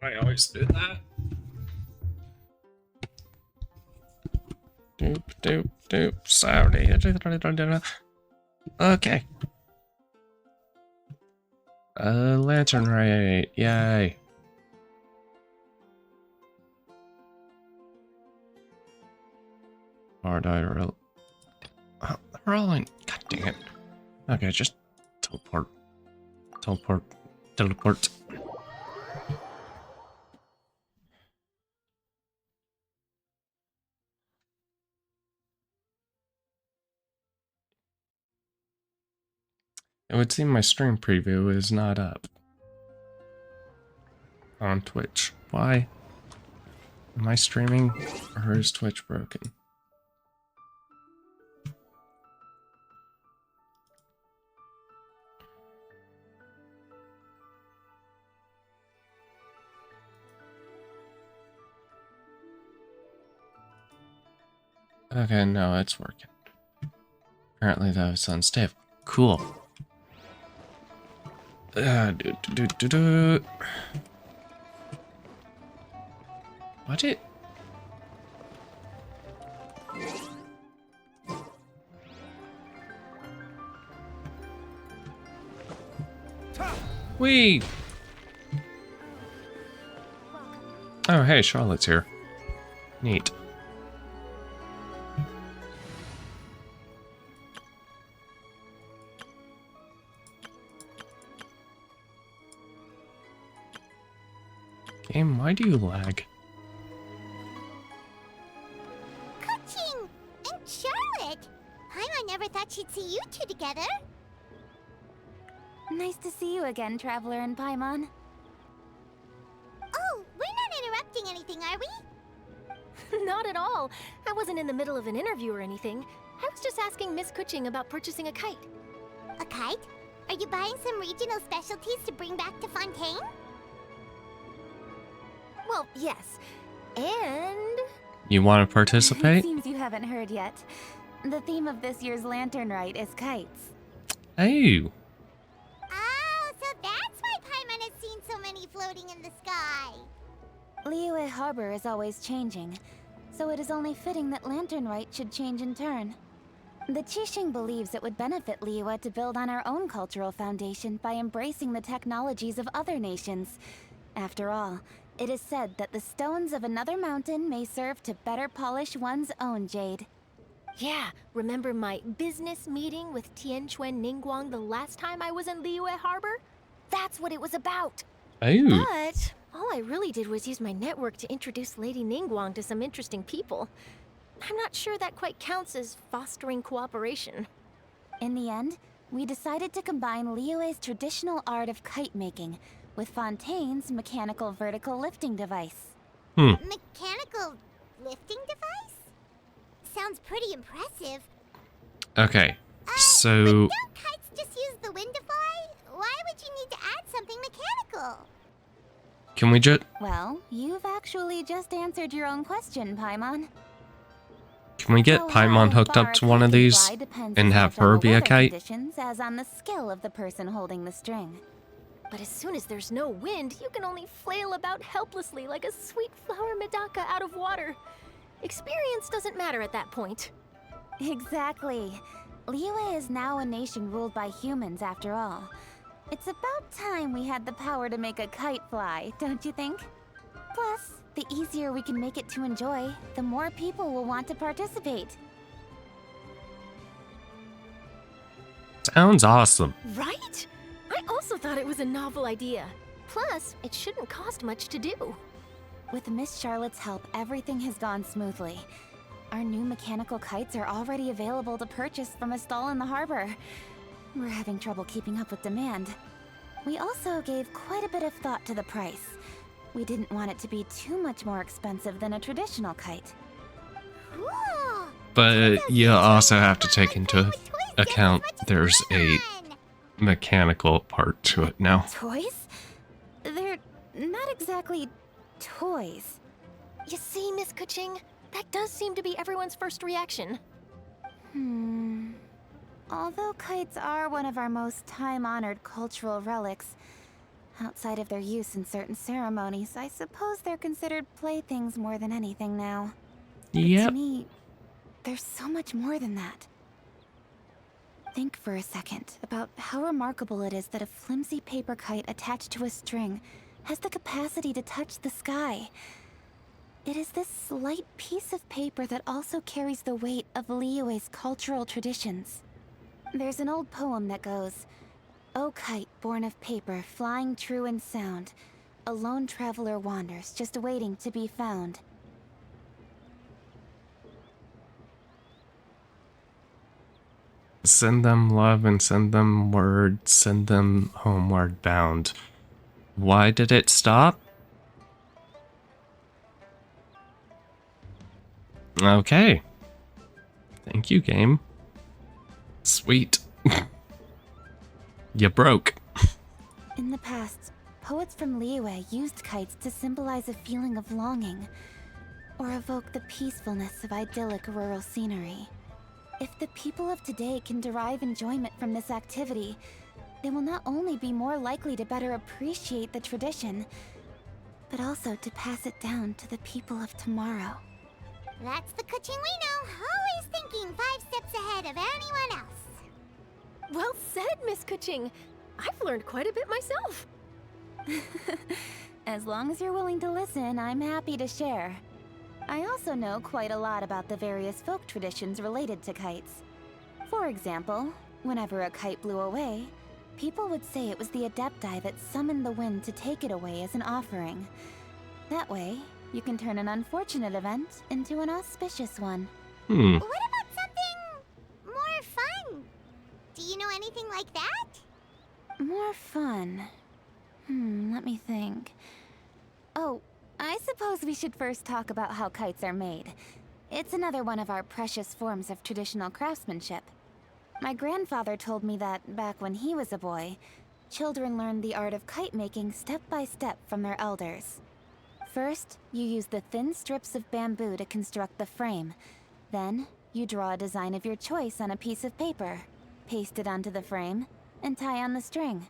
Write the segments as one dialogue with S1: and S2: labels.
S1: I always do that. Doop, doop, doop. Sorry. Okay. Lantern Rite. Yay. Hard I roll. Oh, rolling. God dang it. Okay, just teleport. Teleport. Teleport. It would seem my stream preview is not up on Twitch. Why? Am I streaming or is Twitch broken? Okay, no, it's working. Apparently that was unstable. Cool. What it? Wee! Oh, hey, Charlotte's here. Neat. Game, why do you lag?
S2: Coaching! And Charlotte! I never thought she'd see you two together.
S3: Nice to see you again, Traveler and Paimon.
S2: Oh, we're not interrupting anything, are we?
S4: Not at all. I wasn't in the middle of an interview or anything. I was just asking Miss Kuching about purchasing a kite.
S2: A kite? Are you buying some regional specialties to bring back to Fontaine?
S4: Well, yes. And...
S1: You want to
S3: It
S1: participate?
S3: seems you haven't heard yet. The theme of this year's Lantern Rite is kites.
S1: Oh.
S2: Oh, so that's why Paimon has seen so many floating in the sky.
S3: Liyue Harbor is always changing, so it is only fitting that Lantern Rite should change in turn. The Qixing believes it would benefit Liyue to build on our own cultural foundation by embracing the technologies of other nations. After all, it is said that the stones of another mountain may serve to better polish one's own jade.
S4: yeah, remember my business meeting with Tianquan Ningguang the last time I was in Liyue Harbor? That's what it was about.
S1: Oh.
S4: But all I really did was use my network to introduce Lady Ningguang to some interesting people. I'm not sure that quite counts as fostering cooperation.
S3: In the end, we decided to combine Liyue's traditional art of kite making with Fontaine's mechanical vertical lifting device.
S2: Mechanical lifting device? Sounds pretty impressive.
S1: Okay.
S2: But
S1: So,
S2: don't kites just use the wind to fly? Why would you need to add something mechanical?
S1: can we just
S3: Well, you've actually just answered your own question, Paimon.
S1: get
S3: How
S1: Paimon
S3: high
S1: hooked
S3: far
S1: up
S3: a
S1: to
S3: kite
S1: one of
S3: can
S1: these
S3: fly depends
S1: and
S3: as
S1: have
S3: much on
S1: her
S3: the
S1: be a
S3: weather
S1: kite?
S3: conditions as on the skill of the person holding the string.
S4: But as soon as there's no wind, you can only flail about helplessly like a sweet flower medaka out of water. Experience doesn't matter at that point.
S3: Exactly. Liyue is now a nation ruled by humans after all. It's about time we had the power to make a kite fly, don't you think? Plus, the easier we can make it to enjoy, the more people will want to participate.
S1: Sounds awesome.
S4: Right? I also thought it was a novel idea. Plus, it shouldn't cost much to do.
S3: With Miss Charlotte's help, everything has gone smoothly. Our new mechanical kites are already available to purchase from a stall in the harbor. We're having trouble keeping up with demand. We also gave quite a bit of thought to the price. We didn't want it to be too much more expensive than a traditional kite.
S2: Cool.
S1: But you also have to take into
S2: With toys just as
S1: account
S2: much as
S1: there's a
S2: Paimon.
S1: mechanical part to it now.
S3: Toys? They're not exactly toys.
S4: You see, Miss Kuching? That does seem to be everyone's first reaction.
S3: Although kites are one of our most time-honored cultural relics, Outside of their use in certain ceremonies, I suppose they're considered playthings more than anything now. But to
S1: Yep.
S3: me, there's so much more than that. Think for a second about how remarkable it is that a flimsy paper kite attached to a string has the capacity to touch the sky. It is this slight piece of paper that also carries the weight of Liyue's cultural traditions. There's an old poem that goes, "O kite born of paper, flying true in sound, a lone traveler wanders, just waiting to be found."
S1: Send them love and send them word, send them homeward bound. Why did it stop? Okay. Thank you, game. Sweet. You broke.
S3: In the past, poets from Liyue used kites to symbolize a feeling of longing, or evoke the peacefulness of idyllic rural scenery. If the people of today can derive enjoyment from this activity, they will not only be more likely to better appreciate the tradition, but also to pass it down to the people of tomorrow.
S2: That's the Kuching we know, always thinking 5 steps ahead of anyone else.
S4: Well said, Miss Kuching. I've learned quite a bit myself.
S3: As long as you're willing to listen, I'm happy to share. I also know quite a lot about the various folk traditions related to kites. For example, whenever a kite blew away, people would say it was the Adepti that summoned the wind to take it away as an offering. That way, you can turn an unfortunate event into an auspicious one.
S2: What about something more fun? Do you know anything like that?
S3: More fun. Let me think. Oh, I suppose we should first talk about how kites are made. It's another one of our precious forms of traditional craftsmanship. My grandfather told me that, back when he was a boy, children learned the art of kite making step by step from their elders. First, you use the thin strips of bamboo to construct the frame. Then, you draw a design of your choice on a piece of paper, paste it onto the frame, and tie on the string.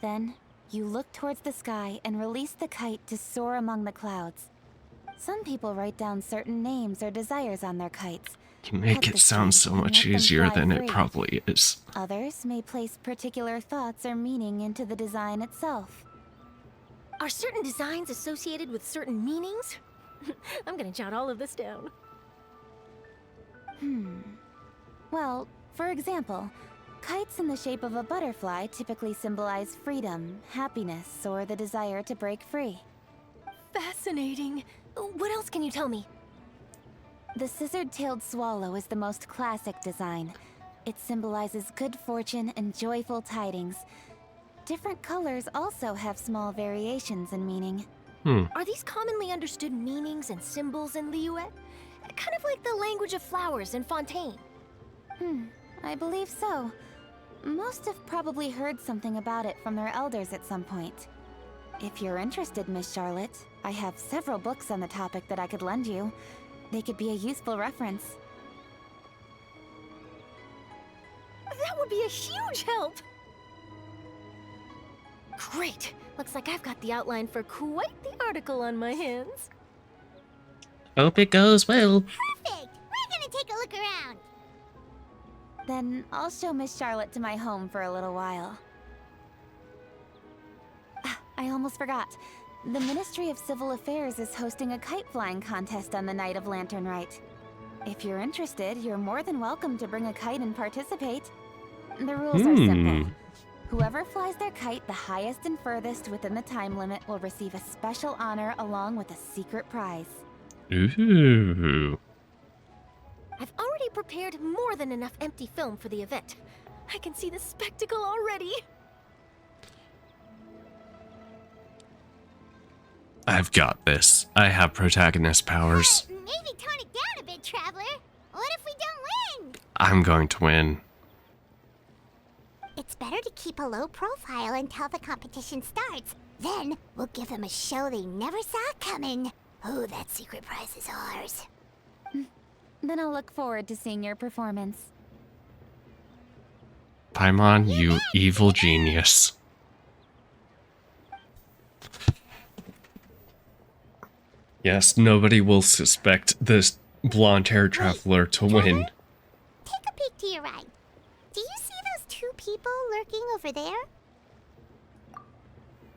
S3: Then, you look towards the sky and release the kite to soar among the clouds. Some people write down certain names or desires on their kites.
S1: You make
S3: cut
S1: it
S3: the
S1: sound
S3: string,
S1: so
S3: and
S1: much
S3: let them
S1: easier
S3: fly
S1: than it
S3: free.
S1: probably is.
S3: Others may place particular thoughts or meaning into the design itself.
S4: Are certain designs associated with certain meanings? I'm gonna jot all of this down.
S3: Well, for example, kites in the shape of a butterfly typically symbolize freedom, happiness, or the desire to break free.
S4: Fascinating. What else can you tell me?
S3: The scissored-tailed swallow is the most classic design. It symbolizes good fortune and joyful tidings. Different colors also have small variations in meaning.
S4: Are these commonly understood meanings and symbols in Liyue? Kind of like the language of flowers in Fontaine.
S3: I believe so. Most have probably heard something about it from their elders at some point. If you're interested, Miss Charlotte, I have several books on the topic that I could lend you. They could be a useful reference.
S4: That would be a huge help! Great! Looks like I've got the outline for quite the article on my hands.
S1: Hope it goes well.
S2: Perfect! We're gonna take a look around.
S3: Then I'll show Miss Charlotte to my home for a little while. I almost forgot. The Ministry of Civil Affairs is hosting a kite flying contest on the night of Lantern Rite. If you're interested, you're more than welcome to bring a kite and participate. The rules are simple. Whoever flies their kite the highest and furthest within the time limit will receive a special honor along with a secret prize.
S1: Ooh.
S4: I've already prepared more than enough empty film for the event. I can see the spectacle already.
S1: I've got this. I have protagonist powers.
S2: Maybe tone it down a bit, Traveler. What if we don't win?
S1: I'm going to win.
S2: It's better to keep a low profile until the competition starts. Then we'll give them a show they never saw coming. Oh, that secret prize is ours.
S3: Then I'll look forward to seeing your performance.
S1: Paimon, you evil genius. Yes, nobody will suspect this blonde-haired traveler to win.
S2: Take a peek to your right. Do you see those two people lurking over there?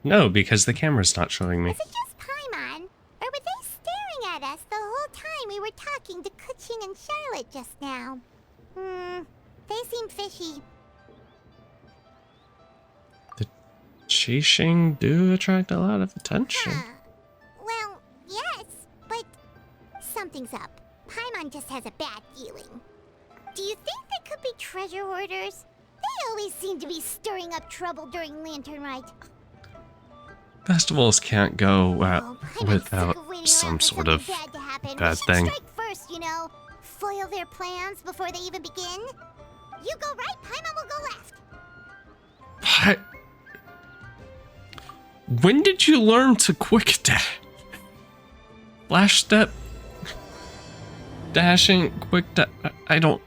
S1: No, because the camera's not showing me.
S2: Is it just Paimon? Or were they staring at us the whole time we were talking to Kuching and Charlotte just now? They seem fishy.
S1: The Qixing do attract a lot of attention.
S2: Huh. Well, yes, but something's up. Paimon just has a bad feeling. Do you think they could be treasure hoarders? They always seem to be stirring up trouble during Lantern Rite.
S1: Festivals can't go
S2: Paimon's sick
S1: without
S2: of waiting
S1: some
S2: around for
S1: sort of
S2: something bad to happen.
S1: bad
S2: We should
S1: thing.
S2: strike first, you know. Foil their plans before they even begin. You go right, Paimon will go left.
S1: What? When did you learn to quick dash? Flash step? Dashing? Quick dash? I don't...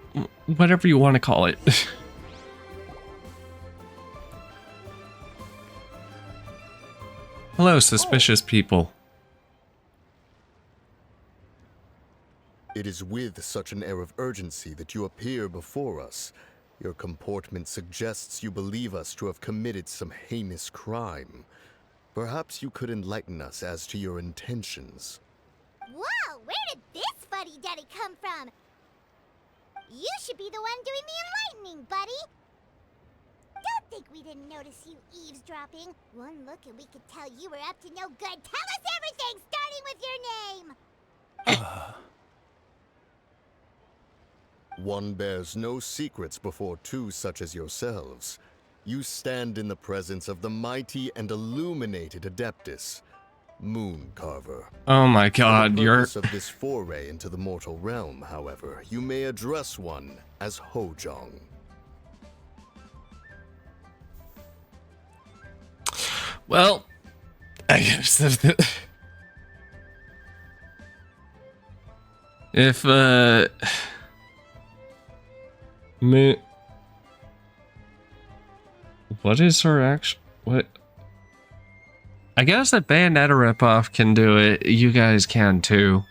S1: Whatever you want to call it. Hello, suspicious people.
S5: It is with such an air of urgency that you appear before us. Your comportment suggests you believe us to have committed some heinous crime. Perhaps you could enlighten us as to your intentions.
S2: Whoa, where did this fuddy-duddy come from? You should be the one doing the enlightening, buddy. Don't think we didn't notice you eavesdropping. One look and we could tell you were up to no good. Tell us everything, starting with your name.
S5: One bears no secrets before two such as yourselves. You stand in the presence of the mighty and illuminated Adeptus, Moon Carver.
S1: Oh my god,
S5: For the
S1: you're...
S5: purpose of this foray into the mortal realm, however, you may address one as Hojong.
S1: Well, I guess if what is her action? What? I guess that Bayonetta ripoff can do it. You guys can too.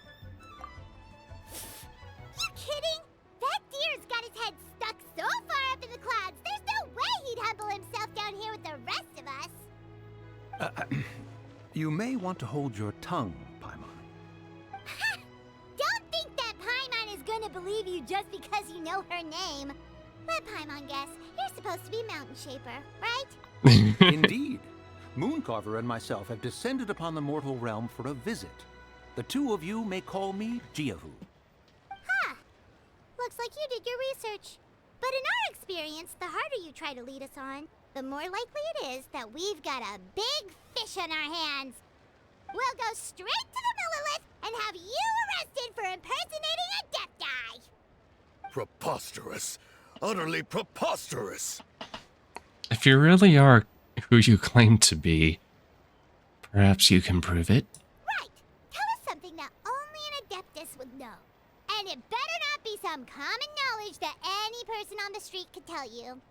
S2: You kidding? That deer's got his head stuck so far up in the clouds, there's no way he'd humble himself down here with the rest of us.
S6: You may want to hold your tongue, Paimon.
S2: Don't think that Paimon is gonna believe you just because you know her name. Let Paimon guess. You're supposed to be Mountain Shaper, right?
S6: Indeed. Mooncarver and myself have descended upon the mortal realm for a visit. The two of you may call me Jiahu.
S2: Looks like you did your research. But in our experience, the harder you try to lead us on, the more likely it is that we've got a big fish on our hands. We'll go straight to the Millilith and have you arrested for impersonating a death guy.
S5: Preposterous. Utterly preposterous.
S1: If you really are who you claim to be, perhaps you can prove it.
S2: Right. Tell us something that only an Adeptus would know. And it better not be some common knowledge that any person on the street could tell you.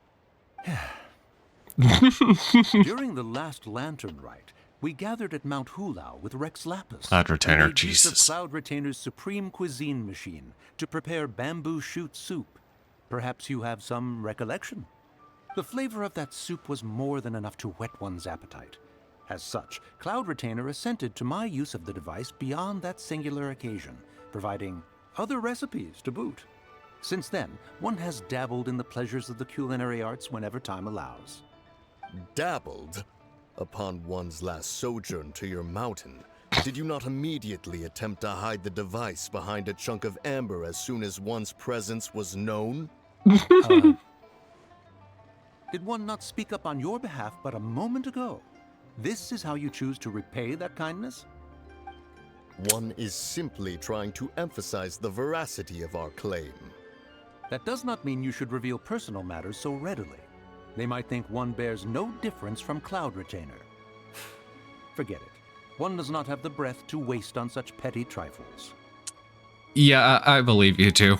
S6: During the last Lantern Rite, we gathered at Mount Hulao with Rex Lapis.
S1: Cloud Retainer,
S6: and made use of
S1: Jesus.
S6: Cloud Retainer's supreme cuisine machine to prepare bamboo shoot soup. Perhaps you have some recollection? The flavor of that soup was more than enough to whet one's appetite. As such, Cloud Retainer assented to my use of the device beyond that singular occasion, providing other recipes to boot. Since then, one has dabbled in the pleasures of the culinary arts whenever time allows.
S5: Dabbled? Upon one's last sojourn to your mountain, did you not immediately attempt to hide the device behind a chunk of amber as soon as one's presence was known?
S6: Did one not speak up on your behalf but a moment ago? This is how you choose to repay that kindness?
S5: One is simply trying to emphasize the veracity of our claim.
S6: That does not mean you should reveal personal matters so readily. They might think one bears no difference from Cloud Retainer. Forget it. One does not have the breath to waste on such petty trifles.
S1: Yeah, I believe you too.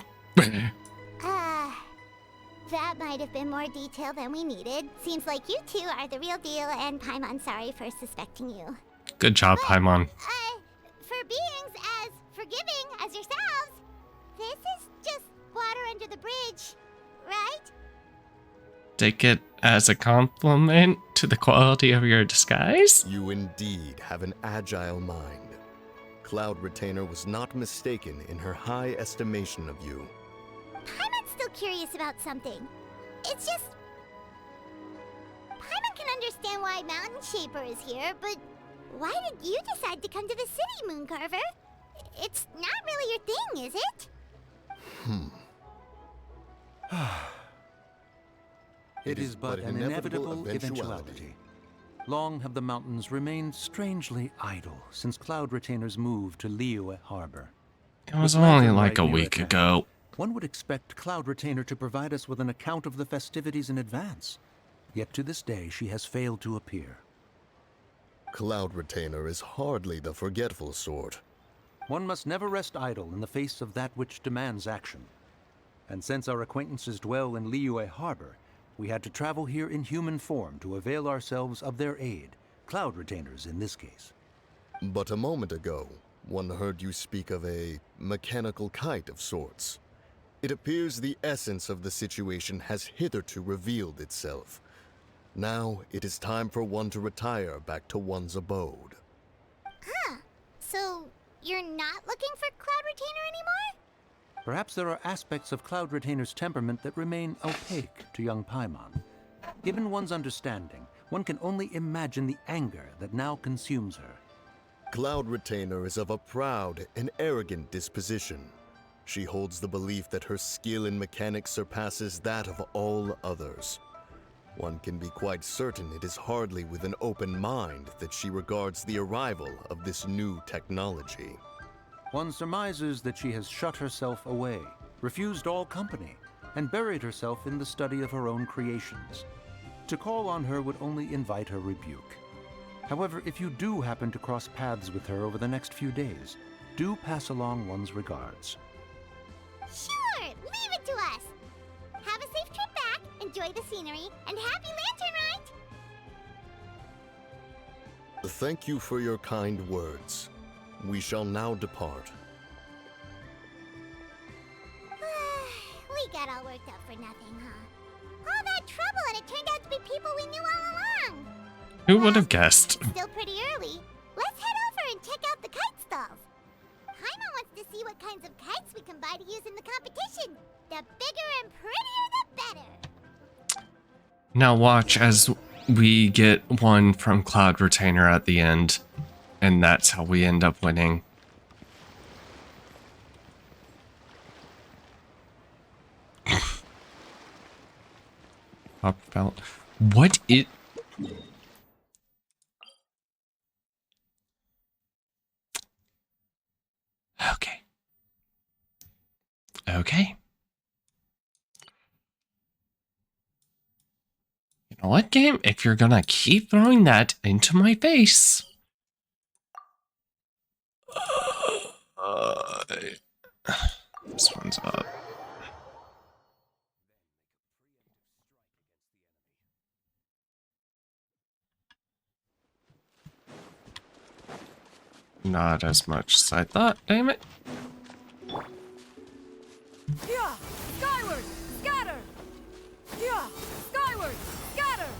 S2: That might have been more detail than we needed. Seems like you two are the real deal, and Paimon sorry for suspecting you.
S1: Good job, Paimon.
S2: For beings forgiving as yourselves. This is just water under the bridge, right?
S1: Take it as a compliment to the quality of your disguise?
S5: You indeed have an agile mind. Cloud Retainer was not mistaken in her high estimation of you.
S2: Paimon's still curious about something. It's just... Paimon can understand why Mountain Shaper is here, but why did you decide to come to the city, Mooncarver? It's not really your thing, is it?
S6: It is but an inevitable eventuality. Long have the mountains remained strangely idle since Cloud Retainer's move to Liyue Harbor.
S1: It was
S6: With
S1: only
S6: Lantern
S1: like a
S6: Rite near
S1: week
S6: at hand,
S1: ago.
S6: One would expect Cloud Retainer to provide us with an account of the festivities in advance. Yet to this day, she has failed to appear.
S5: Cloud Retainer is hardly the forgetful sort.
S6: One must never rest idle in the face of that which demands action. And since our acquaintances dwell in Liyue Harbor, we had to travel here in human form to avail ourselves of their aid, Cloud Retainers in this case.
S5: But a moment ago, one heard you speak of a mechanical kite of sorts. It appears the essence of the situation has hitherto revealed itself. Now it is time for one to retire back to one's abode.
S2: Huh. So, you're not looking for Cloud Retainer anymore?
S6: Perhaps there are aspects of Cloud Retainer's temperament that remain opaque to young Paimon. Given one's understanding, one can only imagine the anger that now consumes her.
S5: Cloud Retainer is of a proud and arrogant disposition. She holds the belief that her skill in mechanics surpasses that of all others. One can be quite certain it is hardly with an open mind that she regards the arrival of this new technology.
S6: One surmises that she has shut herself away, refused all company, and buried herself in the study of her own creations. To call on her would only invite her rebuke. However, if you do happen to cross paths with her over the next few days, do pass along one's regards.
S2: Sure, leave it to us. Have a safe trip back, enjoy the scenery, and happy Lantern Rite!
S5: Thank you for your kind words. We shall now depart.
S2: We got all worked up for nothing, huh? All that trouble and it turned out to be people we knew all along.
S1: Who would have guessed?
S2: It's still pretty early. Let's head over and check out the kite stalls. Paimon wants to see what kinds of kites we can buy to use in the competition. The bigger and prettier, the better.
S1: Now watch as we get one from Cloud Retainer at the end. And that's how we end up winning. Copper belt. What it? Okay. Okay. You know what, game? If you're gonna keep throwing that into my face. This one's up. Not as much as I thought, damn it.
S7: Yeah! Skyward! Scatter! Yeah! Skyward! Scatter!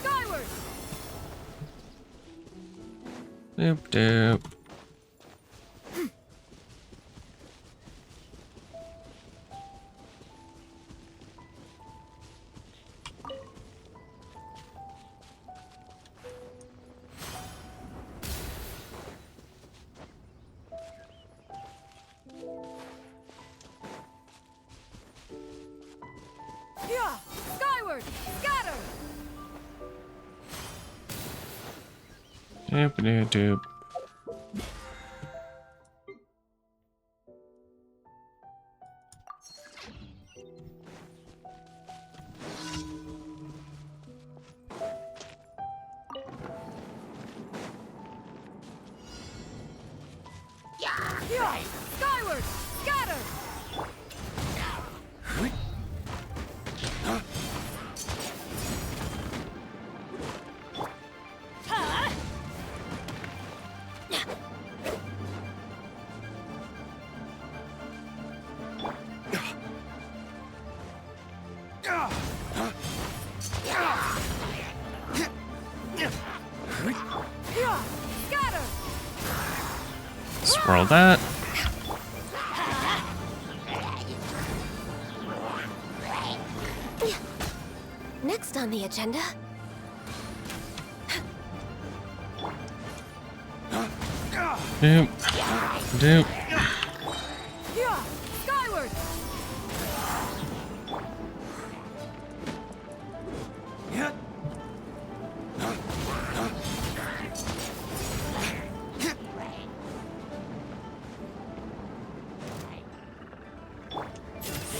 S7: Skyward!
S1: Doop doop.
S7: Yeah! Skyward! Scatter!
S1: Doop doop doop.
S7: Skyward! Scatter! Scatter!
S1: Swirl that.
S4: Next on the agenda.
S1: Doop. Doop.
S7: Yeah! Skyward!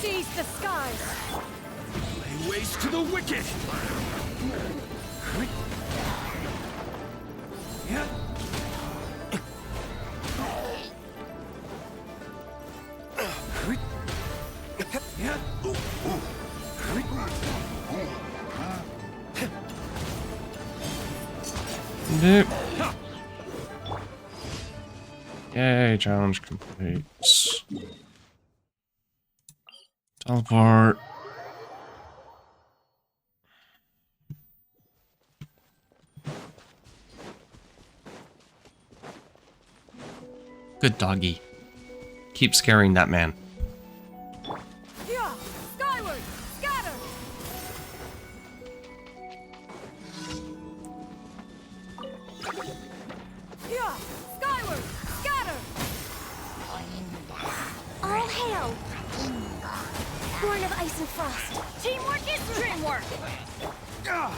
S7: Seize the skies!
S8: Lay waste to the wicked!
S1: Doop. Yay, challenge complete. Teleport. Good doggy. Keep scaring that man.
S7: Yeah! Skyward! Scatter! Yeah! Skyward! Scatter!
S4: All hail! Born of ice and frost.
S7: Teamwork is dreamwork!
S1: Ow.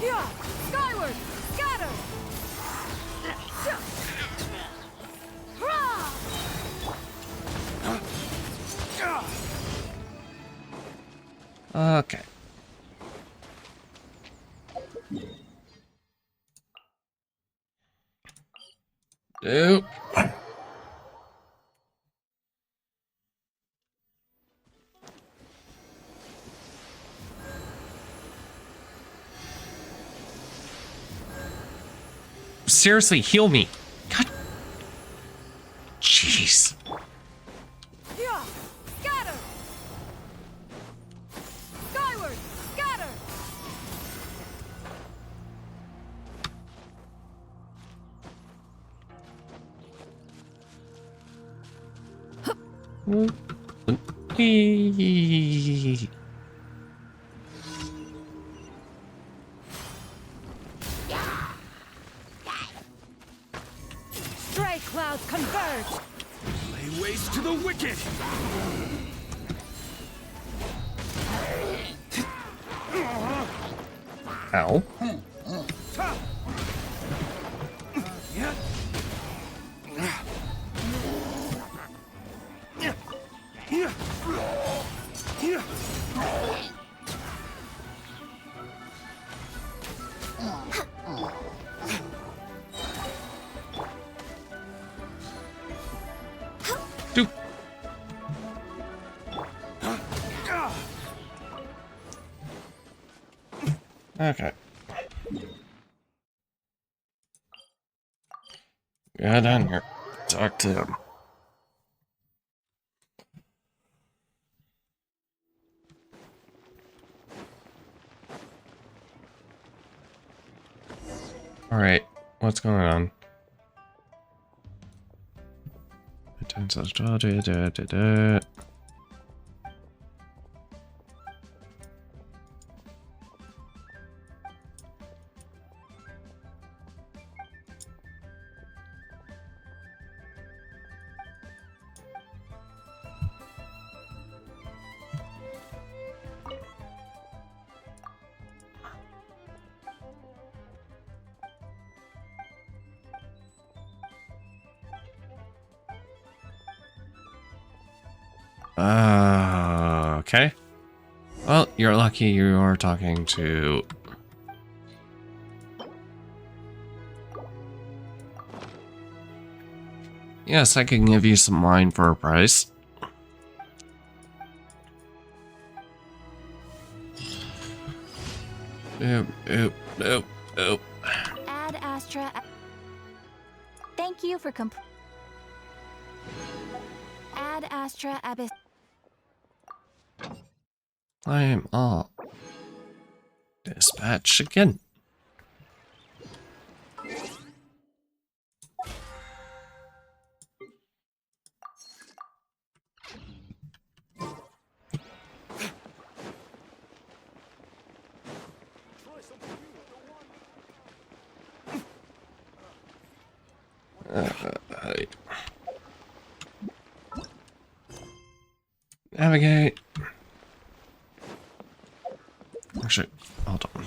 S7: Yeah! Skyward! Scatter! Hurrah!
S1: Okay. Doop. Seriously, heal me. God. Jeez.
S7: Yeah! Scatter! Skyward! Scatter!
S1: Eee.
S7: Stray clouds converge!
S8: Lay waste to the wicked!
S1: Ow. Doop. Okay. Get down here. Talk to him. Alright, what's going on? Okay. Well, you're lucky you are talking to Yes, I can give you some wine for a price. Oop, oop, oop, oop.
S3: Ad Astra. Thank you for Ad Astra Abyss.
S1: I am all dispatch again. Navigate. Actually, hold on.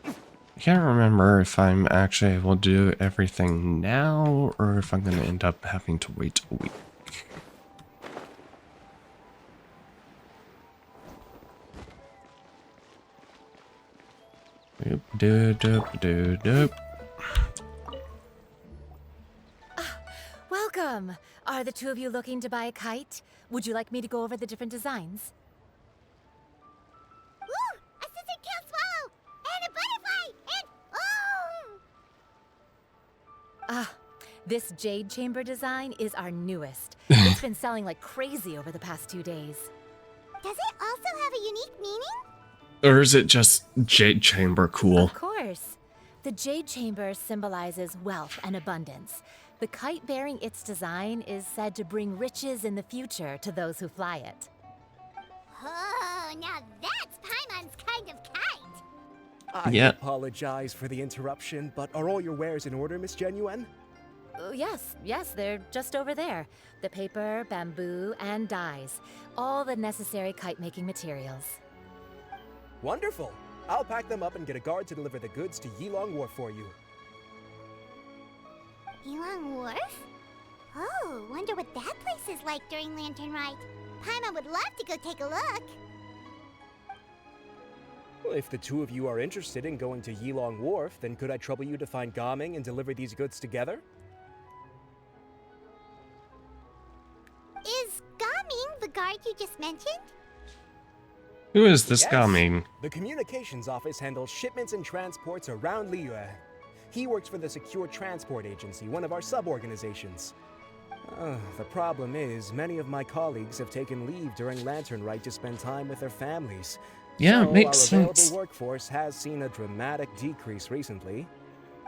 S1: I can't remember if I'm actually able to do everything now or if I'm going to end up having to wait a week. Doop, doop, doop, doop, doop.
S9: Welcome! Are the two of you looking to buy a kite? Would you like me to go over the different designs?
S2: Ooh! A scissor kill swallow! And a butterfly! And oh!
S9: This jade chamber design is our newest. It's been selling like crazy over the past 2 days.
S2: Does it also have a unique meaning?
S1: Or is it just Jade Chamber cool?
S9: Of course. The jade chamber symbolizes wealth and abundance. The kite bearing its design is said to bring riches in the future to those who fly it.
S2: Oh, now that's Paimon's kind of kite.
S10: I
S1: Yeah.
S10: apologize for the interruption, but are all your wares in order, Miss Genuine?
S9: Yes, they're just over there. The paper, bamboo, and dyes. All the necessary kite-making materials.
S10: Wonderful! I'll pack them up and get a guard to deliver the goods to Yilong Wharf for you.
S2: Yilong Wharf? Oh, wonder what that place is like during Lantern Rite. Paimon would love to go take a look.
S10: Well, if the two of you are interested in going to Yilong Wharf, then could I trouble you to find Gaming and deliver these goods together?
S2: Is Gaming the guard you just mentioned?
S1: Who is this
S10: Yes.
S1: coming?
S10: The communications office handles shipments and transports around Liyue. He works for the Secure Transport Agency, one of our sub-organizations. The problem is, many of my colleagues have taken leave during Lantern Rite to spend time with their families.
S1: Yeah,
S10: So
S1: it makes
S10: our available
S1: sense.
S10: workforce has seen a dramatic decrease recently.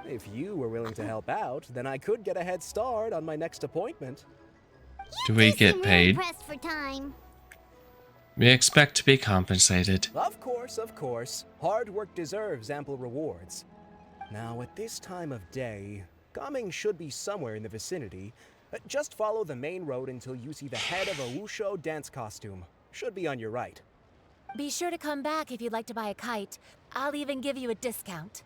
S10: If you were willing to help out, then I could get a head start on my next appointment.
S1: Do we
S2: You
S1: get
S2: seem
S1: paid?
S2: really pressed for time.
S1: We expect to be compensated.
S10: Of course. Hard work deserves ample rewards. Now, at this time of day, Gaming should be somewhere in the vicinity. Just follow the main road until you see the head of a Wushu dance costume. Should be on your right.
S9: Be sure to come back if you'd like to buy a kite. I'll even give you a discount.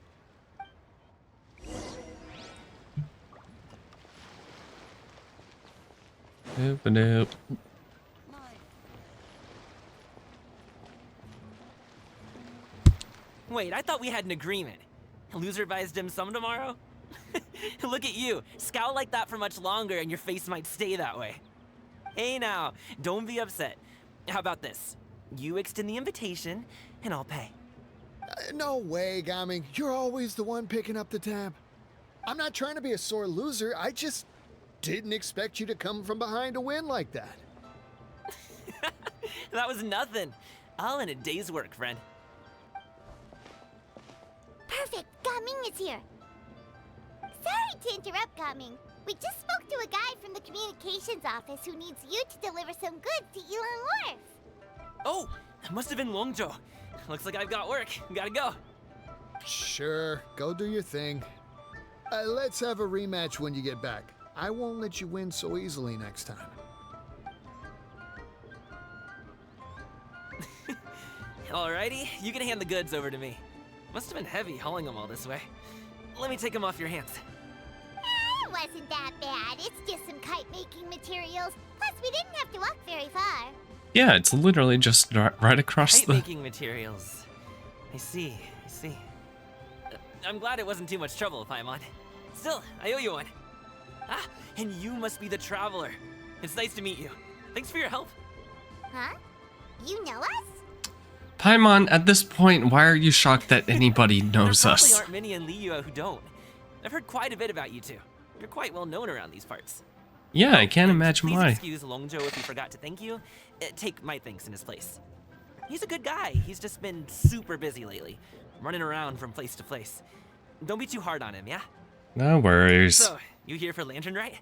S1: Doop, doop.
S11: Wait, I thought we had an agreement. Loser buys dim sum tomorrow? Look at you. Scowl like that for much longer and your face might stay that way. Hey now, don't be upset. How about this? You extend the invitation and I'll pay.
S12: No way, Gaming. You're always the one picking up the tab. I'm not trying to be a sore loser. I just didn't expect you to come from behind to win like that.
S11: That was nothing. All in a day's work, friend.
S2: Perfect, Gaming is here. Sorry to interrupt, Gaming. We just spoke to a guy from the communications office who needs you to deliver some goods to Yilong Wharf.
S11: Oh, that must have been Longzhou. Looks like I've got work. Gotta go.
S12: Sure, go do your thing. Let's have a rematch when you get back. I won't let you win so easily next time.
S11: Alrighty, you can hand the goods over to me. Must have been heavy hauling them all this way. Let me take them off your hands.
S2: It wasn't that bad. It's just some kite-making materials. Plus, we didn't have to walk very far.
S1: Yeah, it's literally just right across
S11: Kite
S1: the...
S11: making materials. I see, I see. I'm glad it wasn't too much trouble, Paimon. Still, I owe you one. Ah, and you must be the Traveler. It's nice to meet you. Thanks for your help.
S2: Huh? You know us?
S1: Paimon, at this point, why are you shocked that anybody knows
S11: There probably
S1: us?
S11: aren't many in Liyue who don't. I've heard quite a bit about you two. You're quite well known around these parts.
S1: Yeah, I can't
S11: And
S1: imagine
S11: please
S1: why.
S11: excuse Longjo if he forgot to thank you. Take my thanks in his place. He's a good guy. He's just been super busy lately, running around from place to place. Don't be too hard on him, yeah?
S1: No worries.
S11: So, you here for Lantern, right?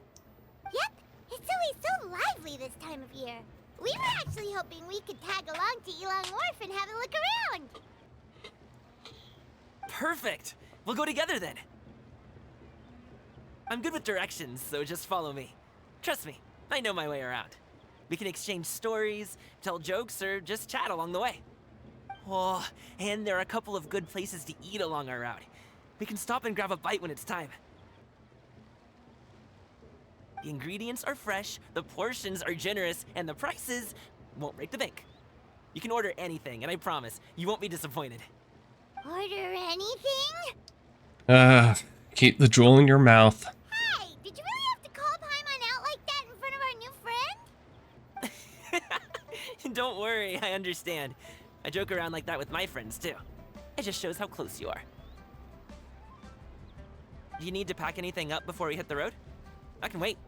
S2: Yep. It's always so lively this time of year. We were actually hoping we could tag along to Elong Wharf and have a look around.
S11: Perfect. We'll go together then. I'm good with directions, so just follow me. Trust me, I know my way around. We can exchange stories, tell jokes, or just chat along the way. Oh, and there are a couple of good places to eat along our route. We can stop and grab a bite when it's time. The ingredients are fresh, the portions are generous, and the prices won't break the bank. You can order anything, and I promise, you won't be disappointed.
S2: Order anything?
S1: Keep the jewel in your mouth.
S2: Hey, did you really have to call Paimon out like that in front of our new friend?
S11: Don't worry, I understand. I joke around like that with my friends, too. It just shows how close you are. Do you need to pack anything up before we hit the road? I can wait.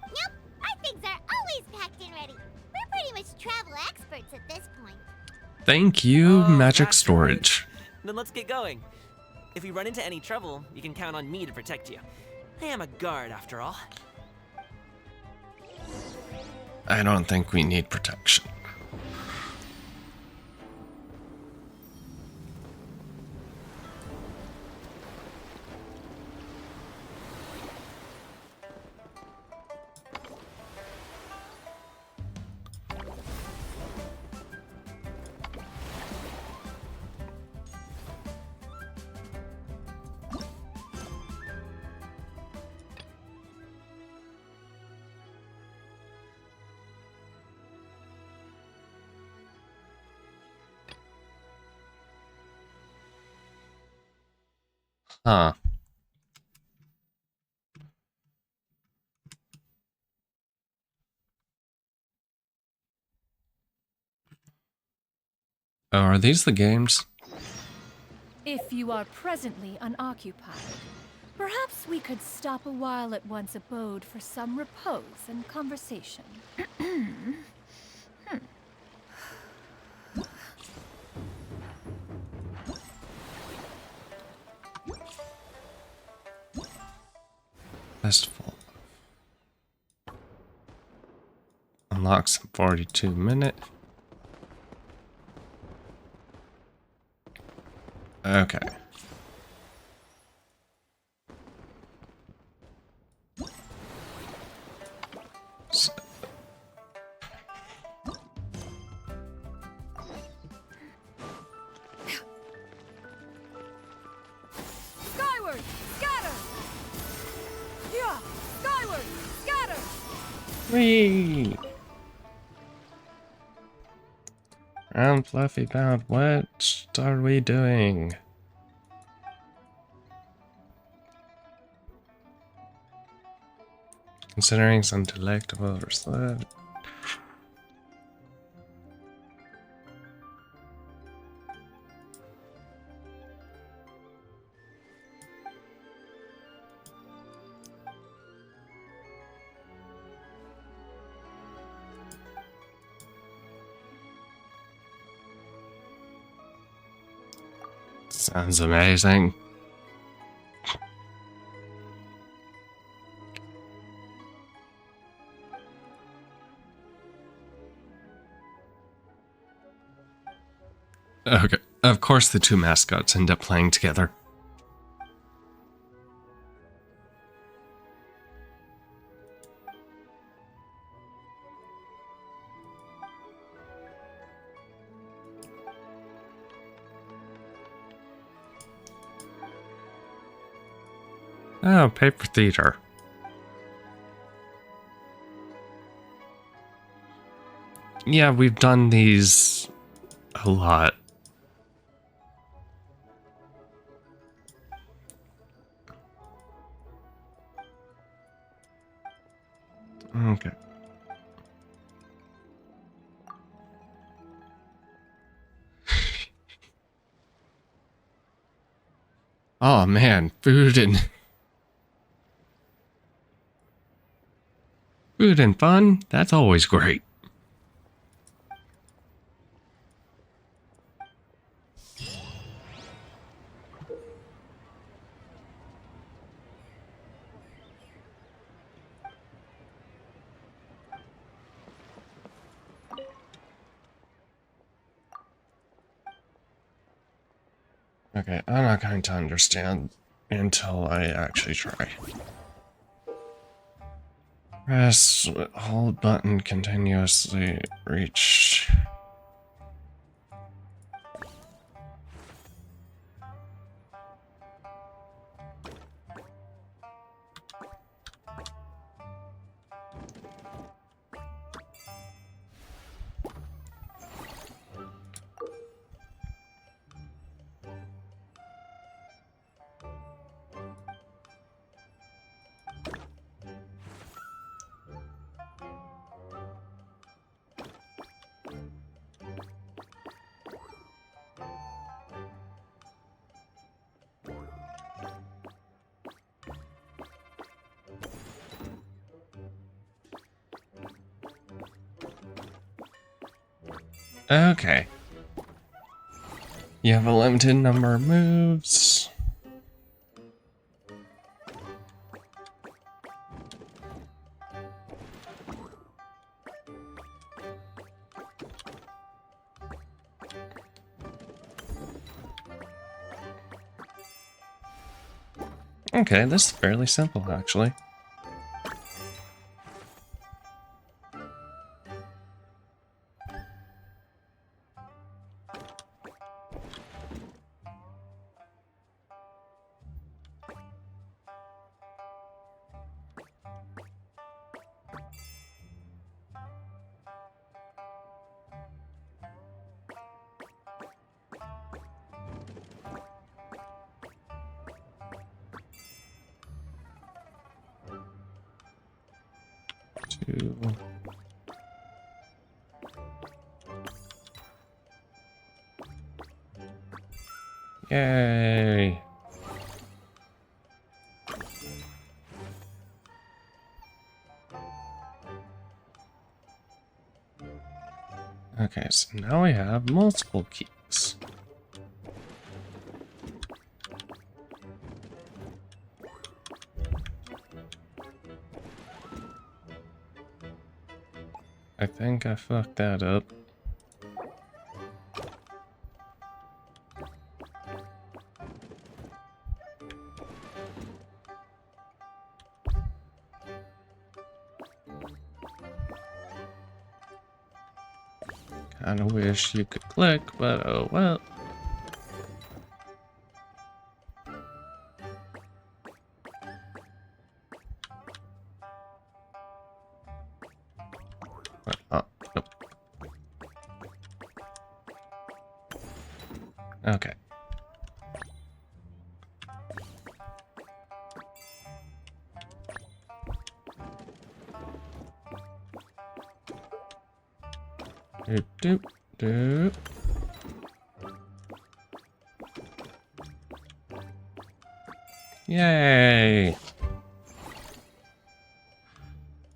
S2: Nope, our things are always packed and ready. We're pretty much travel experts at this point.
S1: Thank you,
S11: Oh,
S1: magic
S11: that's
S1: storage.
S11: right. Then let's get going. If we run into any trouble, you can count on me to protect you. I am a guard, after all.
S1: I don't think we need protection. Huh. Oh, are these the games?
S7: If you are presently unoccupied, perhaps we could stop a while at one's abode for some repose and conversation.
S1: Festival. Unlocks in 42 minutes. Okay. So,
S7: Skyward! Scatter! Yeah! Skyward! Scatter!
S1: whee! Round fluffy bound. What are we doing? Considering some delectable or slow. Sounds amazing. Okay, of course the two mascots end up playing together. Oh, paper theater. Yeah, we've done these a lot. Okay. Oh man, food and fun, that's always great. Okay, I'm not going to understand until I actually try. Press hold button continuously reach. Okay. You have a limited number of moves. Okay, this is fairly simple, actually. Two. Yay! Okay, so now we have multiple keys. I think I fucked that up. Kinda wish you could click, but oh well. Oh, nope. Okay. Doop, doop, doop. Yay!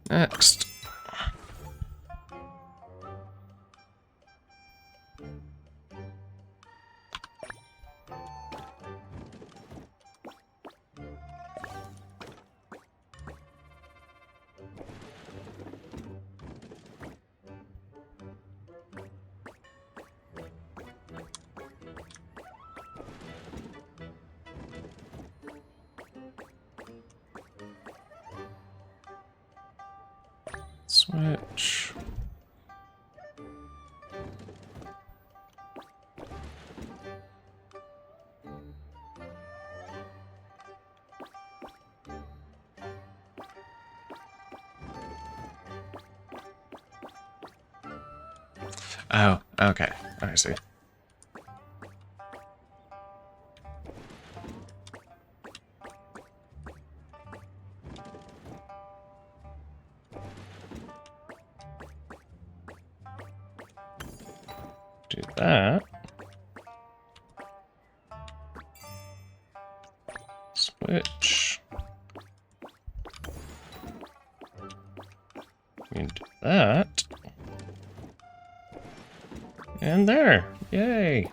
S1: Next. Switch. Oh, okay. I see. Do that. Switch. And do that. And there. Yay.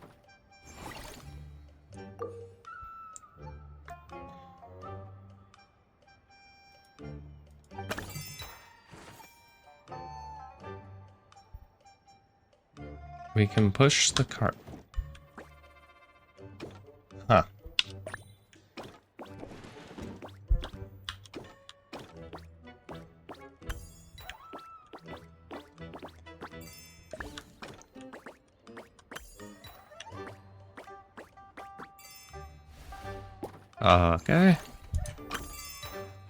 S1: We can push the cart. Huh. Okay.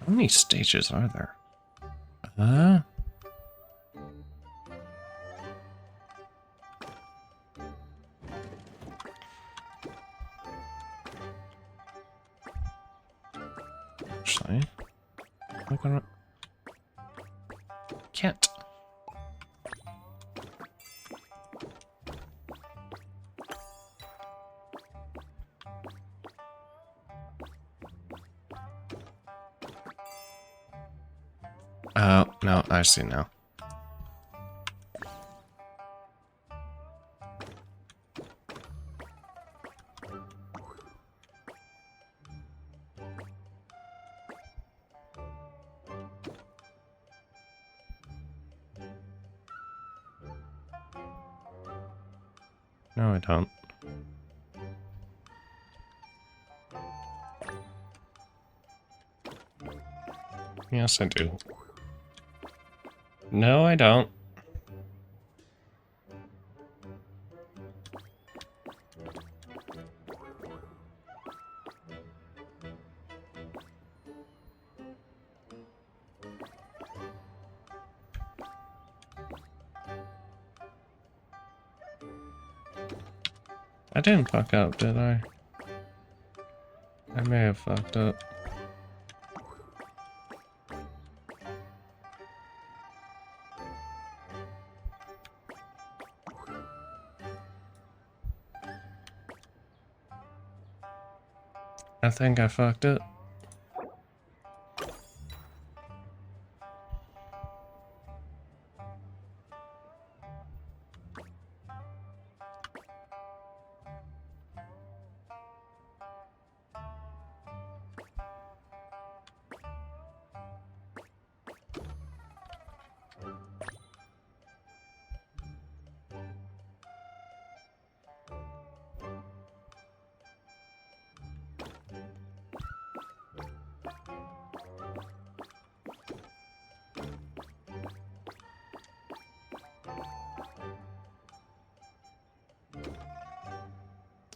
S1: How many stages are there? Actually, am I gonna... Can't. Oh, no, I see now. No, I don't. Yes, I do. No, I don't. I didn't fuck up, did I? I may have fucked up. I think I fucked up.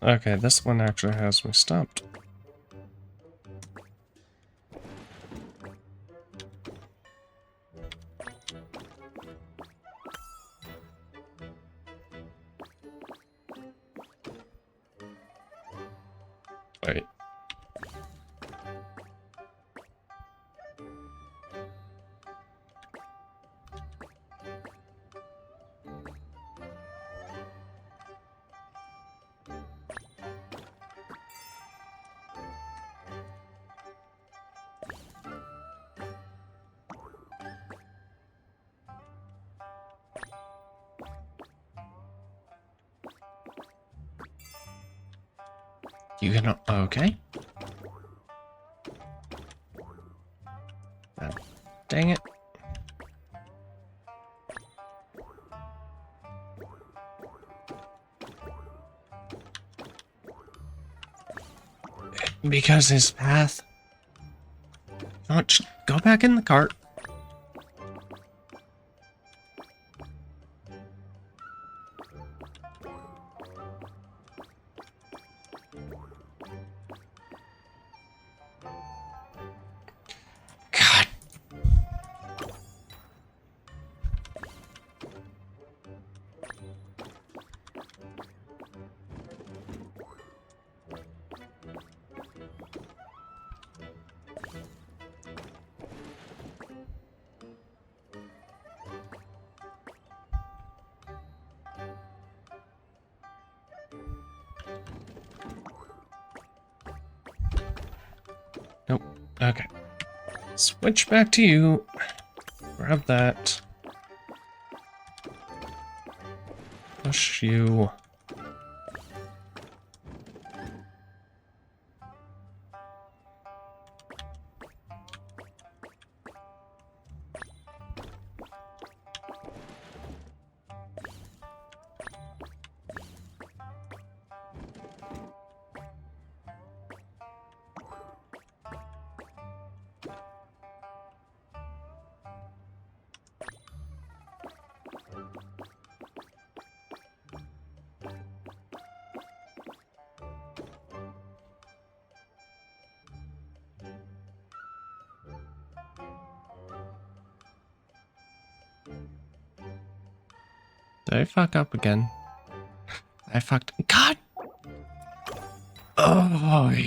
S1: Okay, this one actually has me stumped. Wait. You can... Okay. Dang it. Because his path... Oh, just go back in the cart. God. Nope. Okay. Switch back to you. Grab that. Push you. Did I fuck up again? I fucked. God! Oh.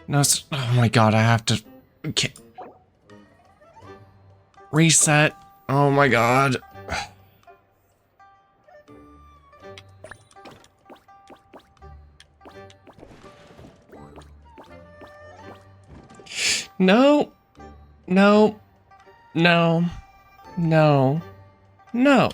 S1: No, oh my god, I have to. Okay. Reset. Oh my god. No. No. No. No. No.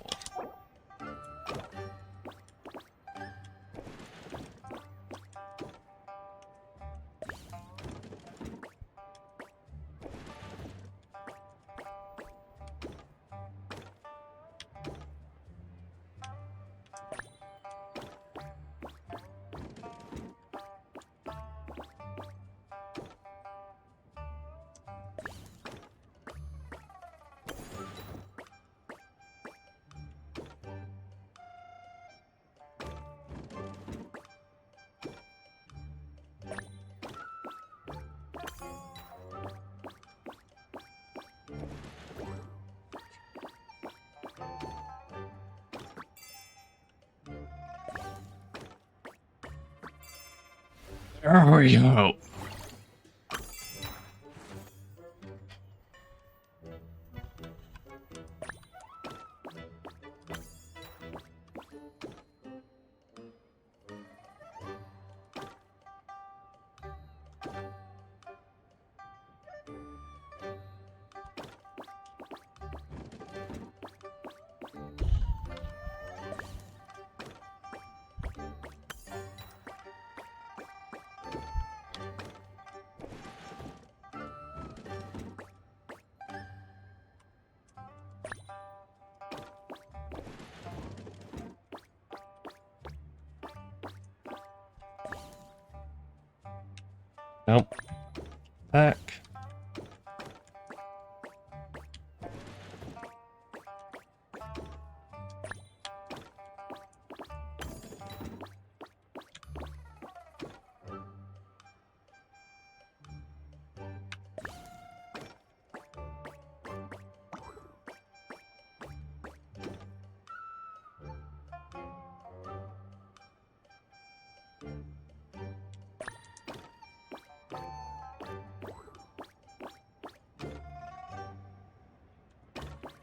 S1: There we go. Nope. Back.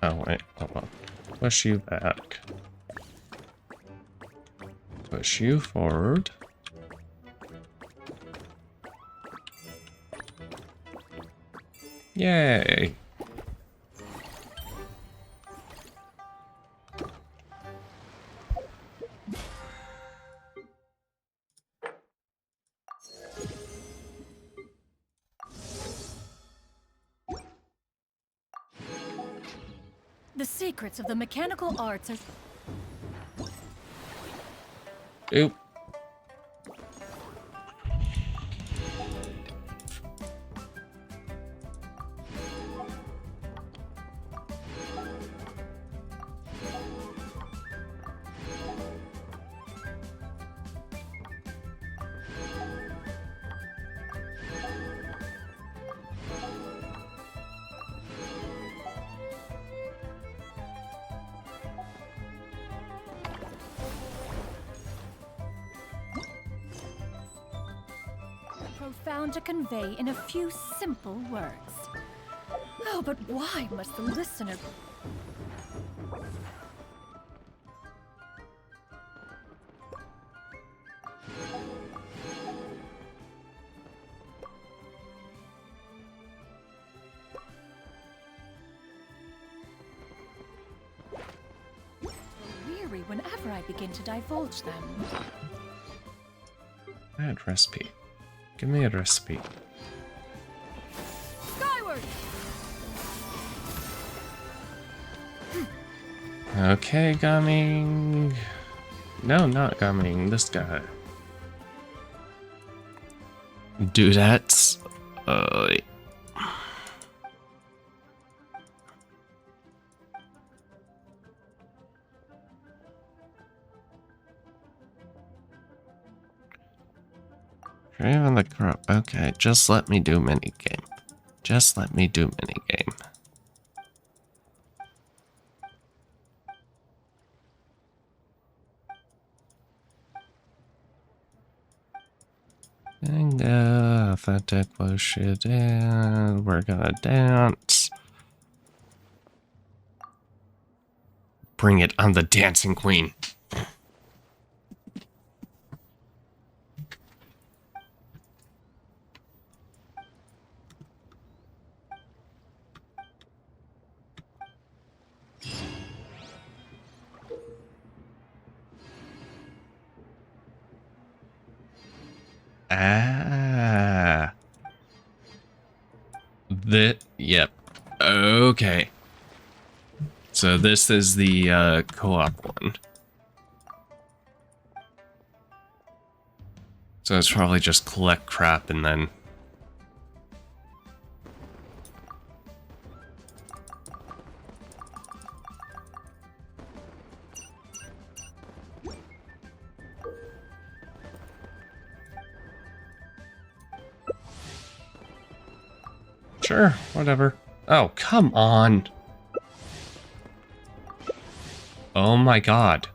S1: Oh, wait, hold on. Push you back. Push you forward. Yay!
S7: The secrets of the mechanical arts are...
S1: Oop.
S7: profound to convey in a few simple words. Oh, but why must the listener... weary whenever I begin to divulge them.
S1: Bad recipe. Give me a recipe.
S7: Skyward!
S1: Okay, Gumming. No, not Gumming. This guy. Do that. Even the crop. Okay, just let me do minigame. Just let me do minigame. Bingo, authentic bullshit, and we're gonna dance. Bring it, I'm the dancing queen. Ah. Yep. Okay. So this is the co-op one. So it's probably just collect crap and then... Sure, whatever. Oh, come on. Oh my god.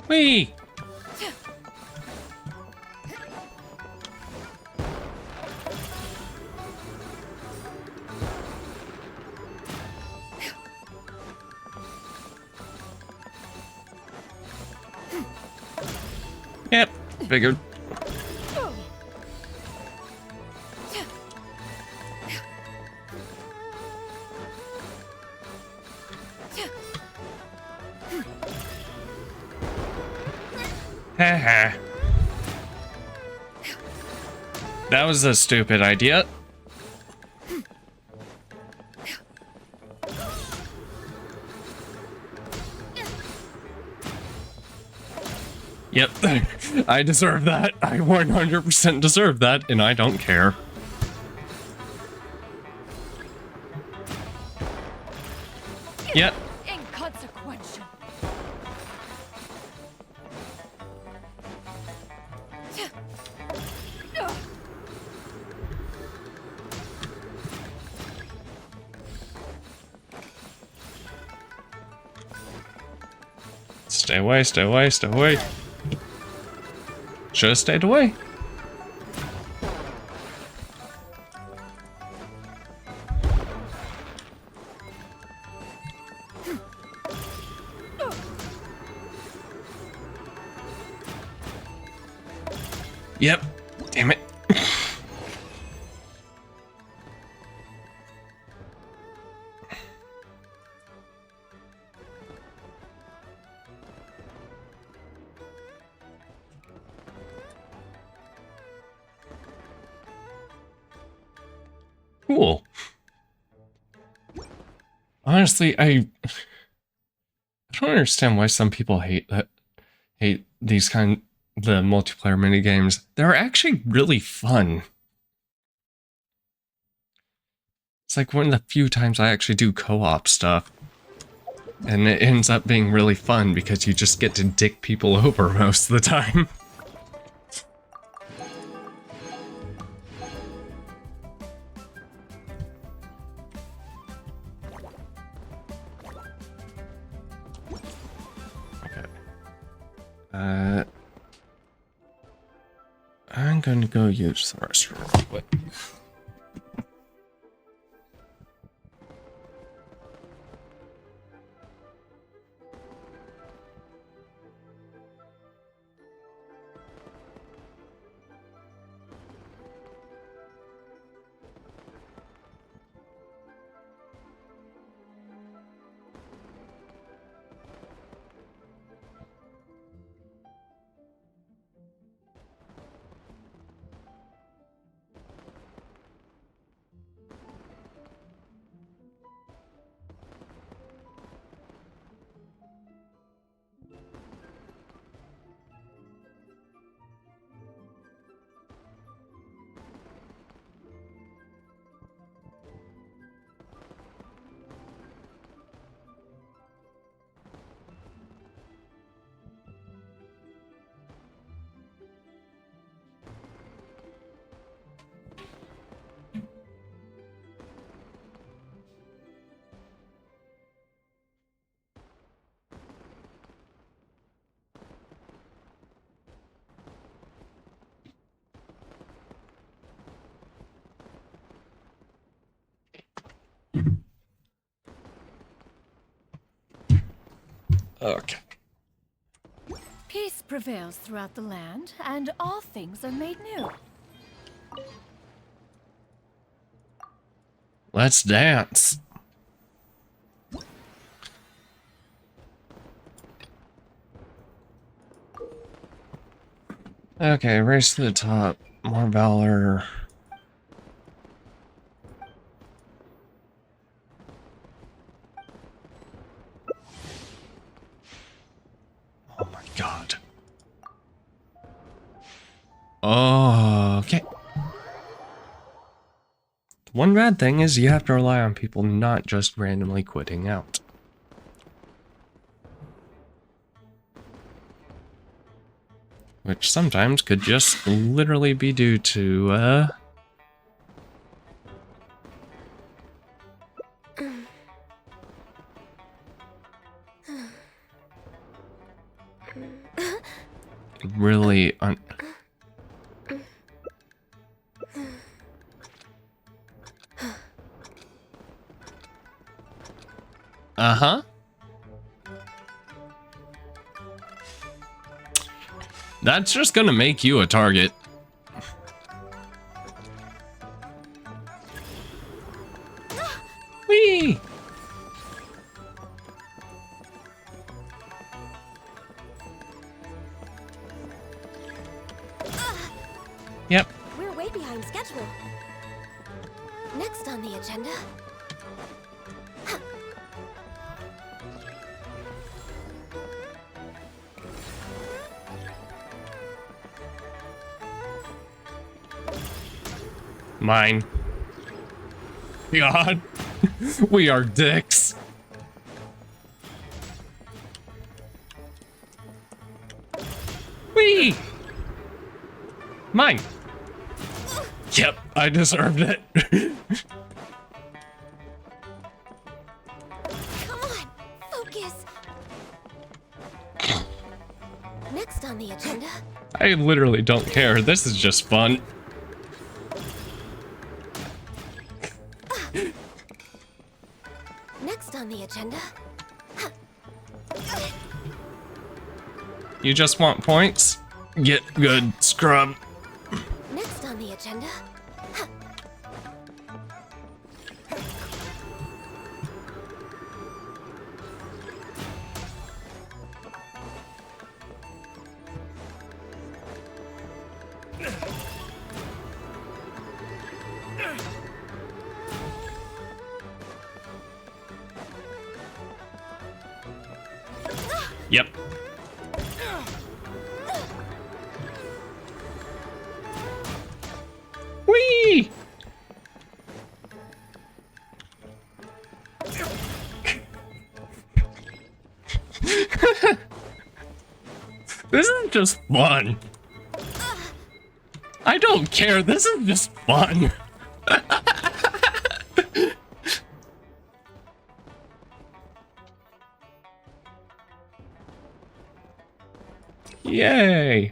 S1: Whee! Yep, figured. Haha. That was a stupid idea. Yep, I deserve that. I 100% deserve that, and I don't care. Yep.
S7: Inconsequential.
S1: Stay away, stay away, stay away. Should have stayed away. Yep. Damn it. Cool. Honestly, I don't understand why some people hate these the multiplayer minigames. They're actually really fun. It's like one of the few times I actually do co-op stuff. And it ends up being really fun because you just get to dick people over most of the time. Okay. I'm gonna go use the restroom real quick. Okay.
S7: Peace prevails throughout the land, and all things are made new.
S1: Let's dance. Okay, race to the top. More valor. Oh my god. Okay. One bad thing is you have to rely on people not just randomly quitting out. Which sometimes could just literally be due to, really Uh-huh. That's just gonna make you a target. Whee! Yep.
S4: We're way behind schedule. Next on the agenda.
S1: Mine. God. We are dicks. Whee! Mine. Yep, I deserved it.
S4: Come on, focus. Next on the agenda.
S1: I literally don't care. This is just fun.
S4: Next on the agenda.
S1: You just want points? Get good, scrub.
S4: Next on the agenda.
S1: Yep. Whee! This is just fun. I don't care. This is just fun. Yay.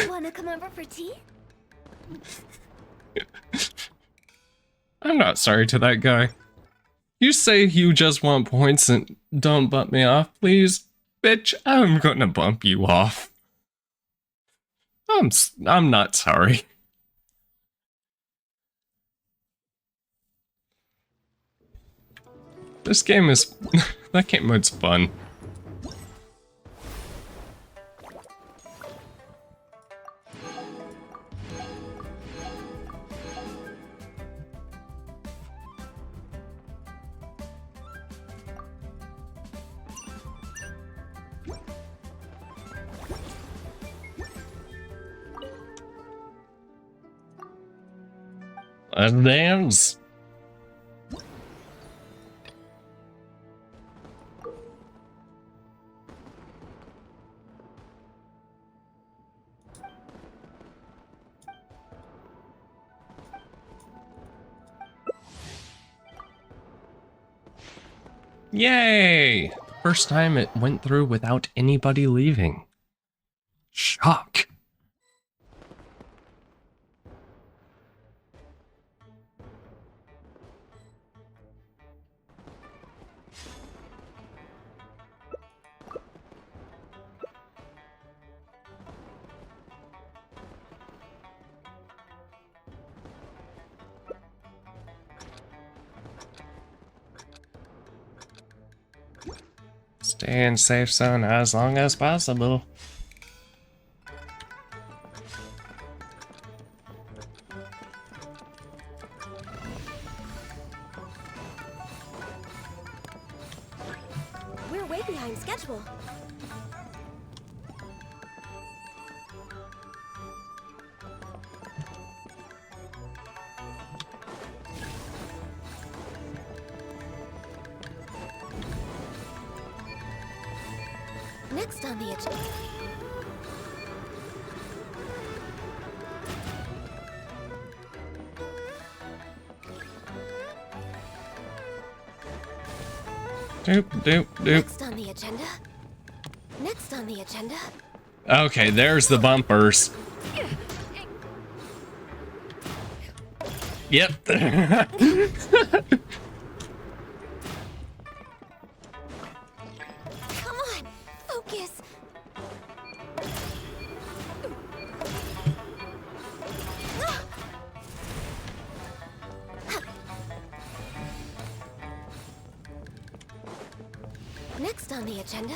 S4: Wanna come over for tea?
S1: I'm not sorry to that guy. You say you just want points and don't bump me off, please? Bitch, I'm gonna bump you off. I'm not sorry. This game is... that game mode's fun. Let's dance. Yay! First time it went through without anybody leaving. Shock. Stay in safe zone as long as possible.
S4: We're way behind schedule. Next on the agenda.
S1: Doop, doop, doop.
S4: Next on the agenda. Next on the agenda.
S1: Okay, there's the bumpers. Yep.
S4: Come on, focus. Next on the agenda.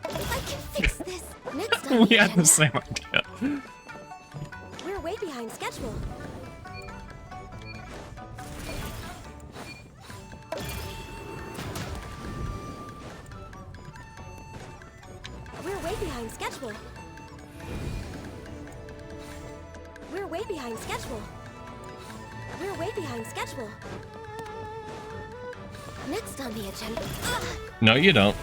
S4: I can fix this. Next on
S1: We
S4: the
S1: had the
S4: agenda.
S1: same idea.
S4: We're way behind schedule. We're way behind schedule. We're way behind schedule. We're way behind schedule. Next on the agenda.
S1: No, you don't.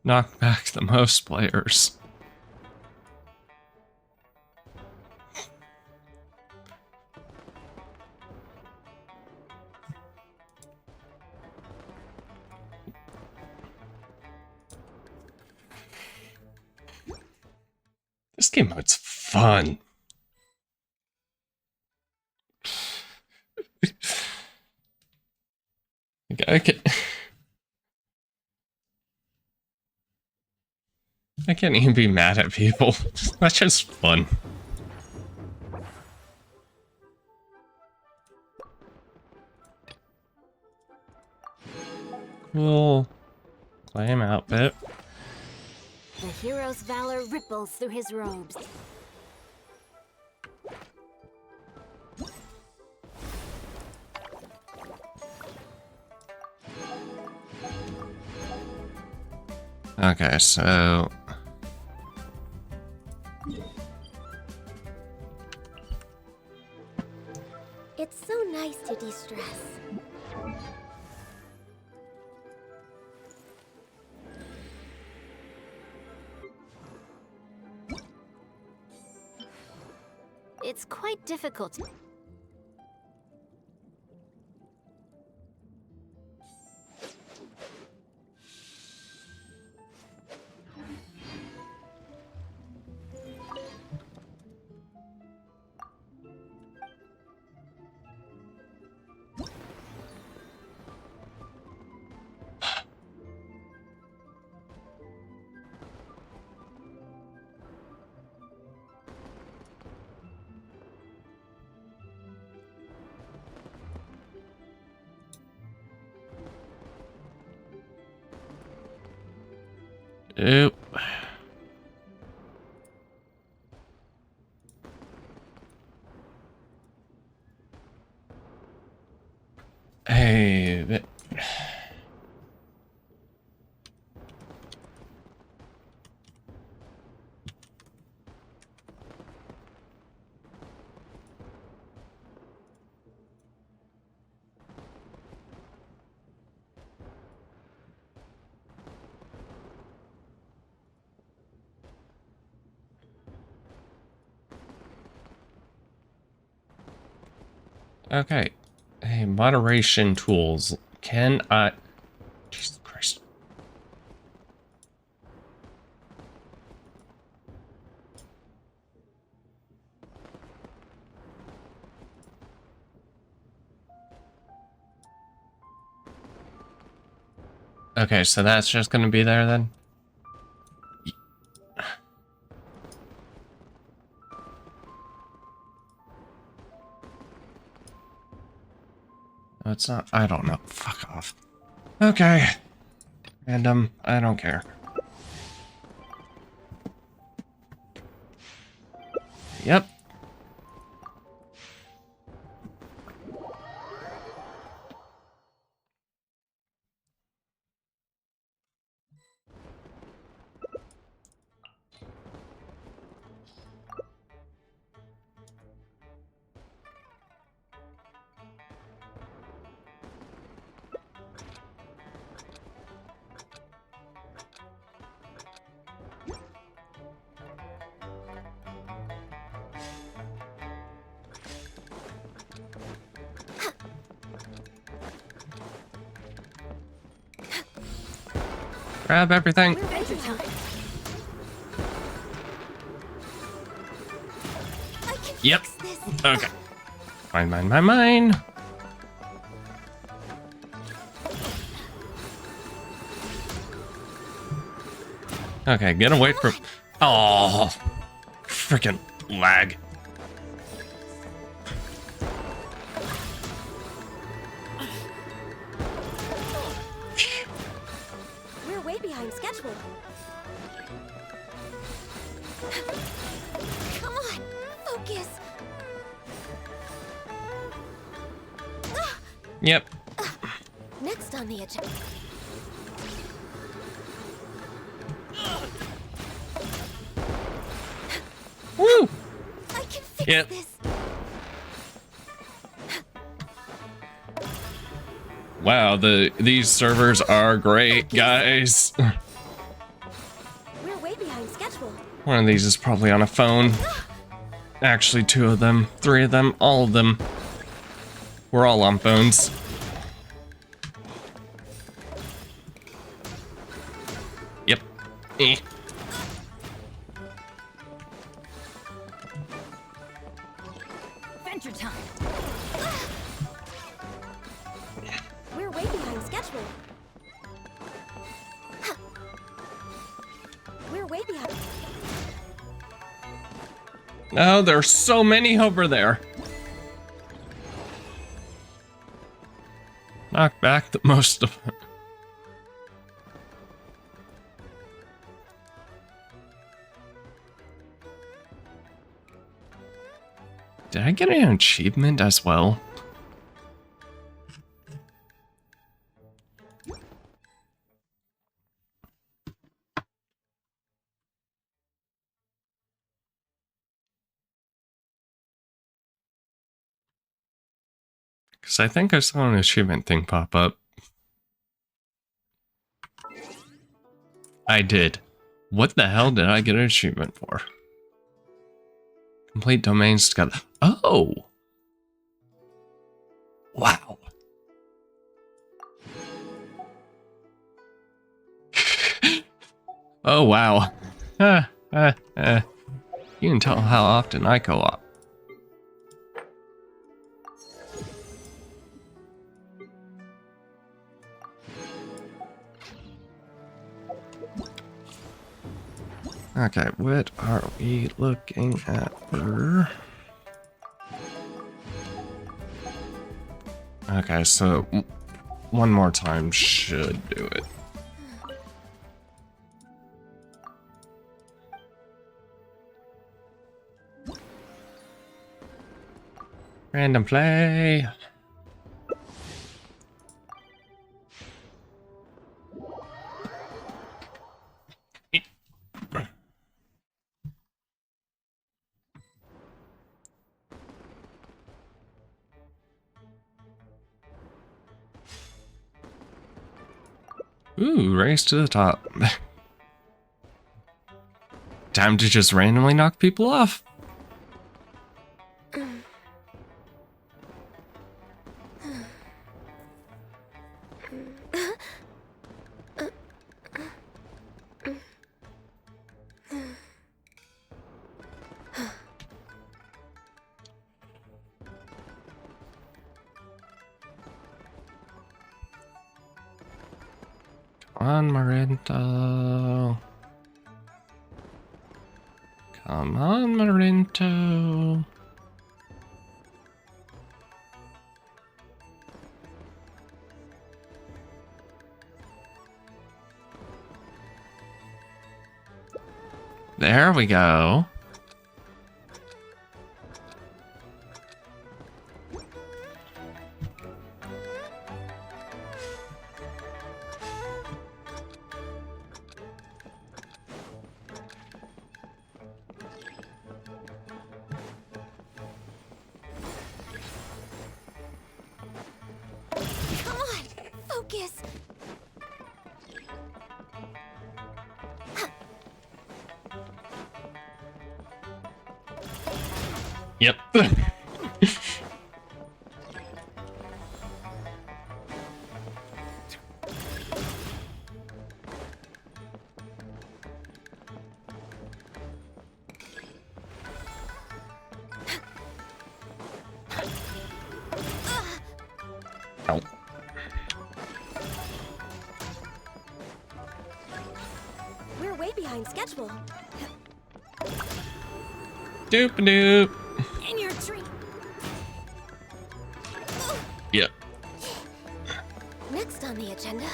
S1: Knock back the most players. This game mode's fun. Okay. I can't even be mad at people. That's just fun. Cool. Claim outfit.
S4: The hero's valor ripples through his robes.
S1: Okay, so...
S4: It's so nice to de-stress. It's quite difficult.
S1: Oop. Hey, okay. Hey, moderation tools. Can I... Jesus Christ. Okay, so that's just gonna be there then? No, it's not. I don't know. Fuck off. Okay. Random. I don't care. Yep. Grab everything. Yep. Okay. Mine. Okay, get away from... Oh, freaking lag.
S4: We're way behind schedule. Come on, focus.
S1: Yep.
S4: Next on the agenda.
S1: Woo!
S4: I can fix
S1: Yep.
S4: this.
S1: Wow, these servers are great, guys.
S4: We're way behind schedule.
S1: One of these is probably on a phone. Actually, 2 of them, 3 of them, all of them. We're all on phones. Yep. Eh.
S4: Adventure time. We're way behind schedule. We're way behind
S1: No, there's so many over there. Knock back the most of it. Did I get an achievement as well? Because I think I saw an achievement thing pop up. I did. What the hell did I get an achievement for? Complete domains together. Oh! Wow. Oh, wow. You can tell how often I co-op. Okay, what are we looking at for? Okay, so one more time should do it. Random play. Ooh, race to the top. Time to just randomly knock people off. Come on, Marinto. Come on, Marinto. There we go.
S4: Come on, focus.
S1: Yep. Ow.
S4: We're way behind schedule.
S1: Doop-a-doop.
S4: In your tree.
S1: Yep.
S4: Next on the agenda.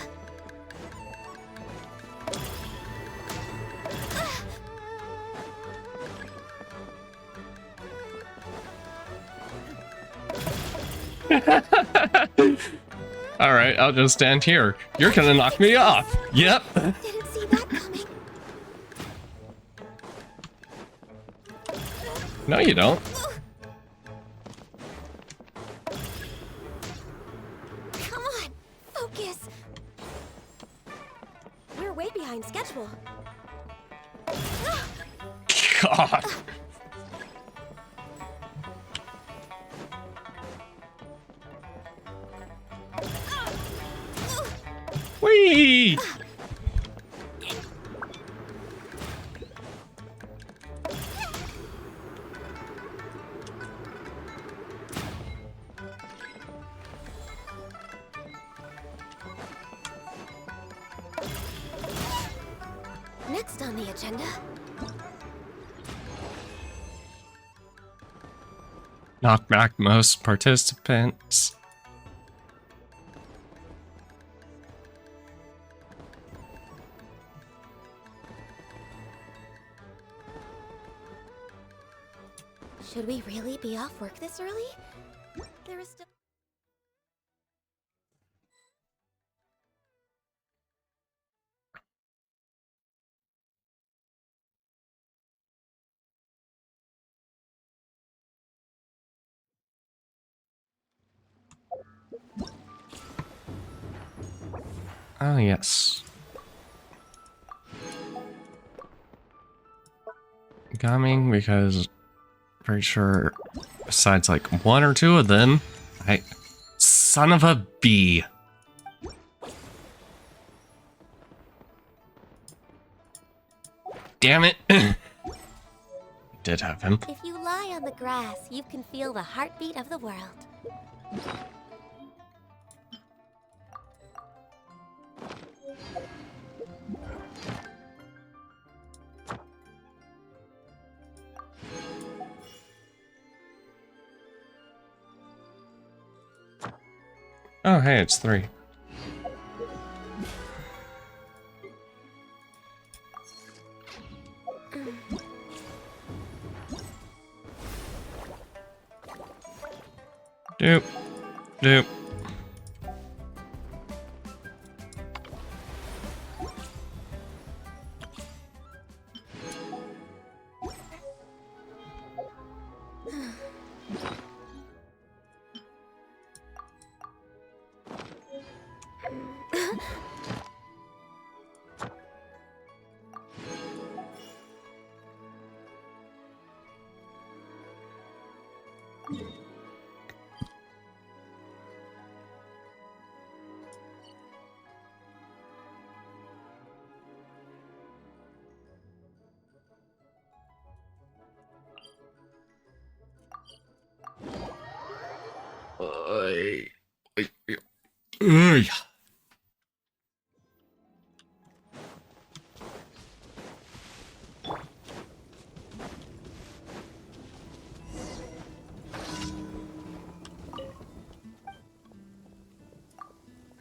S1: All right, I'll just stand here. You're gonna knock me off. Yep.
S4: Didn't see that coming.
S1: No, you don't.
S4: Come on, focus. We're way behind schedule.
S1: God. Whee!
S4: Next on the agenda.
S1: knock back most participants.
S4: Should we really be off work this early? There is still.
S1: Oh, yes. Coming because pretty sure besides like one or two of them, son of a bee. Damn it. Did have him.
S4: If you lie on the grass, you can feel the heartbeat of the world.
S1: Oh, hey, it's 3. Doop. Doop.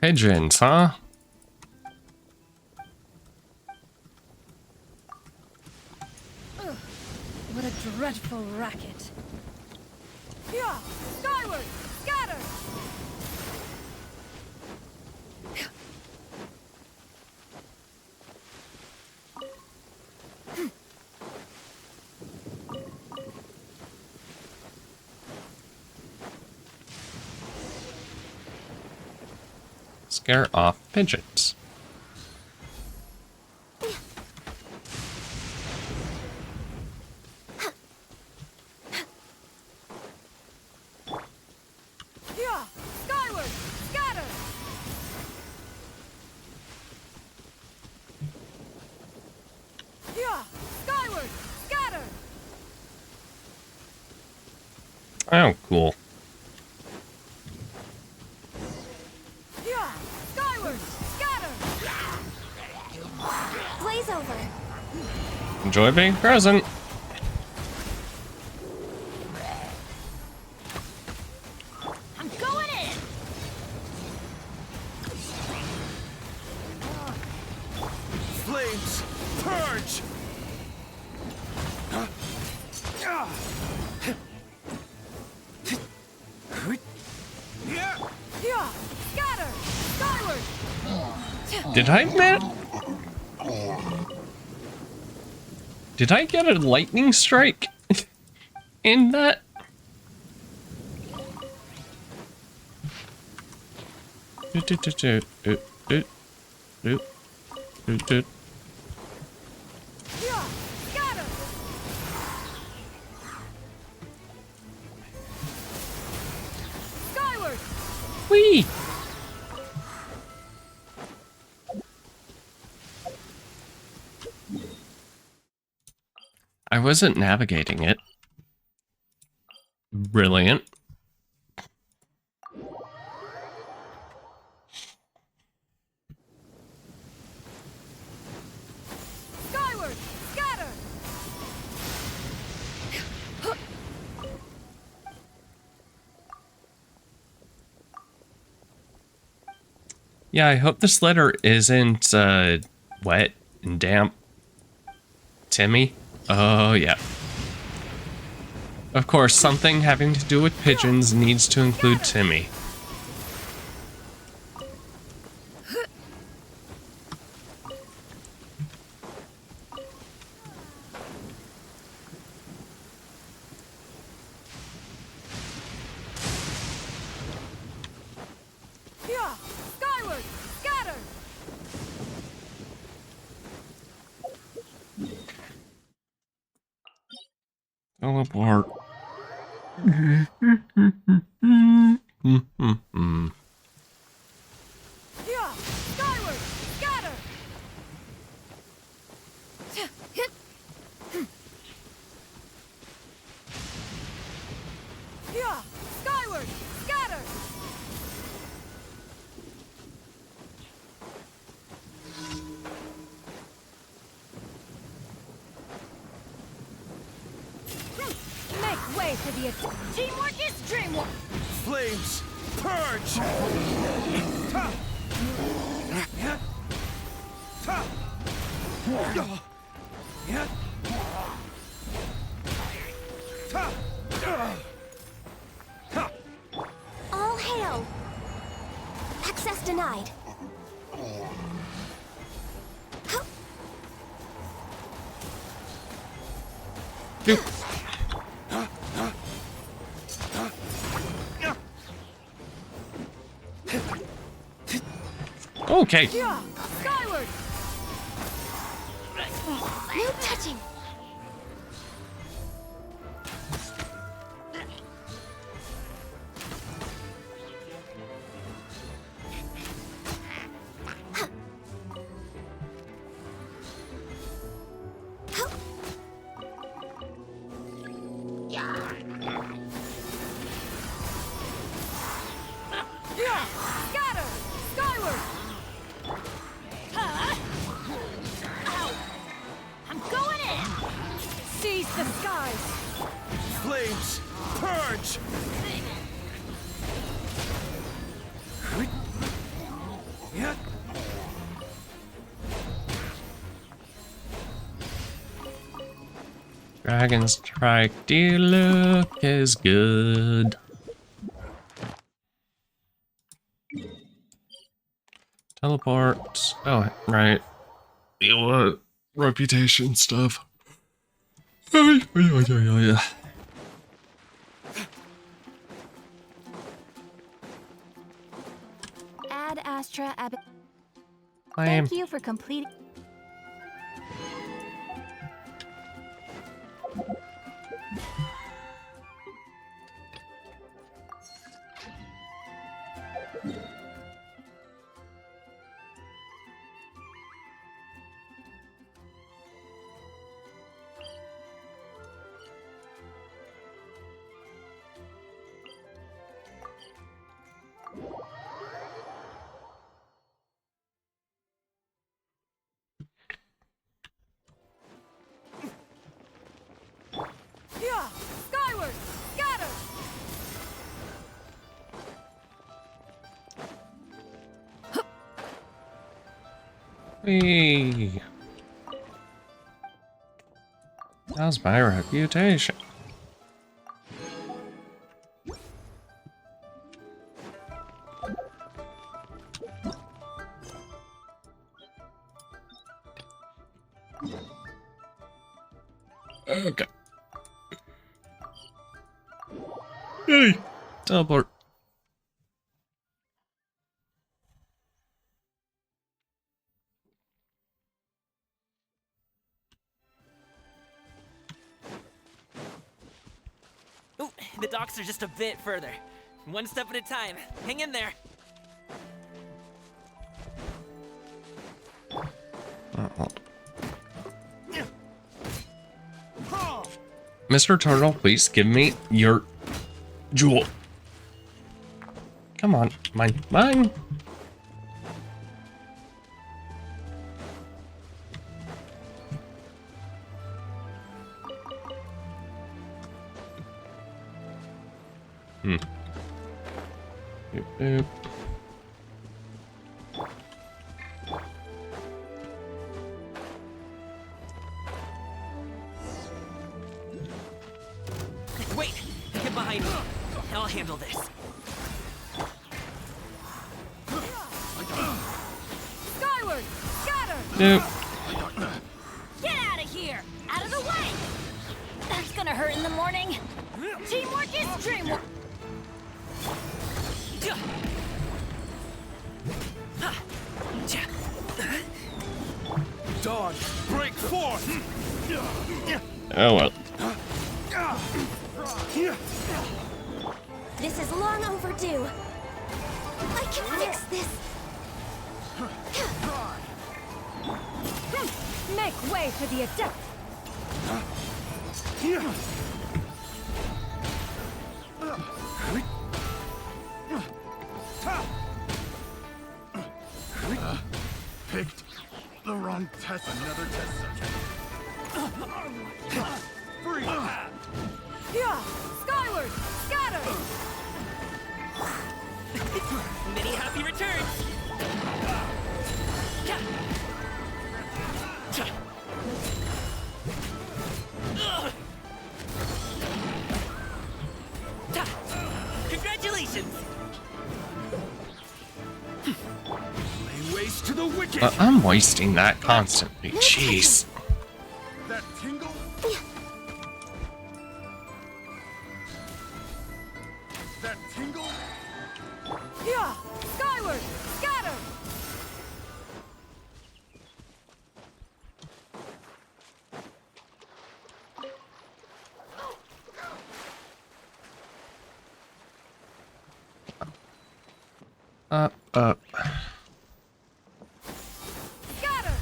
S1: Pigeons, huh?
S7: Ugh, what a dreadful racket. Yeah, skyward, scatter!
S1: Scare off pigeons.
S7: Yeah, skyward, scatter! Yeah, skyward, scatter!
S1: Oh, cool.
S7: Yeah, skyward, scatter!
S4: Blaze over.
S1: Enjoy being present.
S4: I'm going in.
S8: Flames, purge!
S7: Yeah, scatter, skyward!
S1: Did I get a lightning strike in that?
S7: Yeah, scatter! Skyward!
S1: Whee! I wasn't navigating it. Brilliant.
S7: Skyward, scatter!
S1: Yeah, I hope this letter isn't, wet and damp. Timmy? Oh, yeah. Of course, something having to do with pigeons needs to include Timmy.
S7: Yeah! Skyward! Scatter!
S1: Teleport.
S7: Yeah! Skyward! Scatter! Yeah! Skyward! Scatter! Make way for the attack! Teamwork is dreamwork!
S8: Flames, purge! Ta! Ta! Yeah. Ta! Ta!
S4: All hail! Access denied.
S1: Okay.
S7: Yeah! Skyward!
S4: No touching.
S7: Yeah! Scatter! Skyward! Ow! I'm going in! Seize the skies!
S8: Flames, purge! Yeah.
S1: Dragon Strike, do you look as good? Teleport. Oh, right. Reputation stuff. Yeah.
S3: Ad Astra Ab.
S1: Claim.
S3: Thank you for completing.
S7: Yeah! Skyward! Scatter!
S1: Whee. How's my reputation? Okay. Hey! Teleport.
S11: Ooh, the docks are just a bit further. One step at a time. Hang in there.
S1: Mr. Turtle, please give me your jewel. Come on, mine, mine. Boop, boop.
S11: behind me. I'll handle this.
S7: Skyward! Scatter!
S1: Nope.
S7: Get out of here! Out of the way! That's gonna hurt in the morning. Teamwork is dreamwork.
S8: Dawn, break forth!
S1: Oh well.
S4: This is long overdue. I can fix this.
S7: Make way for the adept.
S8: Picked the wrong test. Another test subject. Free path.
S7: Yeah! Skyward! Scatter!
S11: Many happy returns. Congratulations.
S8: Lay waste to the wicked.
S1: I'm wasting that constantly. Jeez.
S8: That tingle. That tingle.
S7: Yeah! Skyward! Scatter!
S1: Up.
S7: Scatter!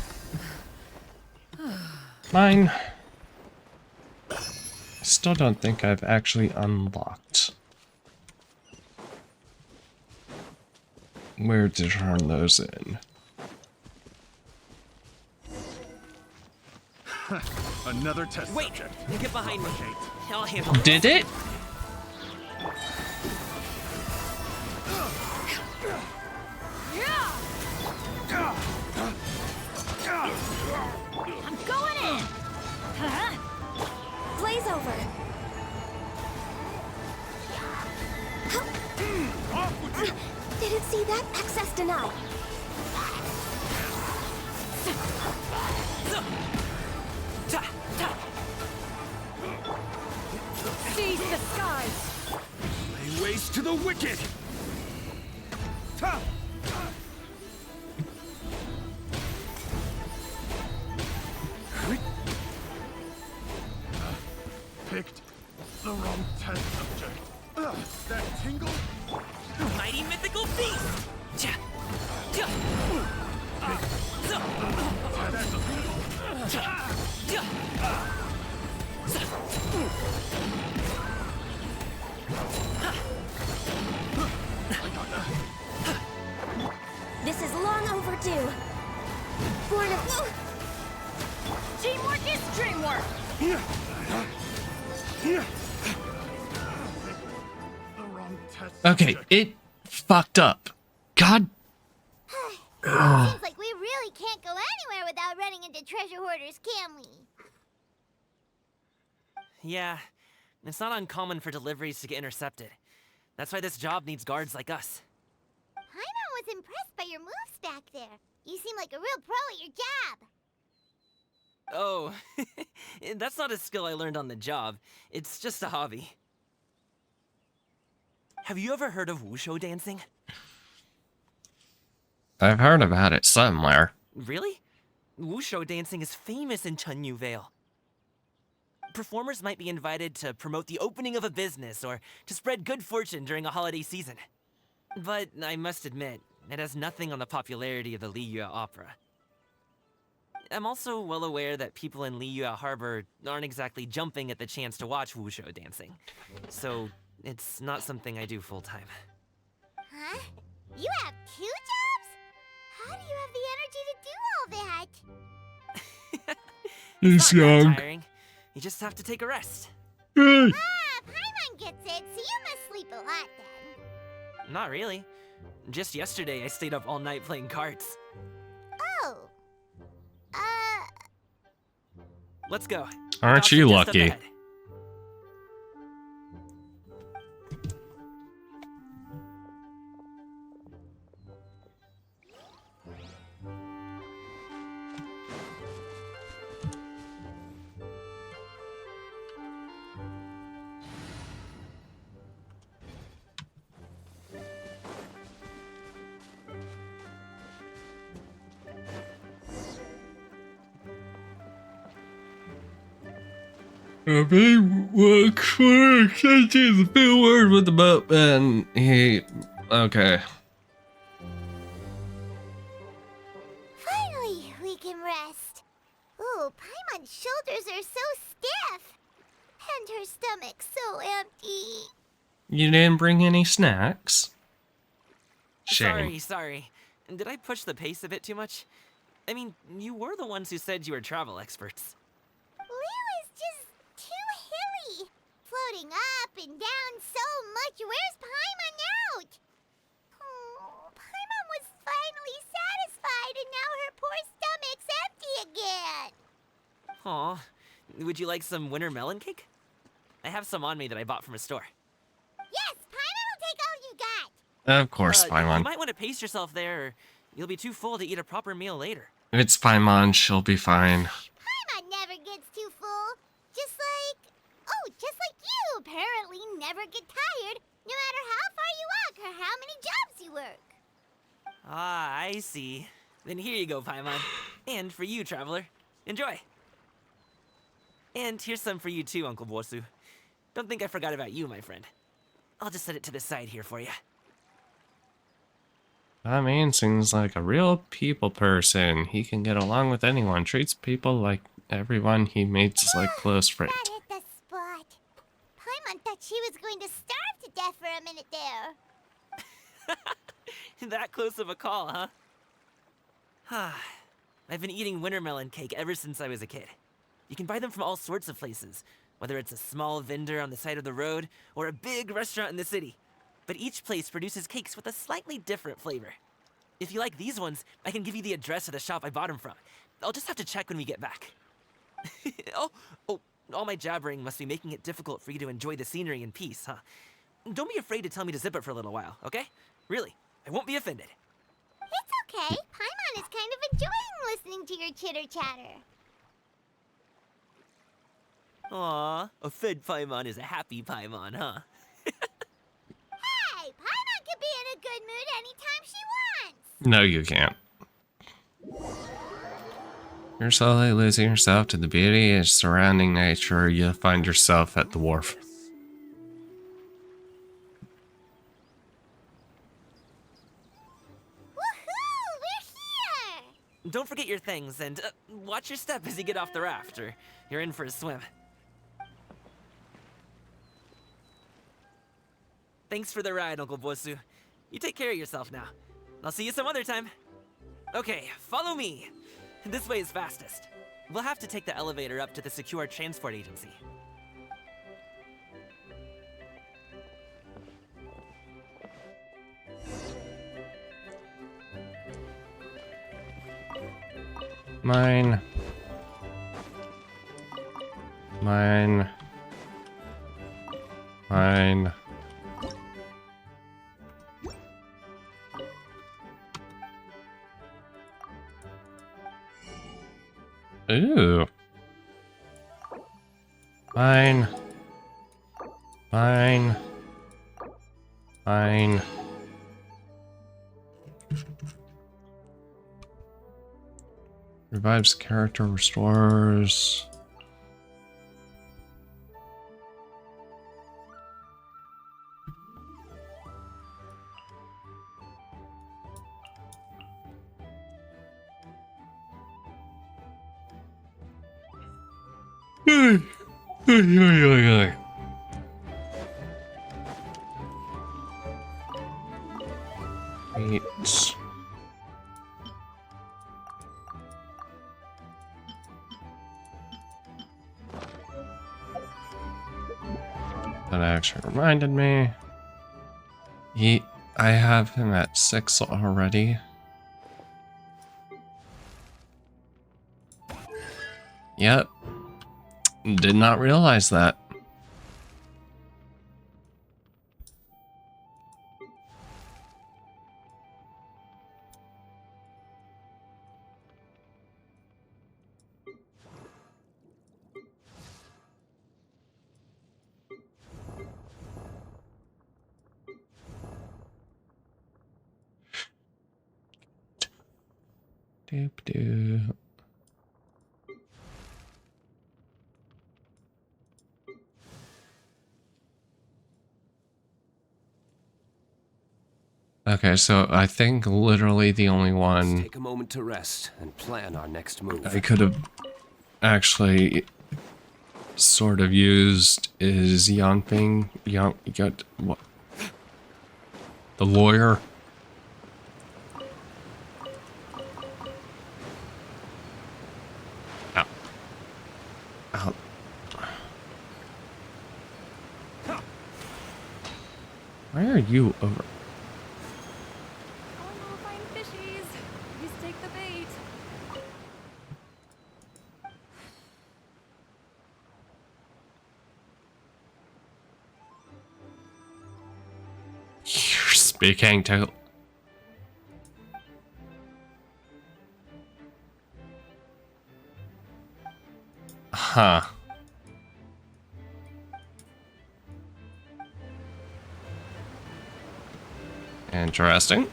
S1: Mine. Still don't think I've actually unlocked where to turn those in.
S8: Another test
S11: Wait,
S8: subject.
S11: get behind me. I'll handle this.
S1: Did it?
S7: I'm going in! Huh?
S4: Blaze over.
S8: Off with you.
S4: Didn't see that. Access denied.
S7: Seize the skies!
S8: Lay waste to the wicked. Ta. Picked the wrong test subject. That tingle.
S11: Mighty mythical beast.
S4: This is long overdue. Born of...
S7: Teamwork is dreamwork!
S8: The wrong test
S1: Okay,
S8: subject.
S1: it fucked up. God.
S2: Seems like we really can't go anywhere without running into treasure hoarders, can we?
S11: Yeah, it's not uncommon for deliveries to get intercepted. That's why this job needs guards like us.
S2: Paimon was impressed by your moves back there. You seem like a real pro at your job.
S11: Oh, that's not a skill I learned on the job. It's just a hobby. Have you ever heard of wushu dancing?
S1: I've heard about it somewhere.
S11: Really? Wushu dancing is famous in Chunyu Vale. Performers might be invited to promote the opening of a business or to spread good fortune during a holiday season. But I must admit, it has nothing on the popularity of the Liyue Opera. I'm also well aware that people in Liyue Harbor aren't exactly jumping at the chance to watch wushu dancing. So, it's not something I do full-time.
S2: Huh? You have 2 jobs? How do you have the energy to do all that?
S1: He's
S11: Not that
S1: young.
S11: tiring. You just have to take a rest.
S2: Paimon gets it, so you must sleep a lot then.
S11: Not really. Just yesterday, I stayed up all night playing cards.
S2: Oh.
S11: Let's go.
S1: Aren't
S11: Docks
S1: you
S11: are just up
S1: lucky?
S11: ahead.
S1: The big word with the boat, and he. Okay.
S2: Finally, we can rest. Ooh, Paimon's shoulders are so stiff. And her stomach's so empty.
S1: You didn't bring any snacks? Shame.
S11: Sorry. Did I push the pace a bit too much? I mean, you were the ones who said you were travel experts.
S2: Liyue is just too hilly. Floating up and down so much wears Paimon out. Oh, Paimon was finally satisfied and now her poor stomach's empty again.
S11: Aw, would you like some winter melon cake? I have some on me that I bought from a store.
S2: Yes, Paimon will take all you got.
S1: Of course,
S11: You
S1: Paimon.
S11: might want to pace yourself there, or you'll be too full to eat a proper meal later.
S1: It's Paimon, she'll be fine.
S2: Paimon never gets too full. Just like you apparently never get tired, no matter how far you walk or how many jobs you work.
S11: Ah, I see. Then here you go, Paimon. And for you, traveler. Enjoy. And here's some for you too, Uncle Bosu. Don't think I forgot about you, my friend. I'll just set it to the side here for you.
S1: That man seems like a real people person. He can get along with anyone, treats people like everyone he meets like close friends.
S2: That hit the spot. Paimon thought she was going to starve to death for a minute there.
S11: That close of a call, huh? I've been eating winter melon cake ever since I was a kid. You can buy them from all sorts of places, whether it's a small vendor on the side of the road or a big restaurant in the city. But each place produces cakes with a slightly different flavor. If you like these ones, I can give you the address of the shop I bought them from. I'll just have to check when we get back. Oh, all my jabbering must be making it difficult for you to enjoy the scenery in peace, huh? Don't be afraid to tell me to zip it for a little while, okay? Really, I won't be offended.
S2: It's okay. Paimon is kind of enjoying listening to your chitter-chatter.
S11: Aw, a fed Paimon is a happy Paimon, huh?
S2: Hey, Paimon can be in a good mood anytime she wants.
S1: No, you can't. You're slowly losing yourself to the beauty of surrounding nature. You'll find yourself at the wharf.
S2: Woohoo! We're here!
S11: Don't forget your things, and watch your step as you get off the raft, or you're in for a swim. Thanks for the ride, Uncle Bosu. You take care of yourself now. I'll see you some other time. Okay, follow me. This way is fastest. We'll have to take the elevator up to the secure transport agency.
S1: Mine. Mine. Mine. Ooh. Mine. Mine. Mine. Revives character, restores. Eight. That actually reminded me. I have him at 6 already. Yep. Did not realize that. Doop doo. Okay, so I think literally the only one
S13: Take a moment to rest and plan our next move.
S1: I could have actually sort of used is Yanping. You got what? The lawyer. Ow. Ow. Why are you over?
S7: Oh no, find fishies. Please take the bait.
S1: You're speaking to. Huh. Interesting.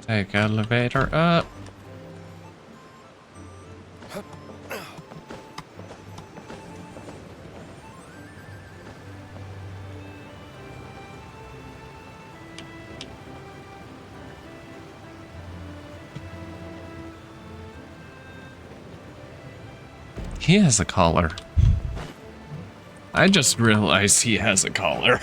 S1: Take elevator up. He has a collar. I just realized he has a collar.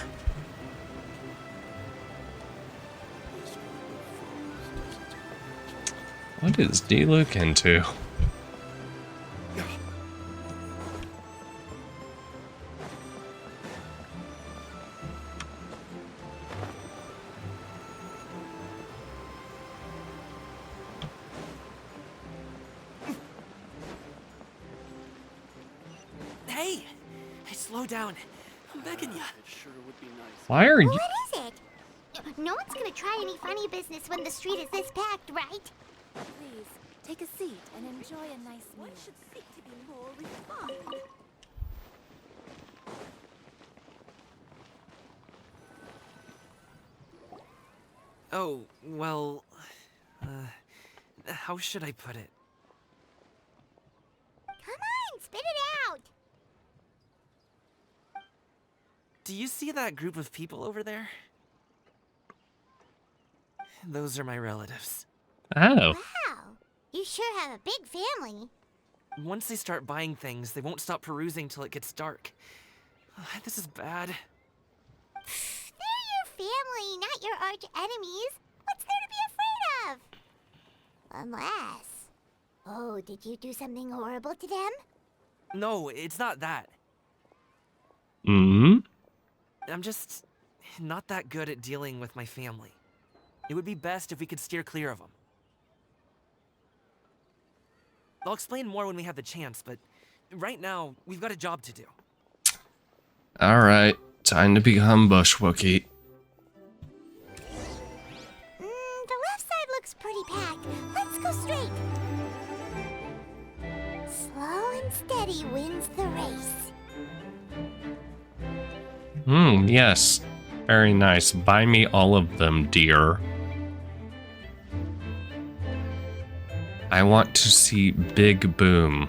S1: What is D look into?
S11: Hey! Slow down. I'm begging ya.
S1: Why are you?
S2: What is it? No one's gonna try any funny business when the street is this packed, right?
S3: Please, take a seat and enjoy a nice meal.
S2: One should seek to be more refined.
S11: Oh, well... how should I put it?
S2: Come on, spit it out!
S11: Do you see that group of people over there? Those are my relatives.
S1: Oh.
S2: Wow, you sure have a big family.
S11: Once they start buying things, they won't stop perusing till it gets dark. This is bad.
S2: They're your family, not your arch enemies. What's there to be afraid of? Unless... Oh, did you do something horrible to them?
S11: No, it's not that.
S1: Hmm?
S11: I'm just not that good at dealing with my family. It would be best if we could steer clear of them. I'll explain more when we have the chance, but right now, we've got a job to do.
S1: Alright, time to become Bush Wookie.
S2: The left side looks pretty packed. Let's go straight. Slow and steady wins the race.
S1: Yes. Very nice. Buy me all of them, dear. I want to see Big Boom.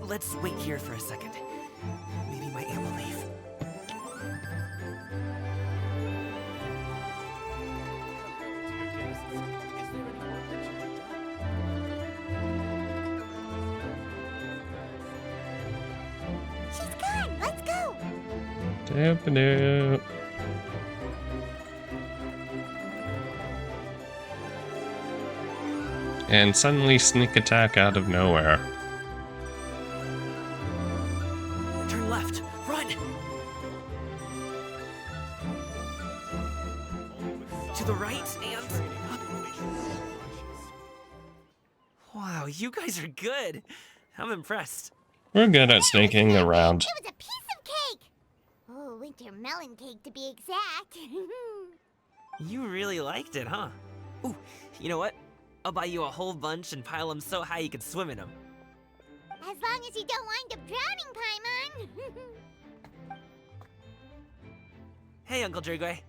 S11: Let's wait here for a second. Maybe my aunt will leave.
S2: She's gone. Let's go.
S1: Doop-a-doop. And suddenly sneak attack out of nowhere.
S11: Turn left. Run! To the right and... Wow, you guys are good. I'm impressed.
S1: We're good at sneaking around.
S2: It was a piece of cake. Oh, winter melon cake to be exact.
S11: You really liked it, huh? Ooh, you know what? I'll buy you a whole bunch and pile them so high you can swim in them.
S2: As long as you don't wind up drowning, Paimon.
S11: Hey, Uncle Jirgwe.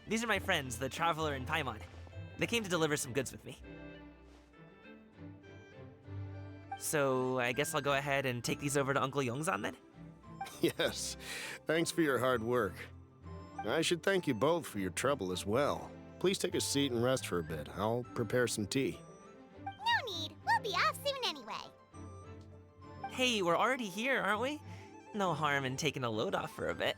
S11: These are my friends, the Traveler and Paimon. They came to deliver some goods with me. So, I guess I'll go ahead and take these over to Uncle Yongzan then?
S14: Yes, thanks for your hard work. I should thank you both for your trouble as well. Please take a seat and rest for a bit. I'll prepare some tea.
S2: No need. We'll be off soon anyway.
S11: Hey, we're already here, aren't we? No harm in taking a load off for a bit.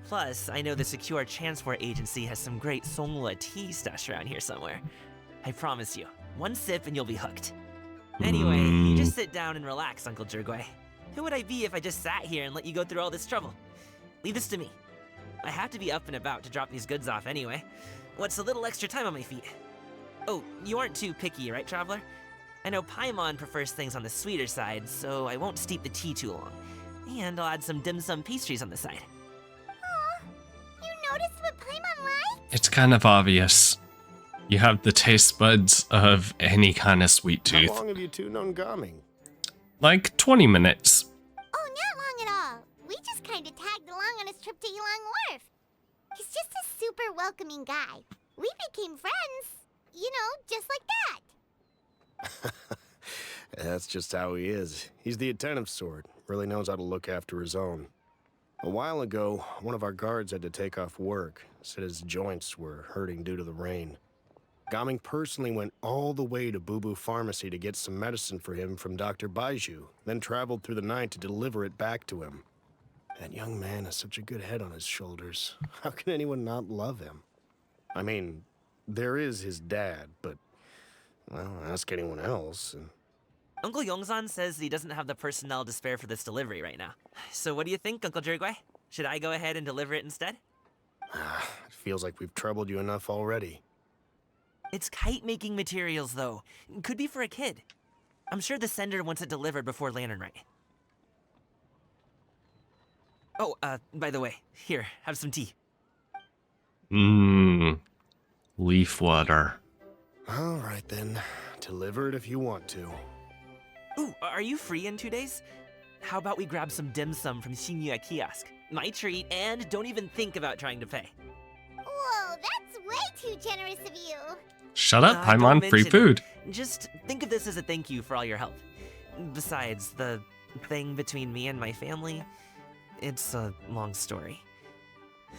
S11: Plus, I know the Secure Transport Agency has some great Songhua tea stashed around here somewhere. I promise you, one sip and you'll be hooked. Anyway, you just sit down and relax, Uncle Jirgwe. Who would I be if I just sat here and let you go through all this trouble? Leave this to me. I have to be up and about to drop these goods off anyway. What's a little extra time on my feet? Oh, you aren't too picky, right, Traveler? I know Paimon prefers things on the sweeter side, so I won't steep the tea too long. And I'll add some dim sum pastries on the side.
S2: Aw, you noticed what Paimon likes?
S1: It's kind of obvious. You have the taste buds of any kind of sweet tooth.
S14: How long have you two known Gaming?
S1: Like 20 minutes.
S2: Oh, not long at all. We just kind of tagged along on his trip to Yulong Wharf. He's just a super welcoming guy. We became friends. You know, just like that.
S14: That's just how he is. He's the attentive sort. Really knows how to look after his own. A while ago, one of our guards had to take off work. Said his joints were hurting due to the rain. Gaming personally went all the way to Boo Boo Pharmacy to get some medicine for him from Dr. Baiju, then traveled through the night to deliver it back to him. That young man has such a good head on his shoulders. How can anyone not love him? I mean, there is his dad, but, well, ask anyone else. And...
S11: Uncle Yongzan says he doesn't have the personnel to spare for this delivery right now. So what do you think, Uncle Jirgwe? Should I go ahead and deliver it instead?
S14: It feels like we've troubled you enough already.
S11: It's kite-making materials, though. Could be for a kid. I'm sure the sender wants it delivered before Lantern Rite. Oh, by the way, here, have some tea.
S1: Leaf water.
S14: All right, then. Deliver it if you want to.
S11: Ooh, are you free in 2 days? How about we grab some dim sum from Shinya Kiosk? My treat, and don't even think about trying to pay.
S2: Whoa, that's way too generous of you.
S1: Shut up,
S11: Don't
S1: Paimon. Free
S11: mention
S1: food.
S11: it. Just think of this as a thank you for all your help. Besides, the thing between me and my family, it's a long story.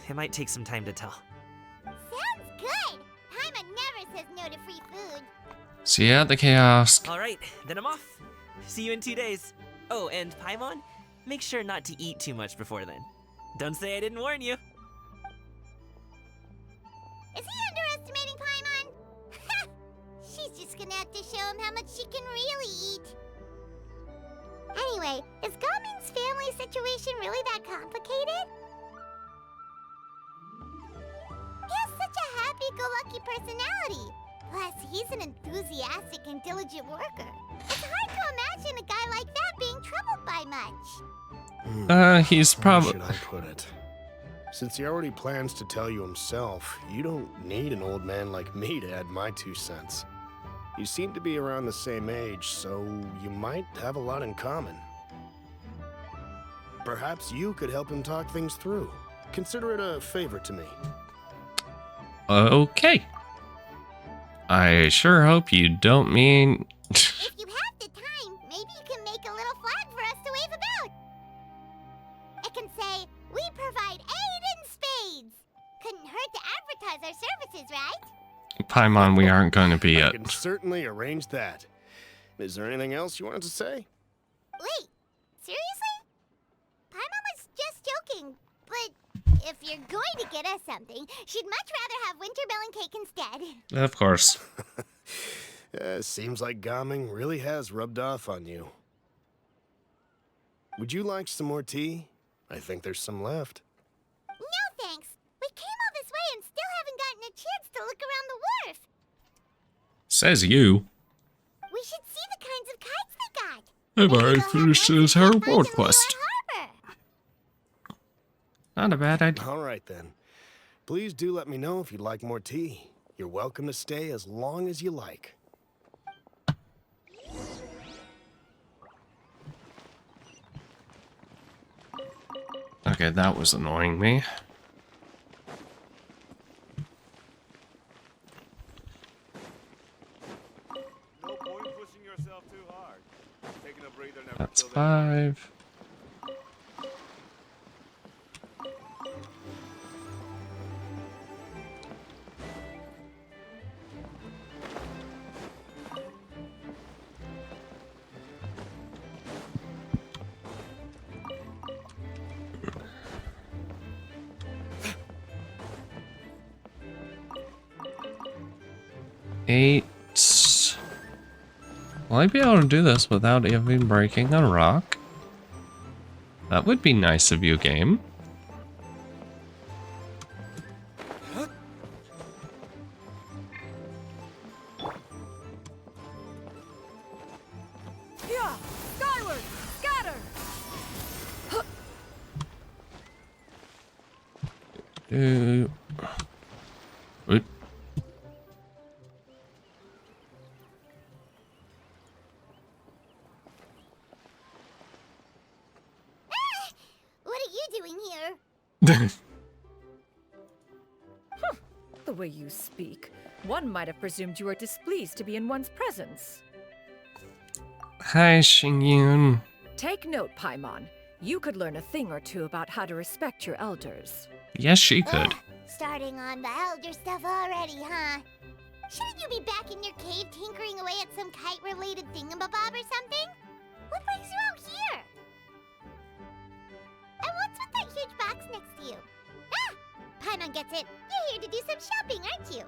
S11: It might take some time to tell.
S2: Sounds good. Paimon never says no to free food.
S1: See you at the kiosk.
S11: Alright, then I'm off. See you in 2 days. Oh, and Paimon, make sure not to eat too much before then. Don't say I didn't warn you.
S2: Is he underestimating Paimon? Ha! She's just gonna have to show him how much she can really eat. Anyway, is Gaming's family situation really that complicated? He has such a happy-go-lucky personality. Plus, he's an enthusiastic and diligent worker. It's hard to imagine a guy like that being troubled by much.
S1: He's
S14: How
S1: probably...
S14: should I put it? Since he already plans to tell you himself, you don't need an old man like me to add my 2 cents. You seem to be around the same age, so you might have a lot in common. Perhaps you could help him talk things through. Consider it a favor to me.
S1: Okay. I sure hope you don't mean...
S2: If you have the time, maybe you can make a little flag for us to wave about. It can say, "We provide aid in spades." Couldn't hurt to advertise our services, right?
S1: Paimon, we aren't going to be
S14: I
S1: it.
S14: can certainly arrange that. Is there anything else you wanted to say?
S2: Wait, seriously? Paimon was just joking, but if you're going to get us something, she'd much rather have wintermelon cake instead.
S1: Of course.
S14: Seems like Gaming really has rubbed off on you. Would you like some more tea? I think there's some left.
S2: No thanks. We came all this way and still haven't gotten a chance to look around the wharf.
S1: Says you.
S2: We should see the kinds of kites they got.
S1: I've
S2: Maybe
S1: already
S2: they'll have
S1: finished
S2: ones
S1: this
S2: we can't
S1: reward
S2: find in Lure
S1: quest.
S2: Harbor.
S1: Not a bad idea.
S14: All right, then. Please do let me know if you'd like more tea. You're welcome to stay as long as you like.
S1: Okay, that was annoying me.
S8: No point pushing yourself too hard. Taking a breather never
S1: That's
S8: killed anyone.
S1: 5. Eight. Will I be able to do this without even breaking a rock? That would be nice of you, game.
S7: Yeah! Skyward! Scatter!
S1: Wait.
S2: What are you doing here?
S7: The way you speak, one might have presumed you were displeased to be in one's presence.
S1: Hi, Xingyun.
S7: Take note, Paimon. You could learn a thing or two about how to respect your elders.
S1: Yes, she could.
S2: Starting on the elder stuff already, huh? Shouldn't you be back in your cave tinkering away at some kite-related thingamabob or something? What brings you out here? And what's with that huge box next to you? Ah! Paimon gets it. You're here to do some shopping, aren't you?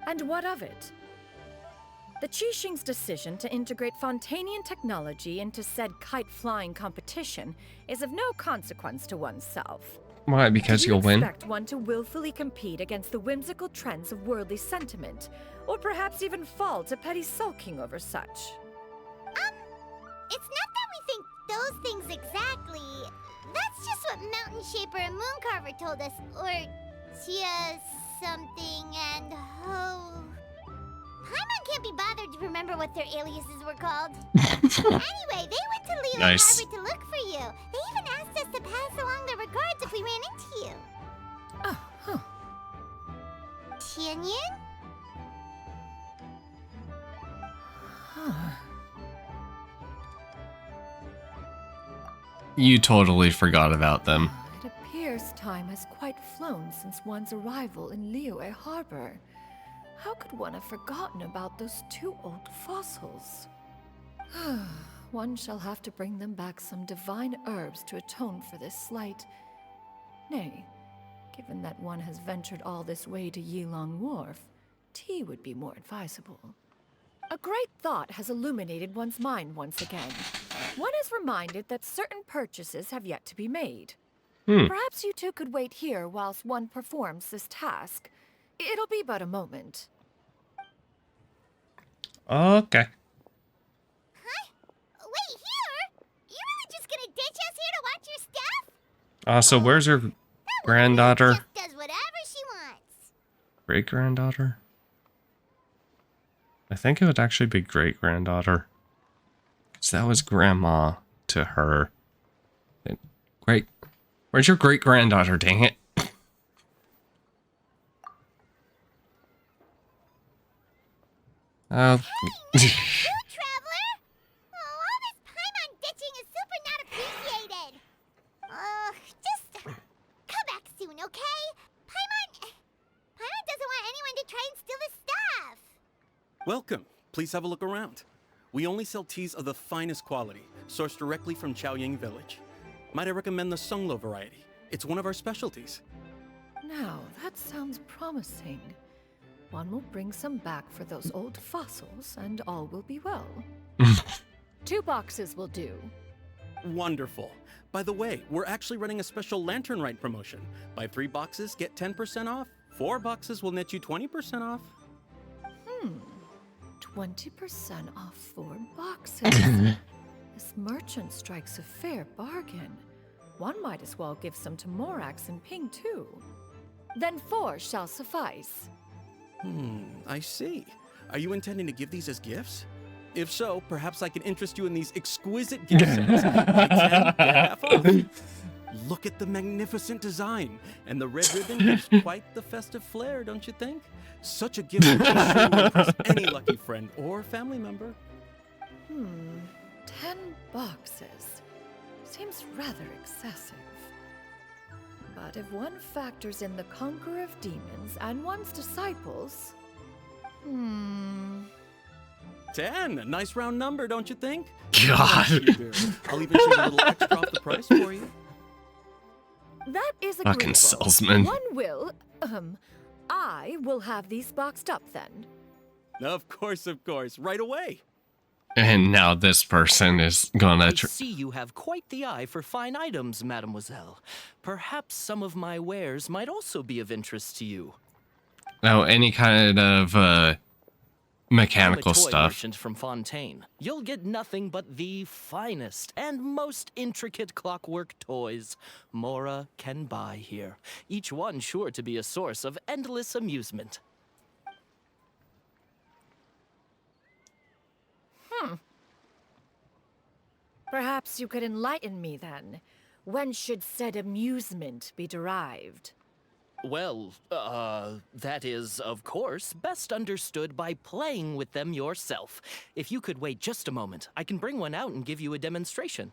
S7: And what of it? The Qixing's decision to integrate Fontanian technology into said kite-flying competition is of no consequence to oneself.
S1: Why? Because
S7: Do you
S1: you'll win?
S7: expect one to willfully compete against the whimsical trends of worldly sentiment, or perhaps even fall to petty sulking over such?
S2: It's not that we think those things exactly. That's just what Mountain Shaper and Mooncarver told us. Or Tia something and Ho. Paimon can't be bothered to remember what their aliases were called. Anyway, they went to Liyue
S1: Nice.
S2: Harbor to look for you. They even asked us to pass along their regards if we ran into you.
S7: Oh, huh.
S2: Tianyin?
S1: You totally forgot about them.
S7: It appears time has quite flown since one's arrival in Liyue Harbor. How could one have forgotten about those 2 old fossils? One shall have to bring them back some divine herbs to atone for this slight. Nay, given that one has ventured all this way to Yilong Wharf, tea would be more advisable. A great thought has illuminated one's mind once again. One is reminded that certain purchases have yet to be made. Perhaps you two could wait here whilst one performs this task. It'll be but a moment.
S1: Okay.
S2: Huh? Wait, here? You really just gonna ditch us here to watch your stuff?
S1: So where's her granddaughter?
S2: Just does whatever she wants.
S1: Great-granddaughter? I think it would actually be great-granddaughter. Because that was grandma to her. And where's your great-granddaughter, dang it?
S2: Hey, traveler! Oh, all this Paimon ditching is super not appreciated. Just come back soon, okay? Paimon doesn't want anyone to try and steal his stuff.
S15: Welcome. Please have a look around. We only sell teas of the finest quality, sourced directly from Chaoying Village. Might I recommend the Sunglo variety? It's one of our specialties.
S7: Now, that sounds promising. One will bring some back for those old fossils, and all will be well. 2 boxes will do.
S15: Wonderful. By the way, we're actually running a special Lantern Rite promotion. Buy 3 boxes, get 10% off. 4 boxes will net you 20% off.
S7: 20% off 4 boxes. This merchant strikes a fair bargain. One might as well give some to Morax and Ping too. Then 4 shall suffice.
S15: I see. Are you intending to give these as gifts? If so, perhaps I can interest you in these exquisite gift sets. Buy 10, get half off. Look at the magnificent design, and the red ribbon gives quite the festive flair, don't you think? Such a gift would surely impress any lucky friend or family member.
S7: 10 boxes. Seems rather excessive. But if one factors in the conqueror of demons and one's disciples...
S15: 10, a nice round number, don't you think?
S1: God.
S15: I'll even shave a little extra off the price for you.
S7: That is
S1: Fucking
S7: agreeable.
S1: salesman.
S7: One will, I will have these boxed up then.
S15: Of course, right away.
S1: And now this person is gonna...
S16: I see you have quite the eye for fine items, mademoiselle. Perhaps some of my wares might also be of interest to you.
S1: Now, any kind of, mechanical
S16: I'm a toy
S1: stuff.
S16: merchant from Fontaine. You'll get nothing but the finest and most intricate clockwork toys Mora can buy here. Each one sure to be a source of endless amusement.
S7: Perhaps you could enlighten me then. When should said amusement be derived?
S16: Well, that is, of course, best understood by playing with them yourself. If you could wait just a moment, I can bring one out and give you a demonstration.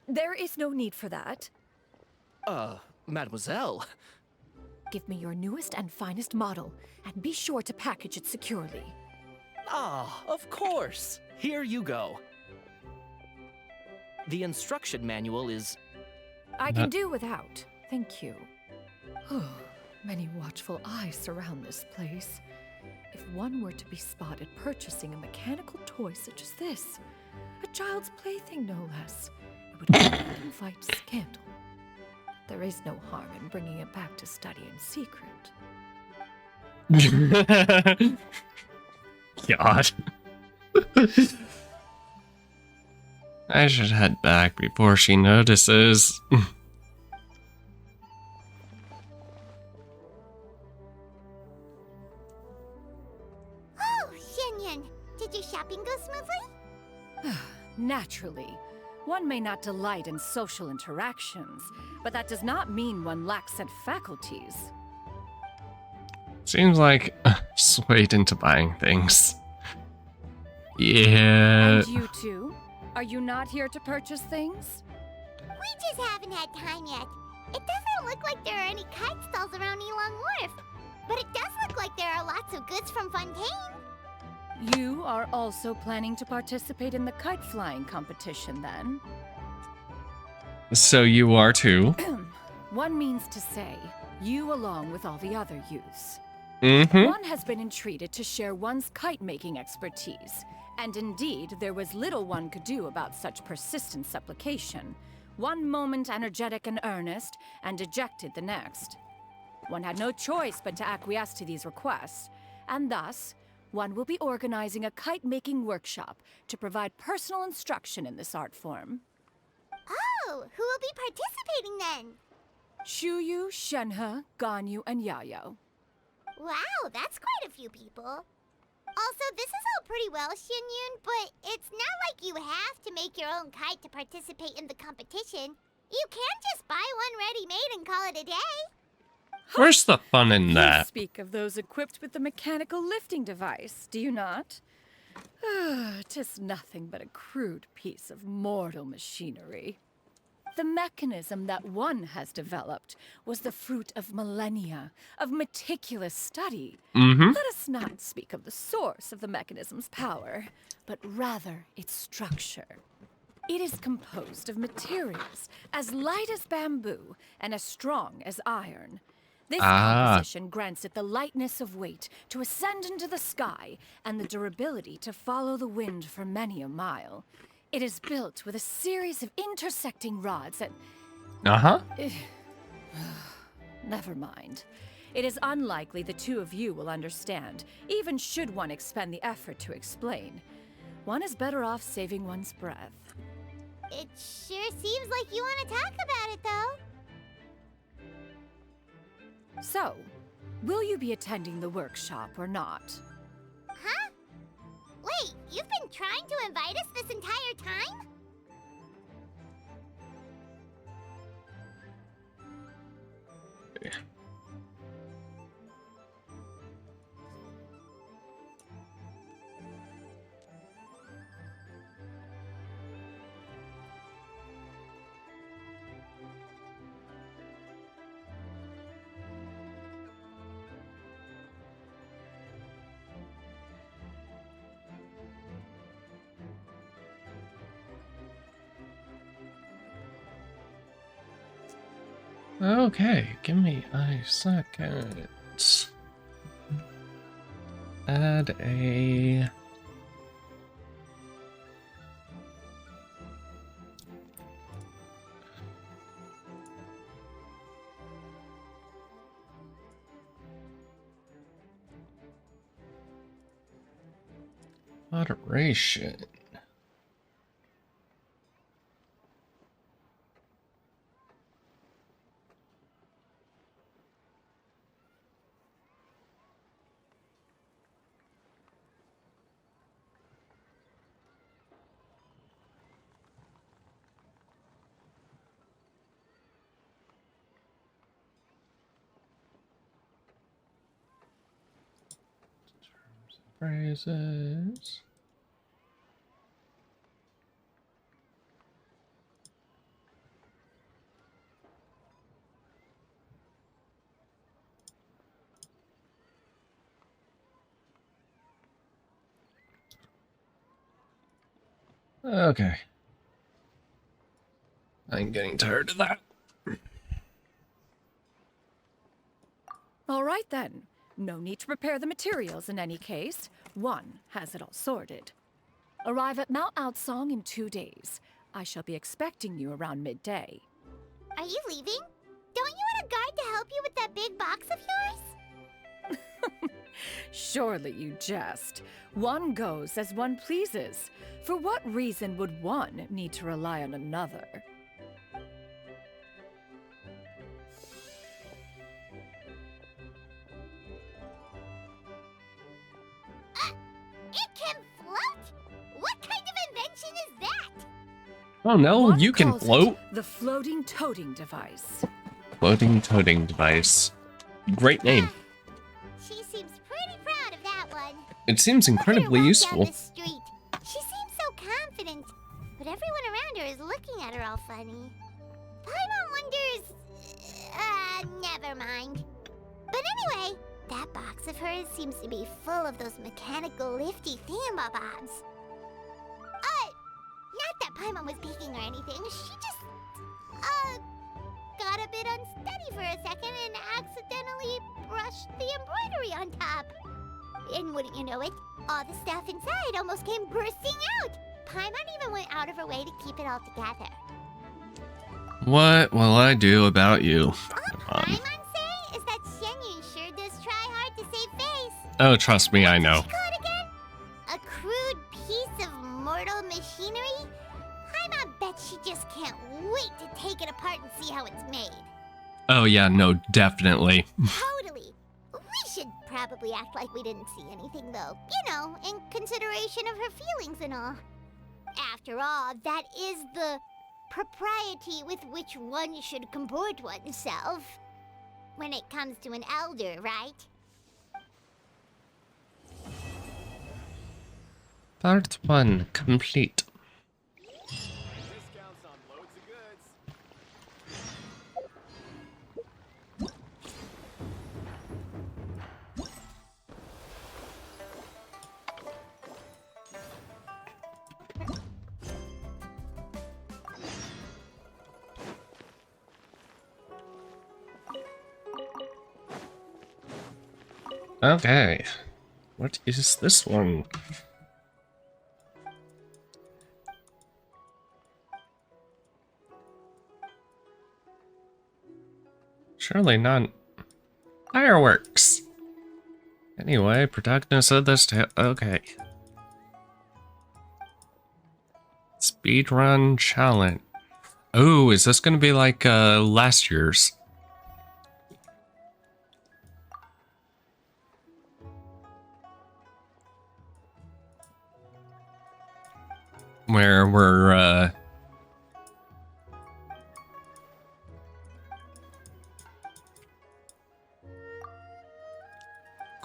S7: There is no need for that.
S16: Mademoiselle.
S7: Give me your newest and finest model, and be sure to package it securely.
S16: Ah, of course. Here you go. The instruction manual is...
S7: I can do without, thank you. Many watchful eyes surround this place. If one were to be spotted purchasing a mechanical toy such as this, a child's plaything no less, it would only invite scandal. There is no harm in bringing it back to study in secret.
S1: God. I should head back before she notices.
S2: Oh, Xianyun, did your shopping go smoothly?
S7: Naturally. One may not delight in social interactions, but that does not mean one lacks said faculties.
S1: Seems like swayed into buying things. Yeah.
S7: And you too? Are you not here to purchase things?
S2: We just haven't had time yet. It doesn't look like there are any kite stalls around Elong Wharf, but it does look like there are lots of goods from Fontaine.
S7: You are also planning to participate in the kite flying competition then?
S1: So you are too.
S7: One means to say, you along with all the other youths. One has been entreated to share one's kite-making expertise, and indeed, there was little one could do about such persistent supplication. One moment energetic and earnest, and dejected the next. One had no choice but to acquiesce to these requests, and thus, one will be organizing a kite-making workshop to provide personal instruction in this art form.
S2: Oh, who will be participating then?
S7: Shuyu, Shenhe, Ganyu, and Yayo.
S2: Wow, that's quite a few people. Also, this is all pretty well, Xianyun, but it's not like you have to make your own kite to participate in the competition. You can just buy one ready-made and call it a day.
S1: Where's the fun in
S7: You
S1: that?
S7: speak of those equipped with the mechanical lifting device, do you not? 'Tis nothing but a crude piece of mortal machinery. The mechanism that one has developed was the fruit of millennia of meticulous study. Let us not speak of the source of the mechanism's power, but rather its structure. It is composed of materials as light as bamboo and as strong as iron. This composition grants it the lightness of weight to ascend into the sky and the durability to follow the wind for many a mile. It is built with a series of intersecting rods that... Never mind.
S17: It is unlikely the two of you will understand, even should one expend the effort to explain. One is better off saving one's breath.
S2: It sure seems like you want to talk about it, though.
S17: So, will you be attending the workshop or not?
S2: Huh? Wait, you've been trying to invite us this entire time?
S1: Okay, give me a second. Add a... Moderation. Phrases. Okay. I'm getting tired of that.
S17: All right then. No need to prepare the materials in any case. One has it all sorted. Arrive at Mount Outsong in 2 days. I shall be expecting you around midday.
S2: Are you leaving? Don't you want a guard to help you with that big box of yours?
S17: Surely you jest. One goes as one pleases. For what reason would one need to rely on another?
S2: It can float? What kind of invention is that?
S1: Oh no,
S17: One
S1: you can
S17: calls it
S1: float.
S17: the floating toting device.
S1: Floating toting device. Great name.
S2: She seems pretty proud of that one.
S1: It seems incredibly
S2: Down
S1: useful.
S2: the street. She seems so confident, but everyone around her is looking at her all funny. Paimon wonders... never mind. But anyway, that box of hers seems to be full of those mechanical lifty thingamabobs. Not that Paimon was peeking or anything. She just, got a bit unsteady for a second and accidentally brushed the embroidery on top. And wouldn't you know it, all the stuff inside almost came bursting out. Paimon even went out of her way to keep it all together.
S1: What will I do about you?
S2: Paimon say is that Xianyun sure does try hard to save face.
S1: Oh, trust me, I know.
S2: What did she call it again? A crude piece of mortal machinery? Paimon bet she just can't wait to take it apart and see how it's made.
S1: Oh yeah, no, definitely.
S2: Totally. We should probably act like we didn't see anything, though. You know, in consideration of her feelings and all. After all, that is the propriety with which one should comport oneself. When it comes to an elder, right?
S1: Part 1 complete.
S10: Discounts on loads of goods.
S1: Okay. What is this one? Surely not. Fireworks. Anyway, protagonist of this okay. Speedrun challenge. Oh, is this gonna be like last year's? Where we're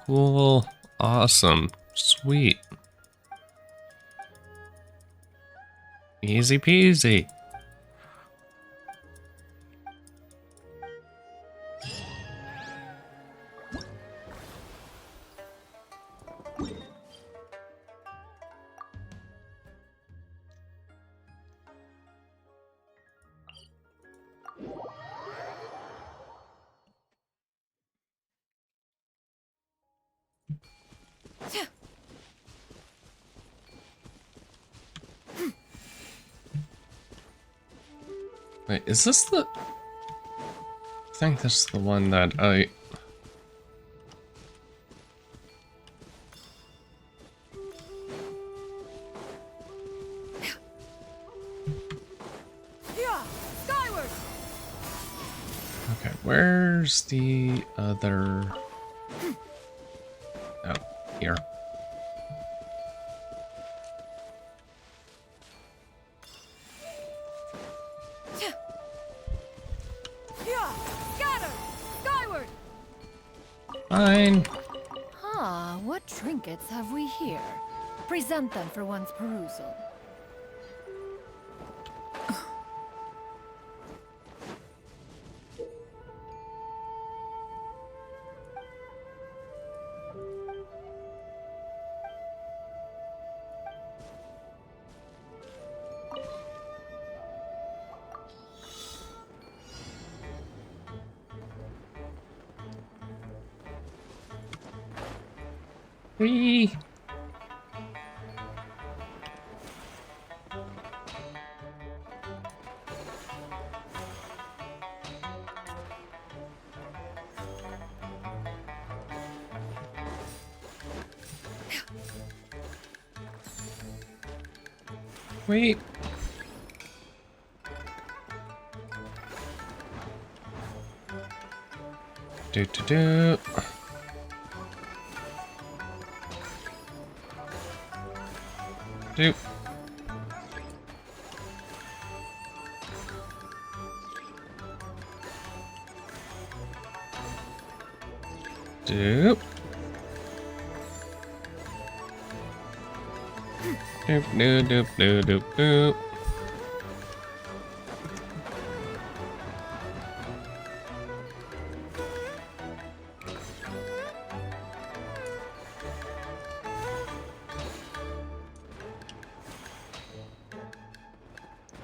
S1: cool, awesome, sweet. Easy peasy. Wait, is this the... I think this is the one that I...
S17: Skyward!
S1: Okay, where's the other... Oh, here.
S17: Scatter! Skyward!
S1: Fine.
S17: Ah, what trinkets have we here? Present them for one's perusal.
S1: Whee! Wait. Do. Do. Do. Doop, doop, doop, doop, doop, doop.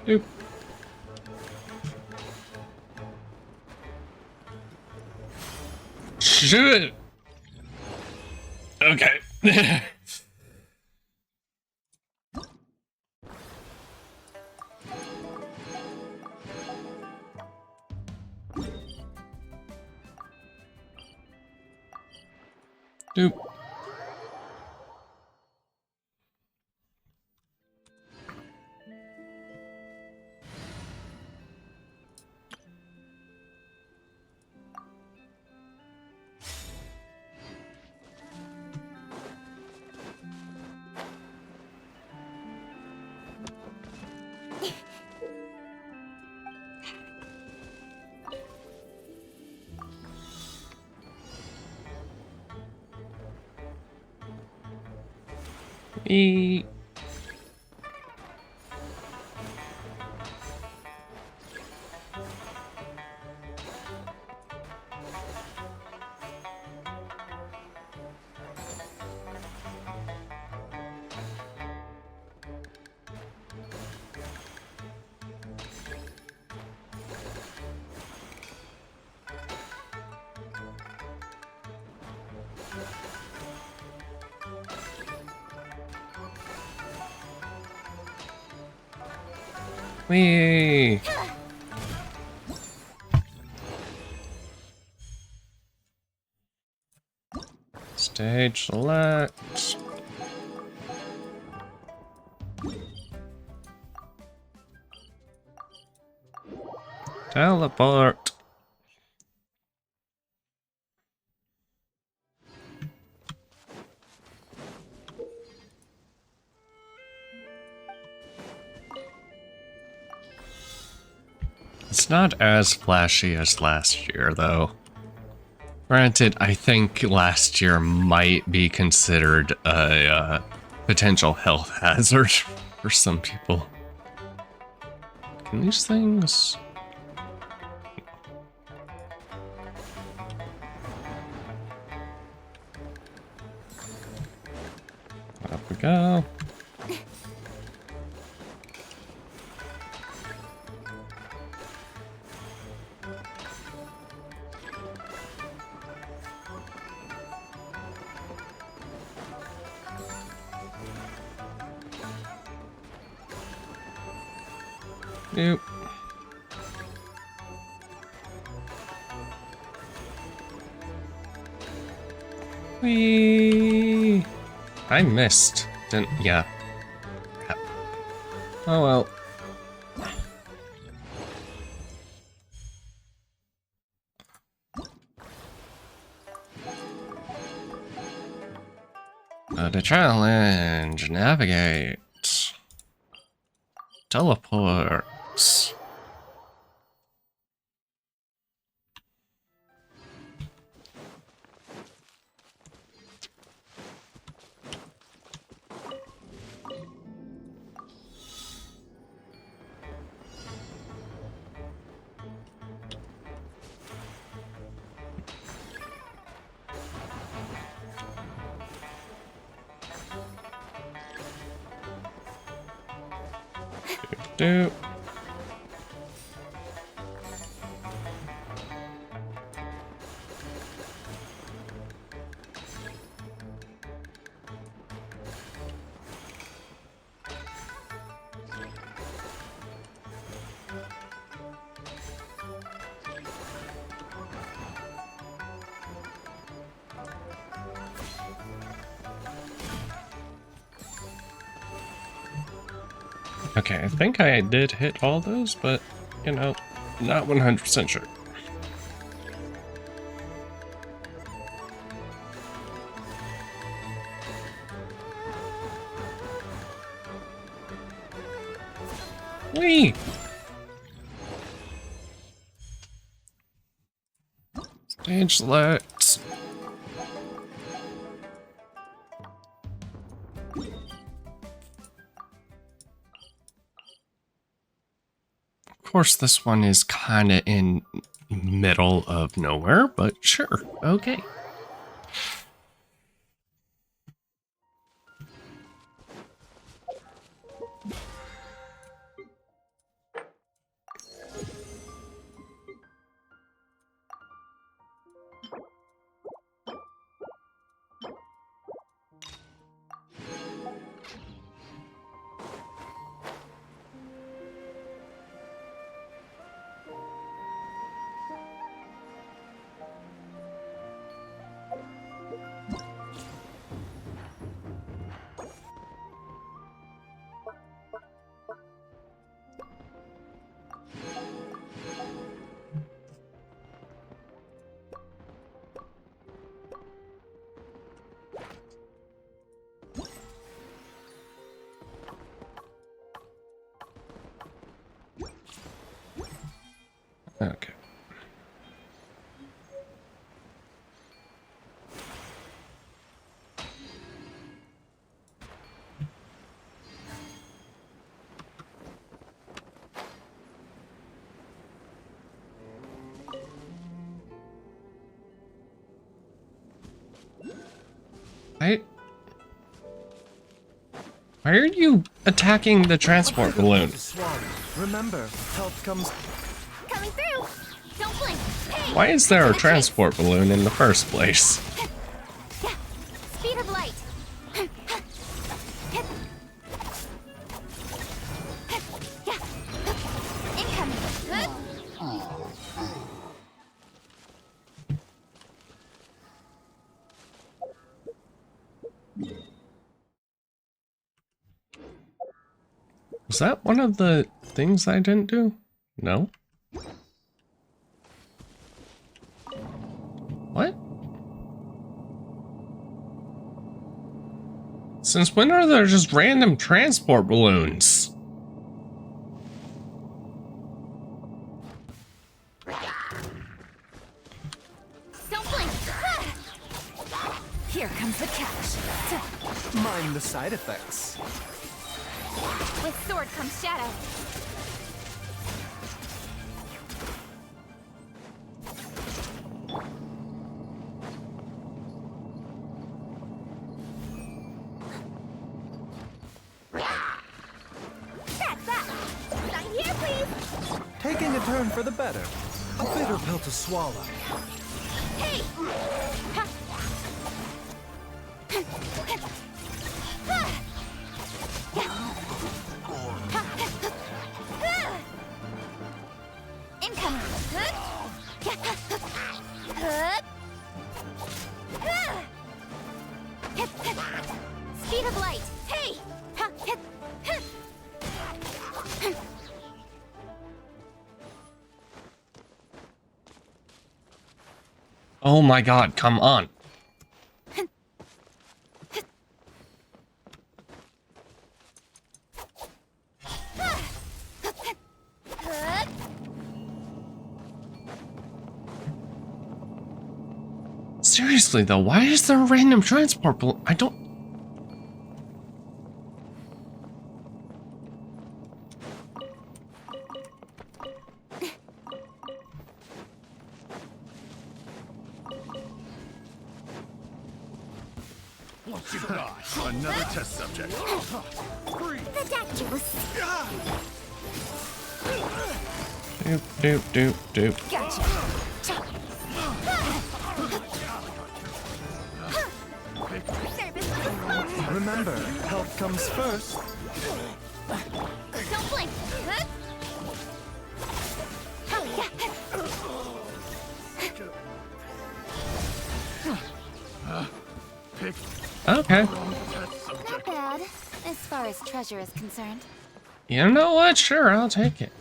S1: Doop. Shoot! Okay. Doop. E. Whee! Stage select. Teleport. It's not as flashy as last year, though. Granted, I think last year might be considered a potential health hazard for some people. Can these things... Up we go. Nope. Whee! I missed. Didn't, yeah. Oh well. The challenge, navigate. Teleports. Do. Okay, I think I did hit all those, but, you know, not 100% sure. Whee! Stage select. Of course, this one is kind of in middle of nowhere, but sure, okay. Okay. Why are you attacking the transport balloon?
S18: Remember, help comes.
S2: Coming through. Don't blink. Hey,
S1: Why is there a transport balloon in the first place?
S2: speed of light. Incoming.
S1: Was that one of the things I didn't do? No? What? Since when are there just random transport balloons?
S17: Don't blink! Here comes the catch.
S18: Mind the side effects.
S17: With sword comes shadow.
S2: That's that! Sign here, please!
S18: Taking a turn for the better. A bitter pill to swallow.
S2: Hey! Incoming! Speed of light! Hey!
S1: Oh my god, come on. Seriously though, why is there a random transport balloon? I don't...
S8: What you got? Another test subject.
S2: Ridiculous!
S1: Doop, doop, doop, doop.
S2: Gotcha!
S18: Remember, health comes first.
S2: Don't blink!
S8: Pick.
S1: Okay.
S3: Not bad, as far as treasure is concerned.
S1: You know what? Sure, I'll take it.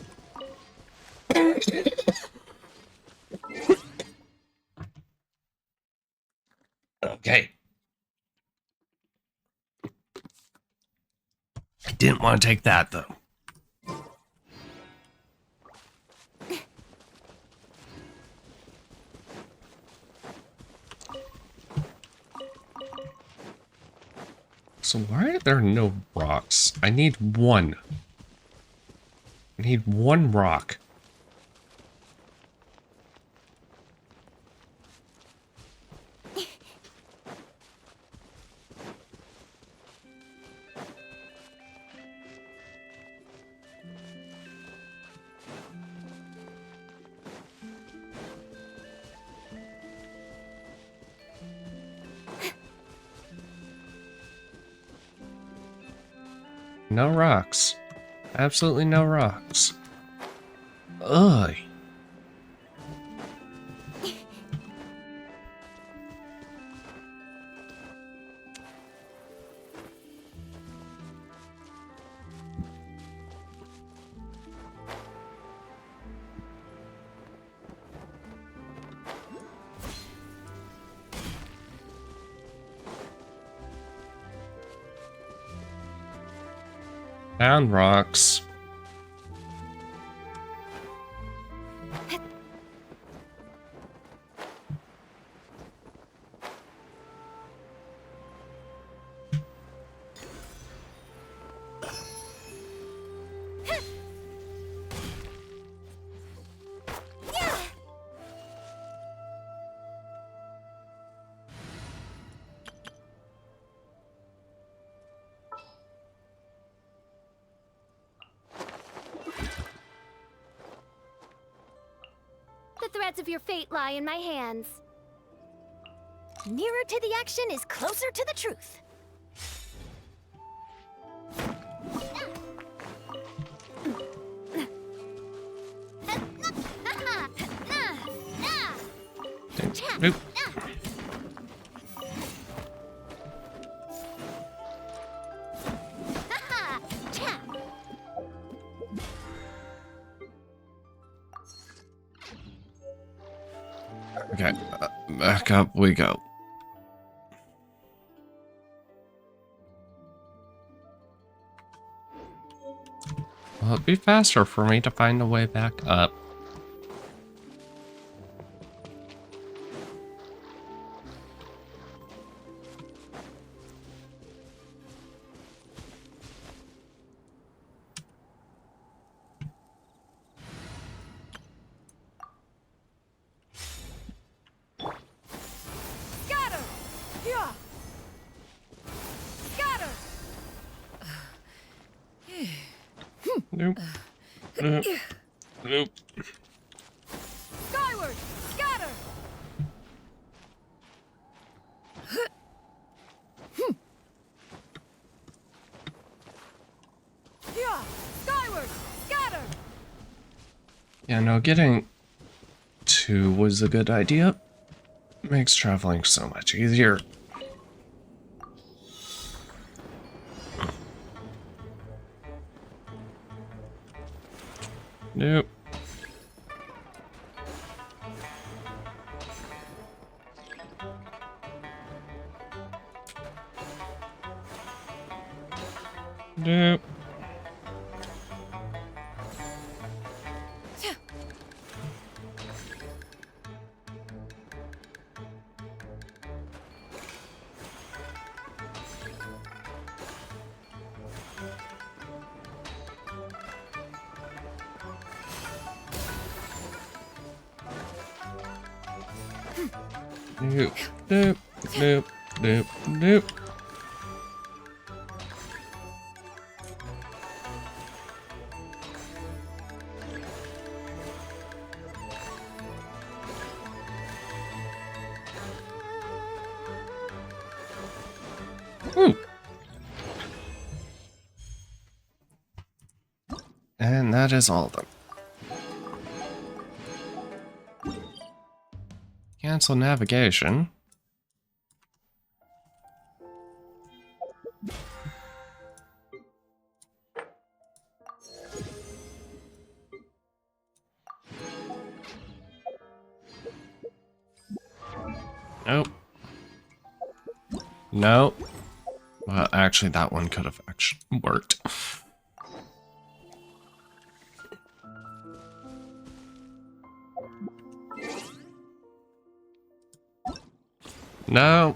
S1: Okay. I didn't want to take that though. So why are there no rocks? I need one. I need one rock. No rocks. Absolutely no rocks. Ugh. Found rocks.
S2: The threads of your fate lie in my hands.
S4: Nearer to the action is closer to the truth.
S1: Nope. Okay, back up we go. Well, it'd be faster for me to find a way back up.
S17: Scatter! Yeah! Scatter!
S1: Nope. Nope. Nope.
S17: Skyward! Scatter! Yeah! Skyward! Scatter!
S1: Yeah, no, getting to was a good idea. Makes traveling so much easier. Nope. Nope. Nope. Nope. Nope. Nope. Nope. Ooh. And that is all of them. Cancel navigation. Nope. Nope. Well, actually, that one could have actually worked. No.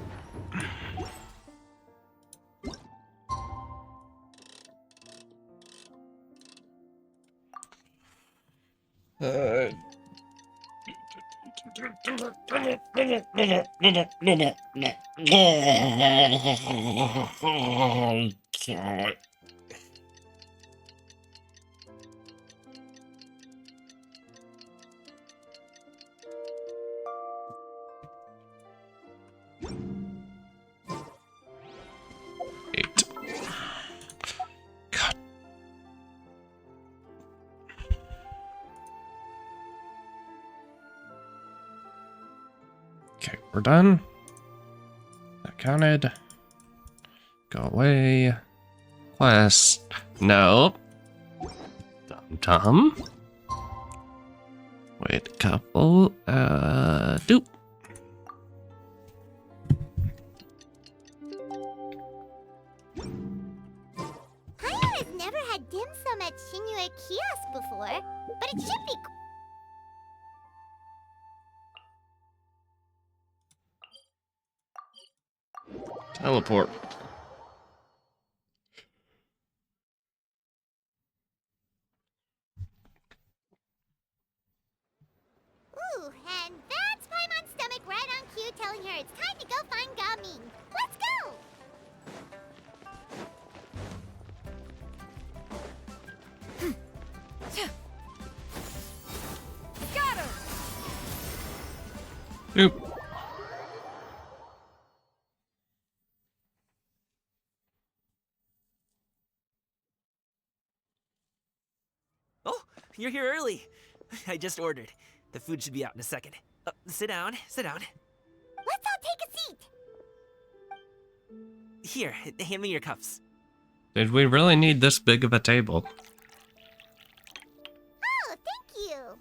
S1: Eight. God. Okay, we're done. That counted. Go away. Quest. No. Dum-dum. Wait a couple. Doop.
S2: Paimon has never had dim sum at Shinue Kiosk before, but it should be
S1: Teleport.
S2: Ooh, and that's Paimon's stomach right on cue telling her it's time to go find Gaming. Let's go!
S17: Scatter!
S1: Doop.
S11: Oh, you're here early. I just ordered. The food should be out in a second. Sit down, sit down.
S2: Let's all take a seat!
S11: Here, hand me your cups.
S1: Did we really need this big of a table?
S2: Oh, thank you!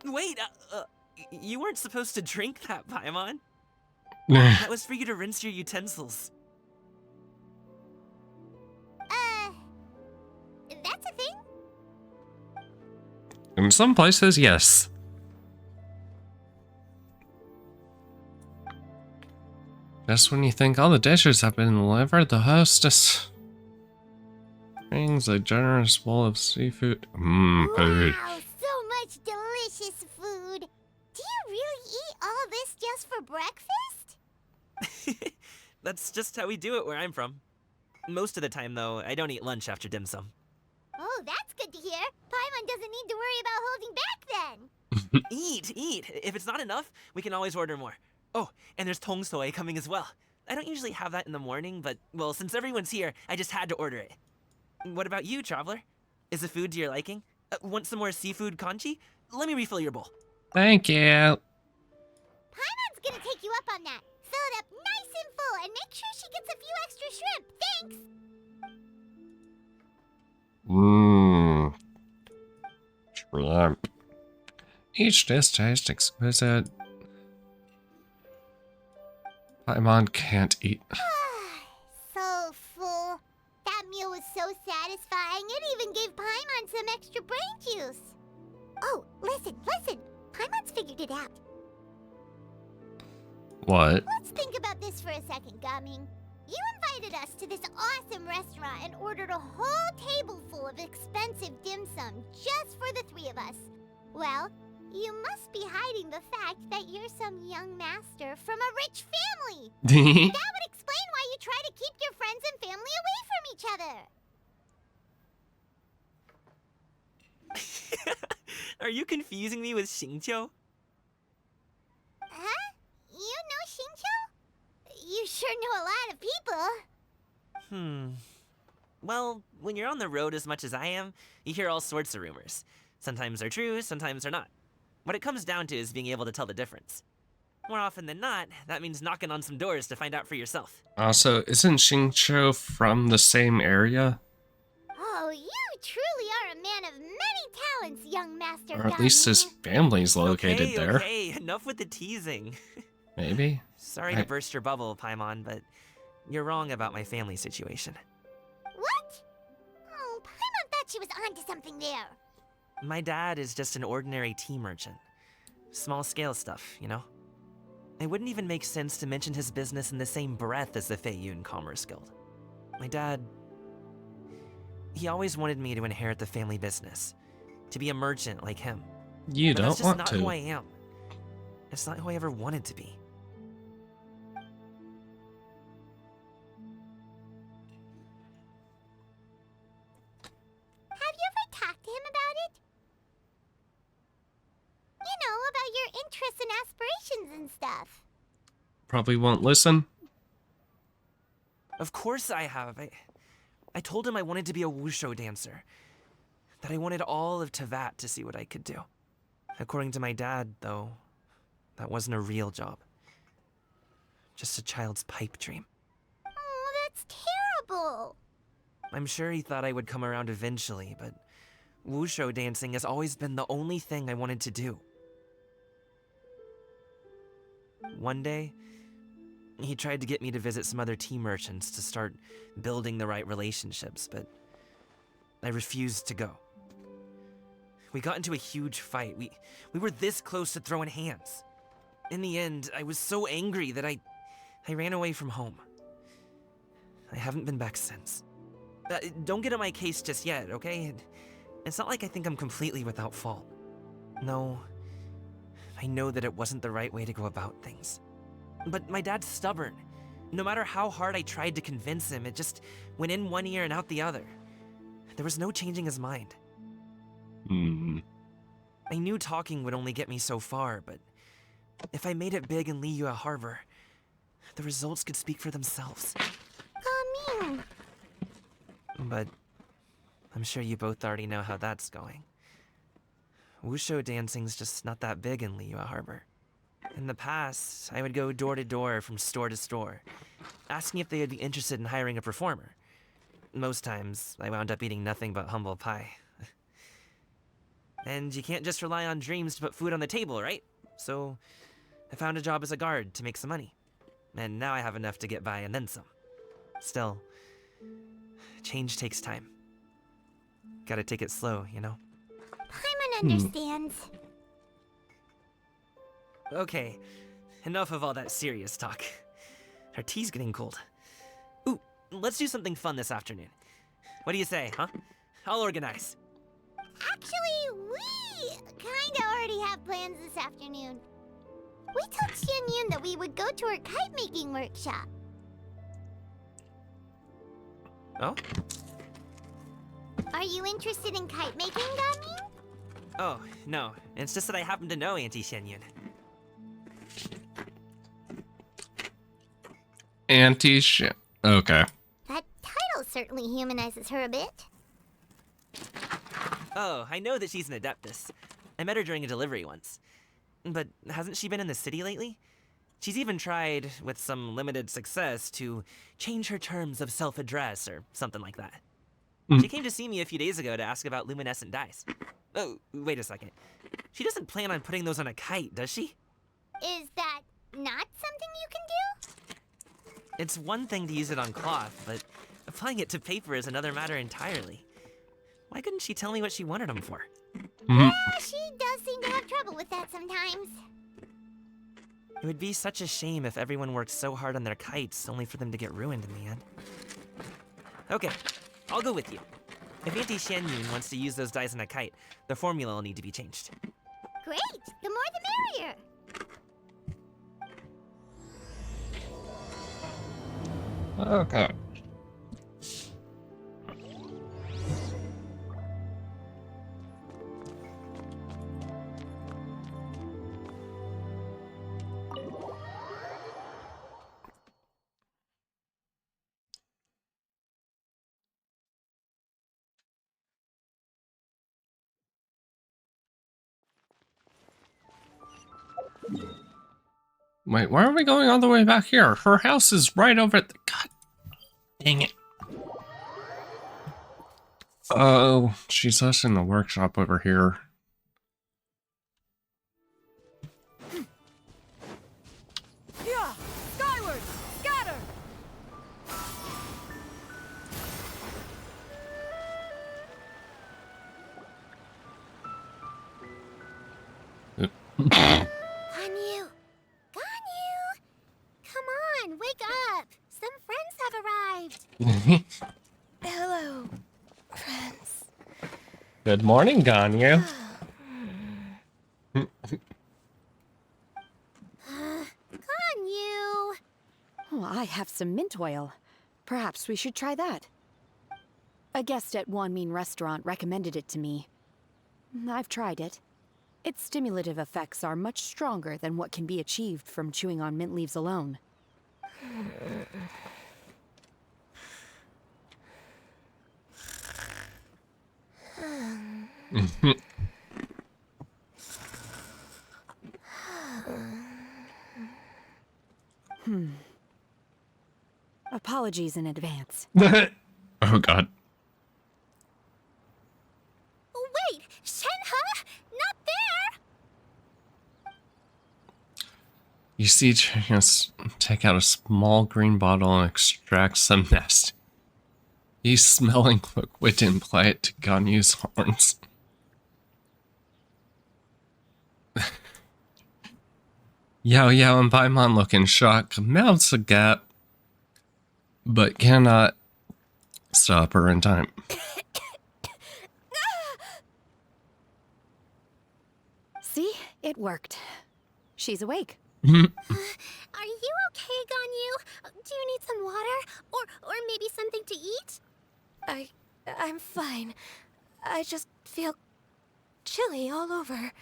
S11: Wait, you weren't supposed to drink that, Paimon. That was for you to rinse your utensils.
S2: That's a thing?
S1: In some places, yes. Just when you think all the dishes have been delivered, the hostess brings a generous bowl of seafood. Food.
S2: Wow, so much delicious food. Do you really eat all this just for breakfast?
S11: That's just how we do it where I'm from. Most of the time, though, I don't eat lunch after dim sum.
S2: Oh, that's good to hear. Paimon doesn't need to worry about holding back then.
S11: Eat! If it's not enough, we can always order more. Oh, and there's tong soy coming as well. I don't usually have that in the morning, but, well, since everyone's here, I just had to order it. What about you, Traveler? Is the food to your liking? Want some more seafood congee? Let me refill your bowl.
S1: Thank you.
S2: Paimon's gonna take you up on that. Fill it up nice and full and make sure she gets a few extra shrimp. Thanks!
S1: Shrimp. Each dish tastes exquisite. Paimon can't eat.
S2: So full. That meal was so satisfying, it even gave Paimon some extra brain juice. Oh, listen. Paimon's figured it out.
S1: What?
S2: Let's think about this for a second, Gaming. You invited us to this awesome restaurant and ordered a whole table full of expensive dim sum just for the three of us. Well, you must be hiding the fact that you're some young master from a rich family. That would explain why you try to keep your friends and family away from each other.
S11: Are you confusing me with Xingqiu?
S2: Huh? You know Xingqiu? You sure know a lot of people.
S11: Well, when you're on the road as much as I am, you hear all sorts of rumors. Sometimes they're true, sometimes they're not. What it comes down to is being able to tell the difference. More often than not, that means knocking on some doors to find out for yourself.
S1: Also, isn't Xingqiu from the same area?
S2: Oh, you truly are a man of many talents, young master.
S1: Or at least his family's located there.
S11: Okay, enough with the teasing.
S1: Maybe?
S11: Sorry to burst your bubble, Paimon, but you're wrong about my family situation.
S2: What? Oh, Paimon thought she was onto something there.
S11: My dad is just an ordinary tea merchant. Small-scale stuff, you know? It wouldn't even make sense to mention his business in the same breath as the Feiyun Commerce Guild. My dad... he always wanted me to inherit the family business. To be a merchant like him.
S1: You
S11: But
S1: don't
S11: that's just
S1: want
S11: not
S1: to.
S11: who I am. It's not who I ever wanted to be.
S2: Have you ever talked to him about it? You know, about your interests and aspirations and stuff.
S1: Probably won't listen.
S11: Of course I have. I told him I wanted to be a wushu dancer. That I wanted all of Tevat to see what I could do. According to my dad, though, that wasn't a real job. Just a child's pipe dream.
S2: Oh, that's terrible.
S11: I'm sure he thought I would come around eventually, but wushu dancing has always been the only thing I wanted to do. One day, he tried to get me to visit some other tea merchants to start building the right relationships, but I refused to go. We got into a huge fight. We were this close to throwing hands. In the end, I was so angry that I ran away from home. I haven't been back since. Don't get on my case just yet, okay? It's not like I think I'm completely without fault. No, I know that it wasn't the right way to go about things. But my dad's stubborn. No matter how hard I tried to convince him, it just went in one ear and out the other. There was no changing his mind. I knew talking would only get me so far, but if I made it big in Liyue Harbor, the results could speak for themselves. But I'm sure you both already know how that's going. Wushu dancing's just not that big in Liyue Harbor. In the past, I would go door to door from store to store, asking if they would be interested in hiring a performer. Most times, I wound up eating nothing but humble pie. And you can't just rely on dreams to put food on the table, right? So I found a job as a guard to make some money. And now I have enough to get by and then some. Still, change takes time. Gotta take it slow, you know?
S2: Paimon understands.
S11: Okay, enough of all that serious talk. Our tea's getting cold. Ooh, let's do something fun this afternoon. What do you say, huh? I'll organize.
S2: Actually, we kinda already have plans this afternoon. We told Xianyun that we would go to her kite-making workshop.
S11: Oh?
S2: Are you interested in kite-making, Ganyu?
S11: Oh, no. It's just that I happen to know Auntie Xianyun.
S1: Okay.
S2: That title certainly humanizes her a bit.
S11: Oh, I know that she's an Adeptus. I met her during a delivery once. But hasn't she been in the city lately? She's even tried, with some limited success, to change her terms of self-address or something like that. She came to see me a few days ago to ask about luminescent dyes. Oh, wait a second. She doesn't plan on putting those on a kite, does she?
S2: Is that not something you can do?
S11: It's one thing to use it on cloth, but applying it to paper is another matter entirely. Why couldn't she tell me what she wanted them for?
S2: Yeah, she does seem to have trouble with that sometimes.
S11: It would be such a shame if everyone worked so hard on their kites only for them to get ruined in the end. Okay, I'll go with you. If Auntie Xianyun wants to use those dyes on a kite, the formula will need to be changed.
S2: Great! The more the merrier!
S1: Okay. Wait, why are we going all the way back here? Her house is right over at the... God dang it. Oh, she's us in the workshop over here.
S17: Yeah! Skyward! Scatter!
S2: Ganyu! Ganyu! Come on, wake up! Some friends have arrived!
S4: Hello, friends.
S1: Good morning, Ganyu.
S2: Ganyu!
S19: Oh, I have some mint oil. Perhaps we should try that. A guest at Wanmin Restaurant recommended it to me. I've tried it. Its stimulative effects are much stronger than what can be achieved from chewing on mint leaves alone. Apologies in advance.
S1: Oh god.
S2: Wait! Shenhe? Not there!
S1: You see, just take out a small green bottle and extract some nest. He's smelling quick wit and apply it to Ganyu's horns. Yao Yao and Paimon look in shock, mouths agape, but cannot stop her in time.
S19: See? It worked. She's awake.
S2: Are you okay, Ganyu? Do you need some water? Or maybe something to eat?
S4: I'm fine. I just feel chilly all over.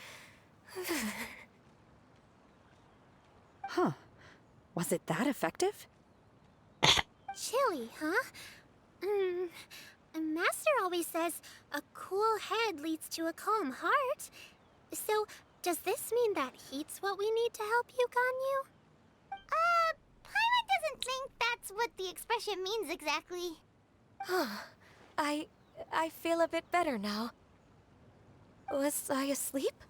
S19: Huh. Was it that effective?
S2: Chilly, huh? Master always says a cool head leads to a calm heart. So, does this mean that heat's what we need to help you, Ganyu? Paimon doesn't think that's what the expression means exactly.
S4: I feel a bit better now. Was I asleep?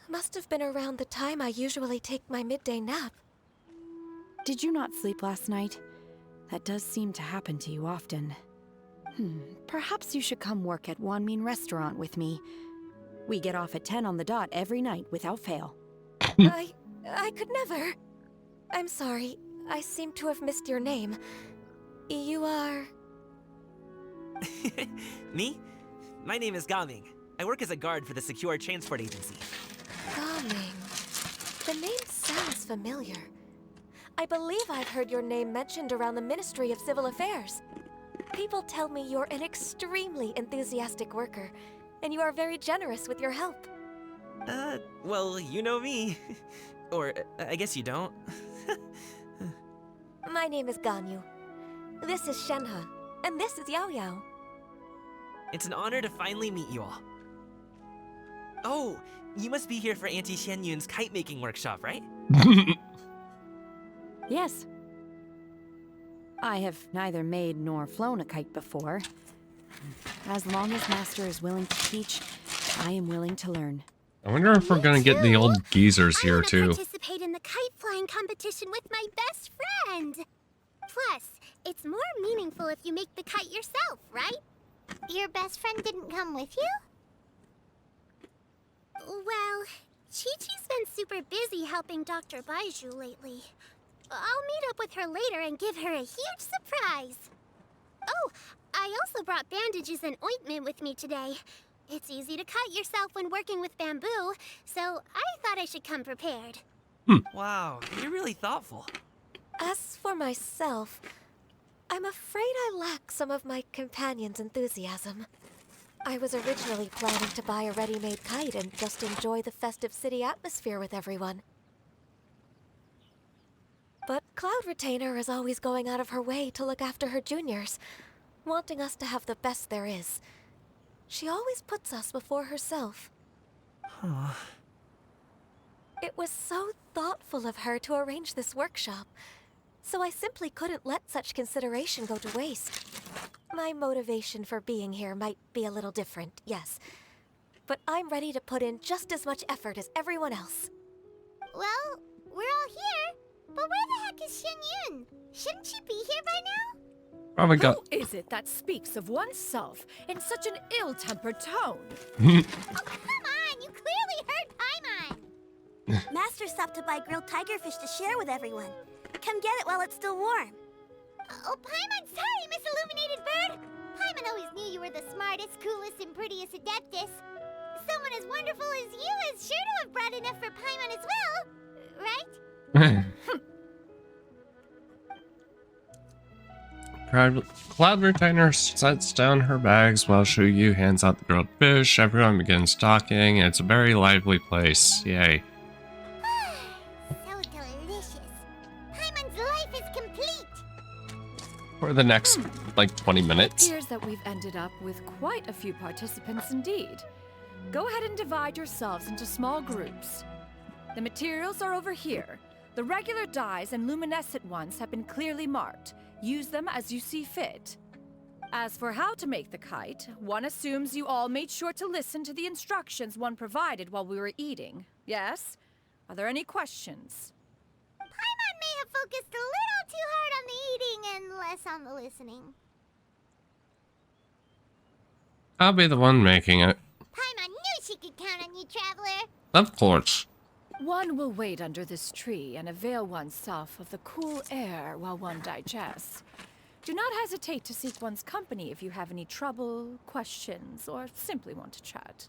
S4: Must have been around the time I usually take my midday nap.
S19: Did you not sleep last night? That does seem to happen to you often. Perhaps you should come work at Wanmin Restaurant with me. We get off at 10 on the dot every night without fail.
S4: I could never. I'm sorry. I seem to have missed your name. You are...
S11: Me? My name is Gaming. I work as a guard for the Secure Transport Agency.
S4: Gaming. The name sounds familiar. I believe I've heard your name mentioned around the Ministry of Civil Affairs. People tell me you're an extremely enthusiastic worker, and you are very generous with your help.
S11: Well, you know me. Or, I guess you don't.
S4: My name is Ganyu. This is Shenhe, and this is Yao Yao.
S11: It's an honor to finally meet you all. Oh, you must be here for Auntie Xianyun's kite-making workshop, right?
S19: Yes. I have neither made nor flown a kite before. As long as Master is willing to teach, I am willing to learn.
S1: I wonder if we're gonna get the old geezers here too.
S2: Participate in the kite flying competition with my best friend. Plus, it's more meaningful if you make the kite yourself, right? Your best friend didn't come with you? Well, Chi-Chi's been super busy helping Dr. Baiju lately. I'll meet up with her later and give her a huge surprise. Oh, I also brought bandages and ointment with me today. It's easy to cut yourself when working with bamboo, so I thought I should come prepared.
S11: Wow, you're really thoughtful.
S4: As for myself, I'm afraid I lack some of my companion's enthusiasm. I was originally planning to buy a ready-made kite and just enjoy the festive city atmosphere with everyone. But Cloud Retainer is always going out of her way to look after her juniors, wanting us to have the best there is. She always puts us before herself.
S11: Huh.
S4: It was so thoughtful of her to arrange this workshop, so I simply couldn't let such consideration go to waste. My motivation for being here might be a little different, yes, but I'm ready to put in just as much effort as everyone else.
S2: Well, we're all here, but where the heck is Xianyun? Shouldn't she be here by now?
S1: Probably got.
S17: Who is it that speaks of oneself in such an ill-tempered tone?
S2: Oh, come on! You clearly heard Paimon! Master stopped to buy grilled tigerfish to share with everyone. Come get it while it's still warm. Oh, Paimon, sorry, Miss Illuminated Bird! Paimon always knew you were the smartest, coolest, and prettiest Adeptus. Someone as wonderful as you is sure to have brought enough for Paimon as well, right?
S1: Cloud Retainer sets down her bags while Shuyu hands out the grilled fish. Everyone begins talking. It's a very lively place. Yay.
S2: So delicious. Paimon's life is complete.
S1: For the next, like, 20 minutes.
S17: It appears that we've ended up with quite a few participants indeed. Go ahead and divide yourselves into small groups. The materials are over here. The regular dyes and luminescent ones have been clearly marked. Use them as you see fit. As for how to make the kite, one assumes you all made sure to listen to the instructions one provided while we were eating. Yes? Are there any questions?
S2: Paimon may have focused a little too hard on the eating and less on the listening.
S1: I'll be the one making it.
S2: Paimon knew she could count on you, Traveler.
S1: Of course.
S17: One will wait under this tree and avail oneself of the cool air while one digests. Do not hesitate to seek one's company if you have any trouble, questions, or simply want to chat.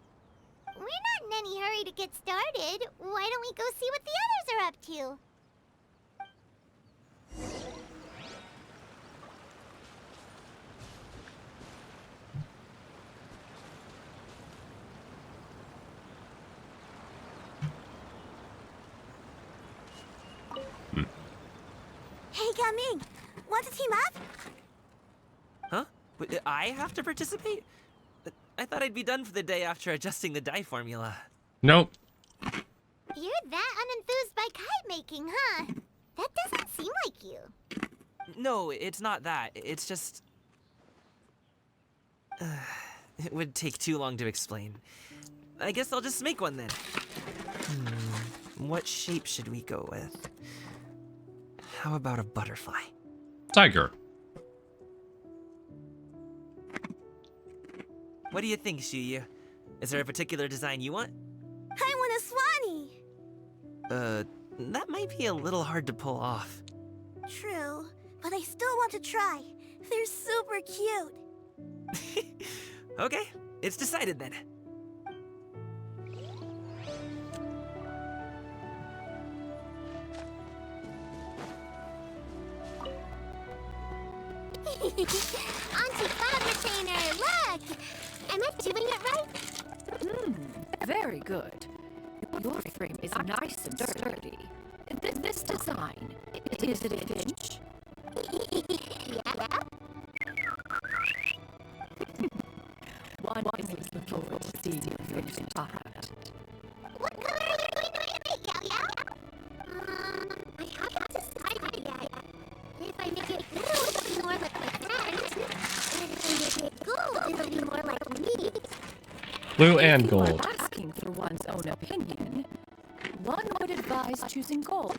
S2: We're not in any hurry to get started. Why don't we go see what the others are up to? Hey, Gaming! Want to team up?
S11: Huh? But I have to participate? I thought I'd be done for the day after adjusting the dye formula.
S1: Nope.
S2: You're that unenthused by kite making, huh? That doesn't seem like you.
S11: No, it's not that. It's just... it would take too long to explain. I guess I'll just make one then. What shape should we go with? How about a butterfly?
S1: Tiger.
S11: What do you think, Shuyu? Is there a particular design you want?
S2: I want a swanee!
S11: That might be a little hard to pull off.
S2: True, but I still want to try. They're super cute.
S11: Okay, it's decided then.
S2: Auntie Cloud Retainer, look! Am I doing it right?
S17: Very good. Your frame is nice and sturdy. This design, is it a finch?
S2: Yeah.
S17: One is looking forward to seeing your finished product.
S2: What color are you going to make it, Yao? I haven't decided yet. If I make it blue, it'll be more like my friend. And if I make it gold, it'll be more like me.
S1: Blue and
S17: If you are
S1: gold.
S17: asking for one's own opinion, one would advise choosing gold.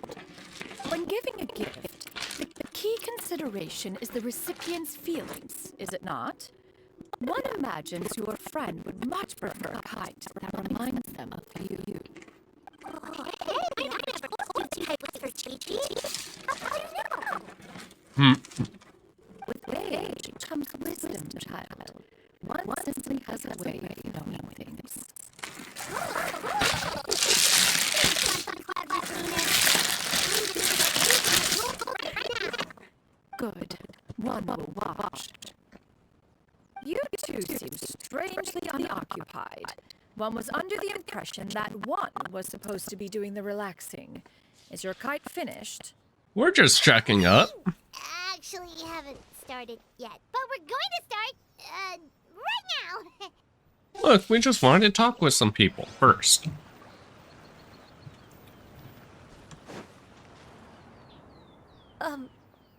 S17: When giving a gift, the key consideration is the recipient's feelings, is it not? One imagines your friend would much prefer a kite that reminds them of you.
S2: Oh, hey, I never told you I was for Chi-Chi. How do you know?
S17: With age comes wisdom, child. One simply has a way of knowing things. Good. One will watch. You two seem strangely unoccupied. One was under the impression that one was supposed to be doing the relaxing. Is your kite finished?
S1: We're just checking up.
S2: Actually, haven't started yet, but we're going to start, right now.
S1: Look, we just wanted to talk with some people first.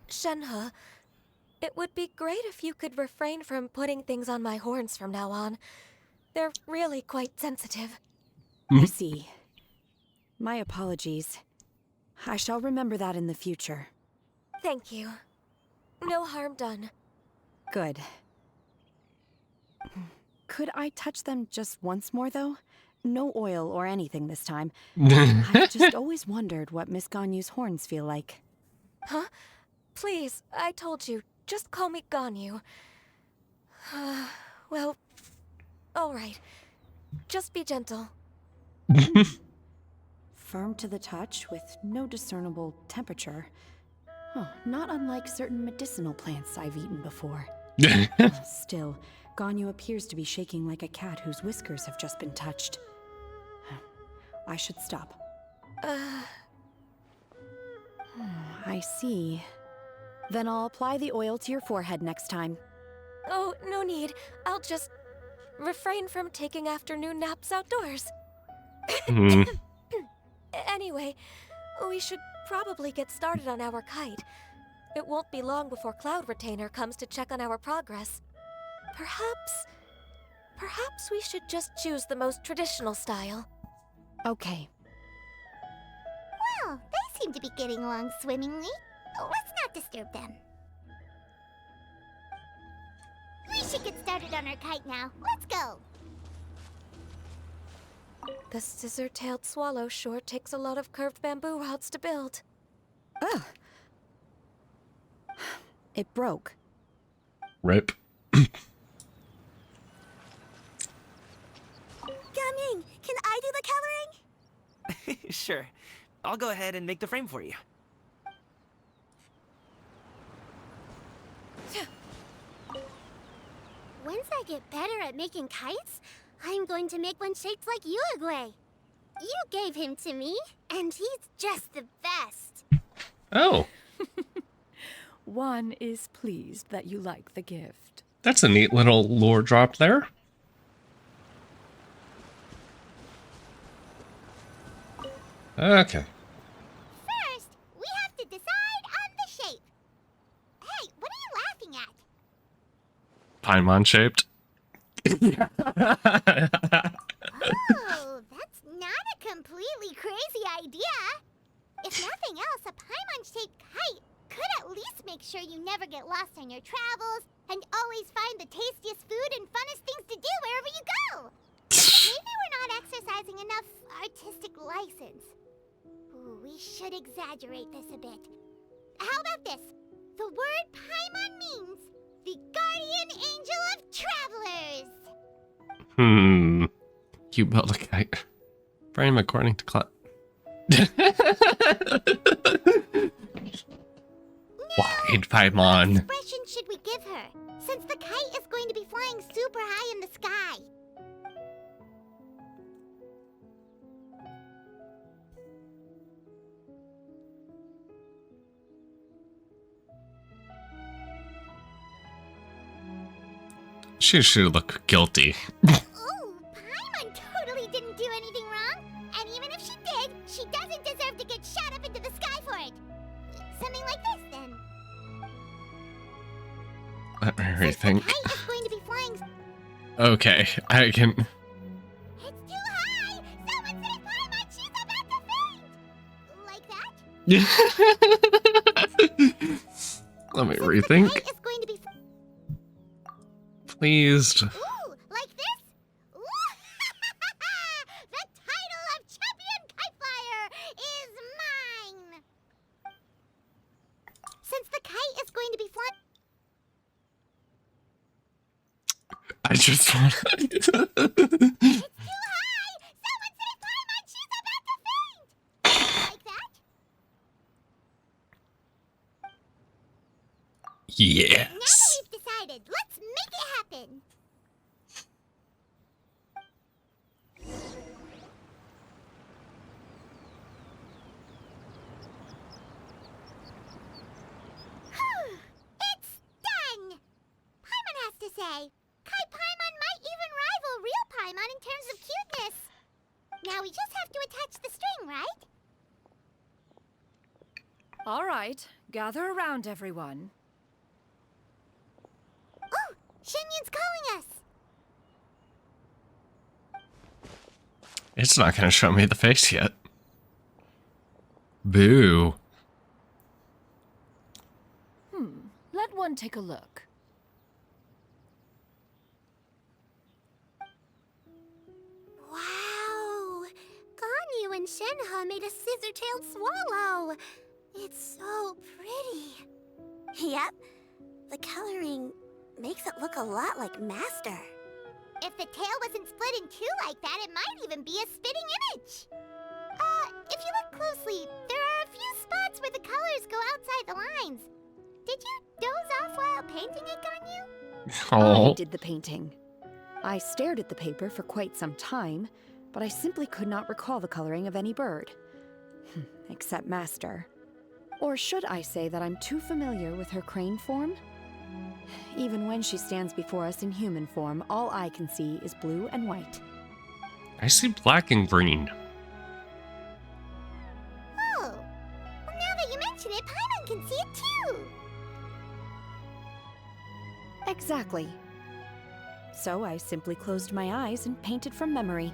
S4: Shenhe, it would be great if you could refrain from putting things on my horns from now on. They're really quite sensitive.
S19: I see. My apologies. I shall remember that in the future.
S4: Thank you. No harm done.
S19: Good. Could I touch them just once more, though? No oil or anything this time. I've just always wondered what Miss Ganyu's horns feel like.
S4: Huh? Please, I told you. Just call me Ganyu. Well, all right. Just be gentle.
S19: Firm to the touch with no discernible temperature. Oh, not unlike certain medicinal plants I've eaten before. Still, Ganyu appears to be shaking like a cat whose whiskers have just been touched. I should stop. I see. Then I'll apply the oil to your forehead next time.
S4: Oh, no need. I'll just refrain from taking afternoon naps outdoors. Anyway, we should probably get started on our kite. It won't be long before Cloud Retainer comes to check on our progress. Perhaps we should just choose the most traditional style.
S19: Okay.
S2: Well, they seem to be getting along swimmingly. Let's not disturb them. We should get started on our kite now. Let's go.
S4: The scissor-tailed swallow sure takes a lot of curved bamboo rods to build.
S19: Ugh. It broke.
S1: Rip.
S2: Gaming, can I do the coloring?
S11: Sure. I'll go ahead and make the frame for you.
S2: Once I get better at making kites, I'm going to make one shaped like Uruguay. You gave him to me, and he's just the best.
S1: Oh,
S17: One is pleased that you like the gift.
S1: that's a neat little lore drop there. Okay.
S2: First, we have to decide on the shape. Hey, what are you laughing at?
S1: Paimon shaped.
S2: completely crazy idea. If nothing else, a Paimon-shaped kite could at least make sure you never get lost on your travels and always find the tastiest food and funnest things to do wherever you go. Maybe we're not exercising enough artistic license. Ooh, we should exaggerate this a bit. How about this? The word Paimon means the guardian angel of travelers.
S1: You built a kite. Frame according to Wide Paimon.
S2: What expression should we give her, since the kite is going to be flying super high in the sky?
S1: She should look guilty.
S2: Oh, Paimon totally didn't do anything wrong. And even if she did, she doesn't deserve to get shot up into the sky for it. Something like this, then.
S1: Let me rethink.
S2: The kite is going to be flying.
S1: Okay, I can.
S2: It's too high! Someone save Paimon! She's about to faint! Like that?
S1: Let me rethink.
S2: The kite is going to be.
S1: Please.
S2: Ooh, like this? Ooh, the title of champion kite flyer is mine! Since the kite is going to be flying.
S1: I just want.
S2: It's too high! Someone save Paimon! She's about to faint! Like that?
S1: Yes.
S2: Now that we've decided, let's make it happen! It's done! Paimon has to say, Kite Paimon might even rival real Paimon in terms of cuteness. Now we just have to attach the string, right?
S17: All right, gather around, everyone.
S2: Oh, Shenyun's calling us!
S1: It's not gonna show me the face yet. Boo.
S17: Let one take a look.
S2: Wow! Ganyu and Shenhe made a scissor-tailed swallow! It's so pretty. Yep. The coloring makes it look a lot like Master. If the tail wasn't split in two like that, it might even be a spitting image. If you look closely, there are a few spots where the colors go outside the lines. Did you doze off while painting it, Ganyu?
S1: Oh.
S19: I did the painting. I stared at the paper for quite some time, but I simply could not recall the coloring of any bird. Except Master. Or should I say that I'm too familiar with her crane form? Even when she stands before us in human form, all I can see is blue and white.
S1: I see black and green.
S2: Oh. Well, now that you mention it, Paimon can see it too.
S19: Exactly. So I simply closed my eyes and painted from memory.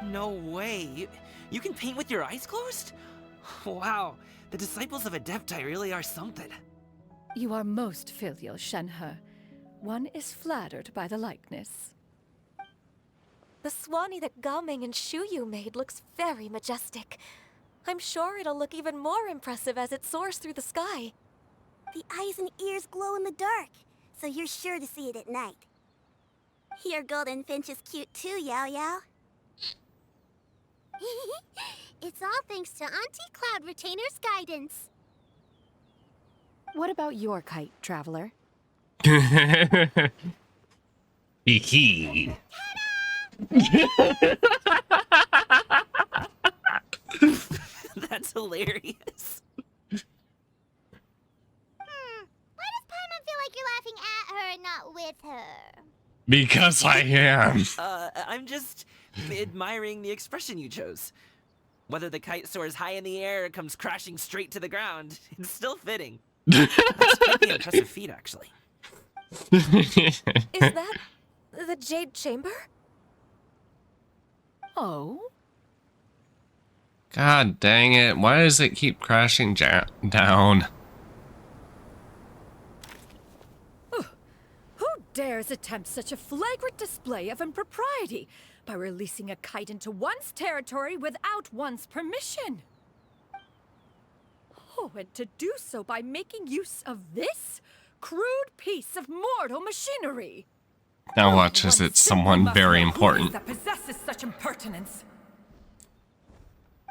S11: No way. You can paint with your eyes closed? Wow. The disciples of Adepti really are something.
S17: You are most filial, Shenhe. One is flattered by the likeness.
S4: The Swanee that Gaming and Shuyu made looks very majestic. I'm sure it'll look even more impressive as it soars through the sky.
S2: The eyes and ears glow in the dark, so you're sure to see it at night. Your golden finch is cute too, Yao Yao. It's all thanks to Auntie Cloud Retainer's guidance.
S19: What about your kite, Traveler?
S1: Hee.
S11: That's hilarious.
S2: Why does Paimon feel like you're laughing at her and not with her?
S1: Because I am.
S11: I'm just admiring the expression you chose. Whether the kite soars high in the air or comes crashing straight to the ground, it's still fitting. That's quite the impressive feat, actually.
S4: Is that the Jade Chamber?
S17: Oh?
S1: God dang it. Why does it keep crashing down?
S17: Who dares attempt such a flagrant display of impropriety by releasing a kite into one's territory without one's permission? Oh, and to do so by making use of this crude piece of mortal machinery.
S1: Now watch as it's someone very important.
S17: That possesses such impertinence.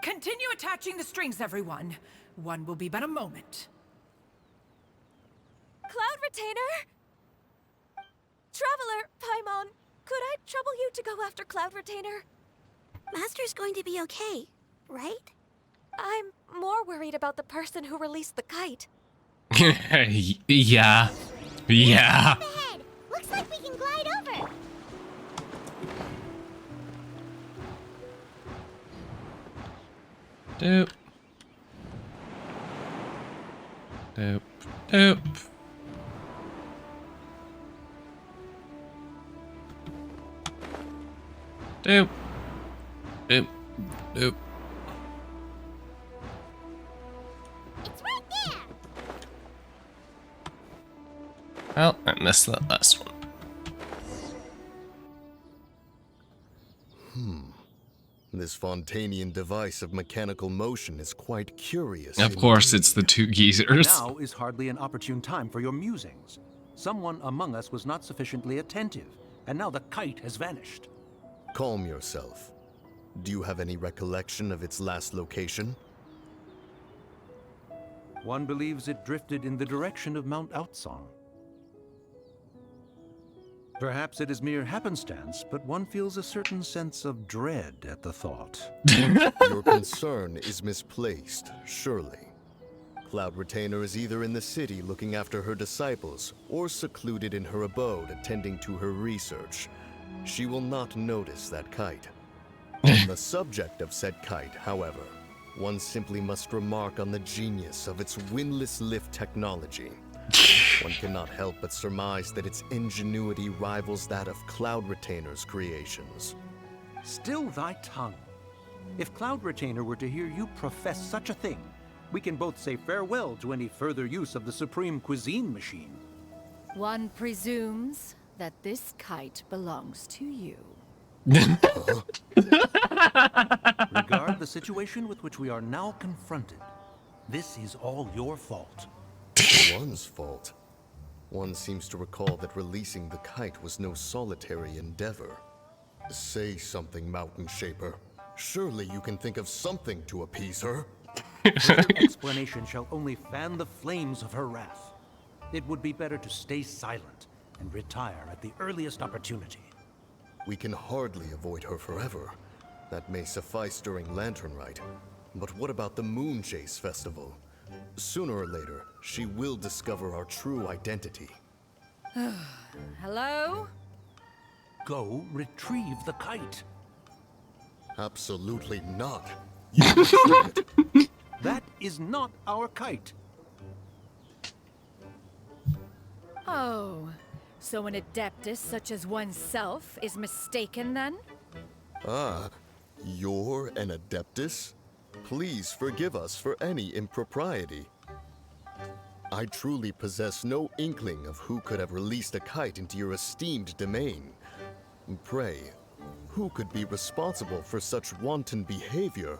S17: Continue attaching the strings, everyone. One will be but a moment.
S4: Cloud Retainer! Traveler, Paimon, could I trouble you to go after Cloud Retainer?
S2: Master's going to be okay, right?
S4: I'm more worried about the person who released the kite.
S1: Yeah. Yeah.
S2: Ahead. Looks like we can glide over.
S1: Doop. Doop. Doop. Doop. Doop. Doop.
S2: It's right there.
S1: Well, I missed that last one.
S5: This Fontanian device of mechanical motion is quite curious.
S1: Of course, it's the two geezers.
S6: Now is hardly an opportune time for your musings. Someone among us was not sufficiently attentive, and now the kite has vanished.
S5: Calm yourself. Do you have any recollection of its last location?
S6: One believes it drifted in the direction of Mount Outsong. Perhaps it is mere happenstance, but one feels a certain sense of dread at the thought.
S5: Your concern is misplaced, surely. Cloud Retainer is either in the city looking after her disciples, or secluded in her abode attending to her research. She will not notice that kite. On the subject of said kite, however, one simply must remark on the genius of its windless lift technology. One cannot help but surmise that its ingenuity rivals that of Cloud Retainer's creations.
S6: Still thy tongue. If Cloud Retainer were to hear you profess such a thing, we can both say farewell to any further use of the Supreme Cuisine Machine.
S17: One presumes that this kite belongs to you.
S6: Regard the situation with which we are now confronted. This is all your fault.
S5: One's fault. One seems to recall that releasing the kite was no solitary endeavor. Say something, Mountain Shaper. Surely you can think of something to appease her.
S6: Further explanation shall only fan the flames of her wrath. It would be better to stay silent and retire at the earliest opportunity.
S5: We can hardly avoid her forever. That may suffice during Lantern Rite. But what about the Moon Chase Festival? Sooner or later, she will discover our true identity.
S17: Hello?
S6: Go retrieve the kite.
S5: Absolutely not. You retrieve it.
S6: That is not our kite.
S17: Oh, so an adeptus such as oneself is mistaken then?
S5: Ah, you're an Adeptus? Please forgive us for any impropriety. I truly possess no inkling of who could have released a kite into your esteemed domain. Pray, who could be responsible for such wanton behavior?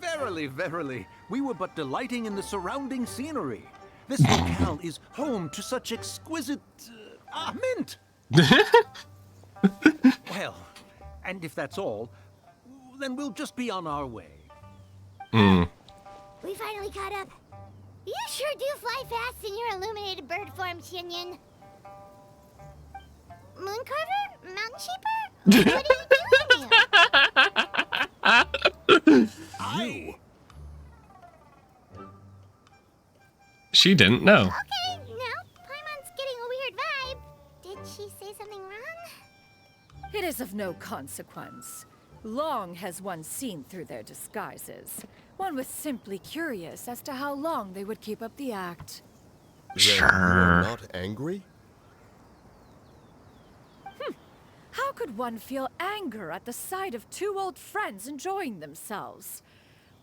S6: Verily, verily, we were but delighting in the surrounding scenery. This locale is home to such exquisite... mint! Well, and if that's all, then we'll just be on our way.
S2: We finally caught up. You sure do fly fast in your illuminated bird form, Shinyan. Mooncarver? Mountain Shaper? What are you doing here?
S5: You!
S1: She didn't know.
S2: Okay, now Paimon's getting a weird vibe. Did she say something wrong?
S17: It is of no consequence. Long has one seen through their disguises. One was simply curious as to how long they would keep up the act.
S5: Then you're not angry?
S17: How could one feel anger at the sight of two old friends enjoying themselves?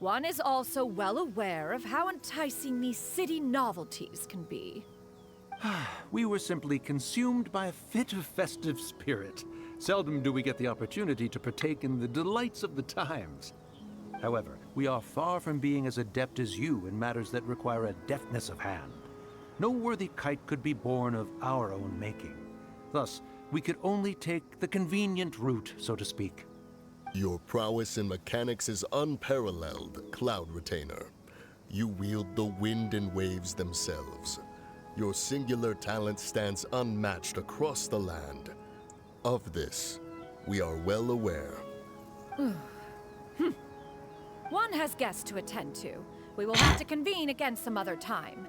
S17: one is also well aware of how enticing these city novelties can be.
S6: We were simply consumed by a fit of festive spirit. Seldom do we get the opportunity to partake in the delights of the times. However, we are far from being as adept as you in matters that require a deftness of hand. No worthy kite could be born of our own making. Thus, we could only take the convenient route, so to speak.
S5: Your prowess in mechanics is unparalleled, Cloud Retainer. You wield the wind and waves themselves. Your singular talent stands unmatched across the land. Of this, we are well aware.
S17: One has guests to attend to. We will have to convene again some other time.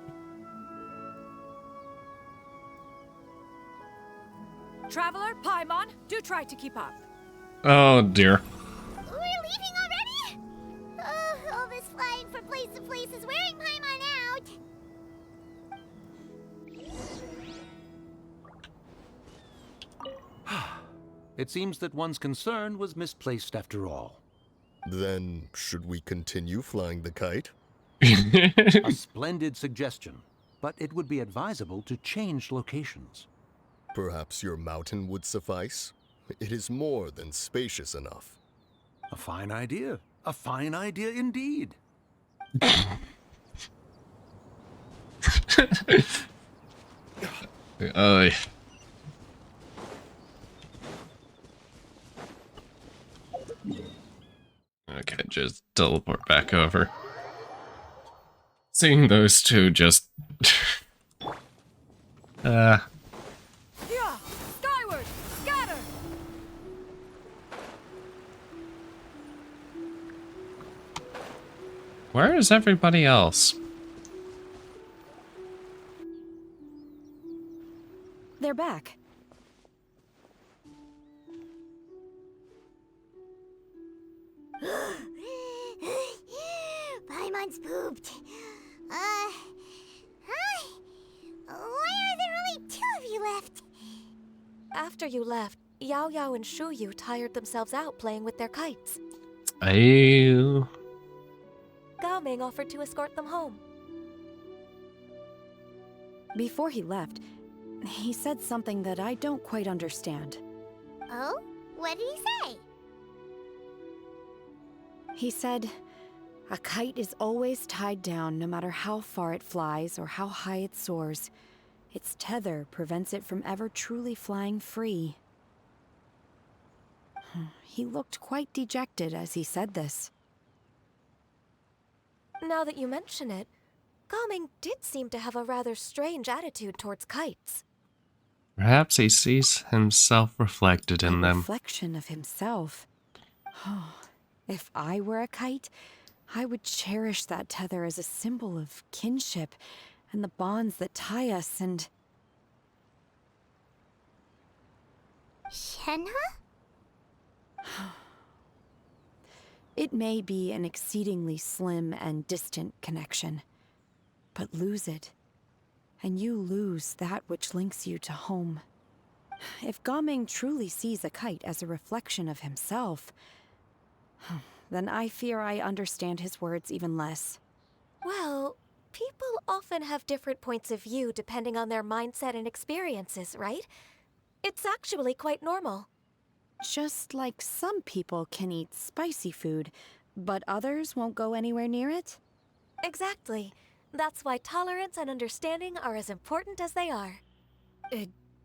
S17: Traveler, Paimon, do try to keep up.
S1: Oh dear.
S2: We're leaving already? Oh, all this flying from place to place is wearing Paimon out.
S6: It seems that one's concern was misplaced after all.
S5: Then, should we continue flying the kite?
S6: A splendid suggestion, but it would be advisable to change locations.
S5: Perhaps your mountain would suffice? It is more than spacious enough.
S6: A fine idea. A fine idea indeed.
S1: Okay, just teleport back over. Seeing those two just...
S17: Yeah, skyward, scatter!
S1: Where is everybody else?
S19: They're back.
S2: Paimon's pooped. Hi. Why are there only 2 of you left?
S4: After you left, Yao Yao and Shu Yu tired themselves out playing with their kites.
S1: Ayo.
S4: Gao Ming offered to escort them home.
S19: Before he left, he said something that I don't quite understand.
S2: Oh? What did he say?
S19: He said, a kite is always tied down no matter how far it flies or how high it soars. Its tether prevents it from ever truly flying free. He looked quite dejected as he said this.
S4: Now that you mention it, Gao Ming did seem to have a rather strange attitude towards kites.
S1: Perhaps he sees himself reflected in them.
S19: Reflection of himself. If I were a kite, I would cherish that tether as a symbol of kinship and the bonds that tie us and...
S2: Shenhe?
S19: It may be an exceedingly slim and distant connection, but lose it, and you lose that which links you to home. If Gao Ming truly sees a kite as a reflection of himself, then I fear I understand his words even less.
S4: Well, people often have different points of view depending on their mindset and experiences, right? It's actually quite normal.
S19: Just like some people can eat spicy food, but others won't go anywhere near it?
S4: Exactly. That's why tolerance and understanding are as important as they are.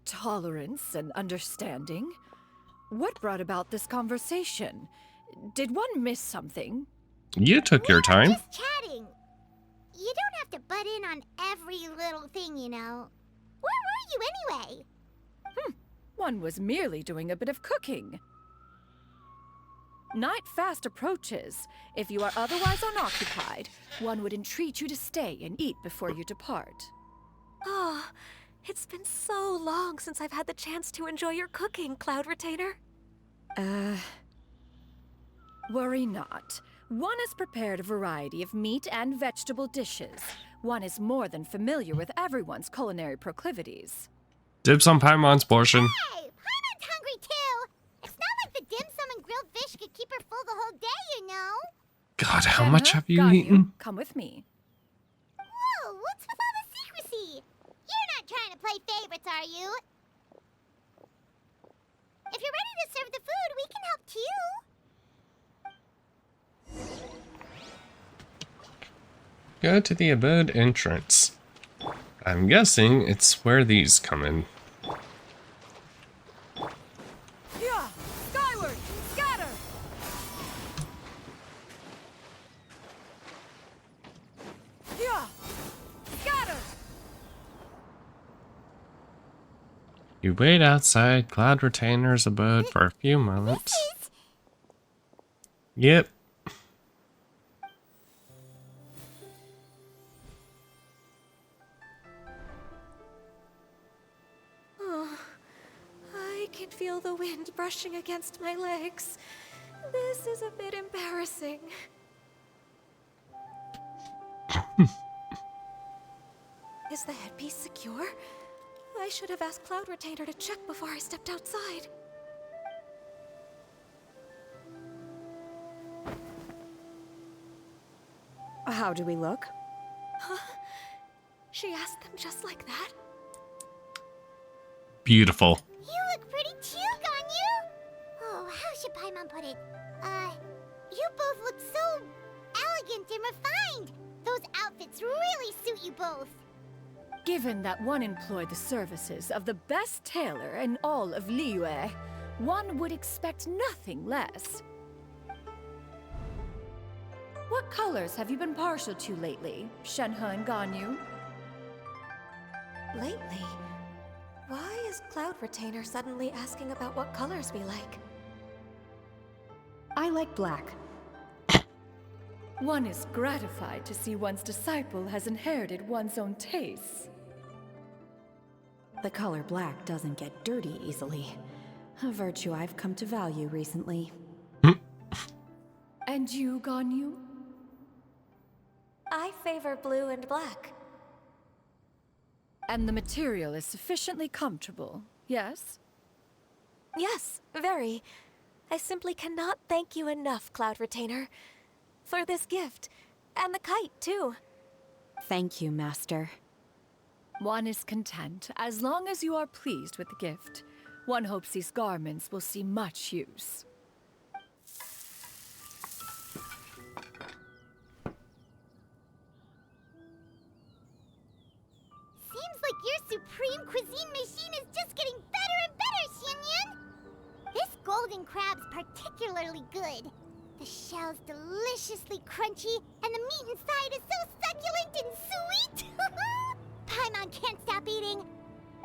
S17: Tolerance and understanding? What brought about this conversation? Did one miss something?
S1: You took your time.
S2: Just chatting. You don't have to butt in on every little thing, you know. Where were you anyway?
S17: One was merely doing a bit of cooking. Night fast approaches. If you are otherwise unoccupied, one would entreat you to stay and eat before you depart.
S4: Oh, it's been so long since I've had the chance to enjoy your cooking, Cloud Retainer.
S17: Worry not. One has prepared a variety of meat and vegetable dishes. One is more than familiar with everyone's culinary proclivities.
S1: Dibs on Paimon's portion.
S2: Hey, Paimon's hungry too. It's not like the dim sum and grilled fish could keep her full the whole day, you know.
S1: God, how much have you
S17: Ganyu,
S1: eaten?
S17: come with me.
S2: Whoa, what's with all the secrecy? You're not trying to play favorites, are you? If you're ready to serve the food, we can help too.
S1: Go to the abode entrance. I'm guessing it's where these come in.
S17: Yeah, skyward, scatter. Yeah, scatter.
S1: You wait outside Cloud Retainer's abode for a few moments. Yep.
S4: Oh, I can feel the wind brushing against my legs. This is a bit embarrassing. Is the headpiece secure? I should have asked Cloud Retainer to check before I stepped outside.
S19: How do we look?
S4: Huh? She asked them just like that?
S1: Beautiful.
S2: You look pretty too, Ganyu. Oh, how should Paimon put it? You both look so elegant and refined. Those outfits really suit you both.
S17: Given that one employed the services of the best tailor in all of Liyue, one would expect nothing less. What colors have you been partial to lately, Shenhe and Ganyu?
S4: Lately? Why is Cloud Retainer suddenly asking about what colors we like?
S19: I like black.
S17: One is gratified to see one's disciple has inherited one's own tastes.
S19: The color black doesn't get dirty easily. A virtue I've come to value recently.
S17: And you, Ganyu?
S4: I favor blue and black.
S17: And the material is sufficiently comfortable, yes?
S4: Yes, very. I simply cannot thank you enough, Cloud Retainer, for this gift. And the kite, too.
S19: Thank you, Master.
S17: One is content as long as you are pleased with the gift. One hopes these garments will see much use.
S2: Seems like your supreme cuisine machine is just getting better and better, Xinyun. This golden crab's particularly good. The shell's deliciously crunchy, and the meat inside is so succulent and sweet. Paimon can't stop eating.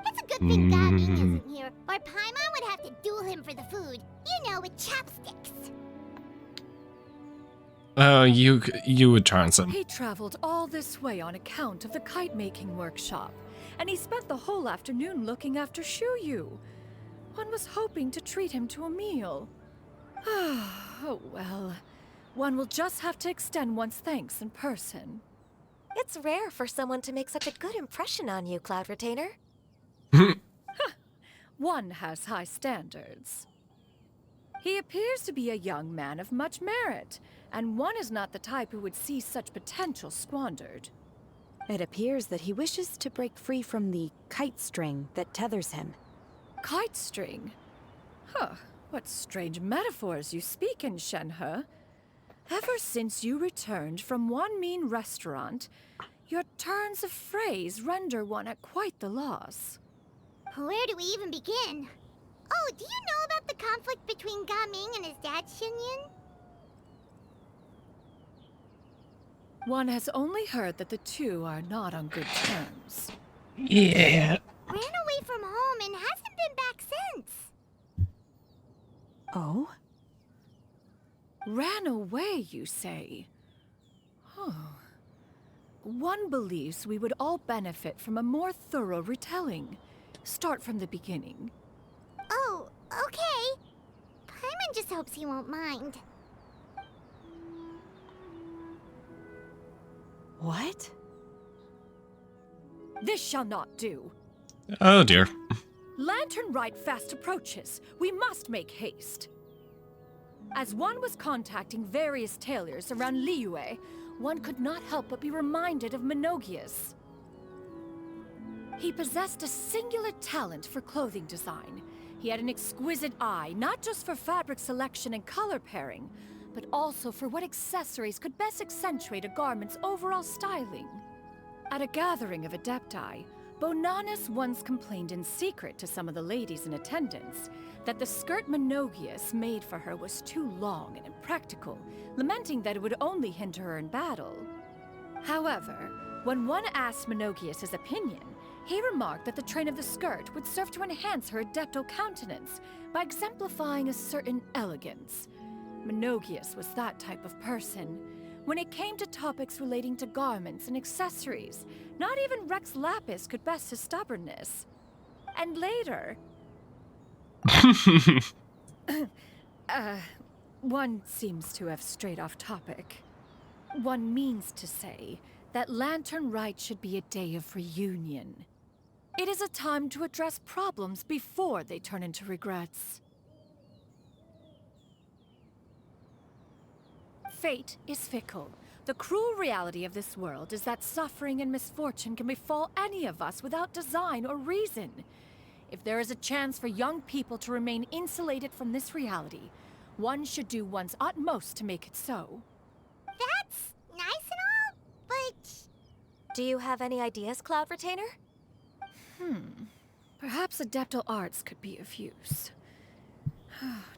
S2: It's a good thing Gaming isn't here, or Paimon would have to duel him for the food. You know, with chopsticks.
S1: Oh, you would try some.
S17: He traveled all this way on account of the kite-making workshop, and he spent the whole afternoon looking after Shuyu. One was hoping to treat him to a meal. Oh well, one will just have to extend one's thanks in person.
S4: It's rare for someone to make such a good impression on you, Cloud Retainer.
S17: One has high standards. He appears to be a young man of much merit, and one is not the type who would see such potential squandered.
S19: It appears that he wishes to break free from the kite string that tethers him.
S17: Kite string? Huh, what strange metaphors you speak in, Shenhe. Ever since you returned from one mean restaurant, your turns of phrase render one at quite the loss.
S2: Where do we even begin? Oh, do you know about the conflict between Gaming and his dad, Xinyun?
S17: One has only heard that the two are not on good terms.
S1: Yeah.
S2: Ran away from home and hasn't been back since.
S19: Oh?
S17: Ran away, you say? Oh. One believes we would all benefit from a more thorough retelling. Start from the beginning.
S2: Oh, okay. Paimon just hopes he won't mind.
S19: What?
S17: This shall not do.
S1: Oh dear.
S17: Lantern Rite fast approaches. We must make haste. As one was contacting various tailors around Liyue, one could not help but be reminded of Menogius. He possessed a singular talent for clothing design. He had an exquisite eye, not just for fabric selection and color pairing, but also for what accessories could best accentuate a garment's overall styling. At a gathering of Adepti, Bonanus once complained in secret to some of the ladies in attendance that the skirt Menogius made for her was too long and impractical, lamenting that it would only hinder her in battle. However, when one asked Menogius' opinion, he remarked that the train of the skirt would serve to enhance her adeptal countenance by exemplifying a certain elegance. Menogius was that type of person. When it came to topics relating to garments and accessories, not even Rex Lapis could best his stubbornness. And later... one seems to have strayed off topic. One means to say that Lantern Rite should be a day of reunion. It is a time to address problems before they turn into regrets. Fate is fickle. The cruel reality of this world is that suffering and misfortune can befall any of us without design or reason. If there is a chance for young people to remain insulated from this reality, one should do one's utmost to make it so.
S2: That's nice and all, but...
S4: Do you have any ideas, Cloud Retainer?
S17: Perhaps adeptal arts could be of use.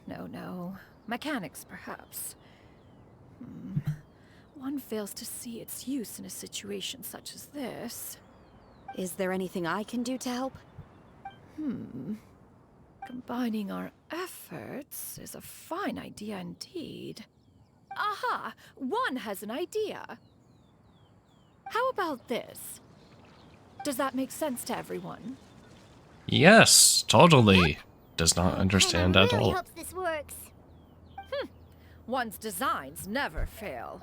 S17: No. Mechanics, perhaps. One fails to see its use in a situation such as this.
S19: Is there anything I can do to help?
S17: Combining our efforts is a fine idea indeed. Aha! One has an idea. How about this? Does that make sense to everyone?
S1: Yes, totally. Does not understand at
S2: really
S1: all.
S2: hopes this works.
S17: One's designs never fail.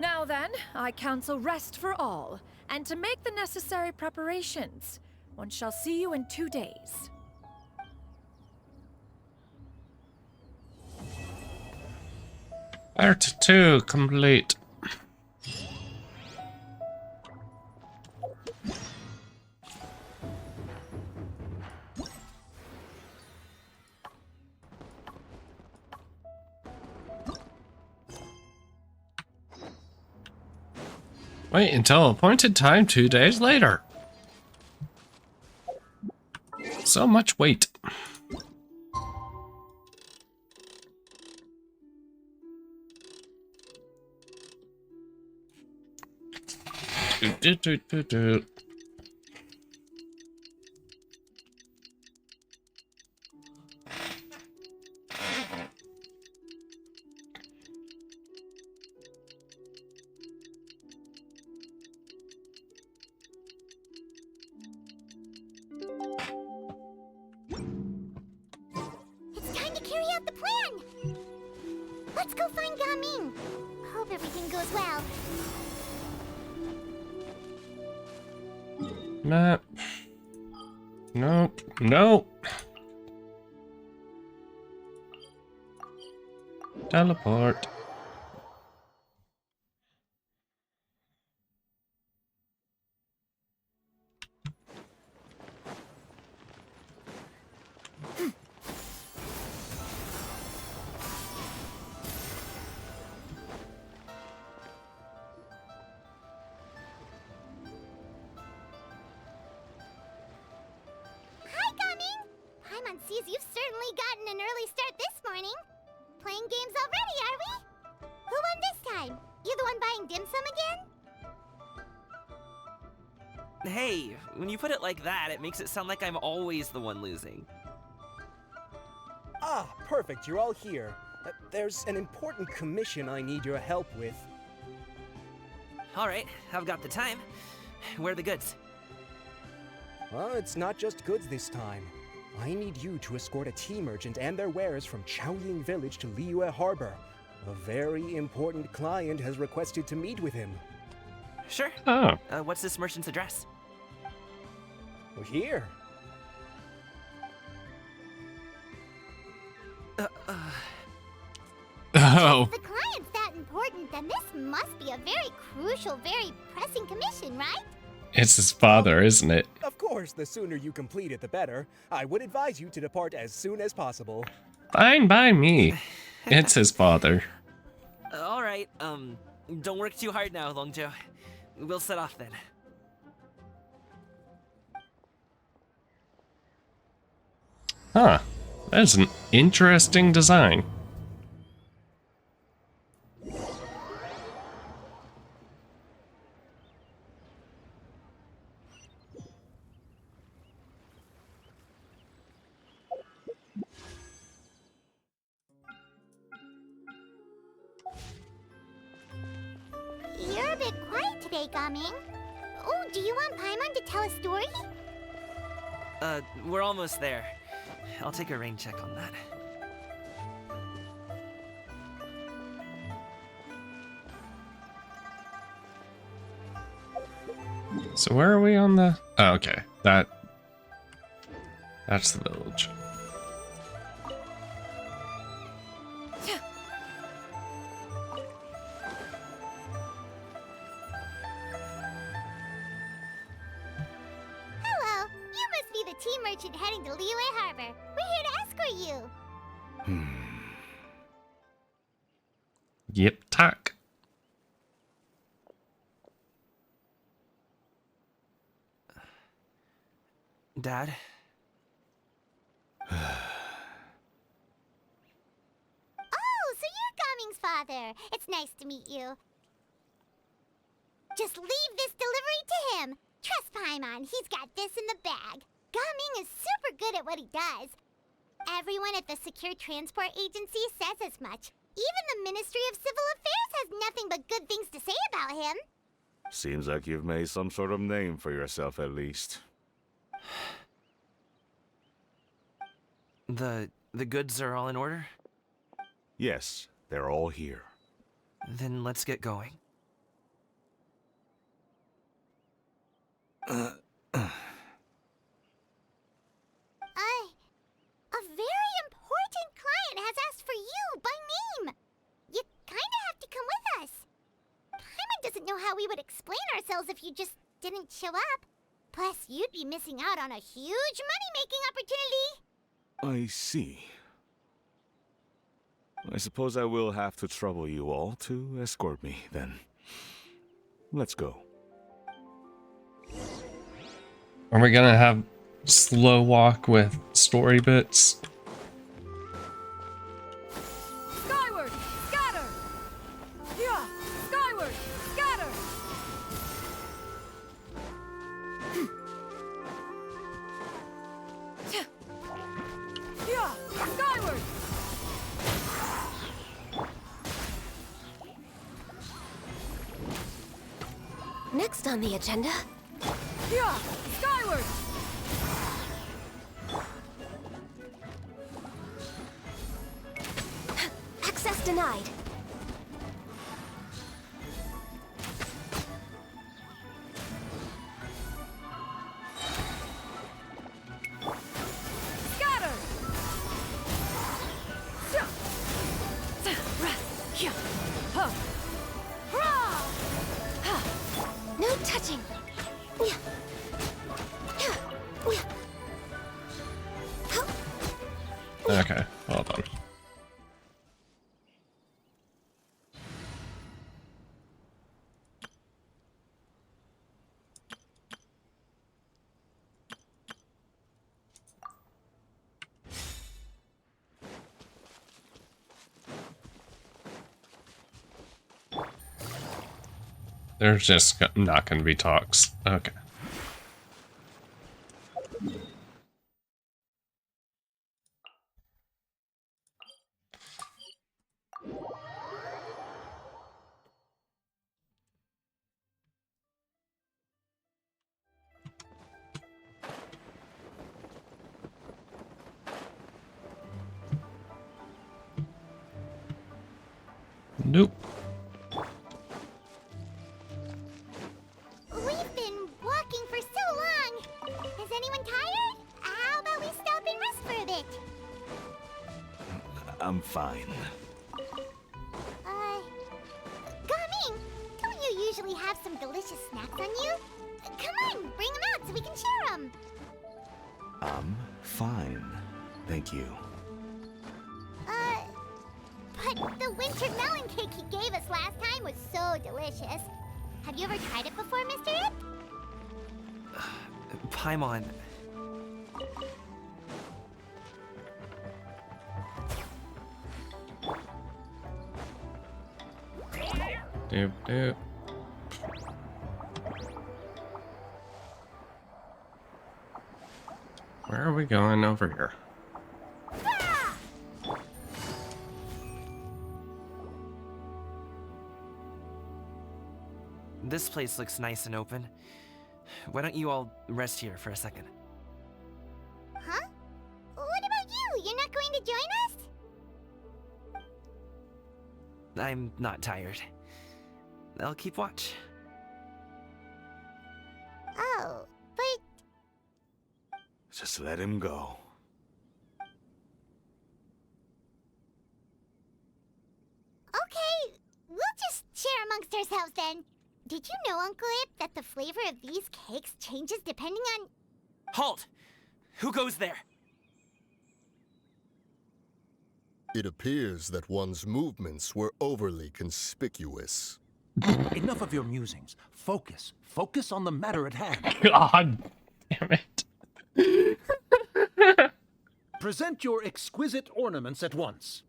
S17: Now then, I counsel rest for all, and to make the necessary preparations. One shall see you in 2 days.
S1: Part 2 complete. Wait until appointed time 2 days later. So much wait. Do.
S2: It's time to carry out the plan! Let's go find Gaming. Hope everything goes well.
S1: Map. Nope. Teleport.
S2: Hi, Gaming! Paimon sees you've certainly gotten an early start this morning. Playing games already, are we? Who won this time? You the one buying dim sum again?
S11: Hey, when you put it like that, it makes it sound like I'm always the one losing.
S10: Ah, perfect, you're all here. There's an important commission I need your help with.
S11: Alright, I've got the time. Where are the goods?
S10: Well, it's not just goods this time. I need you to escort a tea merchant and their wares from Chaoying Village to Liyue Harbor. A very important client has requested to meet with him.
S11: Sure.
S1: Oh.
S11: What's this merchant's address?
S10: Well, here.
S1: Oh.
S2: If the client's that important, then this must be a very crucial, very pressing commission, right?
S1: It's his father, isn't it?
S10: Of course, the sooner you complete it, the better. I would advise you to depart as soon as possible.
S1: Fine by me. It's his father.
S11: All right, don't work too hard now, Longjo. We'll set off then.
S1: Huh. That's an interesting design.
S2: You're a bit quiet today, Gaming. Oh, do you want Paimon to tell a story?
S11: We're almost there. I'll take a rain check on that.
S1: So where are we on the... Oh, okay. That's the village.
S2: Hello, you must be the tea merchant heading to Liyue Harbor. We're here to escort you.
S1: Yep, tack.
S11: Dad?
S2: Oh, so you're Gaming's father. It's nice to meet you. Just leave this delivery to him. Trust Paimon, he's got this in the bag. Gaming is super good at what he does. Everyone at the Secure Transport Agency says as much. Even the Ministry of Civil Affairs has nothing but good things to say about him.
S8: Seems like you've made some sort of name for yourself, at least.
S11: The goods are all in order?
S8: Yes, they're all here.
S11: Then let's get going.
S2: A very important client has asked for you by name. You kinda have to come with us. Paimon doesn't know how we would explain ourselves if you just didn't show up. Plus, you'd be missing out on a huge money-making opportunity.
S8: I see. I suppose I will have to trouble you all to escort me, then. Let's go.
S1: Are we gonna have slow walk with story bits?
S17: Skyward, scatter! Yeah, skyward, scatter! Yeah, skyward!
S4: Next on the agenda.
S17: Yeah, skyward!
S4: Access denied.
S17: Scatter!
S4: No touching.
S1: Okay, hold on. There's just not going to be talks. Okay. Nope.
S2: We've been walking for so long. Is anyone tired? How about we stop and rest for a bit?
S8: I'm fine.
S2: delicious snacks on you? Come on, bring them out so we can share them.
S8: Fine. Thank you.
S2: But the winter melon cake he gave us last time was so delicious. Have you ever tried it before, Mr. Ip?
S11: Paimon.
S1: Doop doop. Where are we going over here?
S11: This place looks nice and open. Why don't you all rest here for a second?
S2: Huh? What about you? You're not going to join us?
S11: I'm not tired. I'll keep watch.
S2: Oh, but...
S8: Just let him go.
S2: Okay, we'll just share amongst ourselves then. Did you know, Uncle Ip, that the flavor of these cakes changes depending on...
S11: Halt! Who goes there?
S5: It appears that one's movements were overly conspicuous.
S6: Enough of your musings. Focus. Focus on the matter at hand.
S1: God damn it.
S6: Present your exquisite ornaments at once.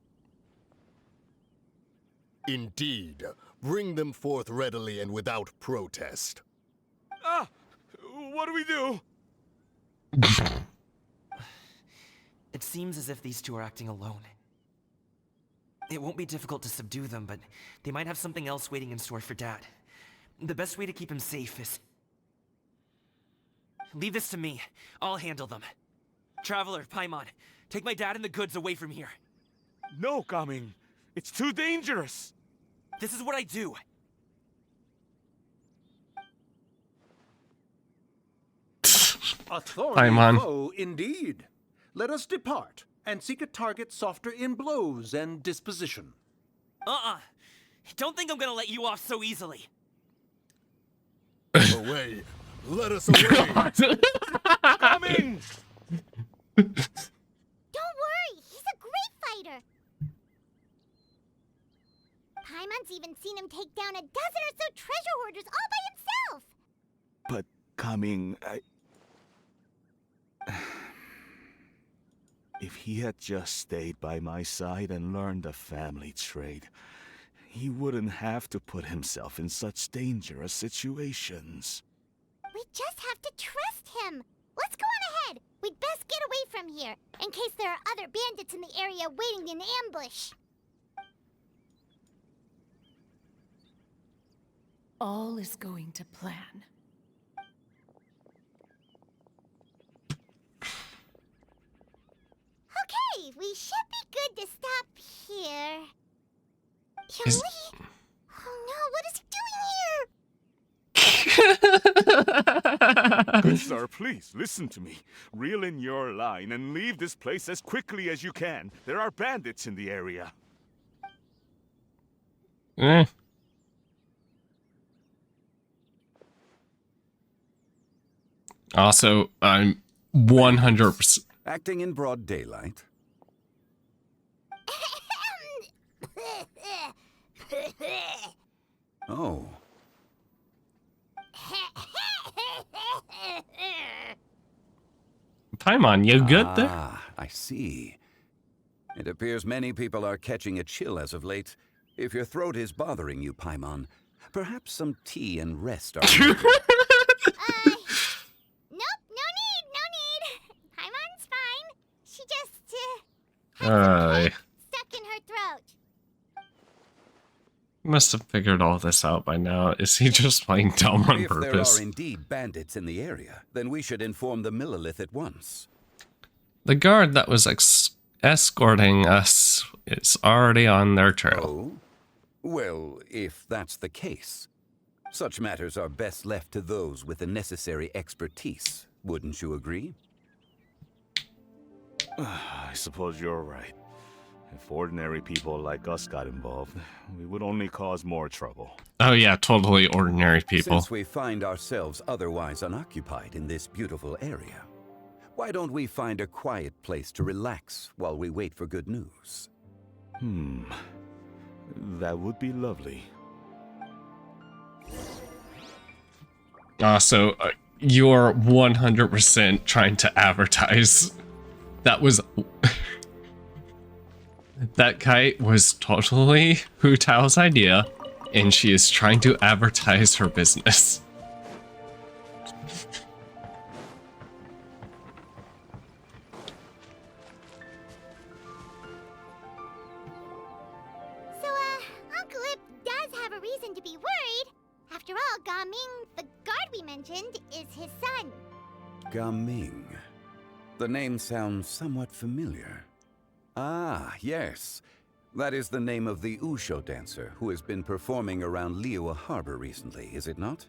S5: Indeed. Bring them forth readily and without protest.
S8: Ah! What do we do?
S11: It seems as if these two are acting alone. It won't be difficult to subdue them, but they might have something else waiting in store for Dad. The best way to keep him safe is... Leave this to me. I'll handle them. Traveler, Paimon, take my dad and the goods away from here.
S8: No, Gaming. It's too dangerous.
S11: This is what I do.
S6: A thorny
S1: Paimon.
S6: foe indeed. Let us depart and seek a target softer in blows and disposition.
S11: Don't think I'm gonna let you off so easily.
S5: Away! Let us away!
S8: Coming!
S2: Don't worry, he's a great fighter. Paimon's even seen him take down a dozen or so treasure hoarders all by himself.
S8: But Gaming, if he had just stayed by my side and learned the family trade, he wouldn't have to put himself in such dangerous situations.
S2: We just have to trust him. Let's go on ahead. We'd best get away from here, in case there are other bandits in the area waiting in ambush.
S7: All is going to plan.
S2: Okay, we should be good to stop here.
S1: Is-
S2: Yuli? Oh no, what is he doing here?
S8: Good sir, please, listen to me. Reel in your line and leave this place as quickly as you can. There are bandits in the area.
S1: Eh. Also, I'm 100%.
S20: Acting in broad daylight. Oh.
S1: Paimon, you good there?
S20: Ah, I see. It appears many people are catching a chill as of late. If your throat is bothering you, Paimon, perhaps some tea and rest are needed.
S2: Nope, no need. Paimon's fine. She just, stuck in her throat.
S1: Must have figured all this out by now. Is he just playing dumb on
S20: If there
S1: purpose?
S20: are indeed bandits in the area, then we should inform the Millilith at once.
S1: The guard that was escorting us is already on their trail.
S20: Oh? Well, if that's the case, such matters are best left to those with the necessary expertise. Wouldn't you agree?
S8: I suppose you're right. If ordinary people like us got involved, we would only cause more trouble.
S1: Oh yeah, totally ordinary people.
S20: Since we find ourselves otherwise unoccupied in this beautiful area, why don't we find a quiet place to relax while we wait for good news?
S8: That would be lovely.
S1: So you're 100% trying to advertise. That was... That kite was totally Hu Tao's idea, and she is trying to advertise her business.
S2: So, Uncle Ip does have a reason to be worried. After all, Gaming, the guard we mentioned, is his son.
S20: Gaming. The name sounds somewhat familiar. Ah, yes. That is the name of the Wushu dancer who has been performing around Liyue Harbor recently, is it not?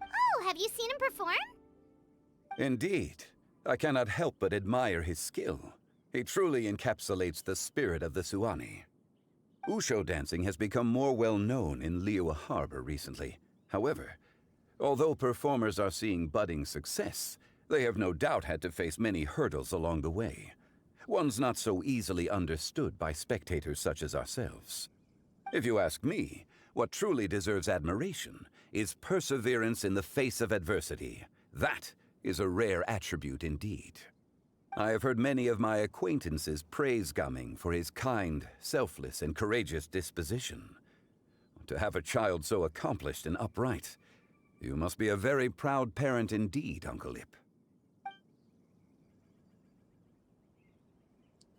S2: Oh, have you seen him perform?
S20: Indeed. I cannot help but admire his skill. He truly encapsulates the spirit of the Suani. Wushu dancing has become more well known in Liyue Harbor recently. However, although performers are seeing budding success, they have no doubt had to face many hurdles along the way. One's not so easily understood by spectators such as ourselves. If you ask me, what truly deserves admiration is perseverance in the face of adversity. That is a rare attribute indeed. I have heard many of my acquaintances praise Gaming for his kind, selfless, and courageous disposition. To have a child so accomplished and upright, you must be a very proud parent indeed, Uncle Ip.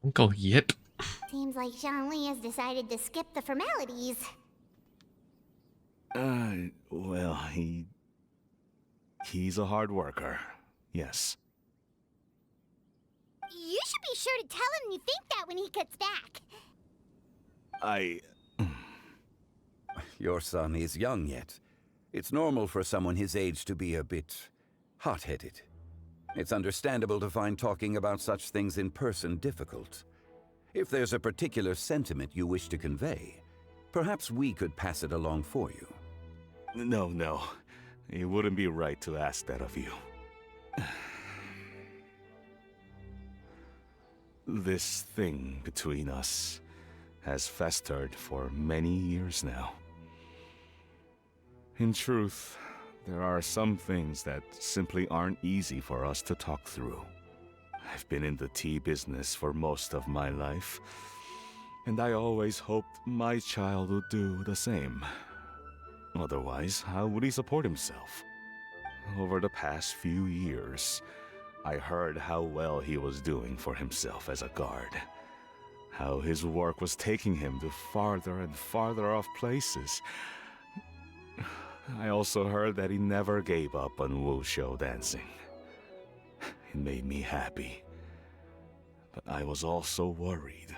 S1: Uncle Yip.
S2: Seems like Zhongli has decided to skip the formalities.
S8: Well, he's a hard worker. Yes.
S2: You should be sure to tell him you think that when he gets back.
S20: Your son is young yet. It's normal for someone his age to be a bit hot-headed. It's understandable to find talking about such things in person difficult. If there's a particular sentiment you wish to convey, perhaps we could pass it along for you.
S8: No. It wouldn't be right to ask that of you. This thing between us has festered for many years now. In truth, there are some things that simply aren't easy for us to talk through. I've been in the tea business for most of my life, and I always hoped my child would do the same. Otherwise, how would he support himself? Over the past few years, I heard how well he was doing for himself as a guard. How his work was taking him to farther and farther off places. I also heard that he never gave up on Wushu dancing. It made me happy. But I was also worried.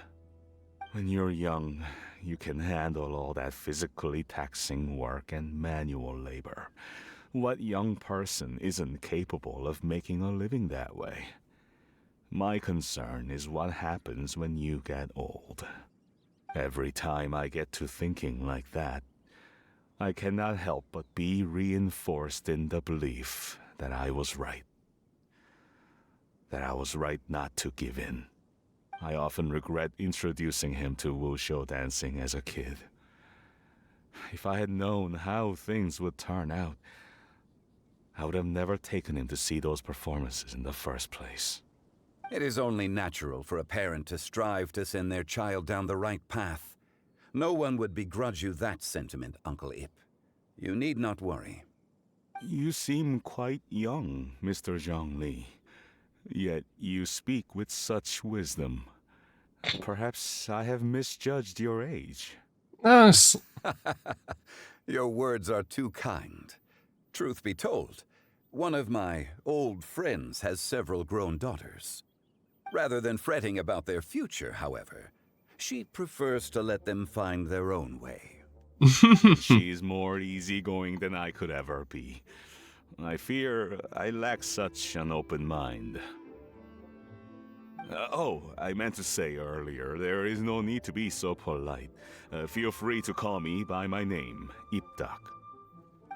S8: When you're young, you can handle all that physically taxing work and manual labor. What young person isn't capable of making a living that way? My concern is what happens when you get old. Every time I get to thinking like that, I cannot help but be reinforced in the belief that I was right. That I was right not to give in. I often regret introducing him to Wushu dancing as a kid. If I had known how things would turn out, I would have never taken him to see those performances in the first place.
S20: It is only natural for a parent to strive to send their child down the right path. No one would begrudge you that sentiment, Uncle Ip. You need not worry.
S8: You seem quite young, Mr. Zhongli. Yet you speak with such wisdom. Perhaps I have misjudged your age.
S1: Yes.
S20: Your words are too kind. Truth be told, one of my old friends has several grown daughters. Rather than fretting about their future, however, she prefers to let them find their own way.
S8: She's more easygoing than I could ever be. I fear I lack such an open mind. I meant to say earlier, there is no need to be so polite. Feel free to call me by my name, Iptak.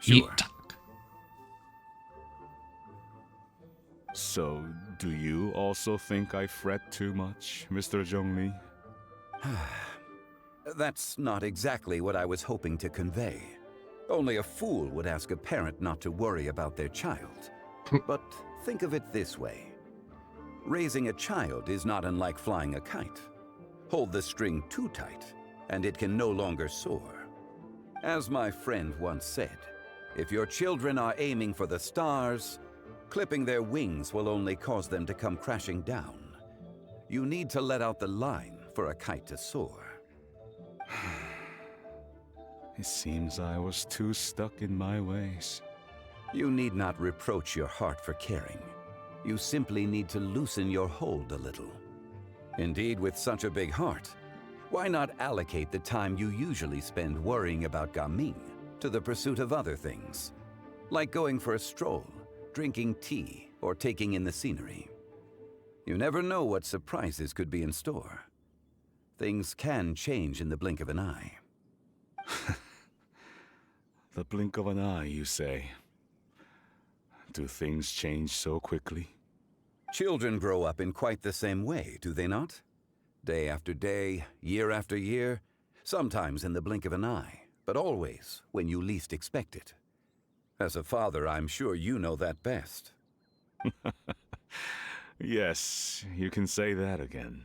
S1: Sure.
S8: So, do you also think I fret too much, Mr. Zhongli?
S20: That's not exactly what I was hoping to convey. Only a fool would ask a parent not to worry about their child. But think of it this way. Raising a child is not unlike flying a kite. Hold the string too tight, and it can no longer soar. As my friend once said, if your children are aiming for the stars, clipping their wings will only cause them to come crashing down. You need to let out the line for a kite to soar.
S8: It seems I was too stuck in my ways.
S20: You need not reproach your heart for caring. You simply need to loosen your hold a little. Indeed, with such a big heart, why not allocate the time you usually spend worrying about Gaming to the pursuit of other things, like going for a stroll, drinking tea, or taking in the scenery. You never know what surprises could be in store. Things can change in the blink of an eye.
S8: The blink of an eye, you say? Do things change so quickly?
S20: Children grow up in quite the same way, do they not? Day after day, year after year, sometimes in the blink of an eye, but always when you least expect it. As a father, I'm sure you know that best.
S8: Yes, you can say that again.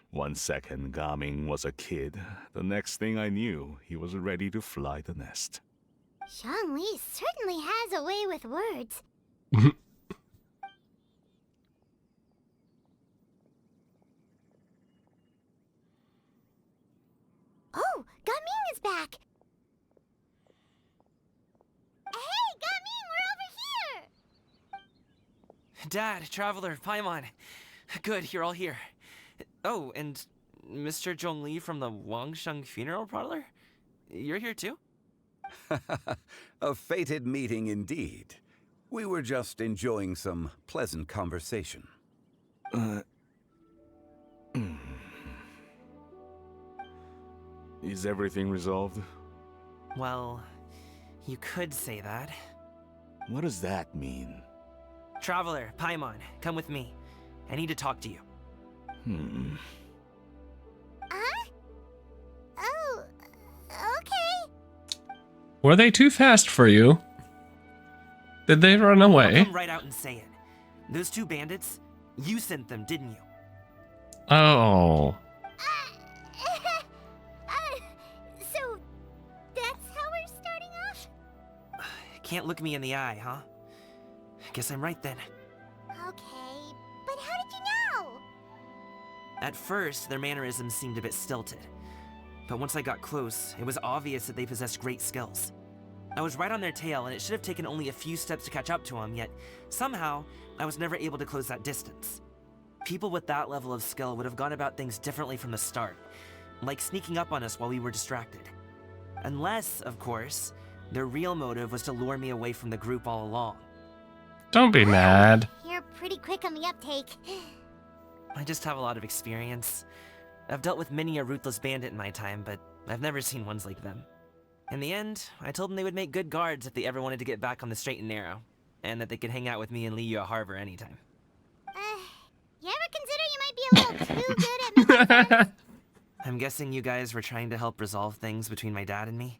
S8: 1 second, Gaming was a kid. The next thing I knew, he was ready to fly the nest.
S2: Zhongli certainly has a way with words. Oh, Gaming is back! Hey, Gaming, we're over here!
S11: Dad, Traveler, Paimon. Good, you're all here. Oh, and Mr. Zhongli from the Wangsheng Funeral Parlor? You're here too?
S20: A fated meeting indeed. We were just enjoying some pleasant conversation.
S8: Is everything resolved?
S11: Well, you could say that.
S8: What does that mean?
S11: Traveler, Paimon, come with me. I need to talk to you.
S2: Oh, okay.
S1: Were they too fast for you? Did they run
S11: I'll
S1: away?
S11: come right out and say it. Those two bandits, you sent them, didn't you?
S1: Oh.
S2: So, that's how we're starting off?
S11: Can't look me in the eye, huh? Guess I'm right then.
S2: Okay, but how did you know?
S11: At first, their mannerisms seemed a bit stilted. But once I got close, it was obvious that they possessed great skills. I was right on their tail, and it should have taken only a few steps to catch up to them, yet somehow, I was never able to close that distance. People with that level of skill would have gone about things differently from the start, like sneaking up on us while we were distracted. Unless, of course, their real motive was to lure me away from the group all along.
S1: Don't be mad.
S2: You're pretty quick on the uptake.
S11: I just have a lot of experience. I've dealt with many a ruthless bandit in my time, but I've never seen ones like them. In the end, I told them they would make good guards if they ever wanted to get back on the straight and narrow, and that they could hang out with me in Liyue Harbor anytime.
S2: You ever consider you might be a little too good at making friends?
S11: I'm guessing you guys were trying to help resolve things between my dad and me?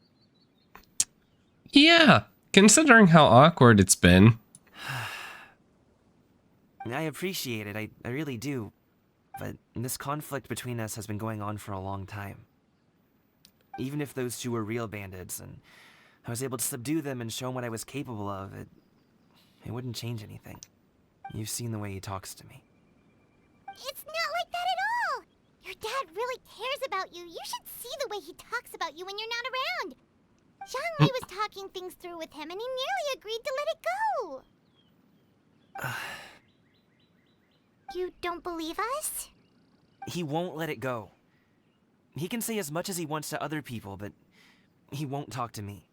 S1: Yeah, considering how awkward it's been.
S11: I appreciate it, I really do. But this conflict between us has been going on for a long time. Even if those two were real bandits, and I was able to subdue them and show them what I was capable of, it wouldn't change anything. You've seen the way he talks to me.
S2: It's not like that at all! Your dad really cares about you. You should see the way he talks about you when you're not around. Zhongli was talking things through with him, and he nearly agreed to let it go. You don't believe us?
S11: He won't let it go. He can say as much as he wants to other people, but he won't talk to me.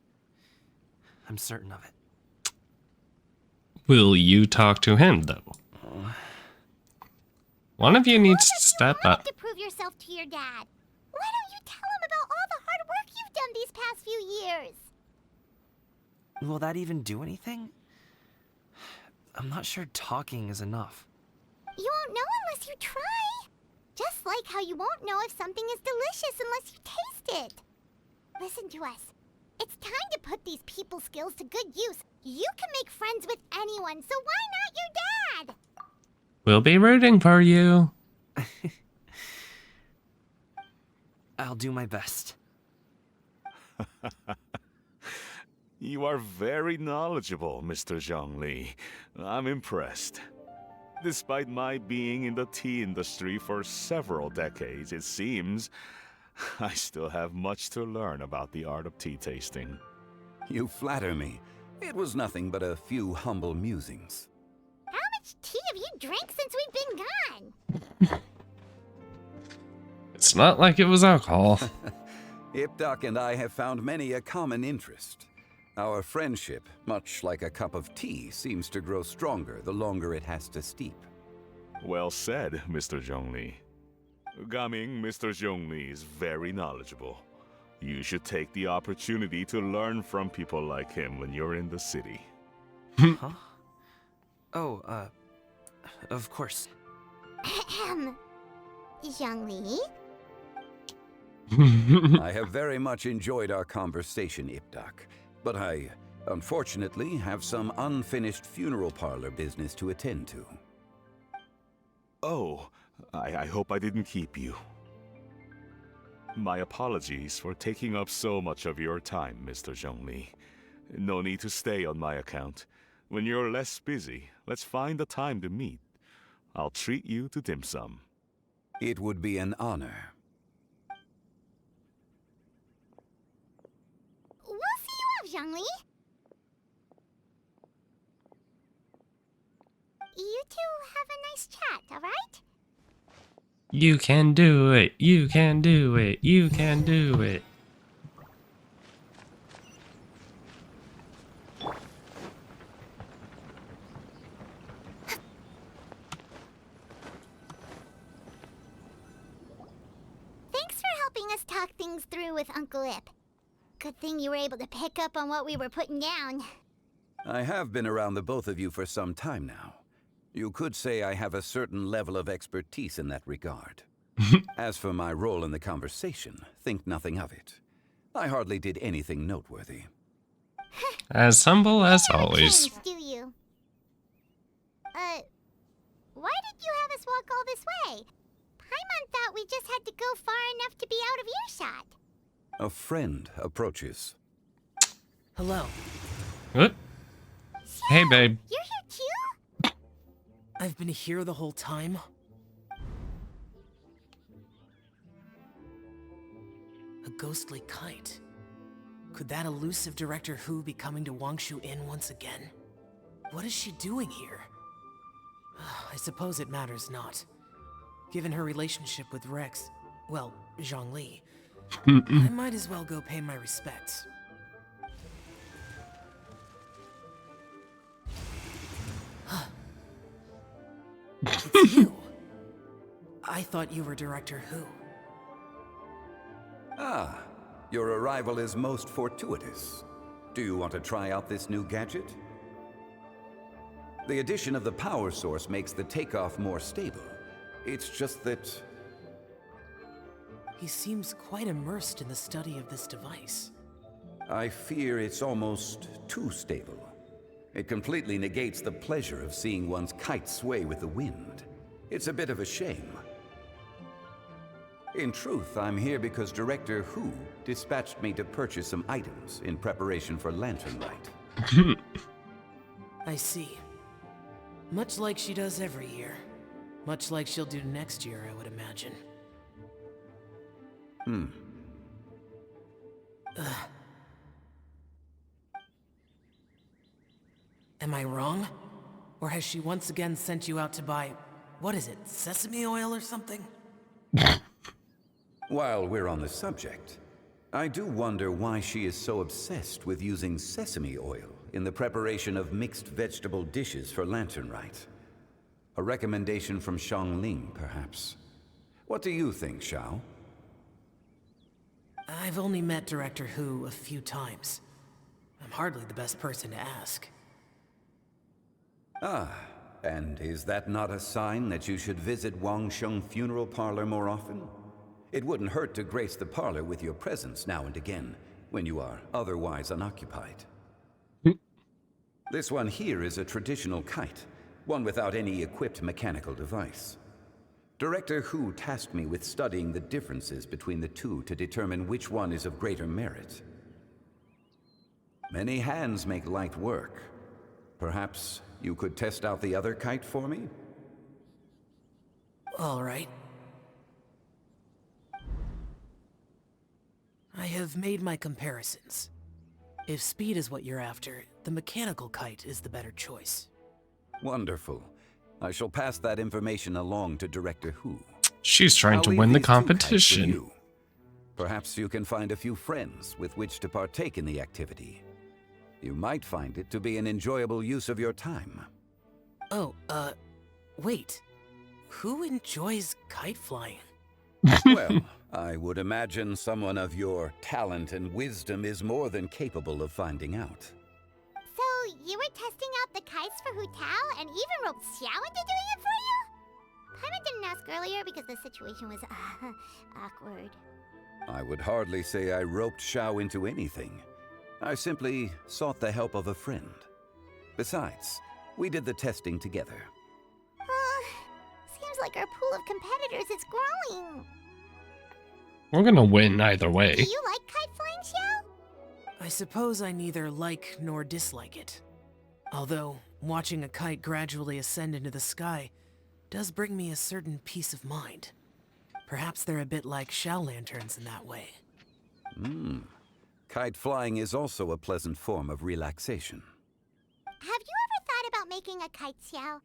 S11: I'm certain of it.
S1: Will you talk to him, though? One of you needs to step up.
S2: To prove yourself to your dad. Why don't you tell him about all the hard work you've done these past few years?
S11: Will that even do anything? I'm not sure talking is enough.
S2: You won't know unless you try. Just like how you won't know if something is delicious unless you taste it. Listen to us. It's time to put these people skills to good use. You can make friends with anyone, so why not your dad?
S1: We'll be rooting for you.
S11: I'll do my best.
S8: You are very knowledgeable, Mr. Zhongli. I'm impressed. Despite my being in the tea industry for several decades, it seems I still have much to learn about the art of tea tasting.
S20: You flatter me. It was nothing but a few humble musings.
S2: How much tea have you drank since we've been gone?
S1: It's not like it was alcohol.
S20: Ipdak and I have found many a common interest. Our friendship, much like a cup of tea, seems to grow stronger the longer it has to steep.
S8: Well said, Mr. Zhongli. Gaming, Mr. Zhongli is very knowledgeable. You should take the opportunity to learn from people like him when you're in the city.
S11: Huh? Oh, of course.
S2: Zhongli?
S20: I have very much enjoyed our conversation, Ipdak, but I, unfortunately, have some unfinished funeral parlor business to attend to.
S8: Oh, I hope I didn't keep you. My apologies for taking up so much of your time, Mr. Zhongli. No need to stay on my account. When you're less busy, let's find a time to meet. I'll treat you to dim sum.
S20: It would be an honor.
S2: We'll see you off, Zhongli. You two have a nice chat, alright?
S1: You can do it. You can do it. You can do it.
S2: Thanks for helping us talk things through with Uncle Ip. Good thing you were able to pick up on what we were putting down.
S20: I have been around the both of you for some time now. You could say I have a certain level of expertise in that regard. As for my role in the conversation, think nothing of it. I hardly did anything noteworthy.
S1: As humble as always.
S2: Changed, do you? Why did you have us walk all this way? Paimon thought we just had to go far enough to be out of earshot.
S20: A friend approaches.
S11: Hello.
S1: What? Hey, babe.
S2: You're here too?
S11: I've been here the whole time? A ghostly kite. Could that elusive Director Hu be coming to Wangshu Inn once again? What is she doing here? I suppose it matters not. Given her relationship with Rex, well, Zhongli, I might as well go pay my respects. It's you. I thought you were Director Hu.
S20: Ah, your arrival is most fortuitous. Do you want to try out this new gadget? The addition of the power source makes the takeoff more stable. It's just that...
S11: He seems quite immersed in the study of this device.
S20: I fear it's almost too stable. It completely negates the pleasure of seeing one's kite sway with the wind. It's a bit of a shame. In truth, I'm here because Director Hu dispatched me to purchase some items in preparation for Lantern Rite.
S11: I see. Much like she does every year. Much like she'll do next year, I would imagine. Am I wrong? Or has she once again sent you out to buy, what is it, sesame oil or something?
S20: While we're on the subject, I do wonder why she is so obsessed with using sesame oil in the preparation of mixed vegetable dishes for Lantern Rite. A recommendation from Xiangling, perhaps. What do you think, Xiao?
S21: I've only met Director Hu a few times. I'm hardly the best person to ask.
S20: Ah, and is that not a sign that you should visit Wang Sheng Funeral Parlor more often? It wouldn't hurt to grace the parlor with your presence now and again, when you are otherwise unoccupied. This one here is a traditional kite, one without any equipped mechanical device. Director Hu tasked me with studying the differences between the two to determine which one is of greater merit. Many hands make light work. Perhaps you could test out the other kite for me?
S21: All right. I have made my comparisons. If speed is what you're after, the mechanical kite is the better choice.
S20: Wonderful. I shall pass that information along to Director Hu.
S1: She's trying to win the competition.
S20: Perhaps you can find a few friends with which to partake in the activity. You might find it to be an enjoyable use of your time.
S21: Oh, wait. Who enjoys kite flying?
S20: Well, I would imagine someone of your talent and wisdom is more than capable of finding out.
S2: So, you were testing out the kites for Hu Tao and even roped Xiao into doing it for you? Paimon didn't ask earlier because the situation was, awkward.
S20: I would hardly say I roped Xiao into anything. I simply sought the help of a friend. Besides, we did the testing together.
S2: Seems like our pool of competitors is growing.
S1: We're gonna win either way.
S2: Do you like kite flying, Xiao?
S21: I suppose I neither like nor dislike it. Although, watching a kite gradually ascend into the sky does bring me a certain peace of mind. Perhaps they're a bit like shell lanterns in that way.
S20: Kite flying is also a pleasant form of relaxation.
S2: Have you ever thought about making a kite, Xiao?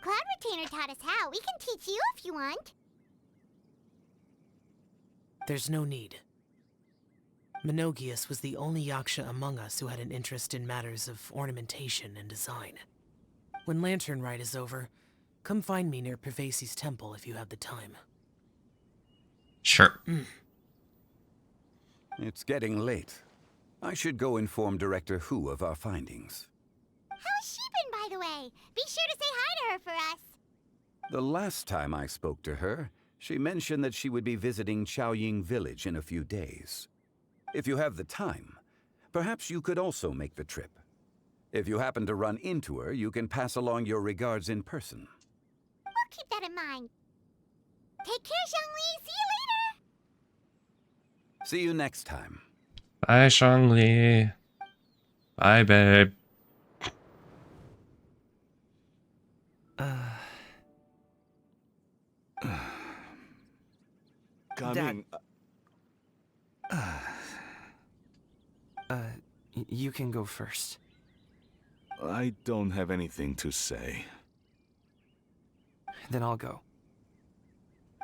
S2: Cloud Retainer taught us how. We can teach you if you want.
S21: There's no need. Menogius was the only Yaksha among us who had an interest in matters of ornamentation and design. When Lantern Rite is over, come find me near Pervasi's temple if you have the time.
S1: Sure.
S20: It's getting late. I should go inform Director Hu of our findings.
S2: How's she been, by the way? Be sure to say hi to her for us.
S20: The last time I spoke to her, she mentioned that she would be visiting Chaoying Village in a few days. If you have the time, perhaps you could also make the trip. If you happen to run into her, you can pass along your regards in person.
S2: We'll keep that in mind. Take care, Xiangli. See you later.
S20: See you next time.
S1: Bye, Xiangli. Bye, babe.
S11: Dad. You can go first.
S8: I don't have anything to say.
S11: Then I'll go.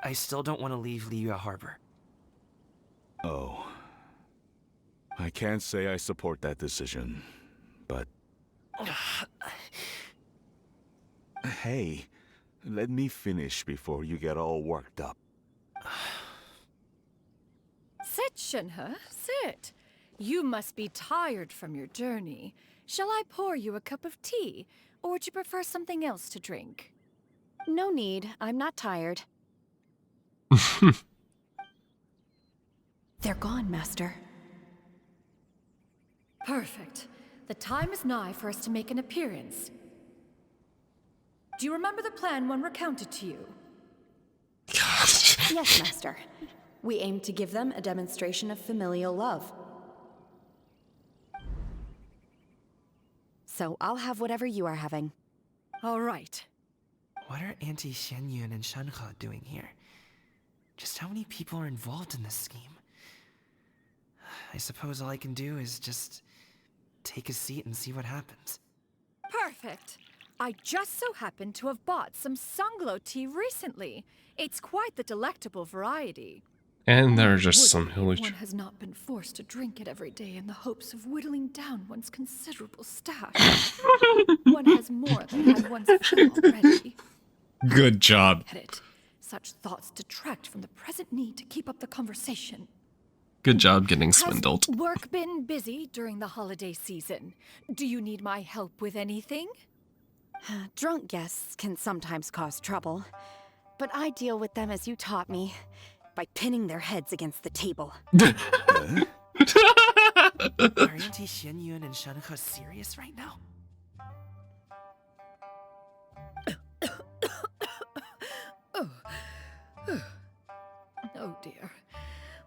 S11: I still don't want to leave Liyue Harbor.
S8: Oh. I can't say I support that decision, but... Hey, let me finish before you get all worked up.
S17: Sit, Shinhe, sit. You must be tired from your journey. Shall I pour you a cup of tea, or would you prefer something else to drink?
S19: No need. I'm not tired. They're gone, Master.
S17: Perfect. The time is nigh for us to make an appearance. Do you remember the plan one recounted to you?
S19: Yes, Master. We aim to give them a demonstration of familial love. So I'll have whatever you are having.
S17: All right.
S11: What are Auntie Xianyun and Shanhe doing here? Just how many people are involved in this scheme? I suppose all I can do is just take a seat and see what happens.
S17: Perfect. I just so happen to have bought some Sunglow tea recently. It's quite the delectable variety.
S1: And there are just some
S17: One
S1: hooligans.
S17: has not been forced to drink it every day in the hopes of whittling down one's considerable stash. One has more than had one's fill already.
S1: Good job.
S17: Get it. Such thoughts detract from the present need to keep up the conversation.
S1: Good job getting swindled.
S17: Has work been busy during the holiday season? Do you need my help with anything?
S19: Drunk guests can sometimes cause trouble, but I deal with them as you taught me, by pinning their heads against the table.
S11: Are Auntie Xianyun and Shenhe serious right now?
S17: Oh dear.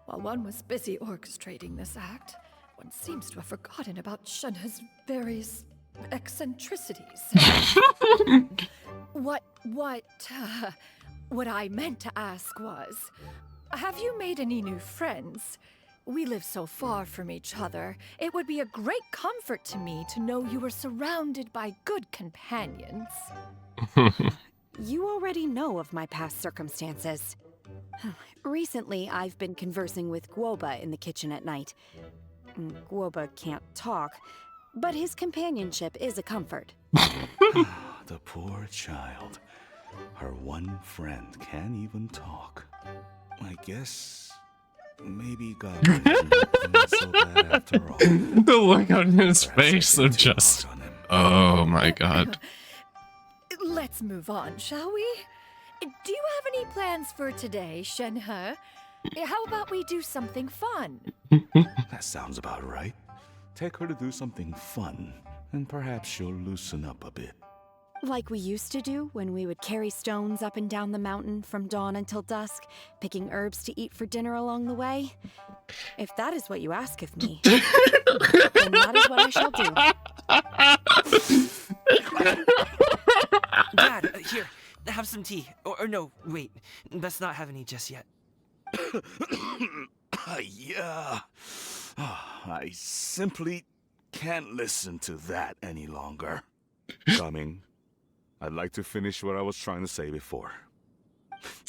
S17: While one was busy orchestrating this act, one seems to have forgotten about Shenhe's various eccentricities. What I meant to ask was, have you made any new friends? We live so far from each other. It would be a great comfort to me to know you were surrounded by good companions.
S19: You already know of my past circumstances. Recently, I've been conversing with Guoba in the kitchen at night. Guoba can't talk, but his companionship is a comfort.
S8: The poor child. Her one friend can't even talk. I guess maybe God isn't so bad after all.
S1: The look on his face of just, oh my god.
S17: Let's move on, shall we? Do you have any plans for today, Shenhe? How about we do something fun?
S8: That sounds about right. Take her to do something fun, and perhaps she'll loosen up a bit.
S19: Like we used to do when we would carry stones up and down the mountain from dawn until dusk, picking herbs to eat for dinner along the way. If that is what you ask of me, then that is what I shall do.
S11: Dad, here, have some tea. Or no, wait, let's not have any just yet.
S8: Yeah. I simply can't listen to that any longer. Coming. I'd like to finish what I was trying to say before.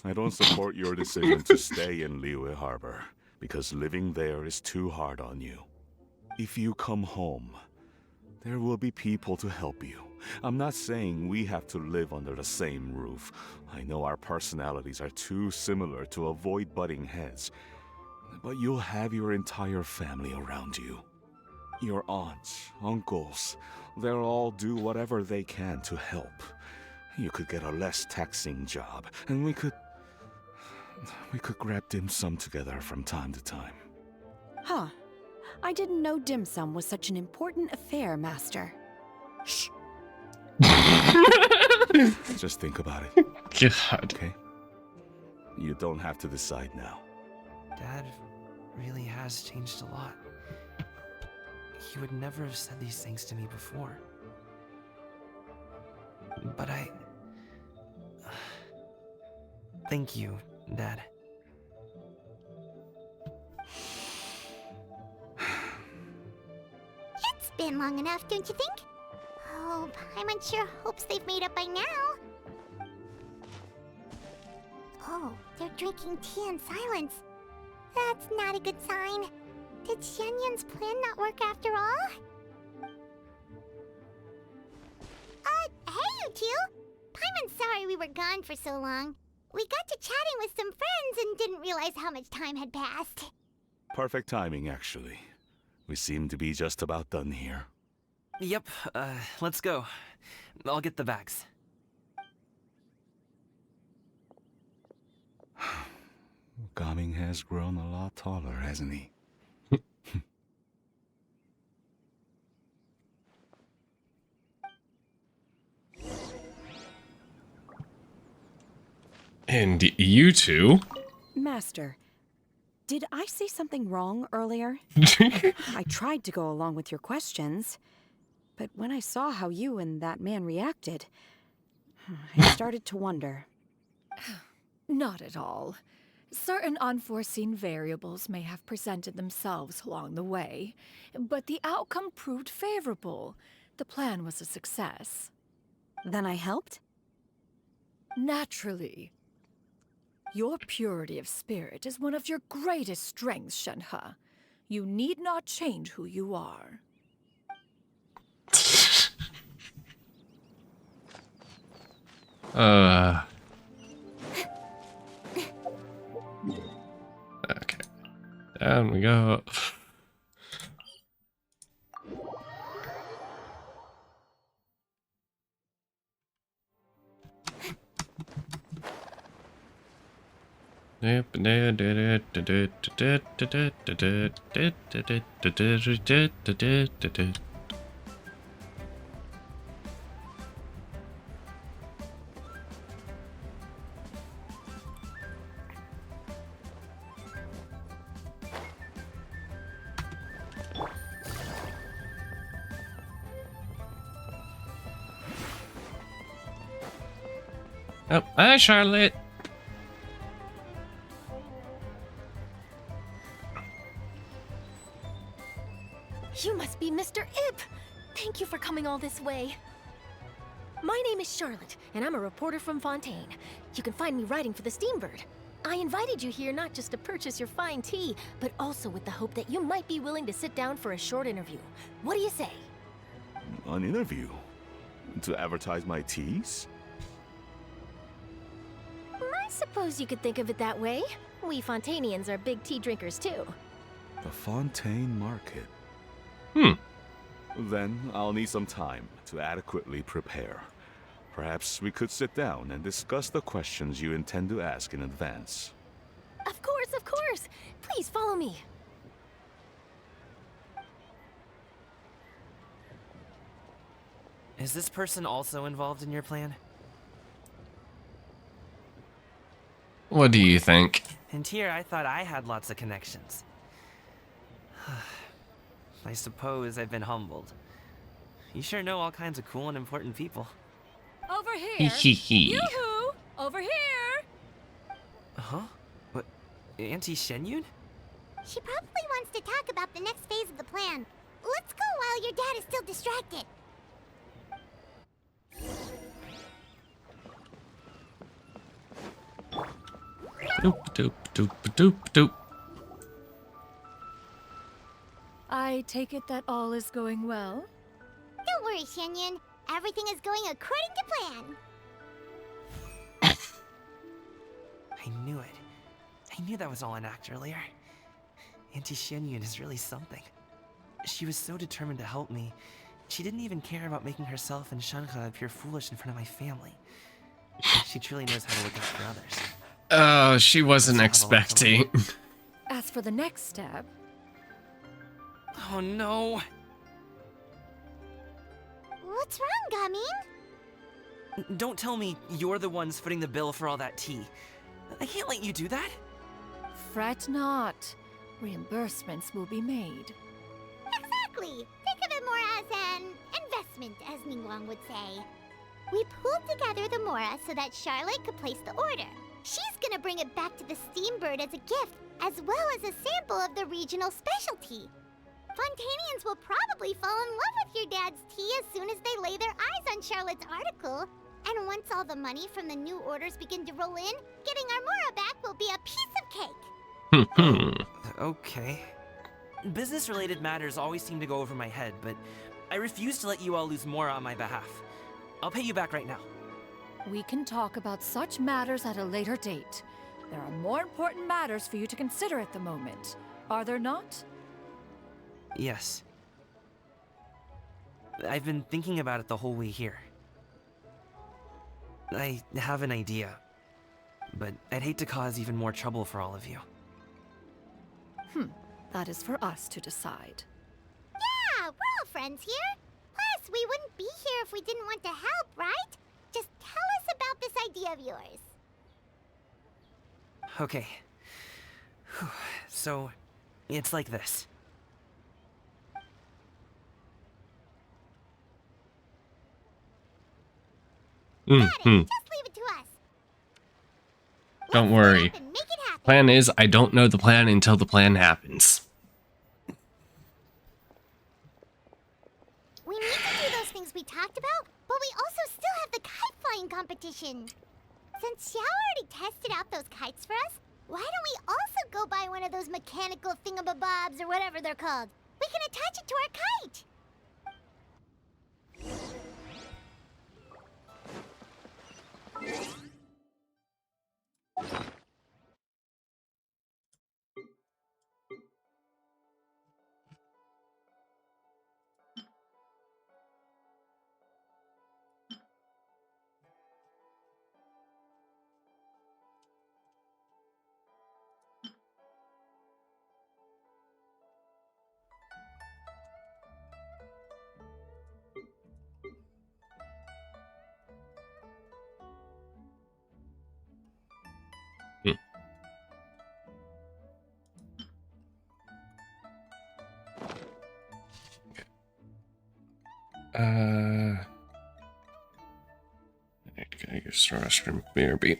S8: I don't support your decision to stay in Liyue Harbor, because living there is too hard on you. If you come home, there will be people to help you. I'm not saying we have to live under the same roof. I know our personalities are too similar to avoid butting heads. But you'll have your entire family around you. Your aunts, uncles, they'll all do whatever they can to help. You could get a less taxing job, and we could grab dim sum together from time to time.
S19: Huh. I didn't know dim sum was such an important affair, Master.
S8: Shh. Just think about it.
S1: God.
S8: Okay? You don't have to decide now.
S11: Dad really has changed a lot. He would never have said these things to me before. But thank you, Dad.
S2: It's been long enough, don't you think? Oh, Paimon sure hopes they've made up by now. Oh, they're drinking tea in silence. That's not a good sign. Did Xianyun's plan not work after all? Hey you two! Paimon's sorry we were gone for so long. We got to chatting with some friends and didn't realize how much time had passed.
S8: Perfect timing, actually. We seem to be just about done here.
S11: Yep, let's go. I'll get the bags.
S8: Gaming has grown a lot taller, hasn't he?
S1: And you two?
S19: Master, did I say something wrong earlier? I tried to go along with your questions, but when I saw how you and that man reacted, I started to wonder.
S17: Not at all. Certain unforeseen variables may have presented themselves along the way, but the outcome proved favorable. The plan was a success.
S19: Then I helped?
S17: Naturally. Your purity of spirit is one of your greatest strengths, Shenhe. You need not change who you are.
S1: Down we go. Oh, hi, Charlotte.
S4: You must be Mr. Ip! Thank you for coming all this way. My name is Charlotte, and I'm a reporter from Fontaine. You can find me writing for the Steambird. I invited you here not just to purchase your fine tea, but also with the hope that you might be willing to sit down for a short interview. What do you say?
S8: An interview? To advertise my teas?
S4: I suppose you could think of it that way. We Fontainians are big tea drinkers too.
S8: The Fontaine Market.
S1: Hmm.
S8: Then I'll need some time to adequately prepare. Perhaps we could sit down and discuss the questions you intend to ask in advance.
S4: Of course, of course! Please follow me.
S11: Is this person also involved in your plan?
S1: What do you think?
S11: And here I thought I had lots of connections. I suppose I've been humbled. You sure know all kinds of cool and important people.
S17: Over here! Yoo-hoo! Over here!
S11: Huh? What? Auntie Shenyun?
S2: She probably wants to talk about the next phase of the plan. Let's go while your dad is still distracted.
S1: Doop doop doop doop doop.
S17: I take it that all is going well?
S2: Don't worry, Shenyun. Everything is going according to plan.
S11: I knew it. I knew that was all an act earlier. Auntie Shenyun is really something. She was so determined to help me. She didn't even care about making herself and Shanka appear foolish in front of my family. She truly knows how to look out for others.
S1: Oh, she wasn't expecting.
S17: As for the next step...
S11: Oh no!
S2: What's wrong, Gamin?
S11: Don't tell me you're the ones footing the bill for all that tea. I can't let you do that.
S17: Fret not. Reimbursements will be made.
S2: Exactly. Think of it more as an investment, as Ningguang would say. We pooled together the Mora so that Charlotte could place the order. She's gonna bring it back to the Steambird as a gift, as well as a sample of the regional specialty. Fontainians will probably fall in love with your dad's tea as soon as they lay their eyes on Charlotte's article. And once all the money from the new orders begin to roll in, getting our Mora back will be a piece of cake.
S11: Okay. Business-related matters always seem to go over my head, but I refuse to let you all lose more on my behalf. I'll pay you back right now.
S17: We can talk about such matters at a later date. There are more important matters for you to consider at the moment, are there not?
S11: Yes. I've been thinking about it the whole way here. I have an idea, but I'd hate to cause even more trouble for all of you.
S17: That is for us to decide.
S2: Yeah, we're all friends here. Plus, we wouldn't be here if we didn't want to help, right? Just tell us about this idea of yours.
S11: Okay. So, it's like this.
S2: Just leave it to us.
S1: Don't worry. Plan is, I don't know the plan until the plan happens.
S2: We need to do those things we talked about, but we also still have the kite flying competition. Since Xiao already tested out those kites for us, why don't we also go buy one of those mechanical thingamabobs or whatever they're called? We can attach it to our kite.
S1: Gotta use the restroom. BRB.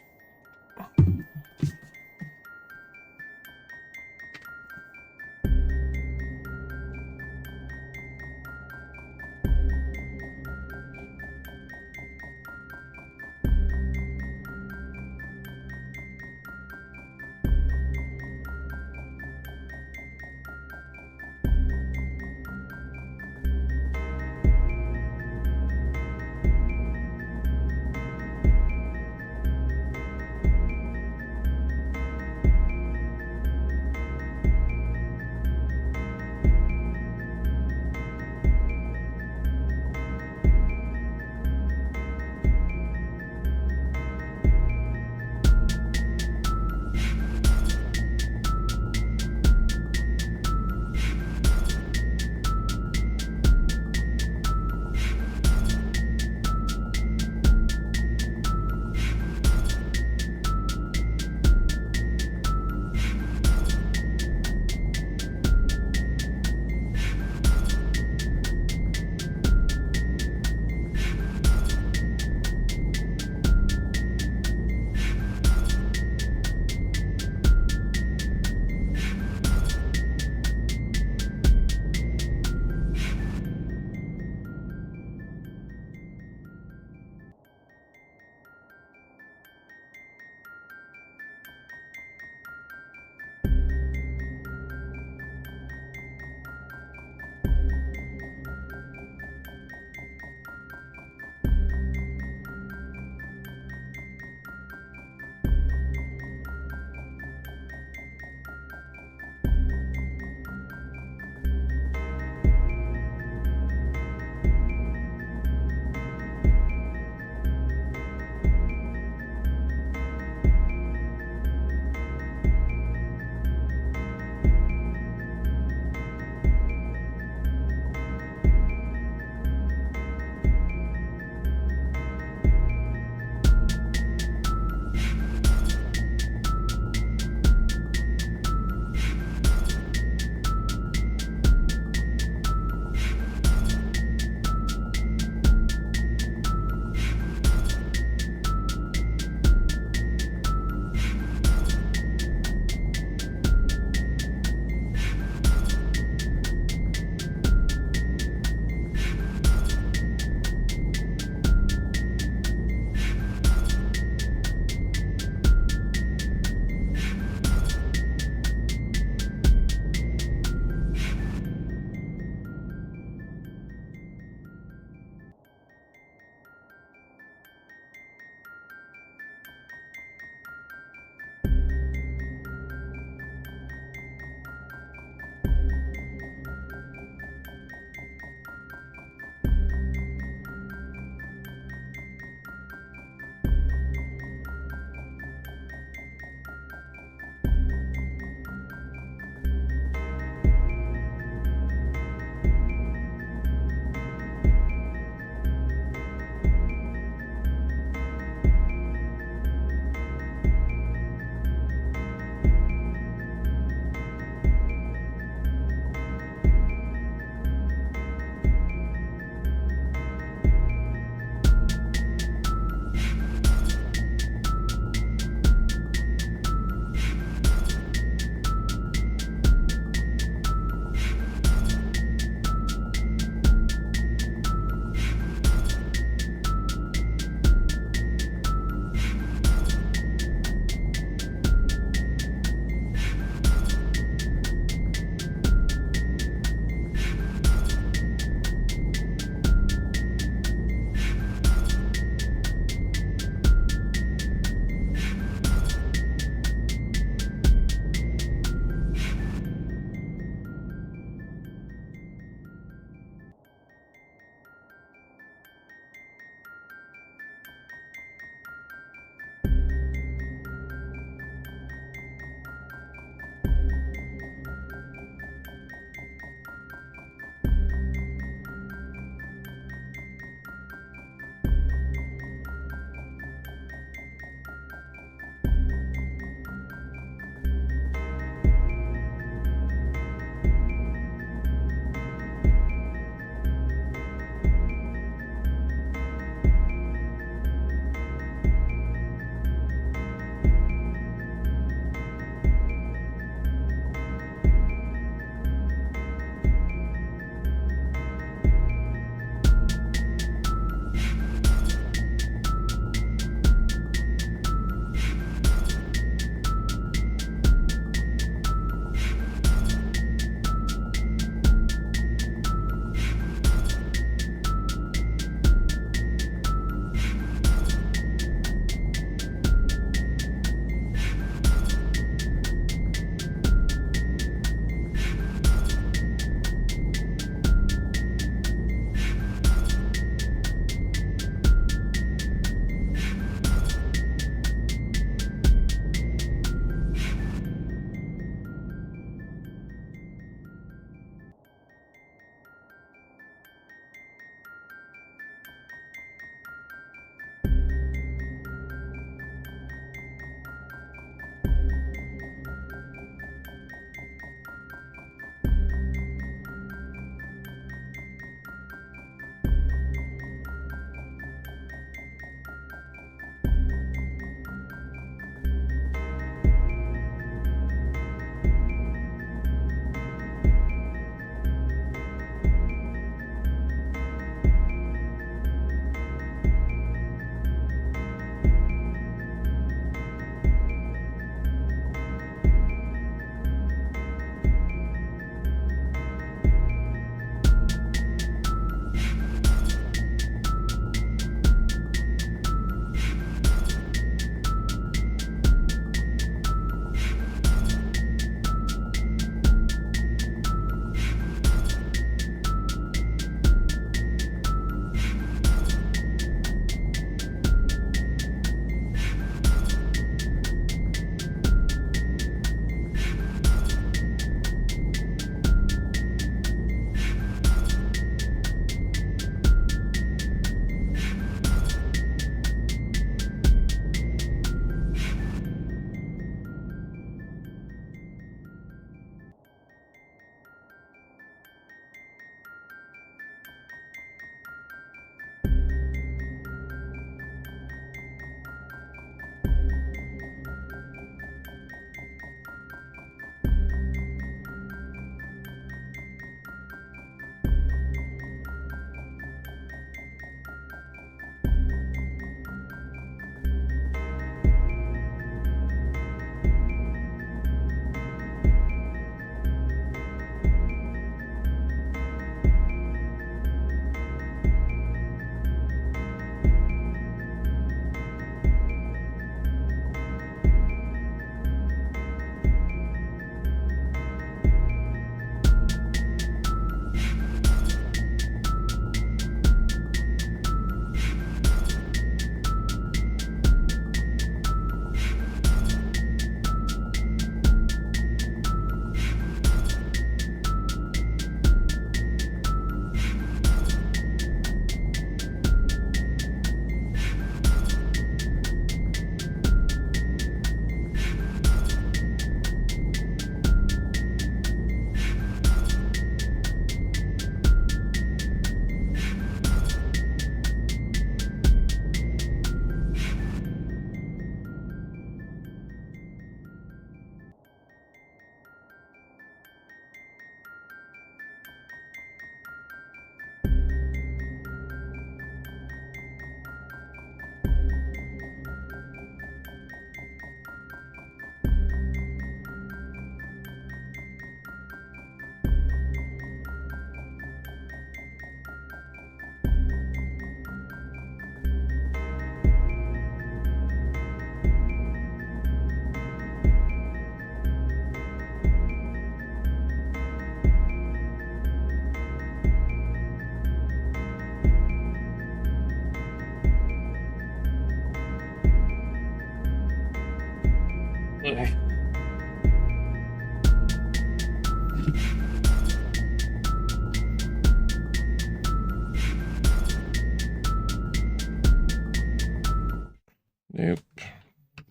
S1: Nope.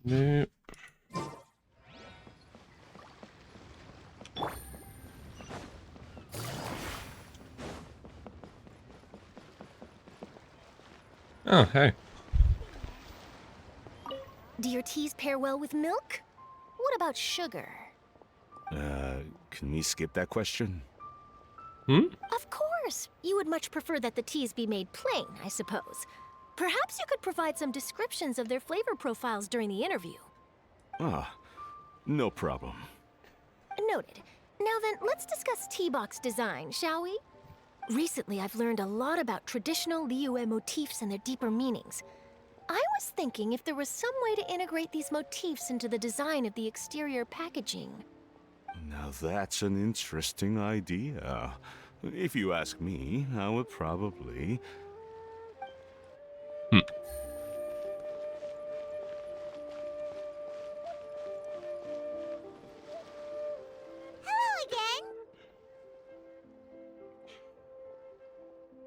S1: Nope. Oh, hey.
S4: Do your teas pair well with milk? What about sugar?
S8: Can we skip that question?
S4: Of course! You would much prefer that the teas be made plain, I suppose. Perhaps you could provide some descriptions of their flavor profiles during the interview.
S8: Ah, no problem.
S4: Noted. Now then, let's discuss tea box design, shall we? Recently, I've learned a lot about traditional Liyue motifs and their deeper meanings. I was thinking if there was some way to integrate these motifs into the design of the exterior packaging.
S8: Now that's an interesting idea. If you ask me, I would probably...
S2: Hello again.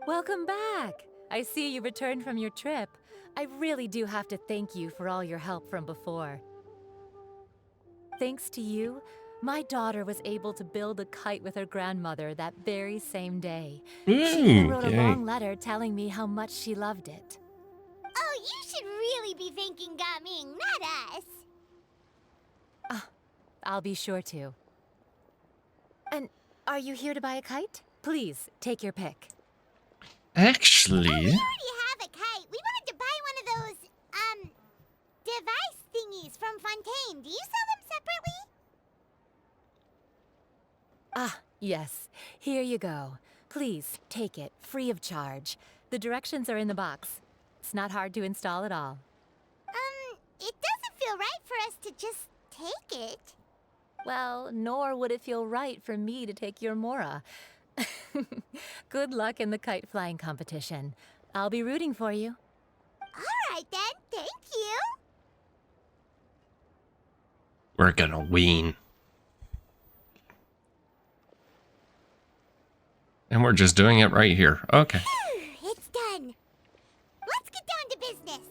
S9: Welcome back. I see you returned from your trip. I really do have to thank you for all your help from before. Thanks to you, my daughter was able to build a kite with her grandmother that very same day. She even wrote a long letter telling me how much she loved it.
S2: Oh, you should really be thanking Gaming, not us.
S9: I'll be sure to. And are you here to buy a kite? Please, take your pick.
S1: Actually...
S2: We already have a kite. We wanted to buy one of those, device thingies from Fontaine. Do you sell them separately?
S9: Ah, yes. Here you go. Please, take it, free of charge. The directions are in the box. It's not hard to install at all.
S2: It doesn't feel right for us to just take it.
S9: Well, nor would it feel right for me to take your Mora. Good luck in the kite flying competition. I'll be rooting for you.
S2: All right then, thank you.
S1: We're gonna win. And we're just doing it right here. Okay.
S2: It's done. Let's get down to business.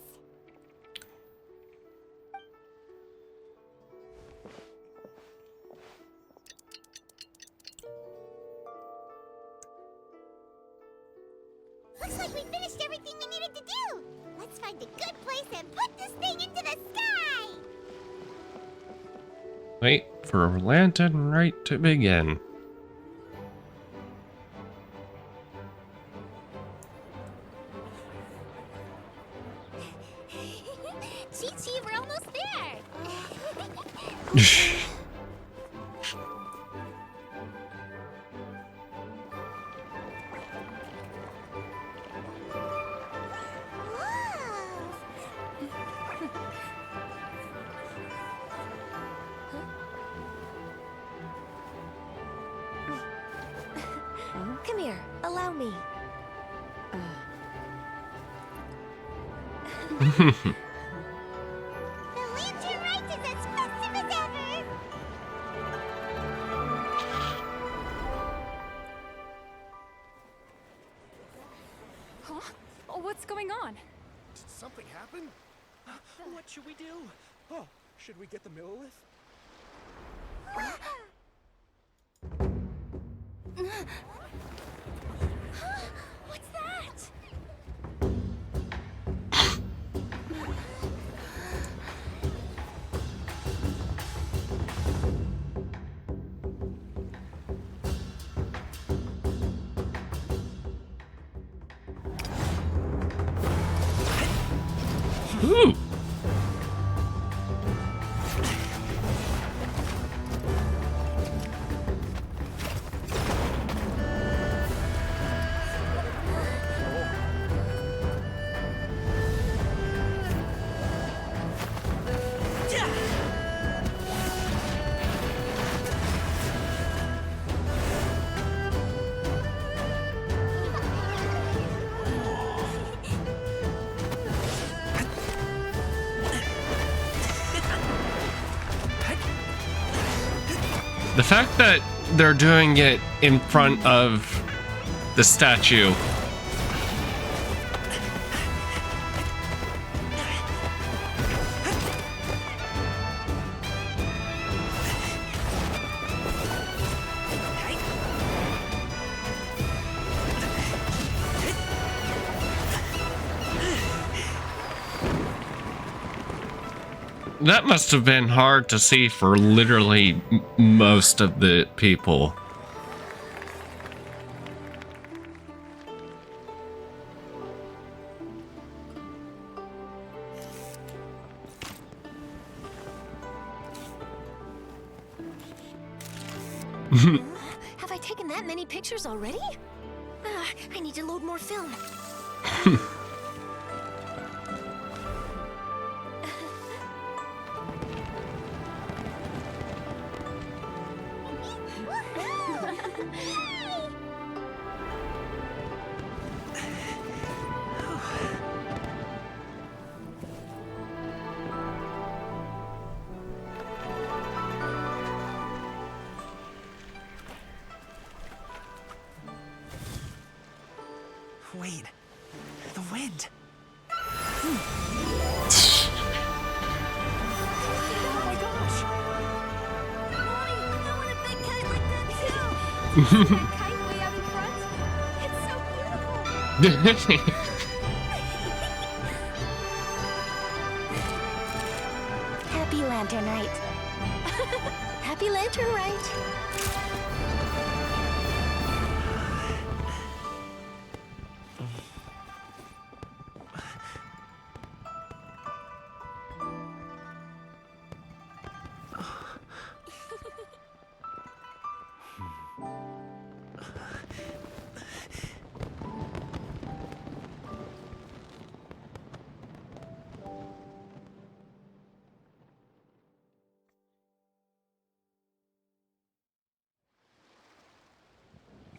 S2: Looks like we finished everything we needed to do. Let's find a good place and put this thing into the sky.
S1: Wait for Lantern Rite to begin.
S2: Chi-Chi, we're almost there.
S4: Come here, allow me.
S2: The Lantern Rite is as festive as ever.
S17: Huh? Oh, what's going on?
S10: Did something happen? What should we do? Oh, should we get the Millilith?
S2: What's that?
S1: Ooh. The fact that they're doing it in front of the statue. That must have been hard to see for literally most of the people.
S4: Have I taken that many pictures already? I need to load more film.
S21: Wait, the wind.
S4: Oh my gosh! Mommy, I want a big kite like that too! See that kite way out in front? It's so beautiful!
S3: Happy Lantern Rite.
S4: Happy Lantern Rite.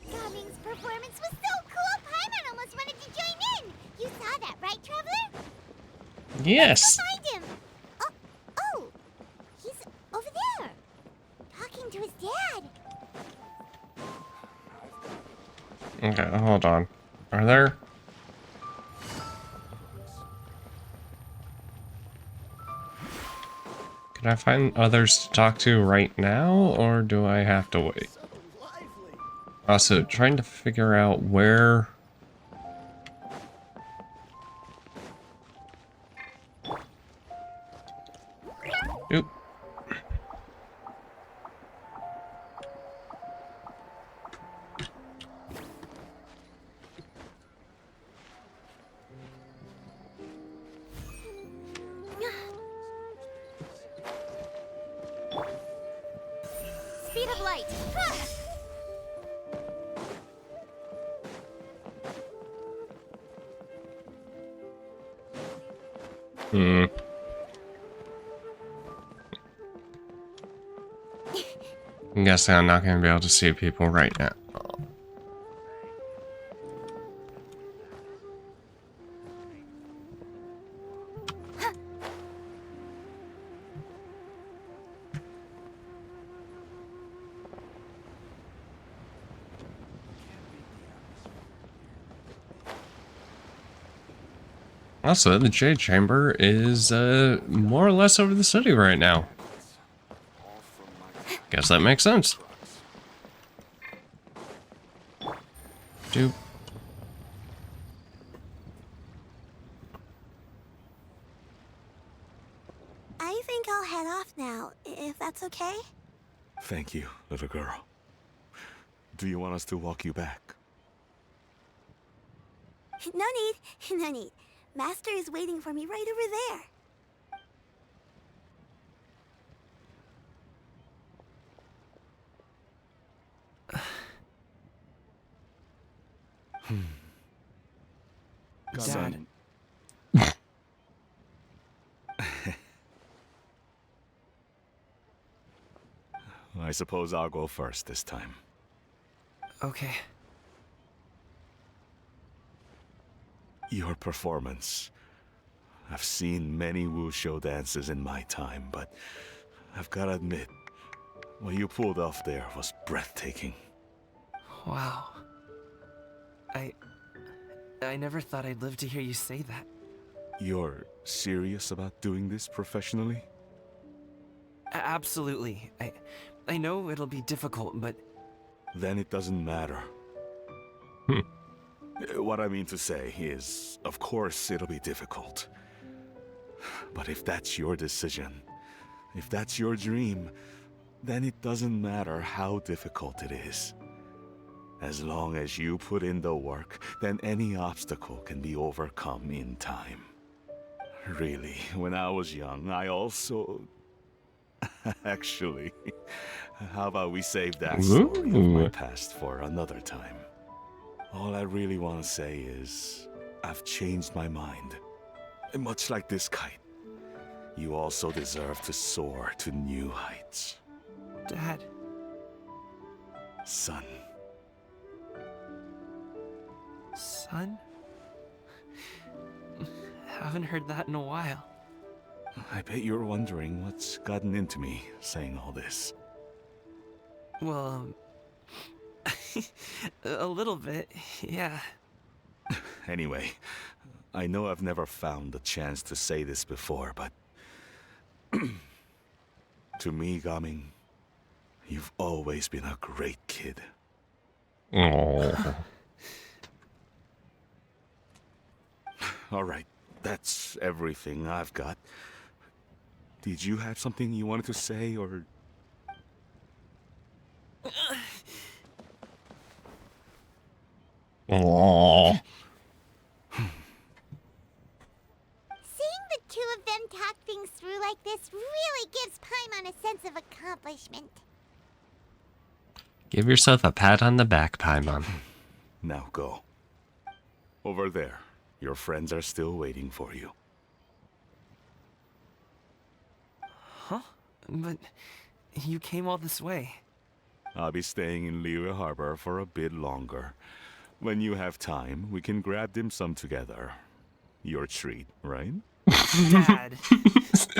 S2: Gaming's performance was so cool, Paimon almost wanted to join in. You saw that, right, Traveler?
S1: Yes.
S2: Let's go find him. Oh, he's over there, talking to his dad.
S1: Okay, hold on. Are there? Can I find others to talk to right now, or do I have to wait? Also, trying to figure out where... Oop.
S4: Speed of light.
S1: Hmm. I'm guessing I'm not going to be able to see people right now. Also, the Jade Chamber is more or less over the city right now. Guess that makes sense. Doop.
S2: I think I'll head off now, if that's okay.
S8: Thank you, little girl. Do you want us to walk you back?
S2: No need, no need. Master is waiting for me right over there.
S15: Son.
S8: I suppose I'll go first this time.
S21: Okay.
S8: Your performance. I've seen many wushou dances in my time, but I've got to admit, What you pulled off there was breathtaking.
S11: Wow. I never thought I'd live to hear you say that.
S8: You're serious about doing this professionally?
S11: Absolutely. I know it'll be difficult, but...
S8: Then it doesn't matter. What I mean to say is, of course it'll be difficult. But if that's your decision, if that's your dream, then it doesn't matter how difficult it is. As long as you put in the work, then any obstacle can be overcome in time. Really, when I was young, I also... Actually, how about we save that story of my past for another time? All I really want to say is, I've changed my mind. And much like this kite, you also deserve to soar to new heights.
S11: Dad.
S8: Son.
S11: Son? Haven't heard that in a while.
S8: I bet you're wondering what's gotten into me saying all this.
S11: Well, a little bit, yeah.
S8: Anyway, I know I've never found the chance to say this before, but... to me, Gaming, you've always been a great kid.
S1: Oh.
S8: Alright, that's everything I've got. Did you have something you wanted to say, or...
S1: Oh.
S2: Seeing the two of them talk things through like this really gives Paimon a sense of accomplishment.
S1: Give yourself a pat on the back, Paimon.
S8: Now go. Over there. Your friends are still waiting for you.
S11: Huh? But you came all this way.
S8: I'll be staying in Liyue Harbor for a bit longer. When you have time, we can grab dim sum together. Your treat, right?
S11: Dad,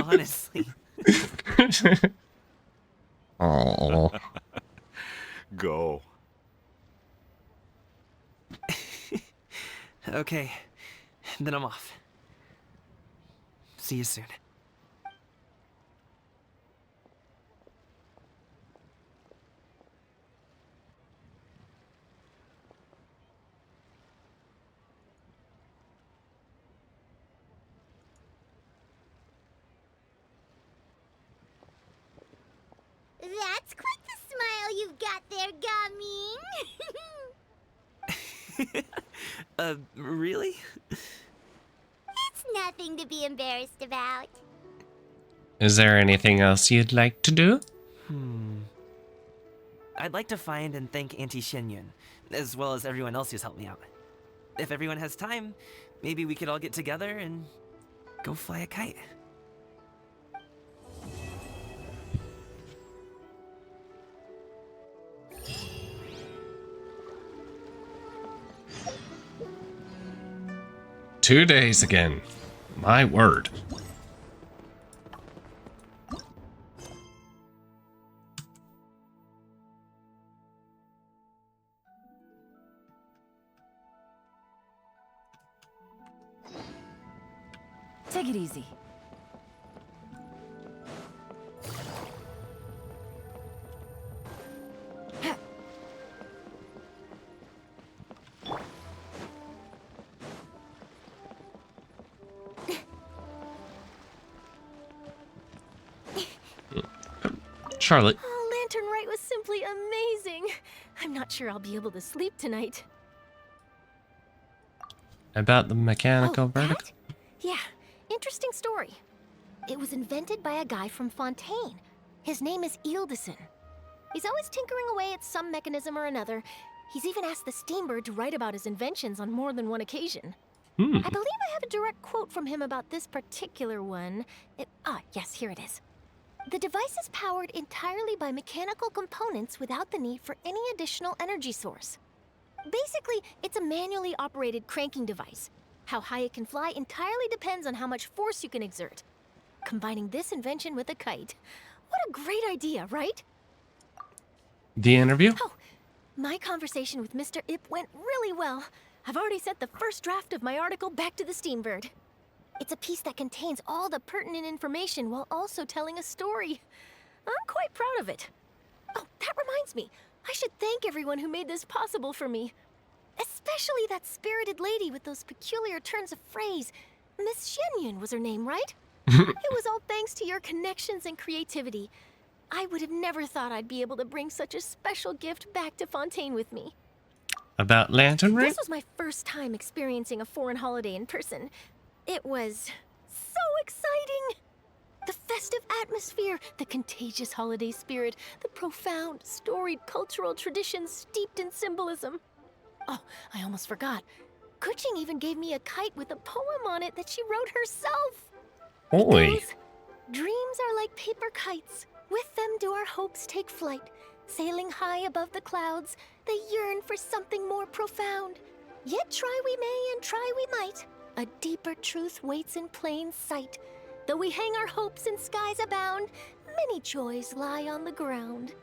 S11: honestly.
S1: Oh.
S8: Go.
S11: Okay, then I'm off. See you soon.
S2: That's quite the smile you've got there, Gaming.
S11: Really?
S2: It's nothing to be embarrassed about.
S1: Is there anything else you'd like to do?
S11: I'd like to find and thank Auntie Shenyun, as well as everyone else who's helped me out. If everyone has time, maybe we could all get together and go fly a kite.
S1: Two days again. My word.
S3: Take it easy.
S1: Charlotte.
S4: Oh, Lantern Rite was simply amazing. I'm not sure I'll be able to sleep tonight.
S1: About the mechanical vertical?
S4: That? Yeah, interesting story. It was invented by a guy from Fontaine. His name is Ildison. He's always tinkering away at some mechanism or another. He's even asked the Steambird to write about his inventions on more than one occasion. I believe I have a direct quote from him about this particular one. Yes, here it is. The device is powered entirely by mechanical components without the need for any additional energy source. Basically, it's a manually operated cranking device. How high it can fly entirely depends on how much force you can exert. Combining this invention with a kite. What a great idea, right?
S1: The interview?
S4: Oh, my conversation with Mr. Ip went really well. I've already sent the first draft of my article back to the Steambird. It's a piece that contains all the pertinent information while also telling a story. I'm quite proud of it. Oh, that reminds me. I should thank everyone who made this possible for me. Especially that spirited lady with those peculiar turns of phrase. Miss Shenyun was her name, right? It was all thanks to your connections and creativity. I would have never thought I'd be able to bring such a special gift back to Fontaine with me.
S1: About Lantern Rite?
S4: This was my first time experiencing a foreign holiday in person. It was so exciting! The festive atmosphere, the contagious holiday spirit, the profound, storied cultural traditions steeped in symbolism. Oh, I almost forgot. Kuching even gave me a kite with a poem on it that she wrote herself.
S1: Oi.
S4: Dreams are like paper kites. With them do our hopes take flight. Sailing high above the clouds, they yearn for something more profound. Yet try we may and try we might. A deeper truth waits in plain sight. Though we hang our hopes in skies abound, many joys lie on the ground.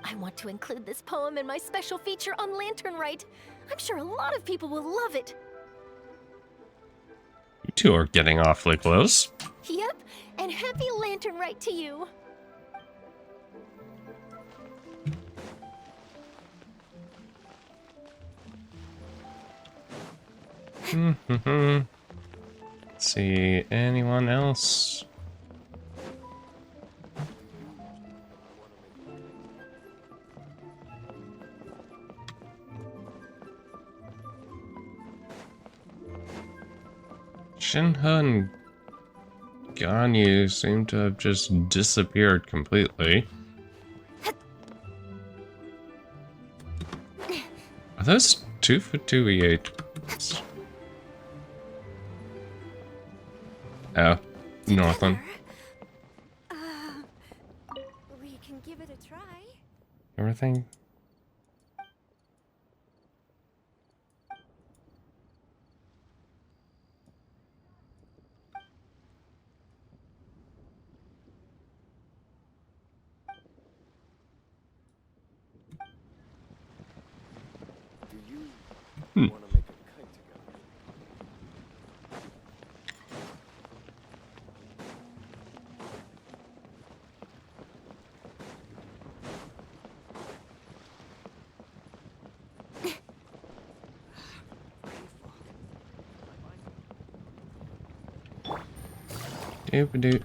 S4: I want to include this poem in my special feature on Lantern Rite. I'm sure a lot of people will love it.
S1: You two are getting awfully close.
S4: Yep, and happy Lantern Rite to you.
S1: See anyone else? Shinha and Ganyu seem to have just disappeared completely. Are those 2 for 2 E8? Oh, Northland.
S4: We can give it a try.
S1: Everything? Doop-a-doop.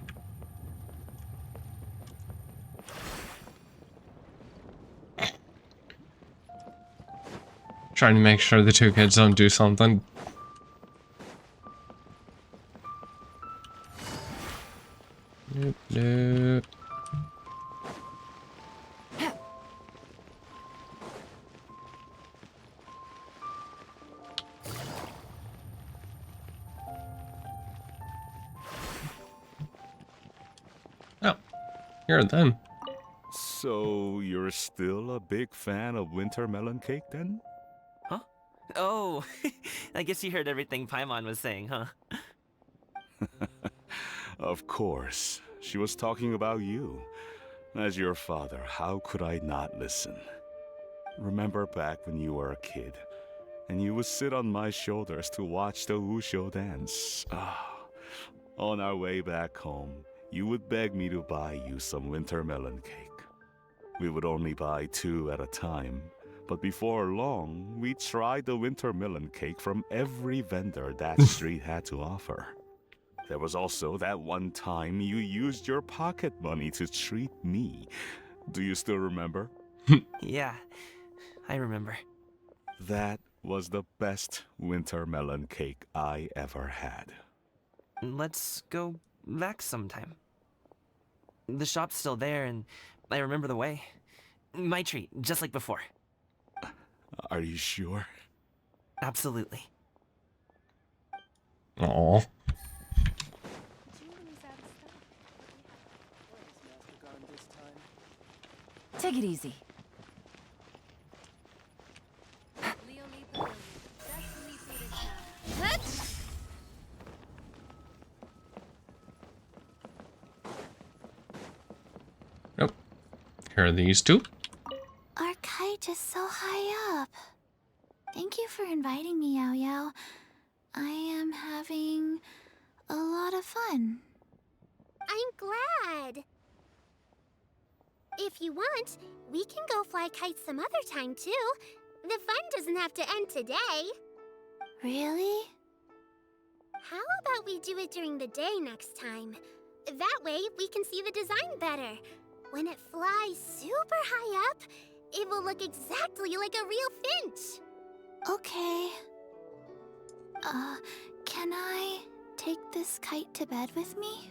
S1: Trying to make sure the two kids don't do something. Doop-doop. Oh, here then.
S8: So, you're still a big fan of winter melon cake then?
S11: Huh? Oh, I guess you heard everything Paimon was saying, huh?
S8: Of course. She was talking about you. As your father, how could I not listen? Remember back when you were a kid, and you would sit on my shoulders to watch the Wushu dance. On our way back home, you would beg me to buy you some winter melon cake. We would only buy 2 at a time, but before long, we tried the winter melon cake from every vendor that street had to offer. There was also that one time you used your pocket money to treat me. Do you still remember?
S11: Yeah, I remember.
S8: That was the best winter melon cake I ever had.
S11: Let's go back sometime. The shop's still there, and I remember the way. My treat, just like before.
S8: Are you sure?
S11: Absolutely.
S1: Aww.
S3: Take it easy.
S1: Nope. Here are these two.
S4: Are
S3: Rite is so high up. Thank you for inviting me, Yao Yao. I am having a lot of fun.
S2: I'm glad. If you want, we can go fly kites some other time too. The fun doesn't have to end today.
S3: Really?
S2: How about we do it during the day next time? That way, we can see the design better. When it flies super high up, it will look exactly like a real finch.
S3: Okay. Can I take this kite to bed with me?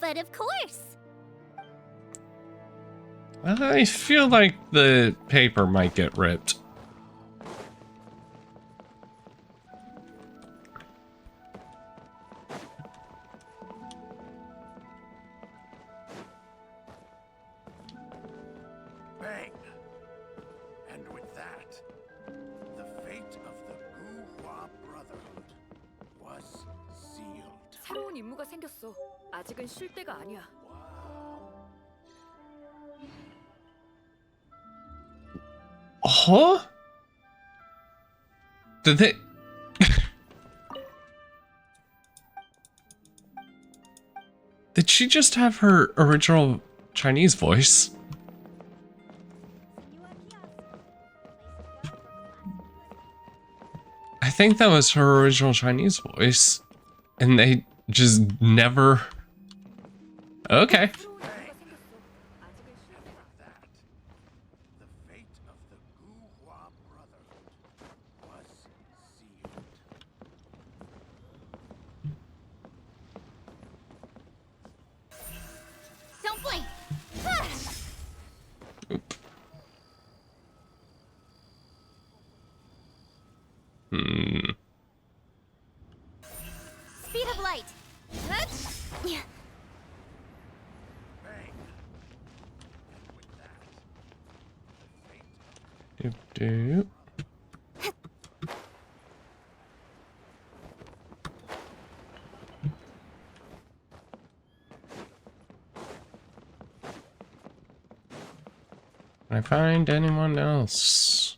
S2: But of course.
S1: I feel like the paper might get ripped.
S12: Bang! And with that, the fate of the Guhua Brotherhood was sealed.
S17: 새로운 임무가 생겼어. 아직은 쉴 때가 아니야.
S1: Huh? Did they... Did she just have her original Chinese voice? I think that was her original Chinese voice. And they just never... Okay.
S2: Don't blink.
S1: Hmm.
S2: Speed of light. Yeah.
S1: Doop doop. Can I find anyone else?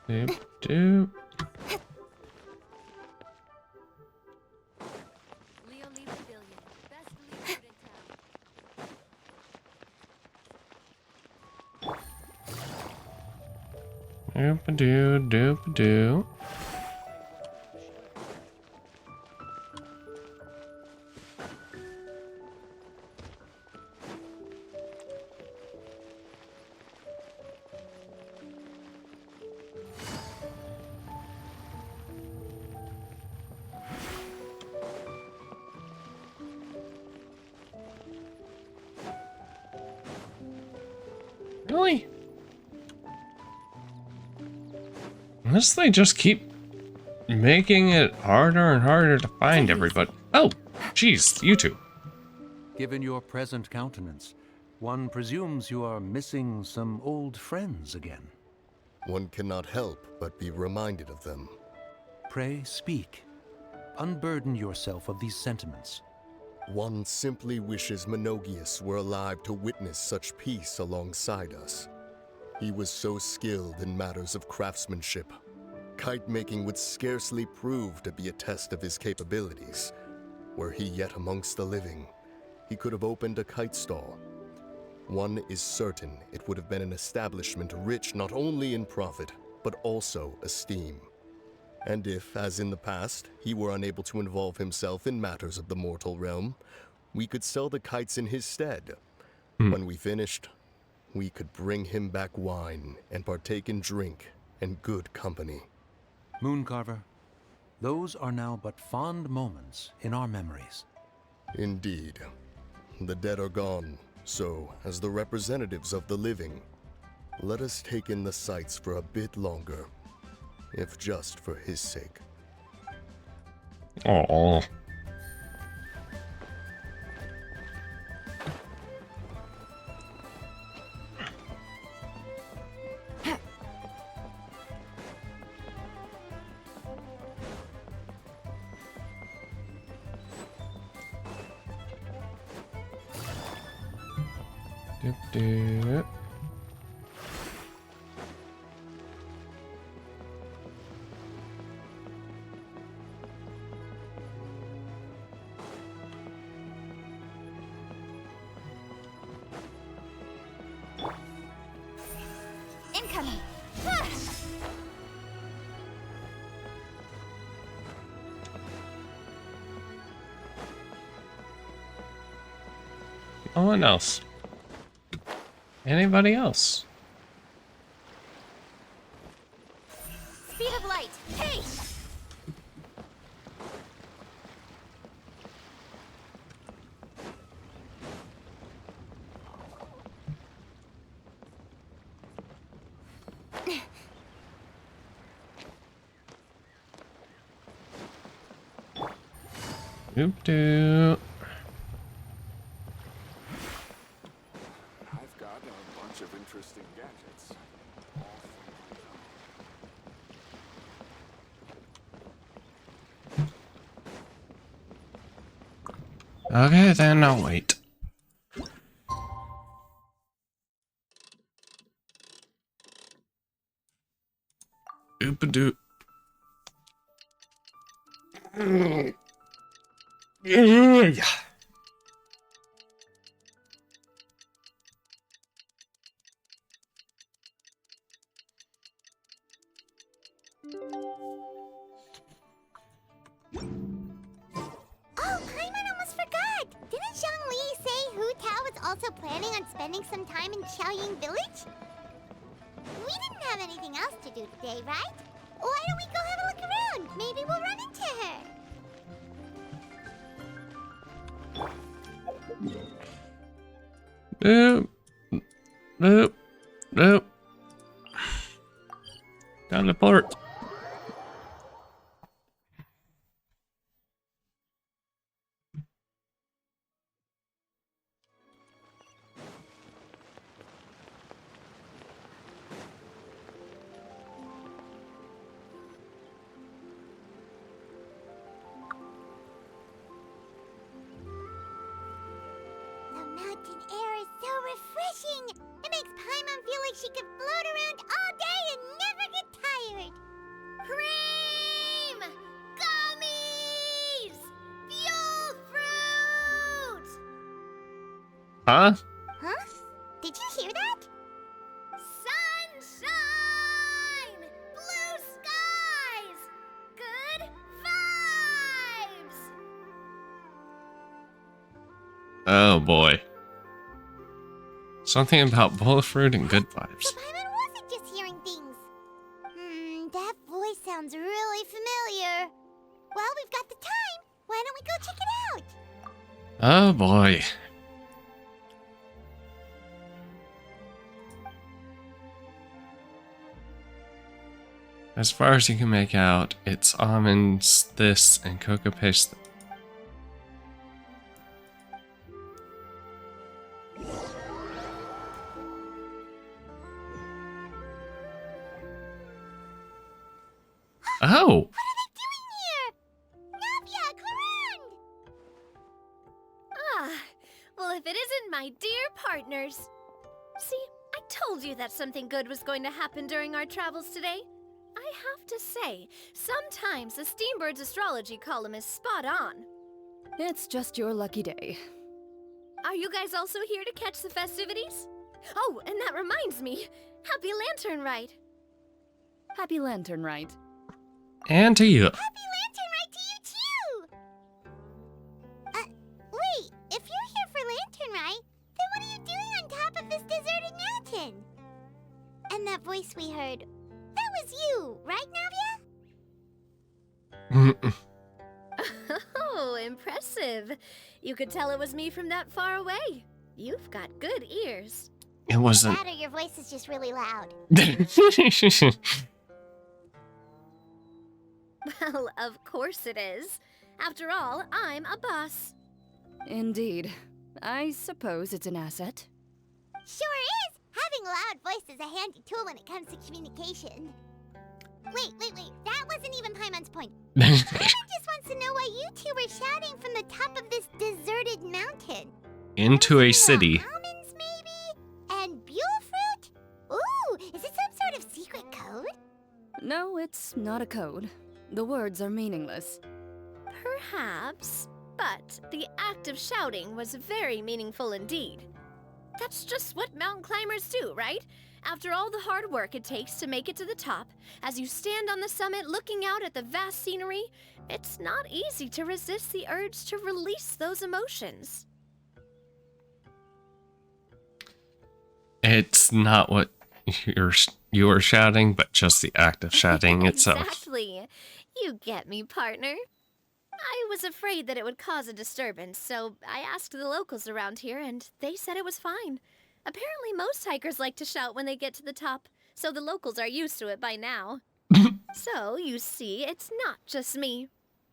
S1: Doop doop. Doop-a-doo, doop-a-doo. Really? Unless they just keep making it harder and harder to find everybody. Oh, jeez, you two.
S6: Given your present countenance, one presumes you are missing some old friends again.
S5: One cannot help but be reminded of them.
S6: Pray speak. Unburden yourself of these sentiments.
S5: One simply wishes Menogius were alive to witness such peace alongside us. He was so skilled in matters of craftsmanship. Kite making would scarcely prove to be a test of his capabilities. Were he yet amongst the living, he could have opened a kite stall. One is certain it would have been an establishment rich not only in profit, but also esteem. And if, as in the past, he were unable to involve himself in matters of the mortal realm, we could sell the kites in his stead. When we finished, we could bring him back wine and partake in drink and good company.
S6: Mooncarver, those are now but fond moments in our memories.
S5: Indeed. The dead are gone, so, as the representatives of the living, let us take in the sights for a bit longer, if just for his sake.
S1: Aww. Do.
S3: Incoming.
S1: No one else. Anybody else?
S3: Speed of light. Hey!
S1: Oop doo.
S8: I've got a bunch of interesting gadgets.
S1: Okay, then I'll wait. Oop doo. Yeah.
S2: Oh, Paimon almost forgot! Didn't Zhongli say Hu Tao was also planning on spending some time in Xiaoying Village? We didn't have anything else to do today, right? Why don't we go have a look around? Maybe we'll run into her.
S1: Nope. Nope. Nope. Teleport.
S2: The mountain air is so refreshing! It makes Paimon feel like she could float around all day and never get tired! Cream! Gummies! Fuel fruit!
S1: Huh?
S2: Huh? Did you hear that? Sunshine! Blue skies! Good vibes!
S1: Oh boy. Something about both fruit and good vibes.
S2: So Paimon wasn't just hearing things. That voice sounds really familiar. Well, we've got the time. Why don't we go check it out?
S1: Oh boy. As far as you can make out, it's almonds, this, and cocoa paste. Oh!
S2: What are they doing here? Navia, Clarande!
S13: Ah, well, if it isn't my dear partners. See, I told you that something good was going to happen during our travels today. I have to say, sometimes the Steambird's astrology column is spot on.
S17: It's just your lucky day.
S13: Are you guys also here to catch the festivities? Oh, and that reminds me. Happy Lantern Rite.
S17: Happy Lantern Rite.
S1: And to you.
S2: Happy Lantern Rite to you too! Wait, if you're here for Lantern Rite, then what are you doing on top of this deserted mountain? And that voice we heard, that was you, right, Navia?
S13: Oh, impressive. You could tell it was me from that far away. You've got good ears.
S1: It wasn't.
S2: That or your voice is just really loud.
S13: Well, of course it is. After all, I'm a boss.
S17: Indeed. I suppose it's an asset.
S2: Sure is! Having a loud voice is a handy tool when it comes to communication. Wait. That wasn't even Paimon's point. Paimon just wants to know why you two were shouting from the top of this deserted mountain.
S1: Into a city.
S2: Almonds, maybe?
S14: No, it's not a code. The words are meaningless.
S13: Perhaps, but the act of shouting was very meaningful indeed. That's just what mountain climbers do, right? After all the hard work it takes to make it to the top, as you stand on the summit looking out at the vast scenery, it's not easy to resist the urge to release those emotions.
S1: It's not what you were shouting, but just the act of shouting itself.
S13: Exactly. You get me, partner. I was afraid that it would cause a disturbance, so I asked the locals around here, and they said it was fine. Apparently most hikers like to shout when they get to the top, so the locals are used to it by now. So, you see, it's not just me.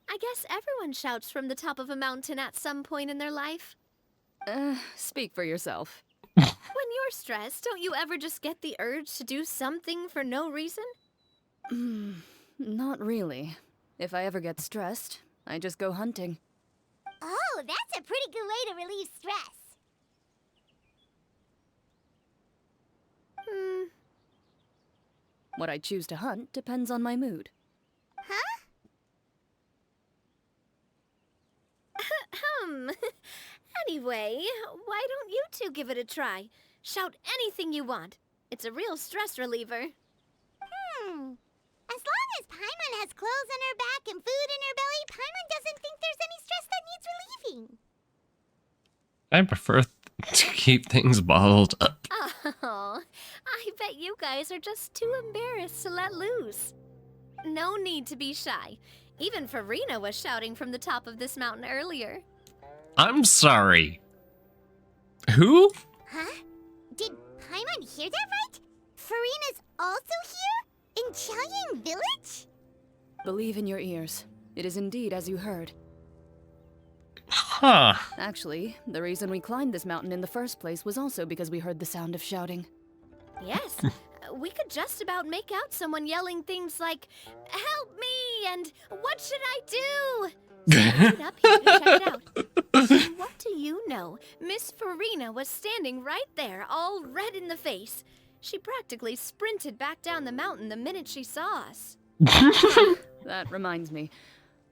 S13: I guess everyone shouts from the top of a mountain at some point in their life.
S14: Speak for yourself.
S13: When you're stressed, don't you ever just get the urge to do something for no reason?
S14: Not really. If I ever get stressed, I just go hunting.
S2: Oh, that's a pretty good way to relieve stress.
S14: What I choose to hunt depends on my mood.
S2: Huh?
S13: Anyway, why don't you two give it a try? Shout anything you want. It's a real stress reliever.
S2: As long as Paimon has clothes on her back and food in her belly, Paimon doesn't think there's any stress that needs relieving.
S1: I prefer to keep things bottled up.
S13: Oh, I bet you guys are just too embarrassed to let loose. No need to be shy. Even Farina was shouting from the top of this mountain earlier.
S1: I'm sorry. Who?
S2: Huh? Did Paimon hear that right? Farina's also here? In Qiaoying Village?
S14: Believe in your ears. It is indeed as you heard.
S1: Huh.
S14: Actually, the reason we climbed this mountain in the first place was also because we heard the sound of shouting.
S13: Yes, we could just about make out someone yelling things like, "Help me!" and "What should I do?" So I went up here to check it out. And what do you know? Miss Farina was standing right there, all red in the face. She practically sprinted back down the mountain the minute she saw us.
S14: That reminds me.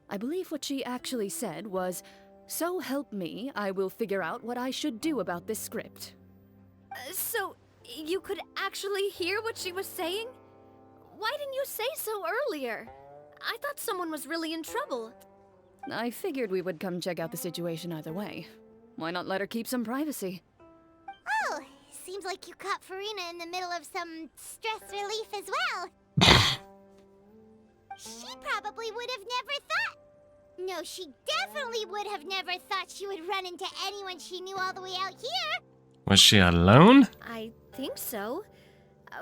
S14: I believe what she actually said was, "So help me, I will figure out what I should do about this script."
S13: So, you could actually hear what she was saying? Why didn't you say so earlier? I thought someone was really in trouble.
S14: I figured we would come check out the situation either way. Why not let her keep some privacy?
S2: Oh, seems like you caught Farina in the middle of some stress relief as well. She probably would have never thought. No, she definitely would have never thought she would run into anyone she knew all the way out here.
S1: Was she alone?
S13: I think so.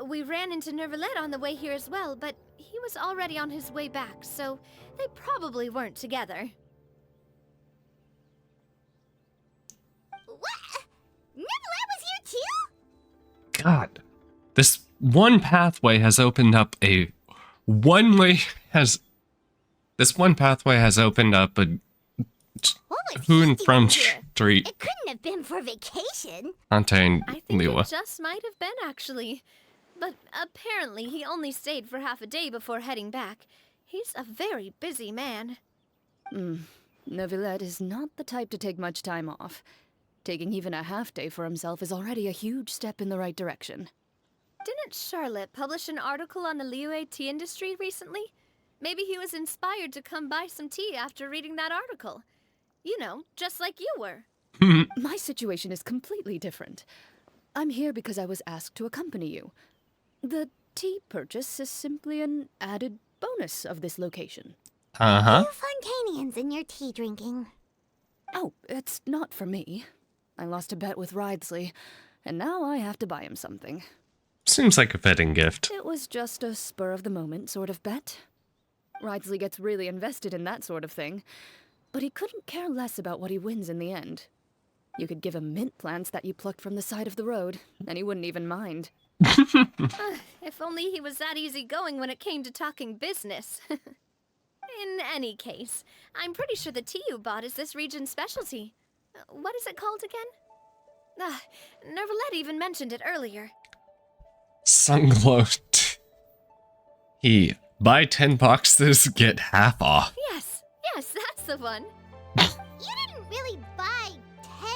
S13: We ran into Nervalet on the way here as well, but he was already on his way back, so they probably weren't together.
S2: What? Nervalet was here too?
S1: God. This one pathway has opened up a one-way has... This one pathway has opened up a to and from street.
S2: It couldn't have been for vacation.
S1: Ante and
S13: I think
S1: Liwa.
S13: it just might have been, actually. But apparently he only stayed for half a day before heading back. He's a very busy man.
S14: Neuvillette is not the type to take much time off. Taking even a half day for himself is already a huge step in the right direction.
S13: Didn't Charlotte publish an article on the Liyue tea industry recently? Maybe he was inspired to come buy some tea after reading that article. You know, just like you were.
S14: My situation is completely different. I'm here because I was asked to accompany you. The tea purchase is simply an added bonus of this location.
S1: Uh-huh.
S2: You Fontanians and your tea drinking.
S14: Oh, it's not for me. I lost a bet with Ridesley, and now I have to buy him something.
S1: Seems like a fitting gift.
S14: It was just a spur-of-the-moment sort of bet. Ridesley gets really invested in that sort of thing, but he couldn't care less about what he wins in the end. You could give him mint plants that you plucked from the side of the road, and he wouldn't even mind.
S13: If only he was that easygoing when it came to talking business. In any case, I'm pretty sure the tea you bought is this region's specialty. What is it called again? Nervalet even mentioned it earlier.
S1: Sunglow. He Buy 10 boxes, get half off.
S13: Yes, that's the one.
S2: You didn't really buy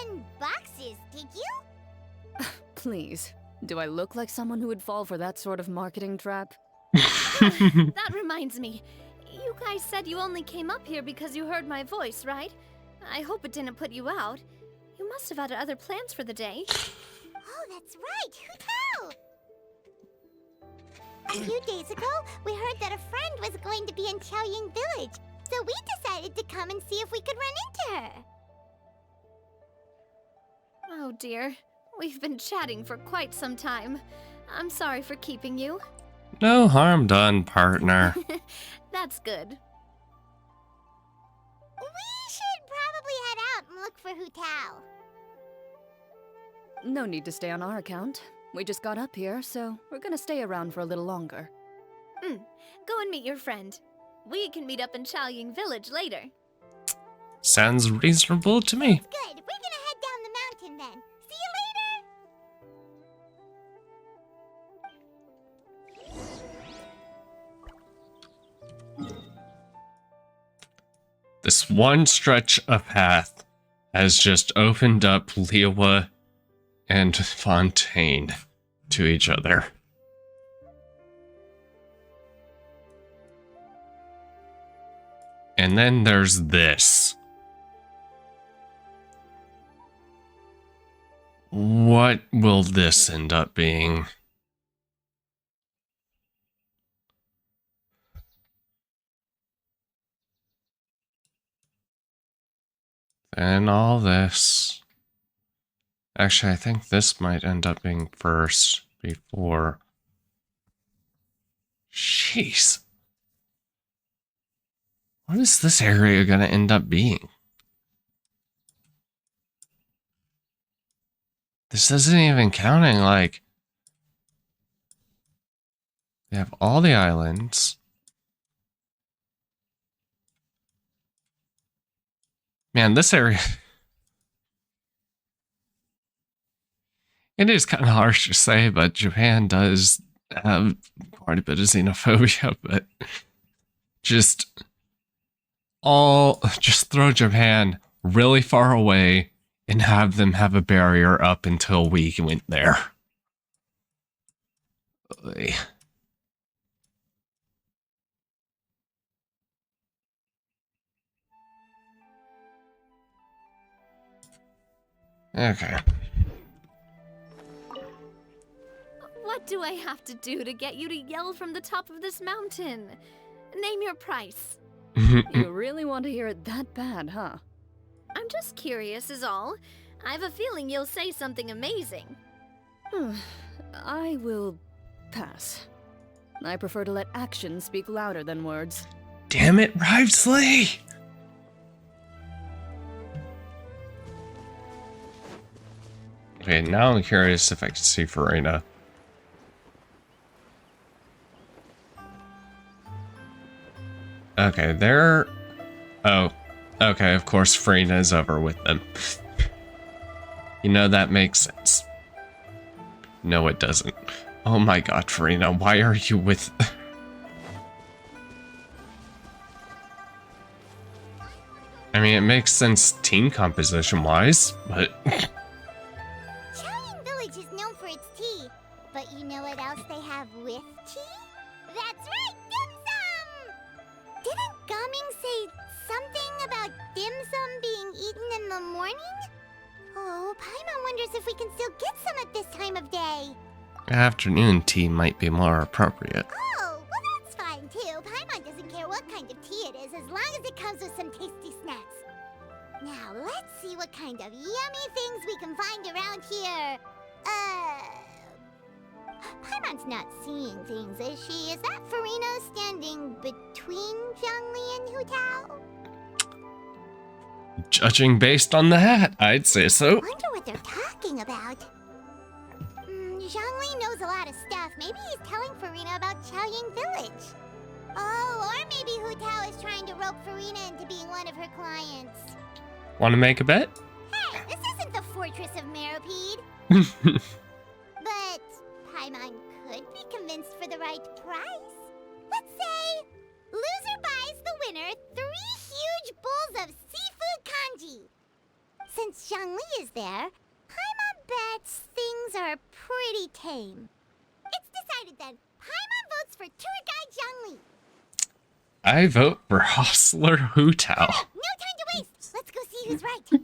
S2: 10 boxes, did you?
S14: Please, do I look like someone who would fall for that sort of marketing trap?
S13: That reminds me. You guys said you only came up here because you heard my voice, right? I hope it didn't put you out. You must have had other plans for the day.
S2: Oh, that's right. Who knew? A few days ago, we heard that a friend was going to be in Chaoying Village, so we decided to come and see if we could run into her.
S13: Oh dear. We've been chatting for quite some time. I'm sorry for keeping you.
S1: No harm done, partner.
S13: That's good.
S2: We should probably head out and look for Hu Tao.
S14: No need to stay on our account. We just got up here, so we're gonna stay around for a little longer.
S13: Go and meet your friend. We can meet up in Chaoying Village later.
S1: Sounds reasonable to me.
S2: Good. We're gonna head down the mountain then. See you later.
S1: This one stretch of path has just opened up Liyue and Fontaine to each other. And then there's this. What will this end up being? And all this. Actually, I think this might end up being first before. Jeez. What is this area going to end up being? This isn't even counting, like, they have all the islands. Man, this area, it is kind of harsh to say, but Japan does have quite a bit of xenophobia, but just throw Japan really far away and have them have a barrier up until we went there. Oy. Okay.
S13: What do I have to do to get you to yell from the top of this mountain? Name your price.
S14: You really want to hear it that bad, huh?
S13: I'm just curious is all. I have a feeling you'll say something amazing.
S14: I will pass. I prefer to let actions speak louder than words.
S1: Damn it, Rivesley! Okay, now I'm curious if I can see Farina. Okay, they're... Oh, okay, of course Farina is over with them. You know, that makes sense. No, it doesn't. Oh my god, Farina, why are you with... I mean, it makes sense team composition-wise, but...
S2: Chaoying Village is known for its tea, but you know what else they have with tea? That's right, dim sum! Didn't Gaming say something about dim sum being eaten in the morning? Oh, Paimon wonders if we can still get some at this time of day.
S1: Afternoon tea might be more appropriate.
S2: Oh, well that's fine too. Paimon doesn't care what kind of tea it is as long as it comes with some tasty snacks. Now, let's see what kind of yummy things we can find around here. Paimon's not seeing things, is she? Is that Farina standing between Zhongli and Hu Tao?
S1: Judging based on the hat, I'd say so.
S2: Wonder what they're talking about. Zhongli knows a lot of stuff. Maybe he's telling Farina about Chaoying Village. Oh, or maybe Hu Tao is trying to rope Farina into being one of her clients.
S1: Want to make a bet?
S2: Hey, this isn't the Fortress of Meropide. But Paimon could be convinced for the right price. Let's say loser buys the winner 3 huge bowls of seafood kanji. Since Zhongli is there, Paimon bets things are pretty tame. It's decided then. Paimon votes for tour guide Zhongli.
S1: I vote for Hostler Hu Tao.
S2: No time to waste. Let's go see who's right. Good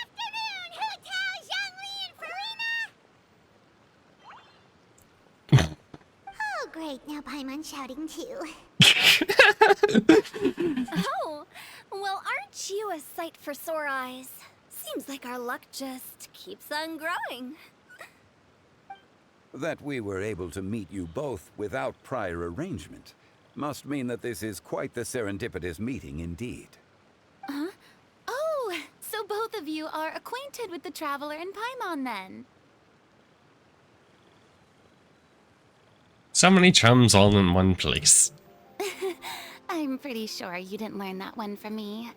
S2: afternoon, Hu Tao, Zhongli, and Farina. Oh, great. Now Paimon's shouting too.
S13: Oh, well, aren't you a sight for sore eyes? Seems like our luck just keeps on growing.
S20: That we were able to meet you both without prior arrangement must mean that this is quite the serendipitous meeting indeed.
S3: Huh? Oh, so both of you are acquainted with the Traveler and Paimon then?
S1: So many chums all in one place.
S3: I'm pretty sure you didn't learn that one from me.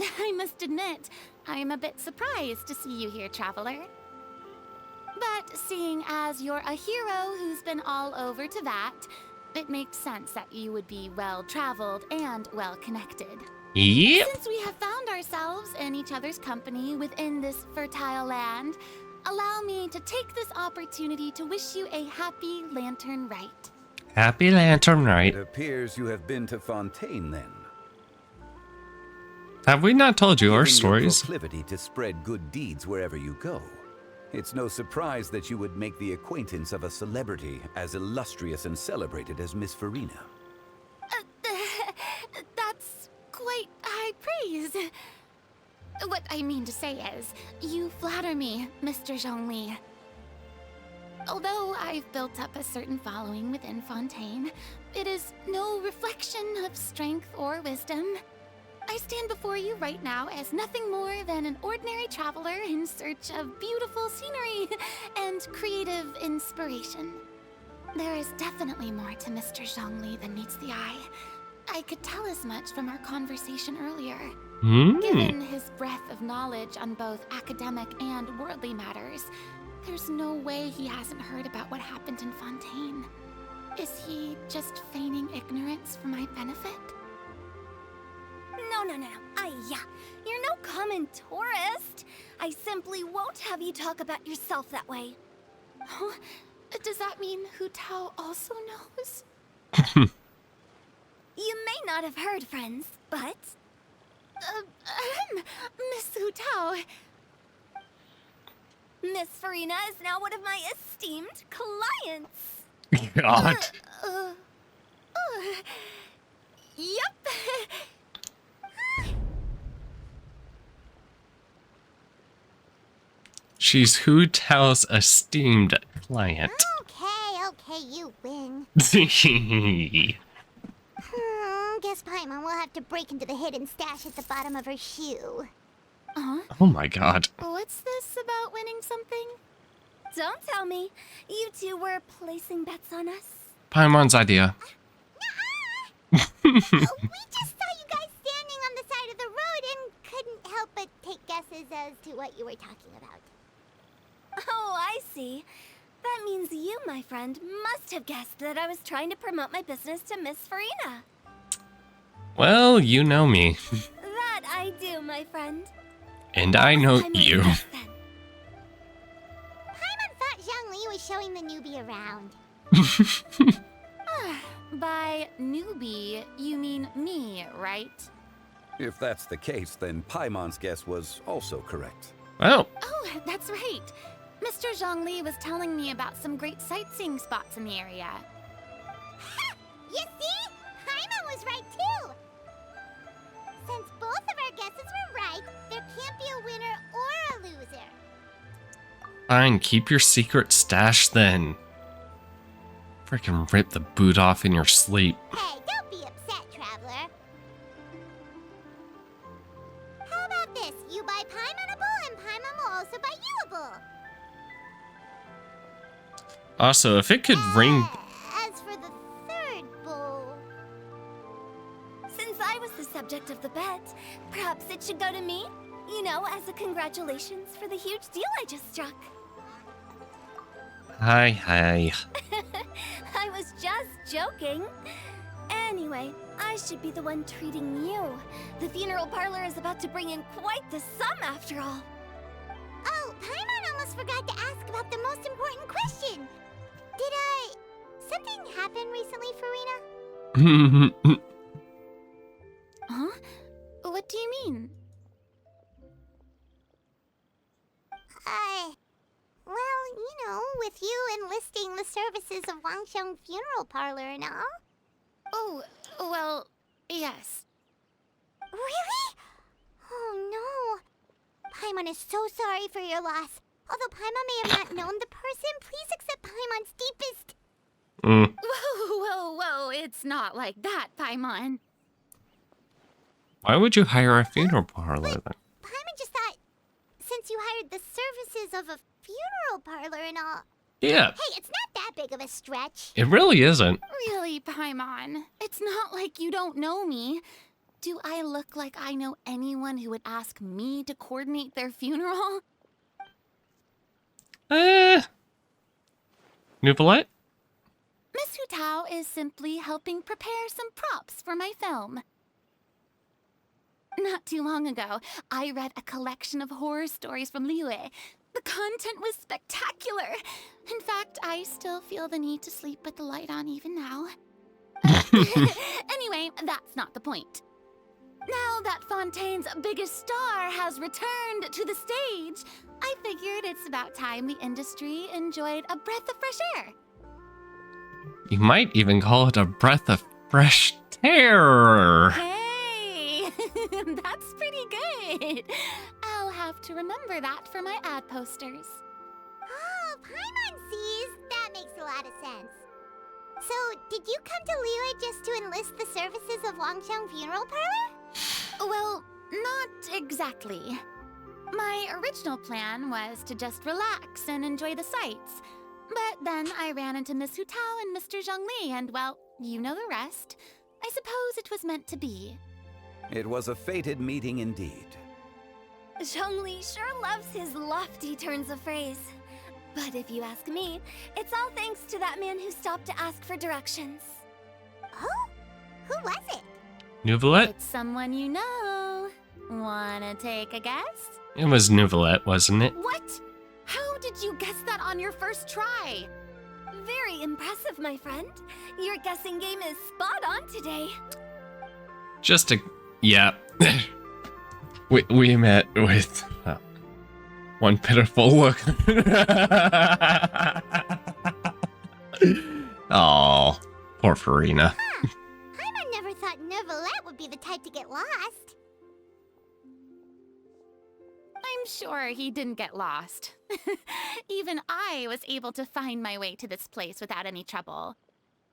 S3: I must admit, I'm a bit surprised to see you here, Traveler. But seeing as you're a hero who's been all over to that, it makes sense that you would be well-traveled and well-connected.
S1: Yep.
S3: Since we have found ourselves in each other's company within this fertile land, allow me to take this opportunity to wish you a happy Lantern Rite.
S1: Happy Lantern Rite.
S20: It appears you have been to Fontaine then.
S1: Have we not told you our
S20: Given your
S1: stories?
S20: proclivity to spread good deeds wherever you go, it's no surprise that you would make the acquaintance of a celebrity as illustrious and celebrated as Miss Farina.
S3: That's quite high praise. What I mean to say is, you flatter me, Mr. Zhongli. Although I've built up a certain following within Fontaine, it is no reflection of strength or wisdom. I stand before you right now as nothing more than an ordinary traveler in search of beautiful scenery and creative inspiration. There is definitely more to Mr. Zhongli than meets the eye. I could tell as much from our conversation earlier. Given his breadth of knowledge on both academic and worldly matters, there's no way he hasn't heard about what happened in Fontaine. Is he just feigning ignorance for my benefit?
S13: No. You're no common tourist. I simply won't have you talk about yourself that way.
S3: Huh? Does that mean Hu Tao also knows?
S13: You may not have heard, friends, but...
S3: Miss Hu Tao...
S13: Miss Farina is now one of my esteemed clients.
S1: God.
S13: Yep.
S1: She's Hu Tao's esteemed client.
S2: Okay, you win. Guess Paimon will have to break into the hidden stash at the bottom of her shoe.
S1: Oh my god.
S3: What's this about winning something?
S13: Don't tell me. You two were placing bets on us.
S1: Paimon's idea.
S2: We just saw you guys standing on the side of the road and couldn't help but take guesses as to what you were talking about.
S13: Oh, I see. That means you, my friend, must have guessed that I was trying to promote my business to Miss Farina.
S1: Well, you know me.
S13: That I do, my friend.
S1: And I know you.
S2: Paimon thought Zhongli was showing the newbie around.
S3: By newbie, you mean me, right?
S20: If that's the case, then Paimon's guess was also correct.
S1: Oh.
S3: Oh, that's right. Mr. Zhongli was telling me about some great sightseeing spots in the area.
S2: You see? Paimon was right too. Since both of our guesses were right, there can't be a winner or a loser.
S1: Fine, keep your secret stash then. Freaking rip the boot off in your sleep.
S2: Hey, don't be upset, Traveler. How about this? You buy Paimon a bowl, and Paimon will also buy you a bowl.
S1: Also, if it could ring...
S2: As for the third bowl...
S13: Since I was the subject of the bet, Perhaps it should go to me? You know, as a congratulations for the huge deal I just struck.
S1: Hi.
S13: I was just joking. Anyway, I should be the one treating you. The funeral parlor is about to bring in quite the sum after all.
S2: Oh, Paimon almost forgot to ask about the most important question. Did, something happen recently, Farina?
S3: Huh? What do you mean?
S2: Well, you know, with you enlisting the services of Wangsheng Funeral Parlor and all.
S3: Oh, well, yes.
S2: Really? Oh no. Paimon is so sorry for your loss. Although Paimon may have not known the person, please accept Paimon's deepest...
S3: Whoa, it's not like that, Paimon.
S1: Why would you hire a funeral parlor then?
S2: Paimon just thought, since you hired the services of a funeral parlor and all...
S1: Yeah.
S2: Hey, it's not that big of a stretch.
S1: It really isn't.
S3: Really, Paimon? It's not like you don't know me. Do I look like I know anyone who would ask me to coordinate their funeral?
S1: Nouvellette?
S3: Miss Hutao is simply helping prepare some props for my film. Not too long ago, I read a collection of horror stories from Liyue. The content was spectacular. In fact, I still feel the need to sleep with the light on even now. Anyway, that's not the point. Now that Fontaine's biggest star has returned to the stage, I figured it's about time the industry enjoyed a breath of fresh air.
S1: You might even call it a breath of fresh air.
S3: Hey, that's pretty good. I'll have to remember that for my ad posters.
S2: Oh, Paimon sees. That makes a lot of sense. So, did you come to Liyue just to enlist the services of Wangsheng Funeral Parlor?
S3: Well, not exactly. My original plan was to just relax and enjoy the sights. But then I ran into Miss Hutao and Mr. Zhongli, and well, you know the rest. I suppose it was meant to be.
S20: It was a fated meeting indeed.
S13: Zhongli sure loves his lofty turns of phrase. But if you ask me, it's all thanks to that man who stopped to ask for directions.
S2: Oh? Who was it?
S1: Nouvellette?
S3: It's someone you know. Wanna take a guess?
S1: It was Nouvellette, wasn't it?
S3: What? How did you guess that on your first try?
S13: Very impressive, my friend. Your guessing game is spot on today.
S1: Just a... yeah. we met with... one pitiful look. Oh, poor Farina.
S2: Huh. Paimon never thought Nouvellette would be the type to get lost.
S3: I'm sure he didn't get lost. Even I was able to find my way to this place without any trouble.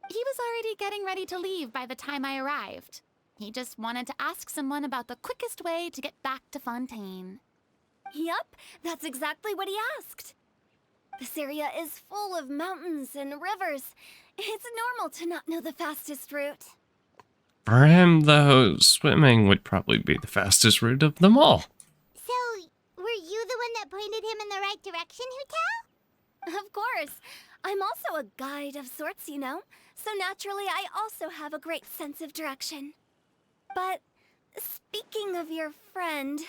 S3: He was already getting ready to leave by the time I arrived. He just wanted to ask someone about the quickest way to get back to Fontaine.
S13: Yup, that's exactly what he asked. This area is full of mountains and rivers. It's normal to not know the fastest route.
S1: For him, though, swimming would probably be the fastest route of them all.
S2: So, were you the one that pointed him in the right direction, Hutao?
S13: Of course. I'm also a guide of sorts, you know. So naturally, I also have a great sense of direction. But, speaking of your friend...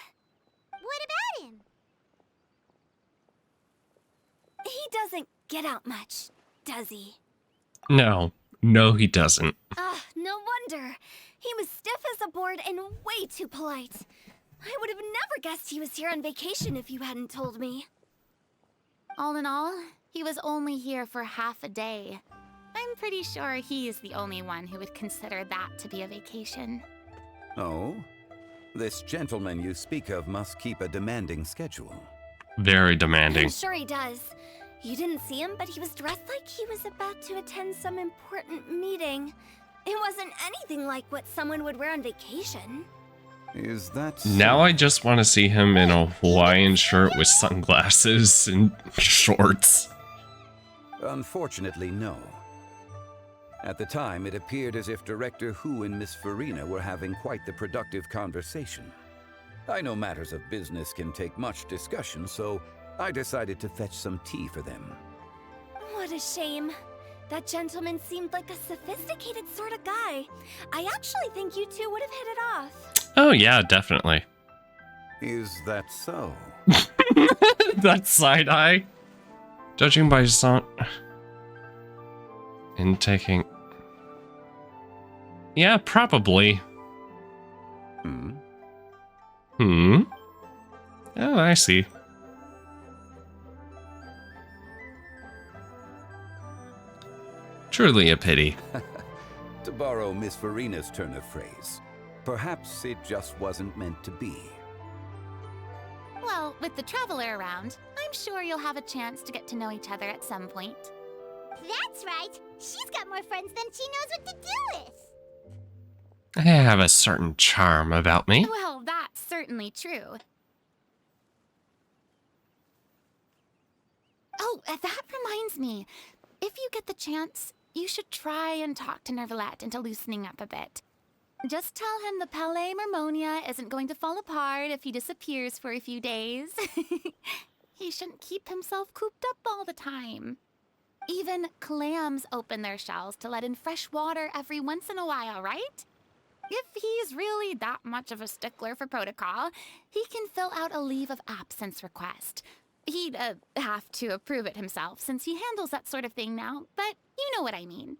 S2: What about him?
S13: He doesn't get out much, does he?
S1: No, he doesn't.
S13: No wonder. He was stiff as a board and way too polite. I would have never guessed he was here on vacation if you hadn't told me.
S3: All in all, he was only here for half a day. I'm pretty sure he is the only one who would consider that to be a vacation.
S20: Oh? This gentleman you speak of must keep a demanding schedule.
S1: Very demanding.
S13: I'm sure he does. You didn't see him, but he was dressed like he was about to attend some important meeting. It wasn't anything like what someone would wear on vacation.
S20: Is that...
S1: Now I just want to see him in a Hawaiian shirt with sunglasses and shorts.
S20: Unfortunately, no. At the time, it appeared as if Director Hu and Miss Farina were having quite the productive conversation. I know matters of business can take much discussion, so I decided to fetch some tea for them.
S13: What a shame. That gentleman seemed like a sophisticated sort of guy. I actually think you two would have hit it off.
S1: Oh yeah, definitely.
S20: Is that so?
S1: That side eye. Judging by some intaking. Yeah, probably. Hmm. Oh, I see. Truly a pity.
S20: To borrow Miss Farina's turn of phrase, perhaps it just wasn't meant to be.
S3: Well, with the Traveler around, I'm sure you'll have a chance to get to know each other at some point.
S2: That's right. She's got more friends than she knows what to do with.
S1: I have a certain charm about me.
S3: Well, that's certainly true. Oh, that reminds me. If you get the chance, you should try and talk to Nervalette into loosening up a bit. Just tell him the Palais Mermonia isn't going to fall apart if he disappears for a few days. He shouldn't keep himself cooped up all the time. Even clams open their shells to let in fresh water every once in a while, right? If he's really that much of a stickler for protocol, he can fill out a leave of absence request. He'd have to approve it himself since he handles that sort of thing now, but you know what I mean.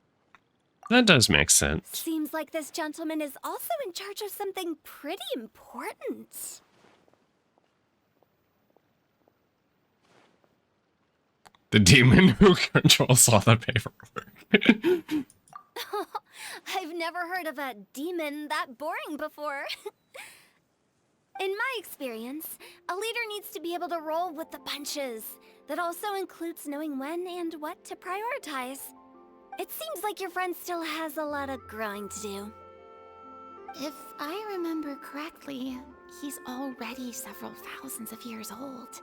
S1: That does make sense.
S13: Seems like this gentleman is also in charge of something pretty important.
S1: The demon who controls all the paperwork.
S13: I've never heard of a demon that boring before. In my experience, a leader needs to be able to roll with the punches. That also includes knowing when and what to prioritize. It seems like your friend still has a lot of growing to do.
S3: If I remember correctly, he's already several thousands of years old.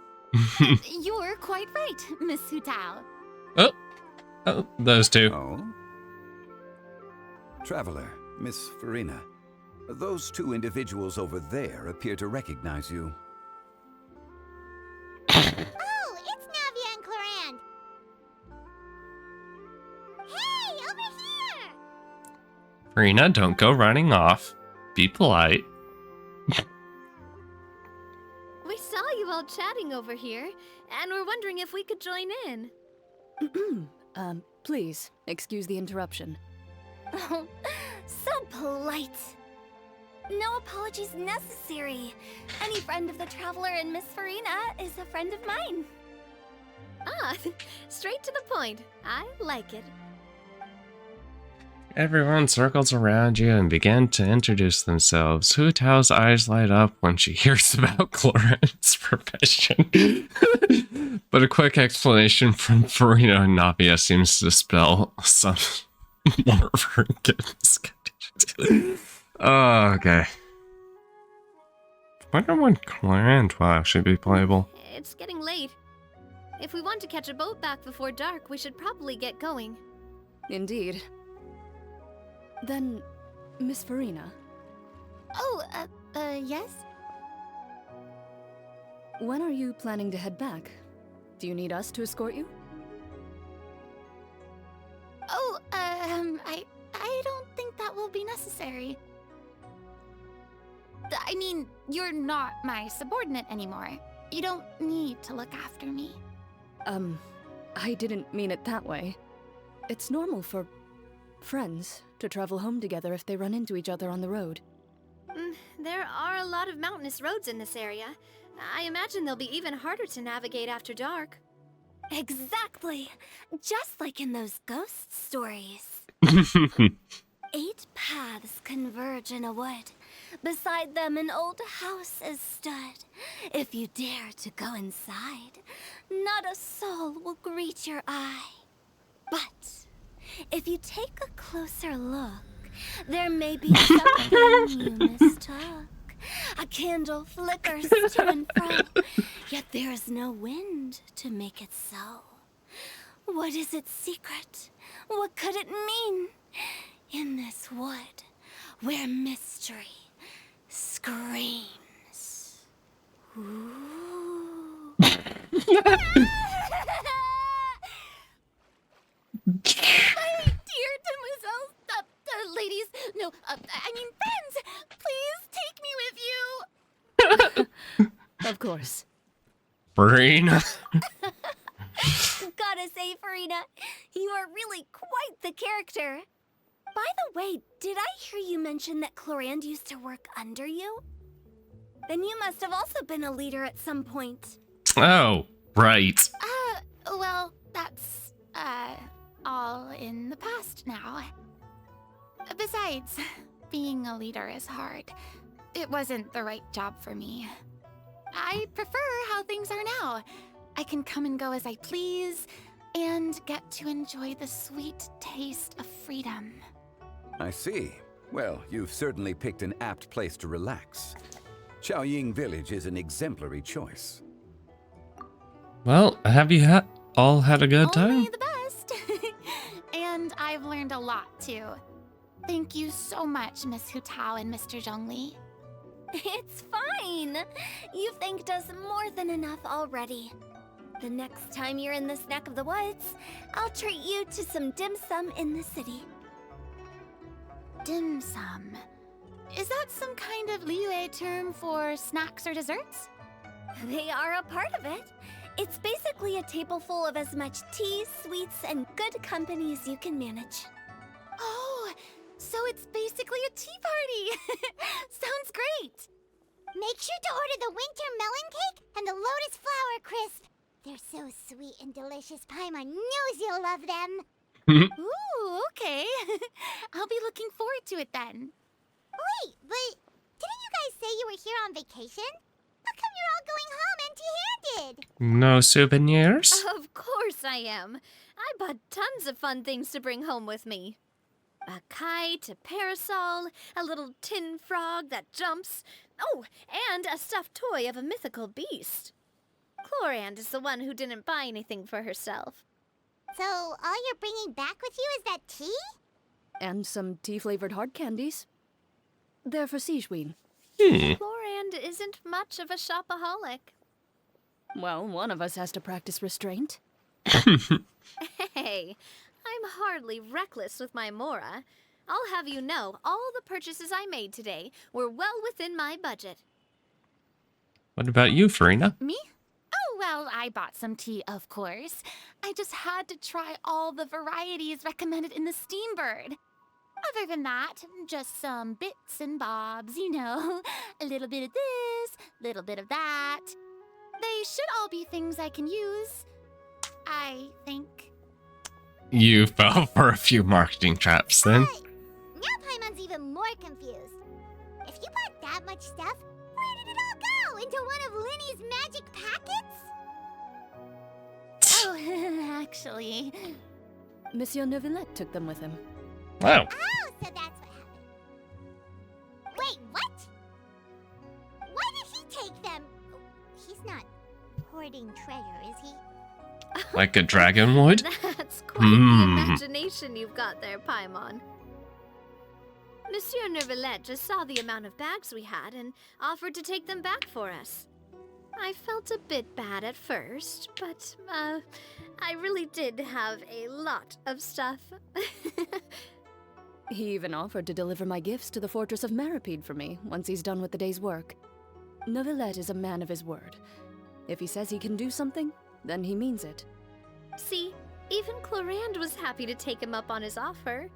S3: You're quite right, Miss Hutao.
S1: Oh, those two.
S20: Oh? Traveler, Miss Farina, those two individuals over there appear to recognize you.
S2: Oh, it's Navia and Clorand. Hey, over here!
S1: Farina, don't go running off. Be polite.
S13: We saw you all chatting over here, and we're wondering if we could join in.
S14: Please, excuse the interruption.
S13: Oh, so polite. No apologies necessary. Any friend of the Traveler and Miss Farina is a friend of mine. Ah, straight to the point. I like it.
S1: Everyone circles around you and begin to introduce themselves. Hu Tao's eyes light up when she hears about Clorand's profession. But a quick explanation from Farina and Navia seems to dispel some more of her misconceptions. Oh, okay. Wonder when Clorand will actually be playable.
S13: It's getting late. If we want to catch a boat back before dark, we should probably get going.
S14: Indeed. Then, Miss Farina.
S3: Oh, yes?
S14: When are you planning to head back? Do you need us to escort you?
S3: Oh, I don't think that will be necessary. I mean, you're not my subordinate anymore. You don't need to look after me.
S14: I didn't mean it that way. It's normal for friends to travel home together if they run into each other on the road.
S13: There are a lot of mountainous roads in this area. I imagine they'll be even harder to navigate after dark. Exactly! Just like in those ghost stories. 8 paths converge in a wood. Beside them an old house is stood. If you dare to go inside, not a soul will greet your eye. But if you take a closer look, there may be something you mistook. A candle flickers to and fro, yet there is no wind to make it so. What is its secret? What could it mean? In this wood, where mystery screams.
S3: My dear demoiselles, ladies, no, I mean friends, please take me with you.
S14: Of course.
S1: Farina.
S13: Gotta say, Farina, you are really quite the character. By the way, did I hear you mention that Clorand used to work under you? Then you must have also been a leader at some point.
S1: Oh, right.
S3: Well, that's, all in the past now. Besides, being a leader is hard. It wasn't the right job for me. I prefer how things are now. I can come and go as I please, and get to enjoy the sweet taste of freedom.
S20: I see. Well, you've certainly picked an apt place to relax. Xiaoying Village is an exemplary choice.
S1: Well, have you all had a good time?
S3: Only the best. And I've learned a lot, too. Thank you so much, Miss Hutao and Mr. Zhongli.
S13: It's fine. You've thanked us more than enough already. The next time you're in this neck of the woods, I'll treat you to some dim sum in the city.
S3: Dim sum? Is that some kind of Liyue term for snacks or desserts?
S13: They are a part of it. It's basically a table full of as much tea, sweets, and good company as you can manage.
S3: Oh, so it's basically a tea party! Sounds great!
S2: Make sure to order the winter melon cake and the lotus flower crisp. They're so sweet and delicious, Paimon knows you'll love them.
S3: Ooh, okay. I'll be looking forward to it then.
S2: Wait, but didn't you guys say you were here on vacation? How come you're all going home empty-handed?
S1: No souvenirs?
S13: Of course I am. I bought tons of fun things to bring home with me. A kite, a parasol, a little tin frog that jumps. Oh, and a stuffed toy of a mythical beast. Clorand is the one who didn't buy anything for herself.
S2: So all you're bringing back with you is that tea?
S14: And some tea-flavored hard candies. They're for Sigewin.
S13: Clorand isn't much of a shopaholic.
S14: Well, one of us has to practice restraint.
S13: Hey, I'm hardly reckless with my Mora. I'll have you know, all the purchases I made today were well within my budget.
S1: What about you, Farina?
S3: Me? Oh, well, I bought some tea, of course. I just had to try all the varieties recommended in the Steambird. Other than that, just some bits and bobs, you know. A little bit of this, little bit of that. They should all be things I can use, I think.
S1: You fell for a few marketing traps then.
S2: Now Paimon's even more confused. If you bought that much stuff, where did it all go? Into one of Linny's magic packets?
S3: Oh, actually...
S14: Monsieur Neuvillette took them with him.
S1: Wow.
S2: Oh, so that's what happened. Wait, what? Why did he take them? He's not hoarding treasure, is he?
S1: Like a dragon would?
S13: That's quite the imagination you've got there, Paimon. Monsieur Neuvillette just saw the amount of bags we had and offered to take them back for us. I felt a bit bad at first, but, I really did have a lot of stuff.
S14: He even offered to deliver my gifts to the Fortress of Meripede for me once he's done with the day's work. Neuvillette is a man of his word. If he says he can do something, then he means it.
S13: See, even Clorand was happy to take him up on his offer.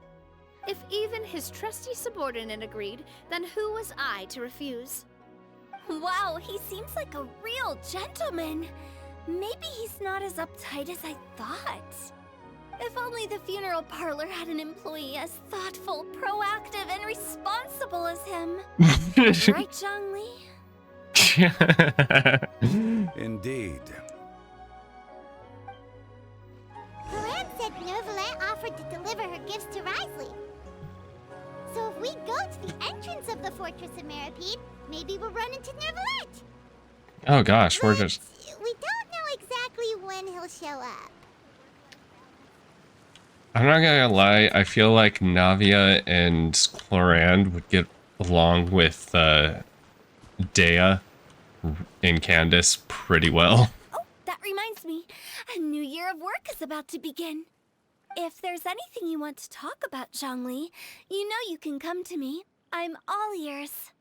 S13: If even his trusty subordinate agreed, then who was I to refuse? Wow, he seems like a real gentleman. Maybe he's not as uptight as I thought. If only the funeral parlor had an employee as thoughtful, proactive, and responsible as him. Right, Zhongli?
S20: Indeed.
S2: Clorand said Neuvillette offered to deliver her gifts to Risley. So if we go to the entrance of the Fortress of Meripede, maybe we'll run into Neuvillette.
S1: Oh gosh, we're just...
S2: We don't know exactly when he'll show up.
S1: I'm not gonna lie, I feel like Navia and Clorand would get along with Dea and Candace pretty well.
S13: Oh, that reminds me. A new year of work is about to begin. If there's anything you want to talk about, Zhongli, you know you can come to me. I'm all ears.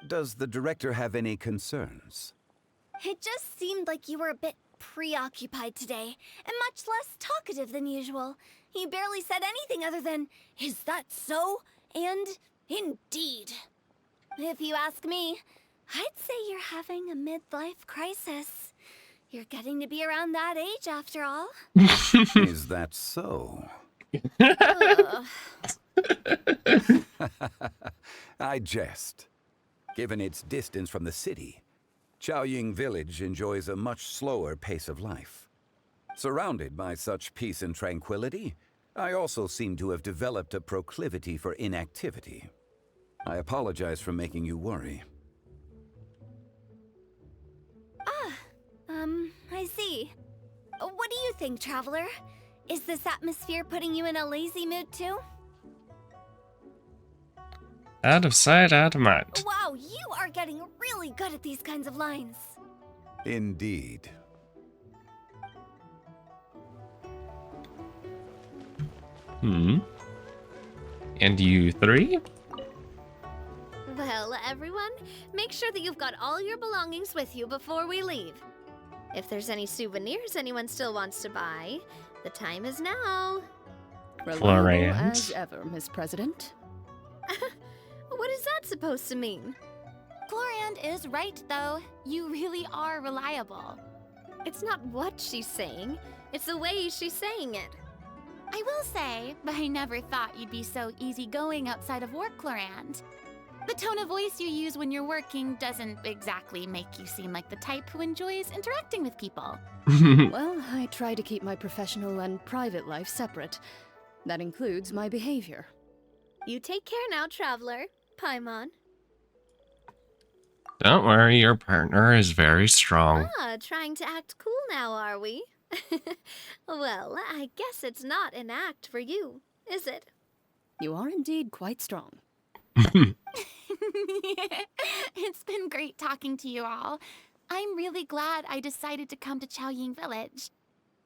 S20: Does the director have any concerns?
S13: It just seemed like you were a bit preoccupied today, and much less talkative than usual. You barely said anything other than, "Is that so?" and "Indeed." If you ask me, I'd say you're having a midlife crisis. You're getting to be around that age after all.
S20: Is that so? I jest. Given its distance from the city, Chaoying Village enjoys a much slower pace of life. Surrounded by such peace and tranquility, I also seem to have developed a proclivity for inactivity. I apologize for making you worry.
S13: I see. What do you think, Traveler? Is this atmosphere putting you in a lazy mood too?
S1: Out of sight, out of mind.
S13: Wow, you are getting really good at these kinds of lines.
S20: Indeed.
S1: And you three?
S13: Well, everyone, make sure that you've got all your belongings with you before we leave. If there's any souvenirs anyone still wants to buy, the time is now.
S14: Reliable as ever, Miss President.
S13: What is that supposed to mean?
S3: Gloriand is right, though. You really are reliable.
S13: It's not what she's saying, it's the way she's saying it.
S3: I will say, but I never thought you'd be so easygoing outside of work, Gloriand. The tone of voice you use when you're working doesn't exactly make you seem like the type who enjoys interacting with people.
S14: Well, I try to keep my professional and private life separate. That includes my behavior.
S13: You take care now, Traveler. Paimon.
S1: Don't worry, your partner is very strong.
S13: Trying to act cool now, are we? Well, I guess it's not an act for you, is it?
S14: You are indeed quite strong.
S3: It's been great talking to you all. I'm really glad I decided to come to Chaoying Village.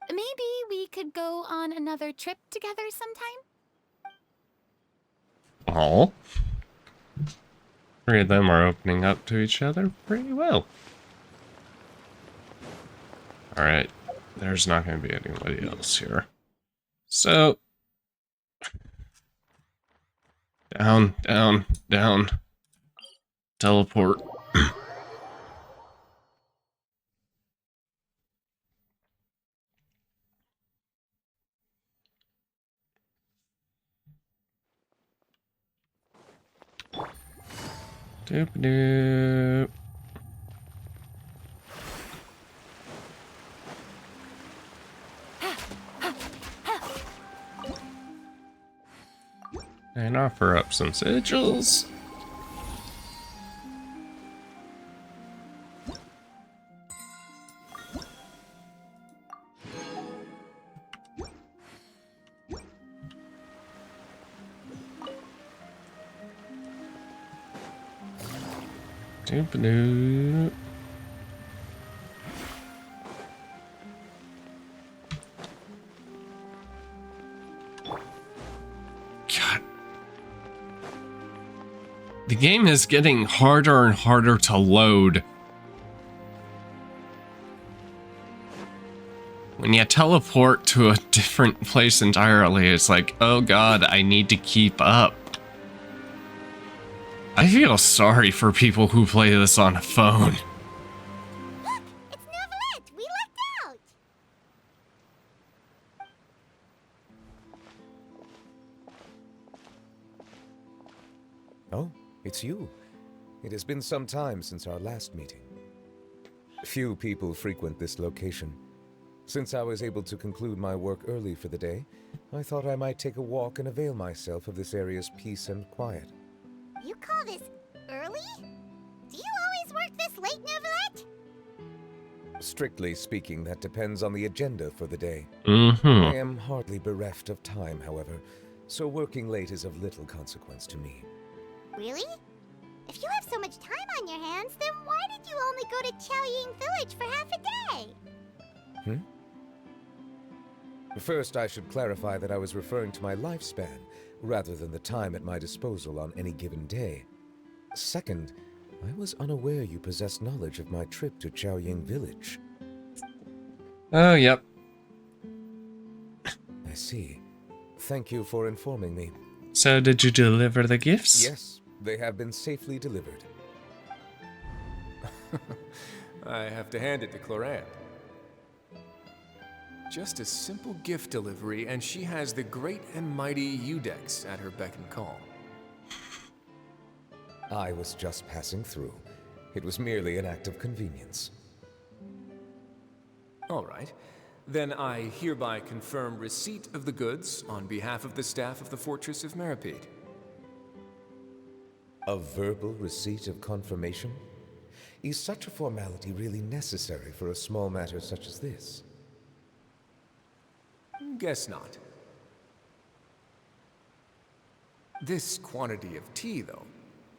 S3: Maybe we could go on another trip together sometime?
S1: Oh. Three of them are opening up to each other pretty well. Alright, there's not going to be anybody else here. So, down, down, down. Teleport. Doop doop. And offer up some sigils. Doop-a-doo. God. The game is getting harder and harder to load. When you teleport to a different place entirely, it's like, oh god, I need to keep up. I feel sorry for people who play this on a phone.
S2: Look! It's Neuvillette! We lucked out!
S16: Oh, it's you. It has been some time since our last meeting. Few people frequent this location. Since I was able to conclude my work early for the day, I thought I might take a walk and avail myself of this area's peace and quiet.
S2: You call this early? Do you always work this late, Neuvillette?
S16: Strictly speaking, that depends on the agenda for the day.
S1: Mm-hmm.
S16: I am hardly bereft of time, however, so working late is of little consequence to me.
S2: Really? If you have so much time on your hands, then why did you only go to Chaoying Village for half a day?
S16: First, I should clarify that I was referring to my lifespan, rather than the time at my disposal on any given day. Second, I was unaware you possessed knowledge of my trip to Chaoying Village.
S1: Oh, yep.
S16: I see. Thank you for informing me.
S1: So did you deliver the gifts?
S16: Yes, they have been safely delivered.
S18: I have to hand it to Clorant. Just a simple gift delivery, and she has the great and mighty Udex at her beck and call.
S16: I was just passing through. It was merely an act of convenience.
S18: All right. Then I hereby confirm receipt of the goods on behalf of the staff of the Fortress of Meripede.
S16: A verbal receipt of confirmation? Is such a formality really necessary for a small matter such as this?
S18: Guess not. This quantity of tea, though,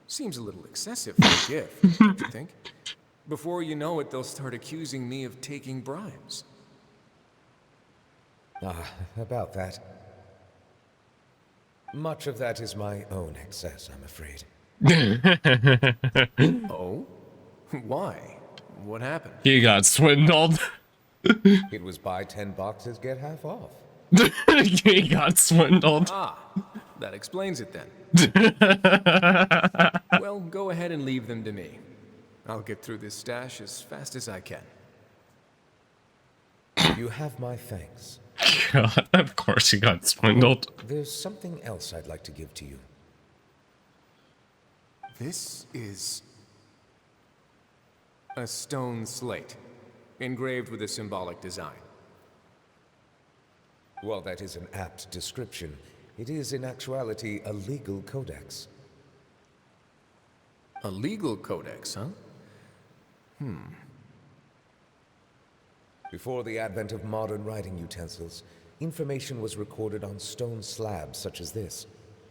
S18: seems a little excessive for a gift, don't you think? Before you know it, they'll start accusing me of taking bribes.
S16: About that. Much of that is my own excess, I'm afraid.
S18: Oh? Why? What happened?
S1: He got swindled.
S16: It was buy 10 boxes, get half off.
S1: He got swindled.
S18: Ah, that explains it then. Well, go ahead and leave them to me. I'll get through this stash as fast as I can.
S16: You have my thanks.
S1: God, of course he got swindled.
S16: There's something else I'd like to give to you.
S18: This is a stone slate, engraved with a symbolic design.
S16: While that is an apt description, it is in actuality a legal codex.
S18: A legal codex, huh?
S16: Before the advent of modern writing utensils, information was recorded on stone slabs such as this.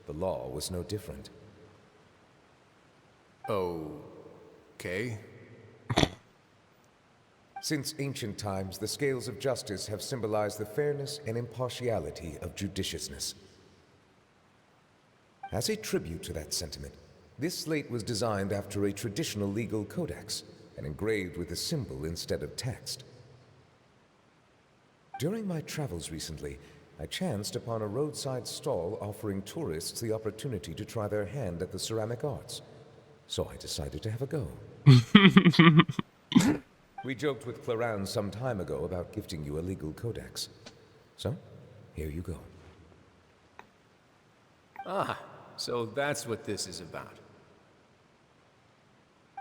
S16: The law was no different.
S18: Okay.
S16: Since ancient times, the scales of justice have symbolized the fairness and impartiality of judiciousness. As a tribute to that sentiment, this slate was designed after a traditional legal codex and engraved with a symbol instead of text. During my travels recently, I chanced upon a roadside stall offering tourists the opportunity to try their hand at the ceramic arts, so I decided to have a go. We joked with Clorant some time ago about gifting you a legal codex. So, here you go.
S18: Ah, so that's what this is about.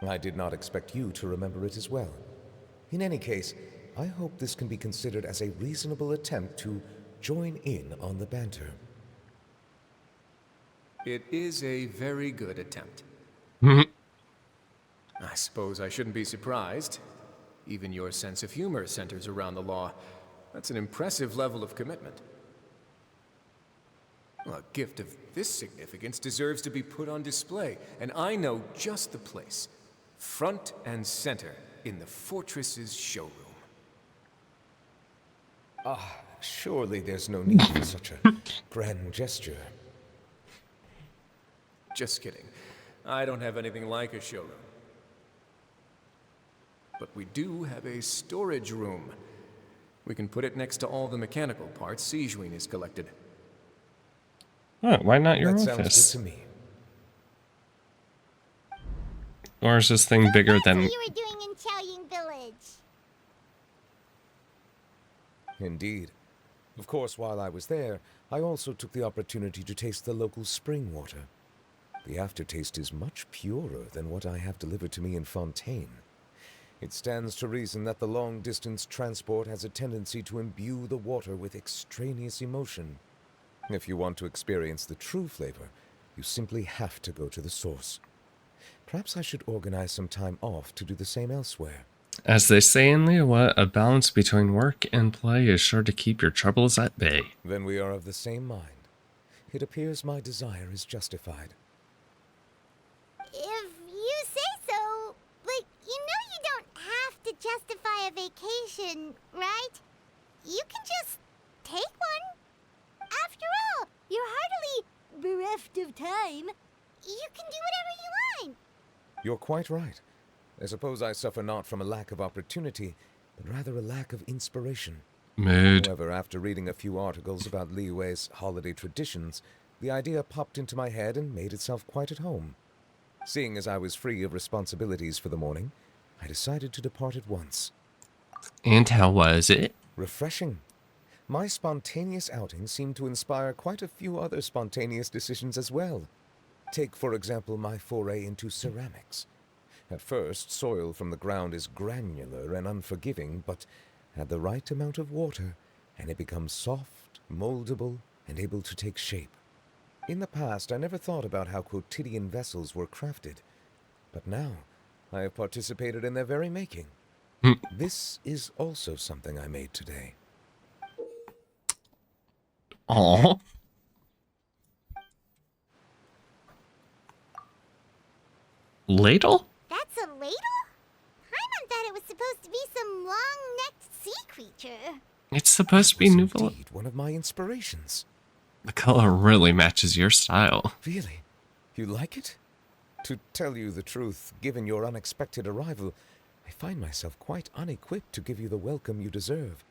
S16: I did not expect you to remember it as well. In any case, I hope this can be considered as a reasonable attempt to join in on the banter.
S18: It is a very good attempt. I suppose I shouldn't be surprised. Even your sense of humor centers around the law. That's an impressive level of commitment. Well, a gift of this significance deserves to be put on display, and I know just the place. Front and center in the Fortress's showroom.
S16: Surely there's no need for such a grand gesture.
S18: Just kidding. I don't have anything like a showroom. But we do have a storage room. We can put it next to all the mechanical parts Sijuin has collected.
S1: Oh, why not your
S16: That
S1: office?
S16: sounds good to me.
S1: Or is this thing bigger
S2: That's
S1: than...
S2: what you were doing in Chaoying Village.
S16: Indeed. Of course, while I was there, I also took the opportunity to taste the local spring water. The aftertaste is much purer than what I have delivered to me in Fontaine. It stands to reason that the long-distance transport has a tendency to imbue the water with extraneous emotion. If you want to experience the true flavor, you simply have to go to the source. Perhaps I should organize some time off to do the same elsewhere.
S1: As they say in Liyue, a balance between work and play is sure to keep your troubles at bay.
S16: Then we are of the same mind. It appears my desire is justified.
S2: If you say so, but you know you don't have to justify a vacation invitation, right? You can just take one. After all, you're hardly bereft of time. You can do whatever you want.
S16: You're quite right. I suppose I suffer not from a lack of opportunity, but rather a lack of inspiration.
S1: Mood.
S16: However, after reading a few articles about Liyue's holiday traditions, the idea popped into my head and made itself quite at home. Seeing as I was free of responsibilities for the morning, I decided to depart at once.
S1: And how was it?
S16: Refreshing. My spontaneous outing seemed to inspire quite a few other spontaneous decisions as well. Take, for example, my foray into ceramics. At first, soil from the ground is granular and unforgiving, but add the right amount of water, and it becomes soft, moldable, and able to take shape. In the past, I never thought about how quotidian vessels were crafted, but now I have participated in their very making. This is also something I made today.
S1: Aww. Ladle?
S2: That's a ladle? I thought it was supposed to be some long-necked sea creature.
S1: It's supposed to be Nouveau.
S16: Indeed, one of my inspirations.
S1: The color really matches your style.
S16: Really? You like it? To tell you the truth, given your unexpected arrival, I find myself quite unequipped to give you the welcome you deserve.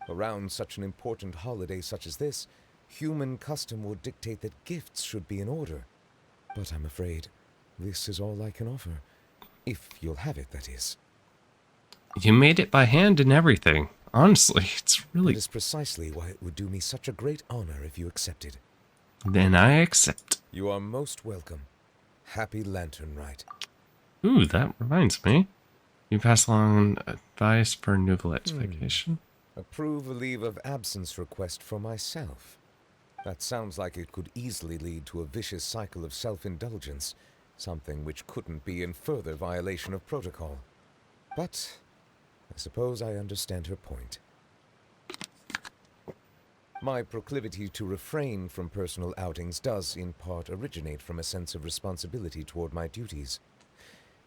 S16: Around such an important holiday such as this, human custom would dictate that gifts should be in order. But I'm afraid this is all I can offer. If you'll have it, that is.
S1: You made it by hand and everything. Honestly, it's really...
S16: That is precisely why it would do me such a great honor if you accepted.
S1: Then I accept.
S16: You are most welcome. Happy Lantern Rite.
S1: Ooh, that reminds me. You pass along advice for Nouvelette's vacation.
S16: Approve a leave of absence request for myself. That sounds like it could easily lead to a vicious cycle of self-indulgence, something which couldn't be in further violation of protocol. But I suppose I understand her point. My proclivity to refrain from personal outings does in part originate from a sense of responsibility toward my duties.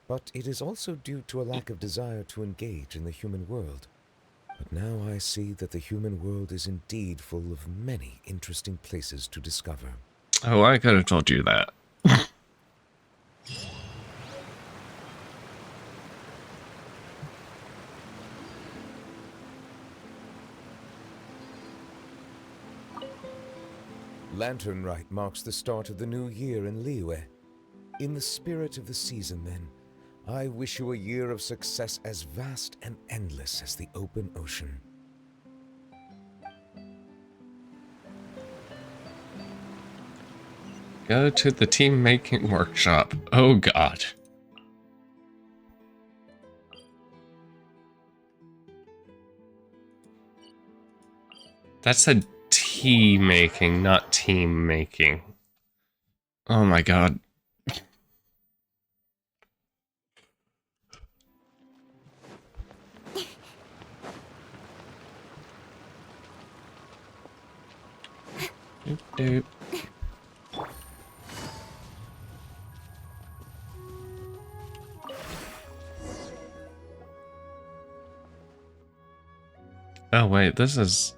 S16: But it is also due to a lack of desire to engage in the human world. But now I see that the human world is indeed full of many interesting places to discover.
S1: Oh, I could have told you that.
S16: Lantern Rite marks the start of the new year in Liyue. In the spirit of the season, then, I wish you a year of success as vast and endless as the open ocean.
S1: Go to the team making workshop. Oh god. That said tea making, not team making. Oh my god. Doop doop. Oh wait, this is...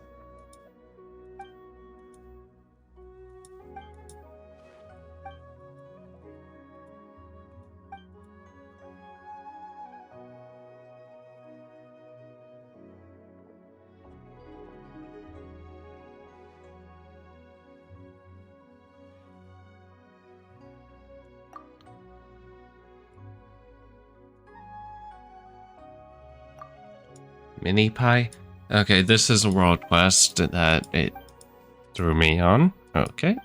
S1: Mini pie? Okay, this is a world quest that it threw me on. Okay.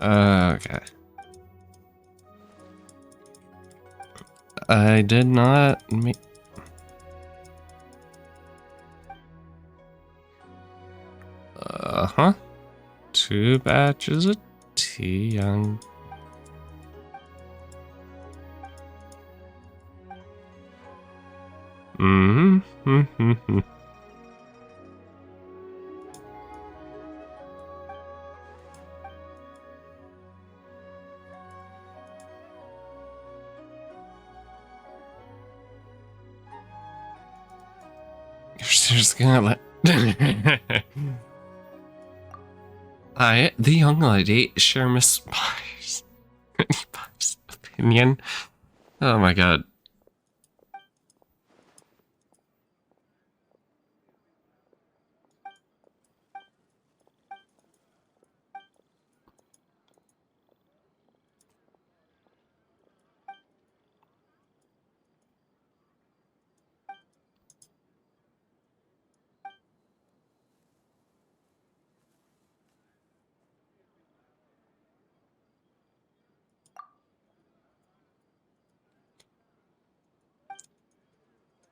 S1: Okay. I did not meet... Uh-huh. 2 batches of tea young. Mm-hmm. You're just gonna let I, the young lady, share Miss Pye's opinion. Oh my god.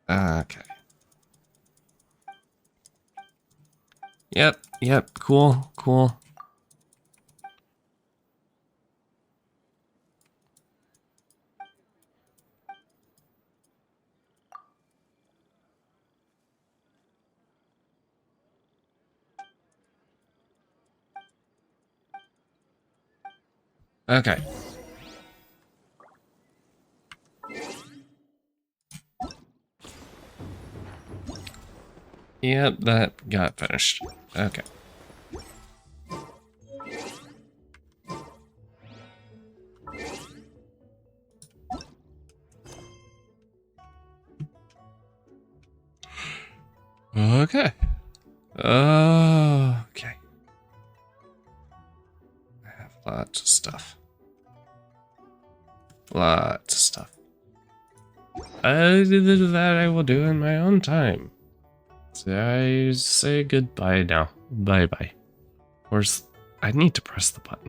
S1: Okay. Yep, cool. Okay. Yep, that got finished. Okay. Okay. Okay. I have lots of stuff. That I will do in my own time. So I say goodbye now. Bye-bye. Of course, I need to press the button.